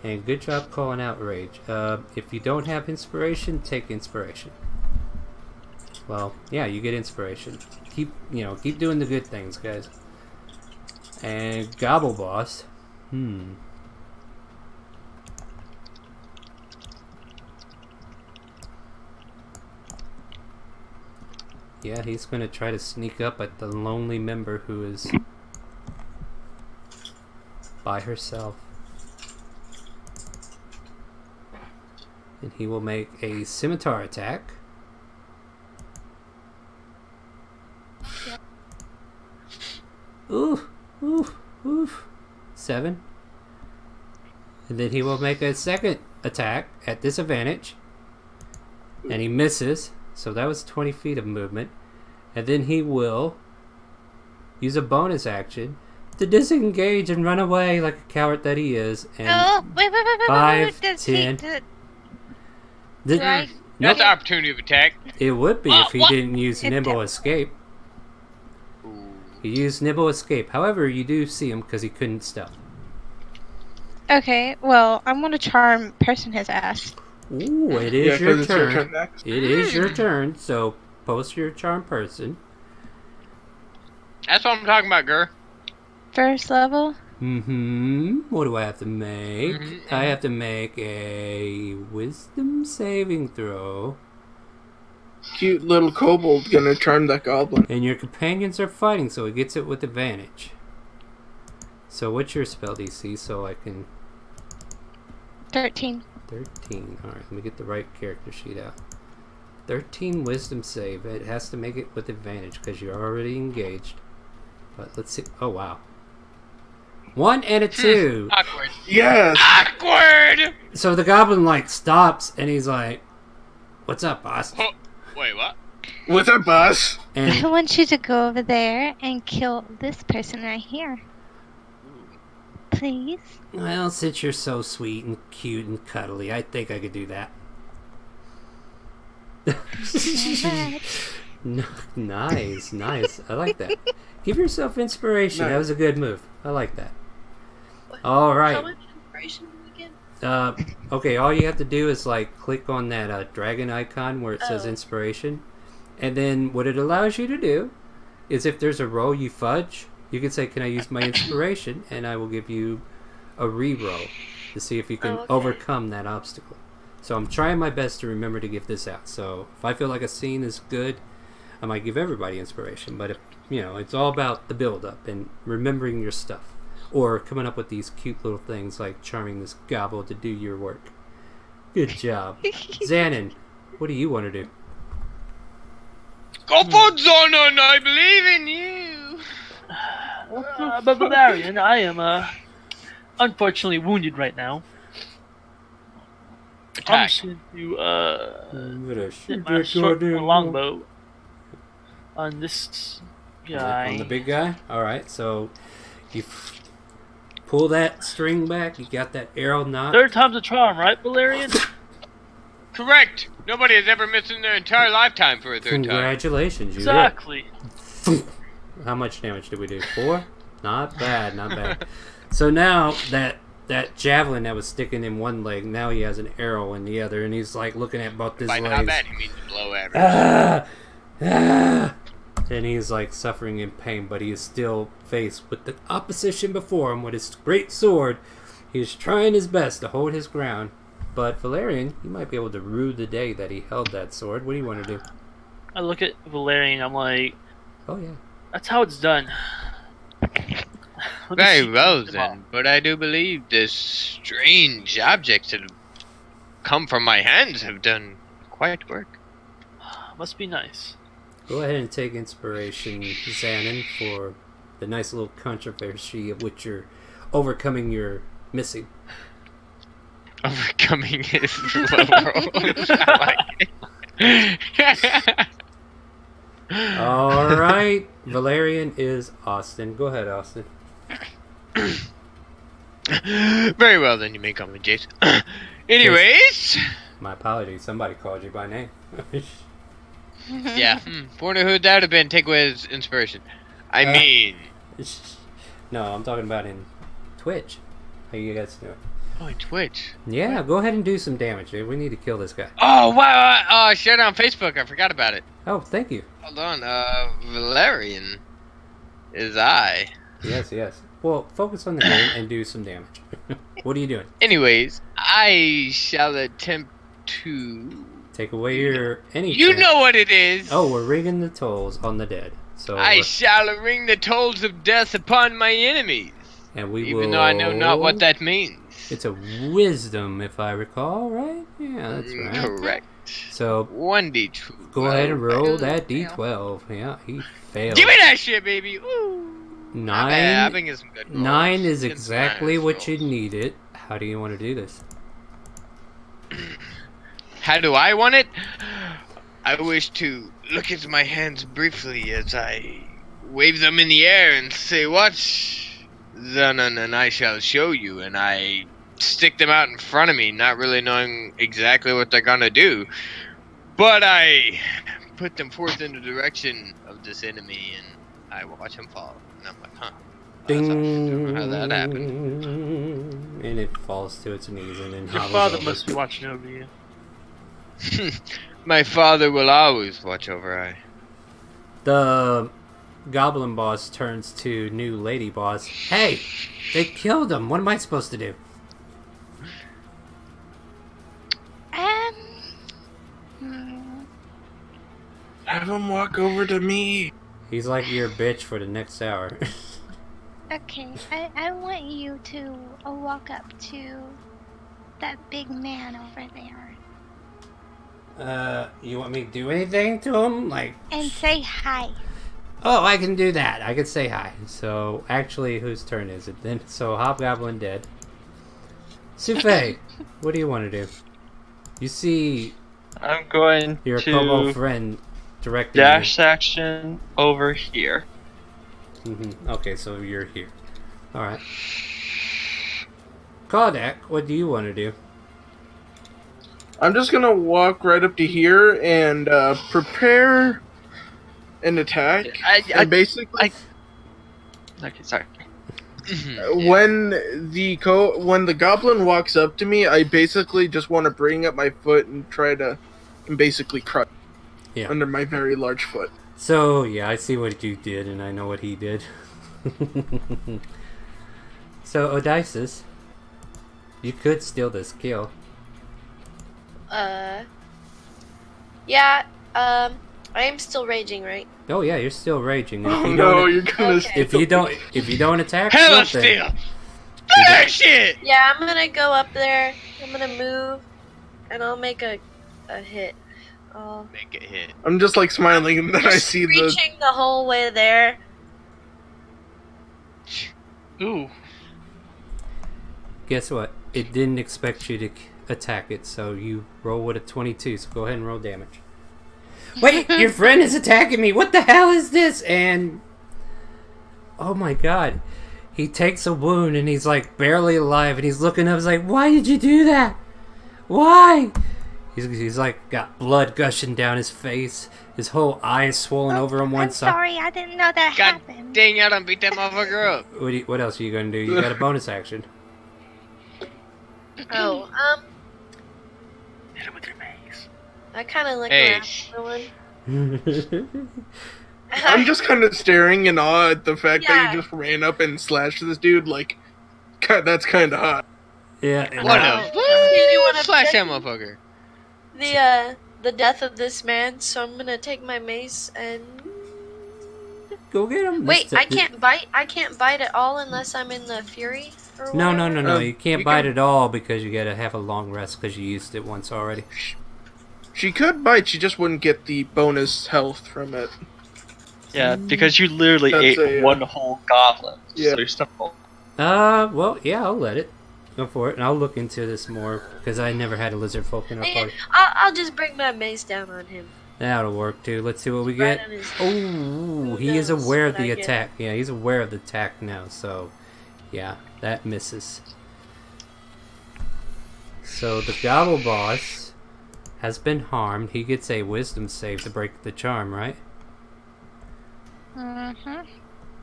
[SPEAKER 1] And good job calling out rage. If you don't have inspiration, take inspiration. Well, yeah, you get inspiration. Keep doing the good things, guys. And Gobble Boss. Yeah, he's going to try to sneak up at the lonely member who is by herself. And he will make a scimitar attack. Ooh, ooh, ooh. 7. And then he will make a second attack at disadvantage. And he misses. So that was 20 feet of movement. And then he will use a bonus action to disengage and run away like a coward that he is. And
[SPEAKER 3] Oh, wait.
[SPEAKER 1] 5,
[SPEAKER 3] Does
[SPEAKER 1] 10.
[SPEAKER 3] Right.
[SPEAKER 2] That's an opportunity of attack.
[SPEAKER 1] It would be if he
[SPEAKER 3] what?
[SPEAKER 1] didn't use Nimble Escape. He used Nimble Escape. However, you do see him because he couldn't stealth.
[SPEAKER 3] Okay, well, I'm gonna charm person his ass.
[SPEAKER 1] Ooh, it is your
[SPEAKER 6] 'cause it's your
[SPEAKER 1] turn.
[SPEAKER 6] turn next.
[SPEAKER 1] It is your turn, so post your charm person.
[SPEAKER 2] That's what I'm talking about, girl.
[SPEAKER 3] First level.
[SPEAKER 1] What do I have to make? I have to make a wisdom saving throw.
[SPEAKER 6] Cute little kobold gonna charm that goblin.
[SPEAKER 1] And your companions are fighting, so it gets it with advantage. So what's your spell DC so I can...
[SPEAKER 3] 13.
[SPEAKER 1] 13. Alright, let me get the right character sheet out. 13 wisdom save. It has to make it with advantage because you're already engaged. But let's see. Oh, wow. 1 and a 2.
[SPEAKER 2] Awkward.
[SPEAKER 6] Yes.
[SPEAKER 2] Awkward!
[SPEAKER 1] So the goblin, like, stops, and he's like, what's up, boss?
[SPEAKER 2] Oh, wait, what?
[SPEAKER 6] What's up, boss?
[SPEAKER 3] I
[SPEAKER 1] And
[SPEAKER 3] want you to go over there and kill this person right here. Please.
[SPEAKER 1] well, since you're so sweet and cute and cuddly, I think I could do that. Nice. I like that. Give yourself inspiration. That was a good move. I like that. All right.
[SPEAKER 7] How much inspiration do we get?
[SPEAKER 1] Okay, all you have to do is like click on that dragon icon where it says
[SPEAKER 7] Oh.
[SPEAKER 1] inspiration, and then what it allows you to do is if there's a roll you fudge, you can say, "Can I use my inspiration?" and I will give you a re-roll to see if you can
[SPEAKER 7] okay.
[SPEAKER 1] overcome that obstacle. So I'm trying my best to remember to give this out. So if I feel like a scene is good, I might give everybody inspiration. But if it's all about the build-up and remembering your stuff. Or coming up with these cute little things like charming this gobble to do your work. Good job. Xanon, what do you want to do?
[SPEAKER 2] Go for Zonon, I believe in you!
[SPEAKER 5] But Valerian, I am unfortunately wounded right now. I'm
[SPEAKER 2] Attack.
[SPEAKER 5] just going to
[SPEAKER 1] I'm gonna
[SPEAKER 5] hit
[SPEAKER 1] shoot
[SPEAKER 5] my
[SPEAKER 1] that
[SPEAKER 5] short
[SPEAKER 1] goddamn
[SPEAKER 5] longbow on this guy.
[SPEAKER 1] on the big guy? Alright, so you pull that string back, you got that arrow knot.
[SPEAKER 5] Third time's a charm, right, Valerian?
[SPEAKER 2] Correct! Nobody has ever missed in their entire lifetime for a third time.
[SPEAKER 1] Congratulations, you
[SPEAKER 5] Exactly.
[SPEAKER 1] did. How much damage did we do? 4? Not bad, not bad. So now that javelin that was sticking in one leg, now he has an arrow in the other, and he's like looking at both his
[SPEAKER 2] By
[SPEAKER 1] legs.
[SPEAKER 2] not bad, he means below average.
[SPEAKER 1] And he's like suffering in pain, but he is still faced with the opposition before him with his great sword. He's trying his best to hold his ground. But Valerian, you might be able to rue the day that he held that sword. What do you want to do?
[SPEAKER 5] I look at Valerian, I'm like,
[SPEAKER 1] Oh, yeah.
[SPEAKER 5] that's how it's done. Let me
[SPEAKER 2] Very
[SPEAKER 5] see
[SPEAKER 2] well
[SPEAKER 5] them all.
[SPEAKER 2] then, but I do believe this strange objects that have come from my hands have done quite work.
[SPEAKER 5] Must be nice.
[SPEAKER 1] Go ahead and take inspiration, Xanon, for the nice little controversy of which you're overcoming your missing.
[SPEAKER 2] Overcoming his low
[SPEAKER 1] All right. Valerian is Austin. Go ahead, Austin.
[SPEAKER 2] Very well then, you may call me Jace. Anyways,
[SPEAKER 1] My apologies. Somebody called you by name.
[SPEAKER 2] yeah. Wonder who that would have been. Take away his inspiration. I mean,
[SPEAKER 1] No, I'm talking about in Twitch. How you guys doing?
[SPEAKER 2] oh, in Twitch.
[SPEAKER 1] Yeah, go ahead and do some damage, dude. We need to kill this guy.
[SPEAKER 2] Oh wow! I shared it on Facebook. I forgot about it.
[SPEAKER 1] Oh, thank you.
[SPEAKER 2] Hold on. Valerian is I.
[SPEAKER 1] Yes. Well, focus on the game and do some damage. What are you doing?
[SPEAKER 2] Anyways, I shall attempt to.
[SPEAKER 1] Take away your any.
[SPEAKER 2] You know what it is.
[SPEAKER 1] Oh, we're ringing the tolls on the dead. So
[SPEAKER 2] I shall ring the tolls of death upon my enemies,
[SPEAKER 1] and we
[SPEAKER 2] even
[SPEAKER 1] will.
[SPEAKER 2] though I know not what that means.
[SPEAKER 1] It's a wisdom, if I recall, right? Yeah, that's right.
[SPEAKER 2] Correct.
[SPEAKER 1] So
[SPEAKER 2] 1d2.
[SPEAKER 1] go ahead and roll that d12. Yeah, he failed.
[SPEAKER 2] Give me that shit, baby. Ooh. Not bad. I've
[SPEAKER 1] 9.
[SPEAKER 2] been getting some good rolls.
[SPEAKER 1] 9 is
[SPEAKER 2] Getting some
[SPEAKER 1] exactly
[SPEAKER 2] nice
[SPEAKER 1] what you
[SPEAKER 2] rolls.
[SPEAKER 1] needed. How do you want to do this?
[SPEAKER 2] How do I want it? I wish to look at my hands briefly as I wave them in the air and say, "Watch, Zanan, and I shall show you." And I stick them out in front of me, not really knowing exactly what they're gonna do. But I put them forth in the direction of this enemy, and I watch him fall. And I'm like, huh.
[SPEAKER 1] Ding.
[SPEAKER 2] Don't know how that happened.
[SPEAKER 1] And it falls to its knees and then
[SPEAKER 5] Your
[SPEAKER 1] hobbles
[SPEAKER 5] father
[SPEAKER 1] over.
[SPEAKER 5] must be watching over you.
[SPEAKER 2] My father will always watch over I.
[SPEAKER 1] The goblin boss turns to new lady boss. Hey, they killed him. What am I supposed to do?
[SPEAKER 6] Have him walk over to me.
[SPEAKER 1] He's like your bitch for the next hour.
[SPEAKER 3] Okay, I want you to walk up to that big man over there
[SPEAKER 1] You want me to do anything to him? Like,
[SPEAKER 3] and say hi.
[SPEAKER 1] Oh, I can do that. I can say hi. So, actually, whose turn is it then? So, Hobgoblin dead. Sufei, what do you want to do? You see
[SPEAKER 4] I'm going
[SPEAKER 1] your
[SPEAKER 4] to
[SPEAKER 1] kobold friend directing
[SPEAKER 4] dash action over here.
[SPEAKER 1] you. Okay, so you're here. Alright. Kodak, what do you want to do?
[SPEAKER 6] I'm just gonna walk right up to here and prepare an attack. And basically,
[SPEAKER 4] Okay, sorry.
[SPEAKER 6] when the goblin walks up to me, I basically just want to bring up my foot and try to basically crush under my very large foot.
[SPEAKER 1] So, yeah, I see what you did, and I know what he did. So, Odysseus, you could steal this kill.
[SPEAKER 7] Yeah, I am still raging, right?
[SPEAKER 1] Oh yeah, you're still raging. And if you
[SPEAKER 6] No,
[SPEAKER 1] don't,
[SPEAKER 6] you're gonna.
[SPEAKER 7] Okay.
[SPEAKER 1] if you don't attack
[SPEAKER 2] Hella
[SPEAKER 1] something,
[SPEAKER 2] steal! That shit!
[SPEAKER 7] Yeah, I'm gonna go up there, I'm gonna move, and I'll make a hit. I'll
[SPEAKER 2] Make it hit.
[SPEAKER 6] I'm just like smiling, and then I
[SPEAKER 7] just
[SPEAKER 6] see the.
[SPEAKER 7] reaching the whole way there.
[SPEAKER 5] Ooh.
[SPEAKER 1] guess what? It didn't expect you to attack it, so you roll with a 22. So go ahead and roll damage. Wait, your friend is attacking me. What the hell is this? And oh my god, he takes a wound and he's like barely alive, and he's looking up. He's like, "Why did you do that? Why?" He's like got blood gushing down his face. His whole eye is swollen over on one
[SPEAKER 3] I'm
[SPEAKER 1] side.
[SPEAKER 3] sorry, I didn't know that
[SPEAKER 2] God
[SPEAKER 3] happened.
[SPEAKER 2] dang, I done beat that motherfucker up.
[SPEAKER 1] What else are you gonna do? You got a bonus action.
[SPEAKER 7] Oh,
[SPEAKER 5] Hit him with your mace.
[SPEAKER 7] I kind of like
[SPEAKER 2] Hey.
[SPEAKER 7] one.
[SPEAKER 6] I'm just kind of staring in awe at the fact that
[SPEAKER 7] Yeah.
[SPEAKER 6] you just ran up and slashed this dude. Like, God, that's kind of hot.
[SPEAKER 1] Yeah. and
[SPEAKER 2] What
[SPEAKER 1] now-
[SPEAKER 2] the
[SPEAKER 7] Do you wanna
[SPEAKER 2] fuck? Slash
[SPEAKER 7] pick-
[SPEAKER 2] that motherfucker.
[SPEAKER 7] The death of this man, so I'm gonna take my mace and
[SPEAKER 1] Go get him.
[SPEAKER 7] wait. I can't bite. I can't bite at all unless I'm in the fury. Or
[SPEAKER 1] No,
[SPEAKER 7] whatever.
[SPEAKER 1] no. You can't
[SPEAKER 6] you
[SPEAKER 1] bite
[SPEAKER 6] can-
[SPEAKER 1] it all because you gotta have a long rest because you used it once already.
[SPEAKER 6] She could bite, she just wouldn't get the bonus health from it.
[SPEAKER 4] Yeah, because you literally
[SPEAKER 6] That's
[SPEAKER 4] ate one whole goblin.
[SPEAKER 6] Yeah.
[SPEAKER 4] So you're stuck.
[SPEAKER 1] Well, yeah, I'll let it. Go for it, and I'll look into this more because I never had a lizard folk in our
[SPEAKER 7] Yeah,
[SPEAKER 1] party.
[SPEAKER 7] I'll just bring my mace down on him.
[SPEAKER 1] That'll work too. Let's see what we
[SPEAKER 7] Right
[SPEAKER 1] get.
[SPEAKER 7] on his-
[SPEAKER 1] Oh, he is
[SPEAKER 7] knows
[SPEAKER 1] aware of
[SPEAKER 7] what
[SPEAKER 1] the
[SPEAKER 7] I get.
[SPEAKER 1] attack. Yeah, he's aware of the attack now. So, yeah, that misses. So the gobble boss has been harmed. He gets a wisdom save to break the charm, right?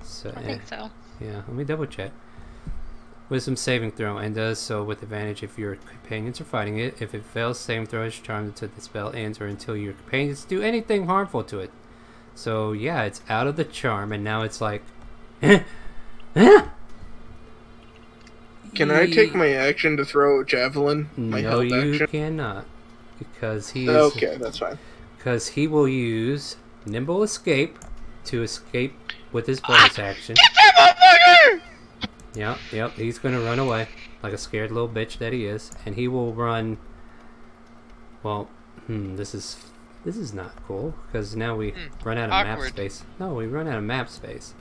[SPEAKER 1] So,
[SPEAKER 3] I think so.
[SPEAKER 1] yeah, let me double check. Wisdom saving throw, and does so with advantage if your companions are fighting it. If it fails, saving throw is charmed until the spell ends or until your companions do anything harmful to it. So yeah, it's out of the charm, and now it's like,
[SPEAKER 6] Can I take my action to throw a javelin? My
[SPEAKER 1] No,
[SPEAKER 6] held
[SPEAKER 1] you
[SPEAKER 6] action?
[SPEAKER 1] cannot, because he is,
[SPEAKER 6] Okay, that's fine.
[SPEAKER 1] because he will use nimble escape to escape with his bonus action.
[SPEAKER 2] That motherfucker!
[SPEAKER 1] Yep, he's gonna run away like a scared little bitch that he is, and he will run. Well, this is not cool because now we run out of map
[SPEAKER 2] awkward.
[SPEAKER 1] space. No, we run out of map space.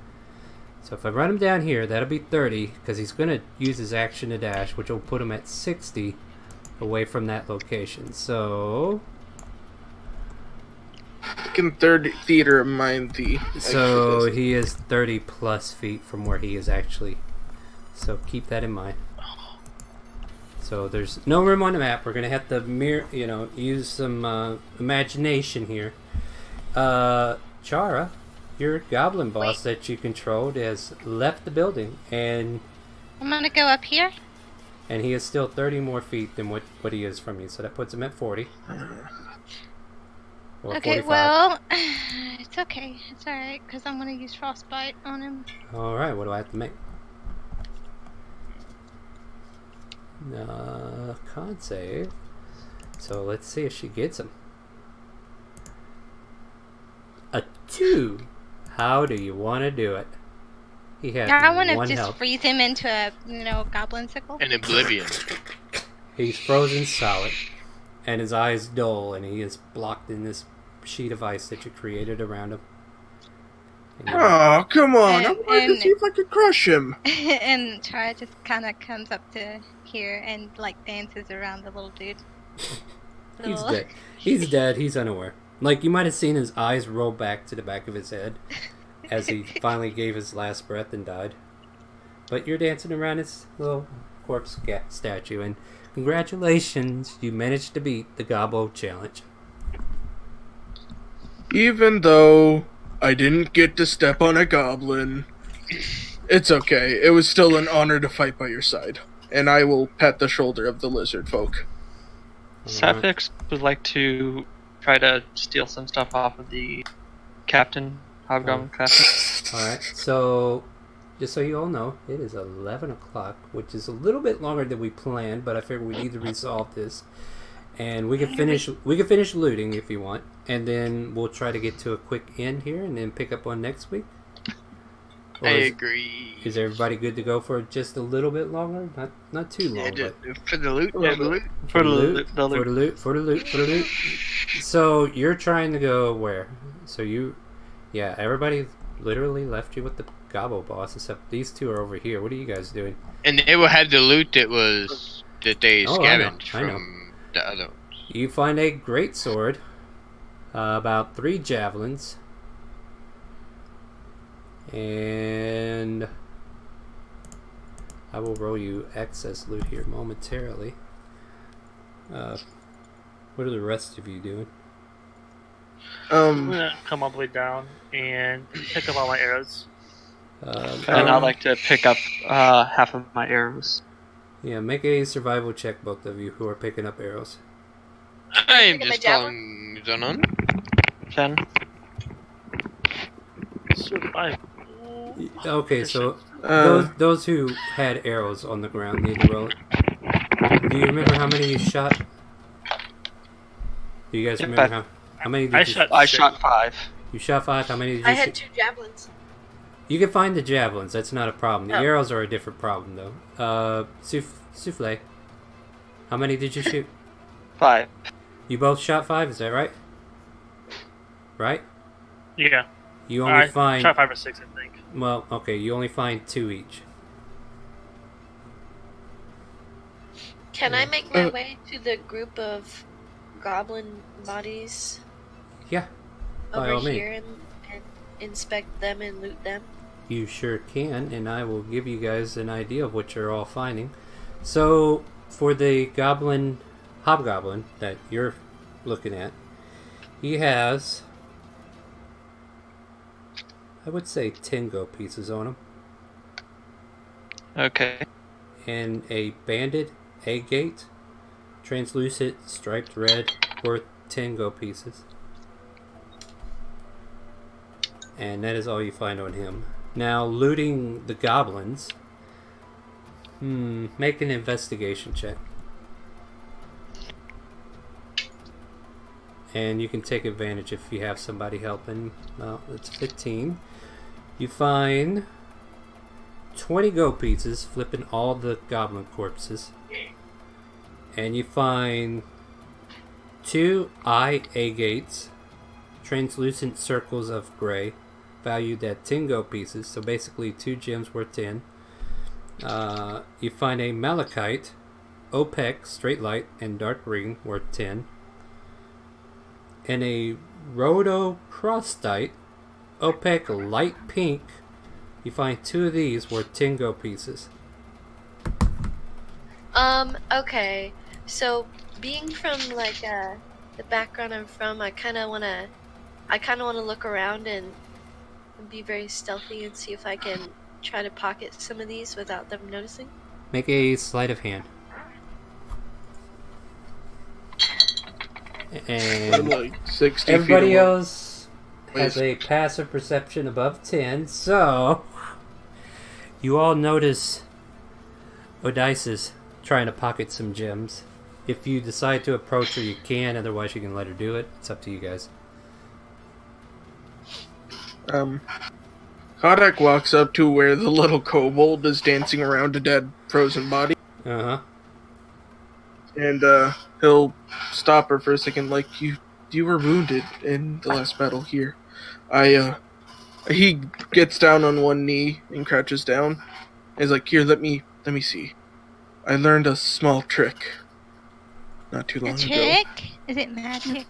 [SPEAKER 1] So if I run him down here, that'll be 30 because he's gonna use his action to dash, which will put him at 60 away from that location. So
[SPEAKER 6] I can third theater mind the.
[SPEAKER 1] So
[SPEAKER 6] extra
[SPEAKER 1] he is 30 plus feet from where he is actually. So keep that in mind. So there's no room on the map. We're gonna have to use some imagination here. Chara, your goblin boss that you controlled has left the building, and
[SPEAKER 3] I'm gonna go up here.
[SPEAKER 1] he is still 30 more feet than what he is from you. So that puts him at 40. Or
[SPEAKER 3] Okay,
[SPEAKER 1] 45.
[SPEAKER 3] well, it's okay. It's alright, because I'm gonna use frostbite on him.
[SPEAKER 1] Alright, what do I have to make? Con save. So let's see if she gets him. A 2. How do you want to do it? He has
[SPEAKER 3] I want to
[SPEAKER 1] one
[SPEAKER 3] just
[SPEAKER 1] health.
[SPEAKER 3] freeze him into a, goblin sickle.
[SPEAKER 2] An oblivion.
[SPEAKER 1] He's frozen solid, and his eyes dull, and he is blocked in this sheet of ice that you created around him.
[SPEAKER 6] Oh, come on! I
[SPEAKER 3] And-
[SPEAKER 6] wanted to
[SPEAKER 3] and-
[SPEAKER 6] see if I could crush him.
[SPEAKER 3] And Chara just kind of comes up to here and like dances around the little dude.
[SPEAKER 1] He's
[SPEAKER 3] Little-
[SPEAKER 1] dead. He's dead. He's unaware. Like, you might have seen his eyes roll back to the back of his head as he finally gave his last breath and died. But you're dancing around his little corpse statue, and congratulations, you managed to beat the Gobbo challenge.
[SPEAKER 6] Even though I didn't get to step on a goblin, it's okay. It was still an honor to fight by your side. And I will pat the shoulder of the lizard folk.
[SPEAKER 4] Sapphics would like to try to steal some stuff off of the captain, Hobgoblin captain.
[SPEAKER 1] Alright, so just so you all know, it is 11 o'clock, which is a little bit longer than we planned, but I figured we need to resolve this. And we can finish looting if you want, and then we'll try to get to a quick end here and then pick up on next week. Or
[SPEAKER 2] I agree.
[SPEAKER 1] Is everybody good to go for just a little bit longer? Not too long,
[SPEAKER 2] Yeah,
[SPEAKER 1] but
[SPEAKER 2] for the loot, yeah, the loot.
[SPEAKER 1] for the loot. So you're trying to go where? So everybody literally left you with the Gobbo boss, except these two are over here. What are you guys doing?
[SPEAKER 2] And they will have the loot that they
[SPEAKER 1] Oh, I know,
[SPEAKER 2] scavenged
[SPEAKER 1] I know.
[SPEAKER 2] from the other ones.
[SPEAKER 1] You find a great sword, about 3 javelins, and I will roll you excess loot here momentarily. What are the rest of you doing?
[SPEAKER 5] I'm gonna come all the way down and pick up all my arrows.
[SPEAKER 4] And I'd like to pick up half of my arrows.
[SPEAKER 1] Yeah, make a survival check, both of you who are picking up arrows.
[SPEAKER 2] I am
[SPEAKER 7] Pick up my
[SPEAKER 2] just
[SPEAKER 7] javelin.
[SPEAKER 2] following Zonon.
[SPEAKER 4] 10.
[SPEAKER 5] Survive.
[SPEAKER 1] Okay, so
[SPEAKER 6] Uh,
[SPEAKER 1] those who had arrows on the ground need to roll it. Do you remember how many you shot? Do you guys
[SPEAKER 4] Yep,
[SPEAKER 1] remember how many did
[SPEAKER 5] I
[SPEAKER 1] you
[SPEAKER 5] shot
[SPEAKER 4] I shot 5.
[SPEAKER 1] You shot 5. How many did you
[SPEAKER 7] I
[SPEAKER 1] shoot?
[SPEAKER 7] had 2 javelins.
[SPEAKER 1] You can find the javelins. That's not a problem. The
[SPEAKER 7] Oh.
[SPEAKER 1] arrows are a different problem, though. Souffle. How many did you shoot?
[SPEAKER 4] 5.
[SPEAKER 1] You both shot 5. Is that right? Right?
[SPEAKER 5] Yeah.
[SPEAKER 1] You only
[SPEAKER 5] I
[SPEAKER 1] find.
[SPEAKER 5] shot 5 or 6, I think.
[SPEAKER 1] Well, okay. You only find 2 each.
[SPEAKER 7] Can I make my way to the group of goblin bodies
[SPEAKER 1] Yeah. By all
[SPEAKER 7] over
[SPEAKER 1] means.
[SPEAKER 7] here and inspect them and loot them?
[SPEAKER 1] You sure can, and I will give you guys an idea of what you're all finding. So, for the hobgoblin that you're looking at, he has, I would say, 10 gold pieces on him,
[SPEAKER 4] Okay.
[SPEAKER 1] and a banded agate, translucent, striped red, worth 10 gold pieces. And that is all you find on him. Now, looting the goblins. Make an investigation check. And you can take advantage if you have somebody helping. Well, it's 15. You find 20 gold pieces, flipping all the goblin corpses. And you find 2 eye agates, translucent circles of gray, valued at 10 gold pieces, so basically 2 gems worth 10. You find a malachite, opaque, straight light, and dark green worth 10. And a rhodocrostite, opaque, light pink. You find 2 of these worth 10 gold pieces.
[SPEAKER 7] Okay. So, being from, like, the background I'm from, I kind of want to look around and be very stealthy and see if I can try to pocket some of these without them noticing.
[SPEAKER 1] Make a sleight of hand. And
[SPEAKER 6] like 60
[SPEAKER 1] everybody
[SPEAKER 6] feet away.
[SPEAKER 1] else has a passive perception above 10, so you all notice Odysseus trying to pocket some gems. If you decide to approach her, you can, otherwise you can let her do it. It's up to you guys.
[SPEAKER 6] Kodak walks up to where the little kobold is dancing around a dead frozen body,
[SPEAKER 1] Uh-huh.
[SPEAKER 6] and he'll stop her for a second, like, you were wounded in the last battle here. I He gets down on one knee and crouches down. He's like, "Here, let me see. I learned a small trick not too
[SPEAKER 3] A
[SPEAKER 6] long ago."
[SPEAKER 3] trick? Is it magic?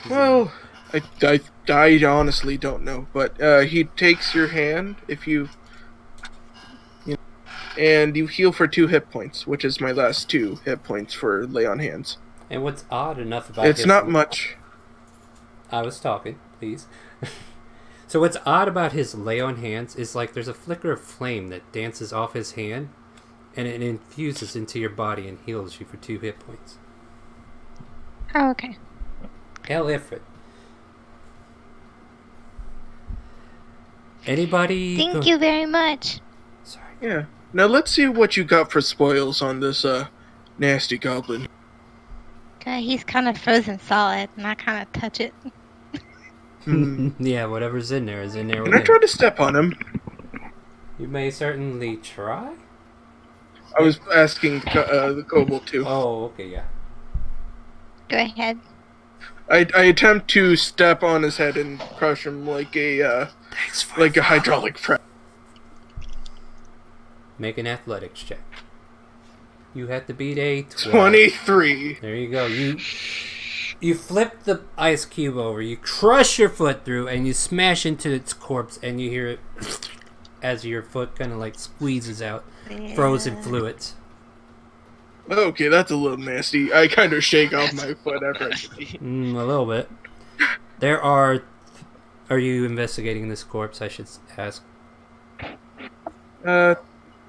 [SPEAKER 6] Well, I honestly don't know, but he takes your hand if you know, and you heal for 2 hit points, which is my last 2 hit points for lay on hands.
[SPEAKER 1] And what's odd enough about
[SPEAKER 6] It's not much.
[SPEAKER 1] I was talking, please. So what's odd about his lay on hands is like there's a flicker of flame that dances off his hand, and it infuses into your body and heals you for 2 hit points.
[SPEAKER 3] Oh, okay.
[SPEAKER 1] Hell, Ifrit. Anybody?
[SPEAKER 3] Thank you very much.
[SPEAKER 1] Sorry.
[SPEAKER 6] Yeah. Now let's see what you got for spoils on this nasty goblin.
[SPEAKER 3] Okay, he's kind of frozen solid, and I kind of touch it.
[SPEAKER 1] Yeah, whatever's in there is in there with
[SPEAKER 6] Can I
[SPEAKER 1] him.
[SPEAKER 6] try to step on him?
[SPEAKER 1] You may certainly try.
[SPEAKER 6] I was asking the kobold too.
[SPEAKER 1] Oh, okay, yeah.
[SPEAKER 3] Go ahead.
[SPEAKER 6] I attempt to step on his head and crush him like a hydraulic press.
[SPEAKER 1] Make an athletics check. You have to beat a 12.
[SPEAKER 6] 23.
[SPEAKER 1] There you go. You flip the ice cube over, you crush your foot through, and you smash into its corpse, and you hear it as your foot kind of like squeezes out frozen fluids.
[SPEAKER 6] Okay, that's a little nasty. I kind of shake off my foot after I get the...
[SPEAKER 1] A little bit. There are... Are you investigating this corpse, I should ask?
[SPEAKER 6] Who has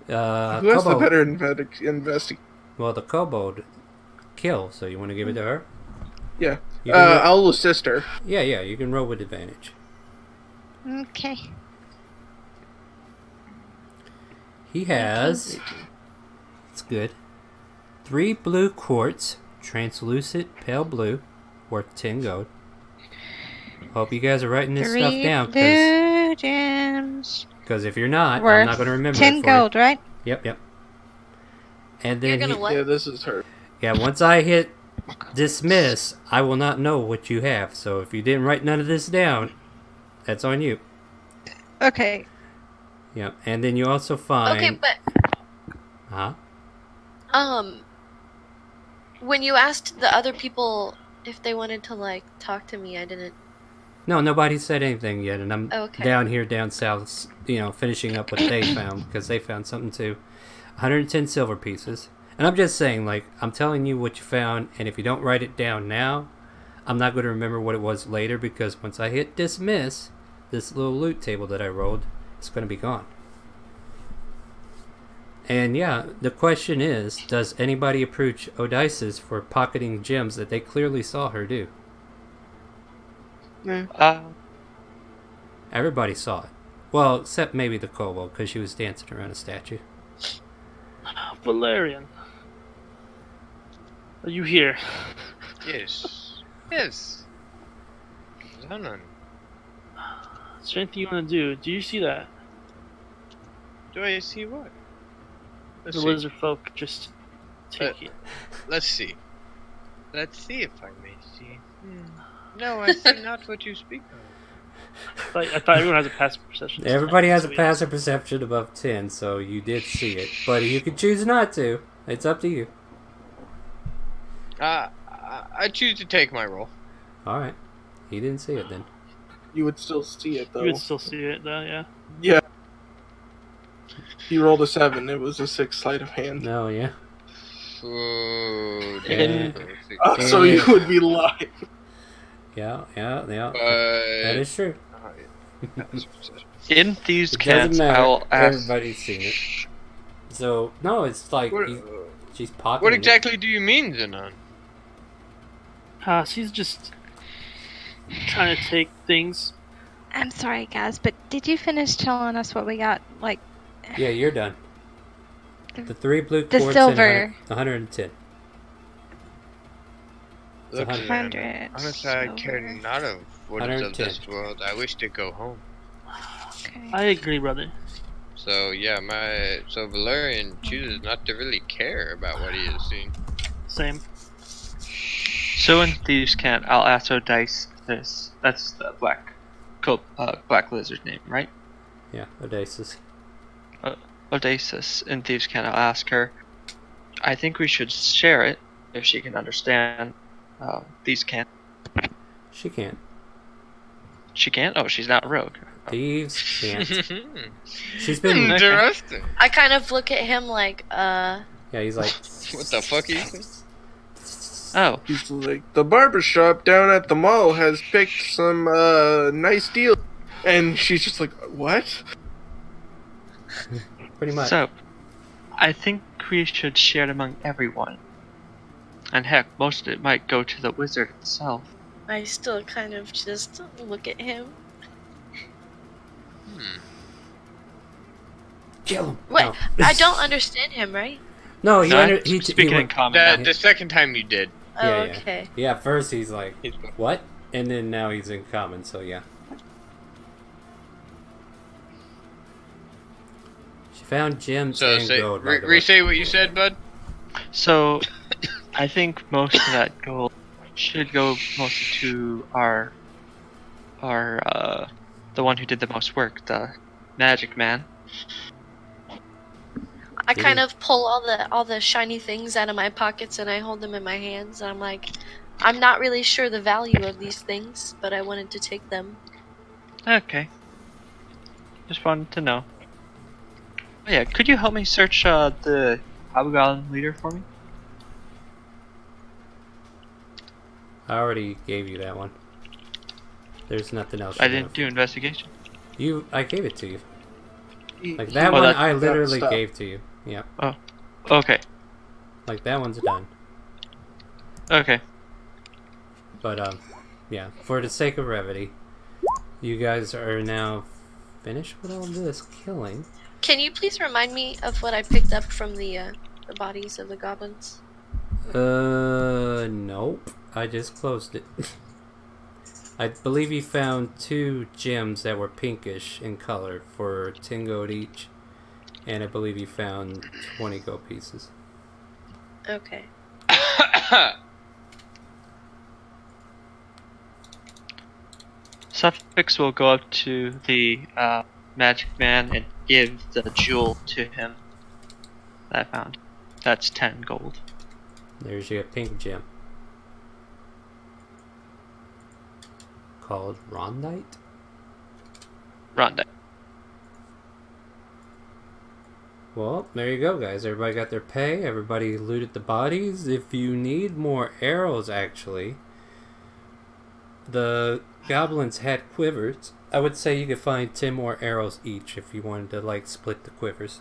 [SPEAKER 6] the
[SPEAKER 1] Kobold.
[SPEAKER 6] better investigate?
[SPEAKER 1] Well, the kobold kill, so you want to give it to her?
[SPEAKER 6] Yeah.
[SPEAKER 1] You can
[SPEAKER 6] I'll assist her.
[SPEAKER 1] Yeah, you can roll with advantage.
[SPEAKER 3] Okay.
[SPEAKER 1] He has... It's good. 3 blue quartz, translucent pale blue, worth 10 gold. Hope you guys are writing this stuff
[SPEAKER 3] 3
[SPEAKER 1] down,
[SPEAKER 3] blue gems.
[SPEAKER 1] because if you're not,
[SPEAKER 3] Worth
[SPEAKER 1] I'm not going to remember
[SPEAKER 3] 10
[SPEAKER 1] it for
[SPEAKER 3] gold, right?
[SPEAKER 1] you. Yep. And
[SPEAKER 7] You're
[SPEAKER 1] then
[SPEAKER 7] gonna what?
[SPEAKER 6] Yeah, this is her.
[SPEAKER 1] yeah, once I hit dismiss, I will not know what you have. So if you didn't write none of this down, that's on you.
[SPEAKER 3] Okay.
[SPEAKER 1] Yep. And then you also find...
[SPEAKER 7] Okay, but
[SPEAKER 1] Huh?
[SPEAKER 7] when you asked the other people if they wanted to like talk to me, I didn't.
[SPEAKER 1] No, nobody said anything yet, and I'm
[SPEAKER 7] Okay.
[SPEAKER 1] down here down south, finishing up what they found, because they found something too. 110 silver pieces. And I'm just saying, like, I'm telling you what you found, and if you don't write it down now, I'm not going to remember what it was later, because once I hit dismiss, this little loot table that I rolled, it's going to be gone. And yeah, the question is, does anybody approach Odysseus for pocketing gems that they clearly saw her do? Everybody saw it. Well, except maybe the kobold, because she was dancing around a statue.
[SPEAKER 5] Valerian, are you here?
[SPEAKER 2] Yes. Yes. Zanon,
[SPEAKER 5] Is there anything you want to do? Do you see that?
[SPEAKER 2] do I see what? Let's
[SPEAKER 5] The
[SPEAKER 2] see.
[SPEAKER 5] lizard folk just take it.
[SPEAKER 2] Let's see. Let's see if I may see. No, I see not what you speak of.
[SPEAKER 5] I thought everyone has a passive perception.
[SPEAKER 1] Everybody has a
[SPEAKER 5] So,
[SPEAKER 1] passive perception above 10, so you did see it. But you can choose not to. It's up to you.
[SPEAKER 2] I choose to take my roll.
[SPEAKER 1] Alright. He didn't see it then.
[SPEAKER 6] You would still see it, though.
[SPEAKER 5] You would still see it, though, yeah.
[SPEAKER 6] Yeah. He rolled a 7. It was a 6 sleight of hand.
[SPEAKER 1] No, yeah.
[SPEAKER 2] Oh,
[SPEAKER 1] Yeah.
[SPEAKER 6] So you would be live.
[SPEAKER 1] Yeah. That
[SPEAKER 2] That
[SPEAKER 1] is true.
[SPEAKER 4] In these
[SPEAKER 1] It doesn't
[SPEAKER 4] cats,
[SPEAKER 1] matter.
[SPEAKER 4] I'll ask.
[SPEAKER 1] Everybody's seen it. So, no, it's like she's pocketing
[SPEAKER 2] What
[SPEAKER 1] it.
[SPEAKER 2] exactly do you mean, Zanon?
[SPEAKER 5] She's just trying to take things.
[SPEAKER 3] I'm sorry, guys, but did you finish telling us what we got? Like,
[SPEAKER 1] Yeah, you're done. The 3 blue
[SPEAKER 3] The
[SPEAKER 1] quartz
[SPEAKER 3] silver.
[SPEAKER 1] and 110.
[SPEAKER 2] Look,
[SPEAKER 1] It's
[SPEAKER 3] 100.
[SPEAKER 2] man, honestly, I care
[SPEAKER 3] silver.
[SPEAKER 2] not of what is of
[SPEAKER 1] 110.
[SPEAKER 2] this world. I wish to go home.
[SPEAKER 3] Okay.
[SPEAKER 5] I agree, brother.
[SPEAKER 2] So yeah, so Valerian chooses not to really care about what he has seen.
[SPEAKER 5] Same.
[SPEAKER 4] So in Thieves' Cant, I'll ask Dice this. That's the black Black Lizard name, right?
[SPEAKER 1] Yeah, Odysseus.
[SPEAKER 4] Odysseus in Thieves' Cant. I'll ask her. I think we should share it if she can understand Thieves' Cant.
[SPEAKER 1] She can't.
[SPEAKER 4] She can't? Oh, she's not a rogue.
[SPEAKER 1] Thieves can't. She's been.
[SPEAKER 2] Interesting.
[SPEAKER 7] I kind of look at him like,
[SPEAKER 1] Yeah, he's like.
[SPEAKER 2] What the fuck are you saying?
[SPEAKER 4] Oh,
[SPEAKER 6] He's like, the barbershop down at the mall has picked some nice deal. And she's just like, what?
[SPEAKER 1] Pretty much.
[SPEAKER 4] so I think we should share it among everyone. And heck, most of it might go to the wizard himself.
[SPEAKER 7] I still kind of just look at him.
[SPEAKER 1] Kill him.
[SPEAKER 7] What?
[SPEAKER 1] No.
[SPEAKER 7] I don't understand him, right?
[SPEAKER 1] No,
[SPEAKER 4] No, speaking in common.
[SPEAKER 2] The second time you did.
[SPEAKER 7] Oh,
[SPEAKER 1] Yeah, yeah.
[SPEAKER 7] okay.
[SPEAKER 1] Yeah, at first he's like, what? And then now he's in common, so yeah. She found gems
[SPEAKER 2] So
[SPEAKER 1] and gold. Right away.
[SPEAKER 2] re-say what you said, bud.
[SPEAKER 4] So, I think most of that gold should go mostly to our the one who did the most work, the magic man.
[SPEAKER 7] I kind of pull all the shiny things out of my pockets and I hold them in my hands. And I'm like, I'm not really sure the value of these things, but I wanted to take them.
[SPEAKER 4] Okay. Just wanted to know. Oh yeah, could you help me search the Hobgoblin leader for me?
[SPEAKER 1] I already gave you that one. There's nothing else.
[SPEAKER 4] I didn't do investigation.
[SPEAKER 1] I gave it to you. Like
[SPEAKER 6] He-
[SPEAKER 1] that
[SPEAKER 6] he-
[SPEAKER 1] one,
[SPEAKER 4] that-
[SPEAKER 1] I literally
[SPEAKER 6] stuff.
[SPEAKER 1] gave to you. Yeah.
[SPEAKER 4] Oh, okay,
[SPEAKER 1] Like that one's done.
[SPEAKER 4] okay.
[SPEAKER 1] But yeah. For the sake of brevity, you guys are now finished with all this killing.
[SPEAKER 7] Can you please remind me of what I picked up from the bodies of the goblins?
[SPEAKER 1] Nope. I just closed it. I believe you found 2 gems that were pinkish in color for 10 gold each. And I believe you found 20 gold pieces.
[SPEAKER 7] Okay.
[SPEAKER 4] Suffix will go up to the magic man and give the jewel to him that I found. That's 10 gold.
[SPEAKER 1] There's your pink gem. Called Rondite?
[SPEAKER 4] Rhonda.
[SPEAKER 1] Well, there you go, guys. Everybody got their pay. Everybody looted the bodies. If you need more arrows, actually, the goblins had quivers. I would say you could find 10 more arrows each if you wanted to, like, split the quivers.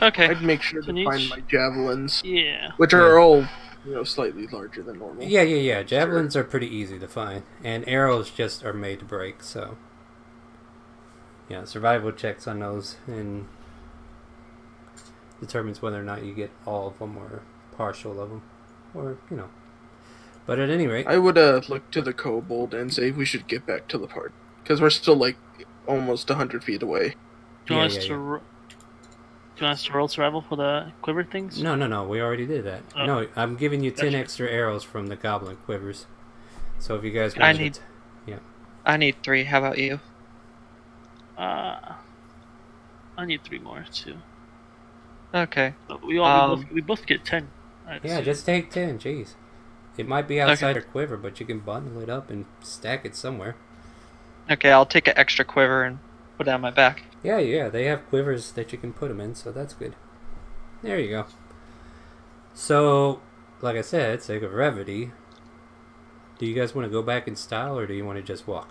[SPEAKER 4] Okay.
[SPEAKER 6] I'd make sure to
[SPEAKER 5] Can
[SPEAKER 6] find
[SPEAKER 5] each-
[SPEAKER 6] my javelins,
[SPEAKER 5] Yeah.
[SPEAKER 6] which are all, slightly larger than normal.
[SPEAKER 1] Yeah. Javelins are pretty easy to find. And arrows just are made to break, so... Yeah, survival checks on those and determines whether or not you get all of them or partial of them. Or, But at any rate...
[SPEAKER 6] I would look to the kobold and say we should get back to the party. Because we're still, like, almost 100 feet away.
[SPEAKER 5] Do you want
[SPEAKER 1] Yeah,
[SPEAKER 5] us
[SPEAKER 1] yeah,
[SPEAKER 5] to do you want us to roll survival for the quiver things?
[SPEAKER 1] No, we already did that.
[SPEAKER 5] Oh.
[SPEAKER 1] No, I'm giving you 10
[SPEAKER 5] Gotcha.
[SPEAKER 1] extra arrows from the goblin quivers. So if you guys
[SPEAKER 4] I
[SPEAKER 1] want
[SPEAKER 4] need-
[SPEAKER 1] yeah.
[SPEAKER 4] I need 3. How about you?
[SPEAKER 5] I need 3 more too.
[SPEAKER 4] Okay.
[SPEAKER 5] But we both get 10.
[SPEAKER 1] Yeah, just take 10, jeez. It might be outside a quiver, but you can bundle it up and stack it somewhere.
[SPEAKER 4] Okay, I'll take an extra quiver and put it on my back.
[SPEAKER 1] Yeah, they have quivers that you can put them in, so that's good. There you go. So, like I said, sake of brevity, do you guys want to go back in style, or do you want to just walk?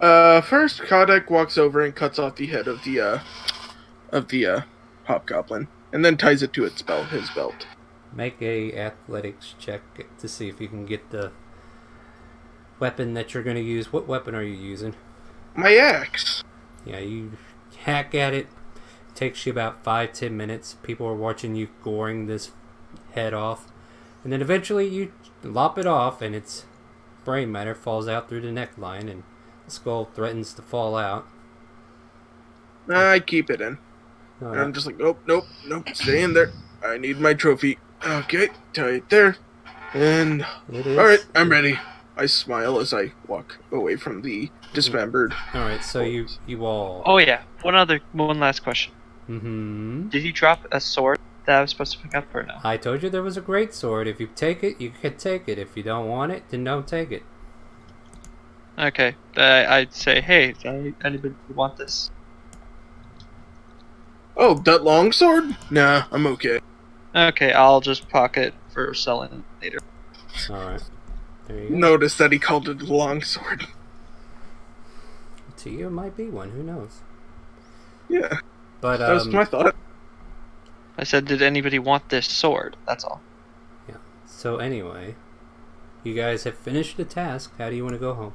[SPEAKER 6] First, Kodak walks over and cuts off the head of the hobgoblin, and then ties it to his belt.
[SPEAKER 1] Make a athletics check to see if you can get the weapon that you're going to use. What weapon are you using?
[SPEAKER 6] My axe.
[SPEAKER 1] Yeah, you hack at it. Takes you about 5-10 minutes. People are watching you goring this head off. And then eventually you lop it off and its brain matter falls out through the neckline and the skull threatens to fall out.
[SPEAKER 6] I keep it in. And I'm just like, nope, stay in there. I need my trophy. Okay, tie it there. And,
[SPEAKER 1] It is.
[SPEAKER 6] alright, I'm ready. I smile as I walk away from the dismembered.
[SPEAKER 1] Alright, so you all...
[SPEAKER 4] Oh yeah, one last question.
[SPEAKER 1] Mm-hmm.
[SPEAKER 4] Did you drop a sword that I was supposed to pick up or no?
[SPEAKER 1] I told you there was a great sword. If you take it, you can take it. If you don't want it, then don't take it.
[SPEAKER 4] Okay, I'd say, hey, does anybody want this?
[SPEAKER 6] Oh, that longsword? Nah, I'm okay.
[SPEAKER 4] Okay, I'll just pocket for selling later.
[SPEAKER 1] Alright. There you go.
[SPEAKER 6] Notice that he called it a longsword.
[SPEAKER 1] To you, it might be one. Who knows?
[SPEAKER 6] Yeah,
[SPEAKER 1] But,
[SPEAKER 6] that was my thought.
[SPEAKER 4] I said, did anybody want this sword? That's all.
[SPEAKER 1] Yeah. So anyway, you guys have finished the task. How do you want to go home?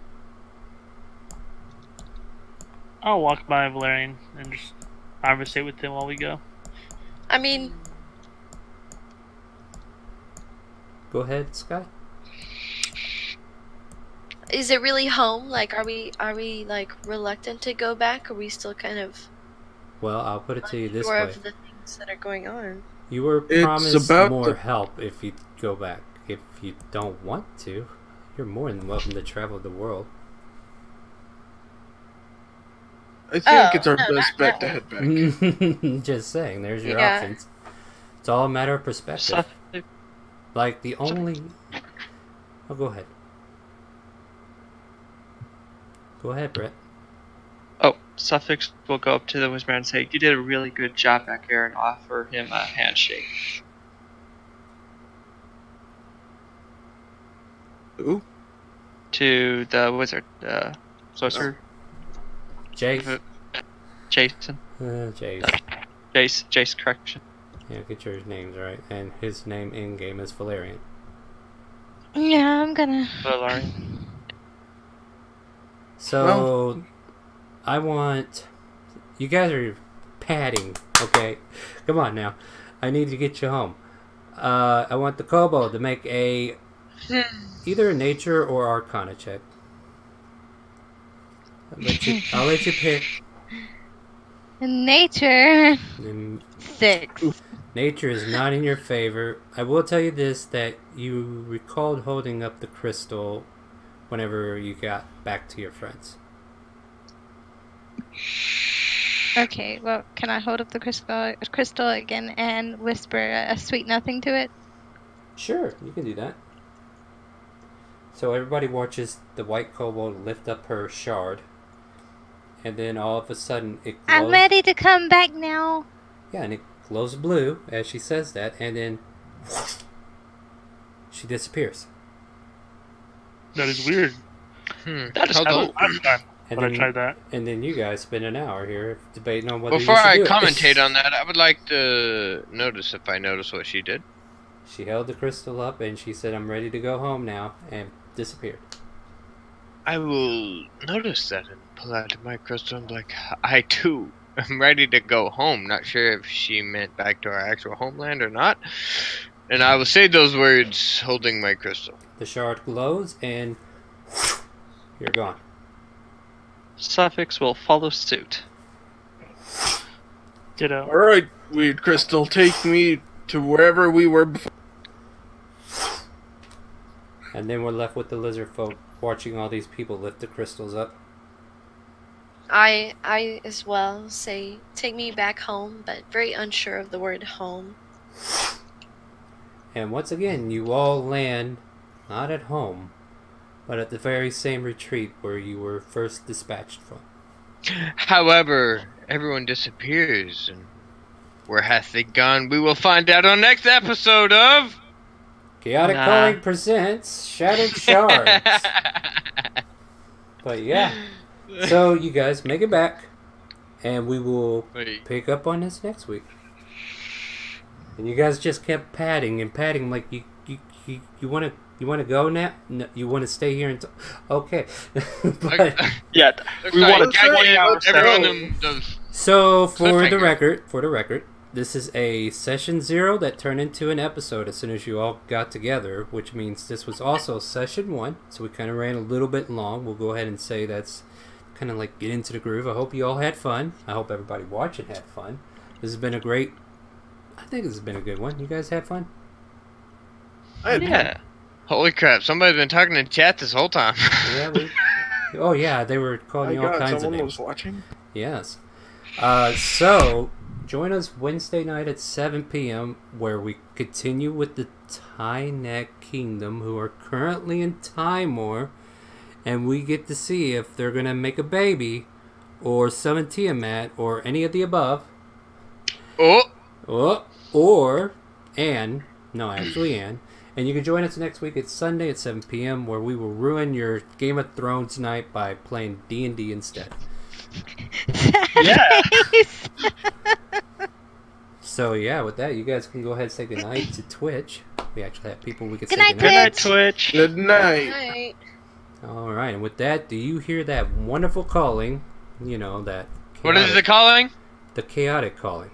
[SPEAKER 5] I'll walk by Valerian and just conversate with him while we go.
[SPEAKER 7] I mean,
[SPEAKER 1] Go ahead, Sky.
[SPEAKER 7] is it really home? Like, are we like reluctant to go back? Are we still kind of
[SPEAKER 1] Well, I'll put it to you this
[SPEAKER 7] unsure
[SPEAKER 1] way.
[SPEAKER 7] of the things that are going on?
[SPEAKER 1] You were
[SPEAKER 6] It's
[SPEAKER 1] promised
[SPEAKER 6] about
[SPEAKER 1] more
[SPEAKER 6] the-
[SPEAKER 1] help if you go back. If you don't want to, you're more than welcome to travel the world.
[SPEAKER 6] I think
[SPEAKER 7] Oh,
[SPEAKER 6] it's our
[SPEAKER 7] no,
[SPEAKER 6] best
[SPEAKER 7] not
[SPEAKER 6] bet to
[SPEAKER 7] now.
[SPEAKER 6] head back.
[SPEAKER 1] Just saying, there's your
[SPEAKER 7] Yeah.
[SPEAKER 1] options. It's all a matter of perspective. Like, the only... Oh, go ahead. Go ahead, Brett.
[SPEAKER 4] Oh, Suffix will go up to the Whisper and say, you did a really good job back here, and offer him a handshake.
[SPEAKER 6] Ooh.
[SPEAKER 4] To the wizard, sorcerer,
[SPEAKER 1] Jace.
[SPEAKER 4] Jason.
[SPEAKER 1] Jace.
[SPEAKER 4] Jace, correction.
[SPEAKER 1] Yeah, get your names right. And his name in-game is Valerian.
[SPEAKER 3] Yeah, I'm gonna.
[SPEAKER 4] Valerian.
[SPEAKER 1] So, I want... You guys are padding, okay? Come on now. I need to get you home. I want the kobold to make a... either a nature or arcana check. I'll let you pick.
[SPEAKER 3] Nature.
[SPEAKER 1] And
[SPEAKER 3] 6.
[SPEAKER 1] nature is not in your favor. I will tell you this, that you recalled holding up the crystal whenever you got back to your friends.
[SPEAKER 3] Okay, well, can I hold up the crystal again and whisper a sweet nothing to it?
[SPEAKER 1] Sure, you can do that. So everybody watches the white kobold lift up her shard. And then all of a sudden it glows.
[SPEAKER 3] I'm ready to come back now.
[SPEAKER 1] Yeah, and it glows blue as she says that, and then she disappears.
[SPEAKER 5] That is weird.
[SPEAKER 4] That is
[SPEAKER 2] Hold
[SPEAKER 4] cool.
[SPEAKER 2] on.
[SPEAKER 5] Last time
[SPEAKER 1] And
[SPEAKER 5] when I
[SPEAKER 1] then,
[SPEAKER 5] tried that.
[SPEAKER 1] and then you guys spend an hour here debating on whether
[SPEAKER 2] Before
[SPEAKER 1] you should
[SPEAKER 2] I
[SPEAKER 1] do it.
[SPEAKER 2] commentate on that, I would like to notice if I notice what she did.
[SPEAKER 1] She held the crystal up and she said, "I'm ready to go home now," and disappeared.
[SPEAKER 2] I will notice that and pull out my crystal and be like, I too am ready to go home. Not sure if she meant back to our actual homeland or not. And I will say those words holding my crystal.
[SPEAKER 1] The shard glows and you're gone.
[SPEAKER 4] Suffix will follow suit.
[SPEAKER 5] Ditto.
[SPEAKER 6] Alright, weird crystal, take me to wherever we were before.
[SPEAKER 1] And then we're left with the lizard folk watching all these people lift the crystals up.
[SPEAKER 7] I as well say, take me back home, but very unsure of the word home.
[SPEAKER 1] And once again, you all land not at home, but at the very same retreat where you were first dispatched from.
[SPEAKER 2] However, everyone disappears, and where hath they gone? We will find out on next episode of
[SPEAKER 1] ChaoticCalling presents Shattered Shards. But yeah, so you guys make it back, and we will
[SPEAKER 2] Wait.
[SPEAKER 1] pick up on this next week. And you guys just kept padding and padding like you want to go now? No, you want to stay here until okay. But,
[SPEAKER 4] Yeah, we
[SPEAKER 2] Sorry,
[SPEAKER 4] want to
[SPEAKER 2] I
[SPEAKER 4] 20
[SPEAKER 2] gave
[SPEAKER 4] hours.
[SPEAKER 2] everyone
[SPEAKER 4] Everyone
[SPEAKER 2] those.
[SPEAKER 1] so for the
[SPEAKER 2] Cliffhanger.
[SPEAKER 1] record, this is a session 0 that turned into an episode as soon as you all got together, which means this was also session 1. So we kind of ran a little bit long. We'll go ahead and say that's kind of like get into the groove. I hope you all had fun. I hope everybody watching had fun. This has been a great. I think this has been a good one. You guys had fun?
[SPEAKER 6] I had
[SPEAKER 4] Yeah.
[SPEAKER 2] Holy crap! Somebody's been talking in chat this whole time.
[SPEAKER 1] Yeah, oh yeah, they were calling you all kinds of
[SPEAKER 6] someone
[SPEAKER 1] names.
[SPEAKER 6] was watching.
[SPEAKER 1] Yes. So join us Wednesday night at 7 p.m. where we continue with the Tyneck Kingdom, who are currently in Timor, and we get to see if they're gonna make a baby, or summon Tiamat, or any of the above. Or Anne. No, actually Anne. And you can join us next week. It's Sunday at 7 p.m. where we will ruin your Game of Thrones night by playing D&D instead.
[SPEAKER 5] Yeah.
[SPEAKER 1] So yeah, with that, you guys can go ahead and say goodnight to Twitch. We actually have people we could
[SPEAKER 3] Good
[SPEAKER 1] say
[SPEAKER 3] night,
[SPEAKER 5] Good night,
[SPEAKER 3] Twitch.
[SPEAKER 5] Twitch.
[SPEAKER 6] Good night.
[SPEAKER 7] Right.
[SPEAKER 1] All right, and with that, do you hear that wonderful calling? You know that.
[SPEAKER 2] What is the calling?
[SPEAKER 1] The chaotic calling.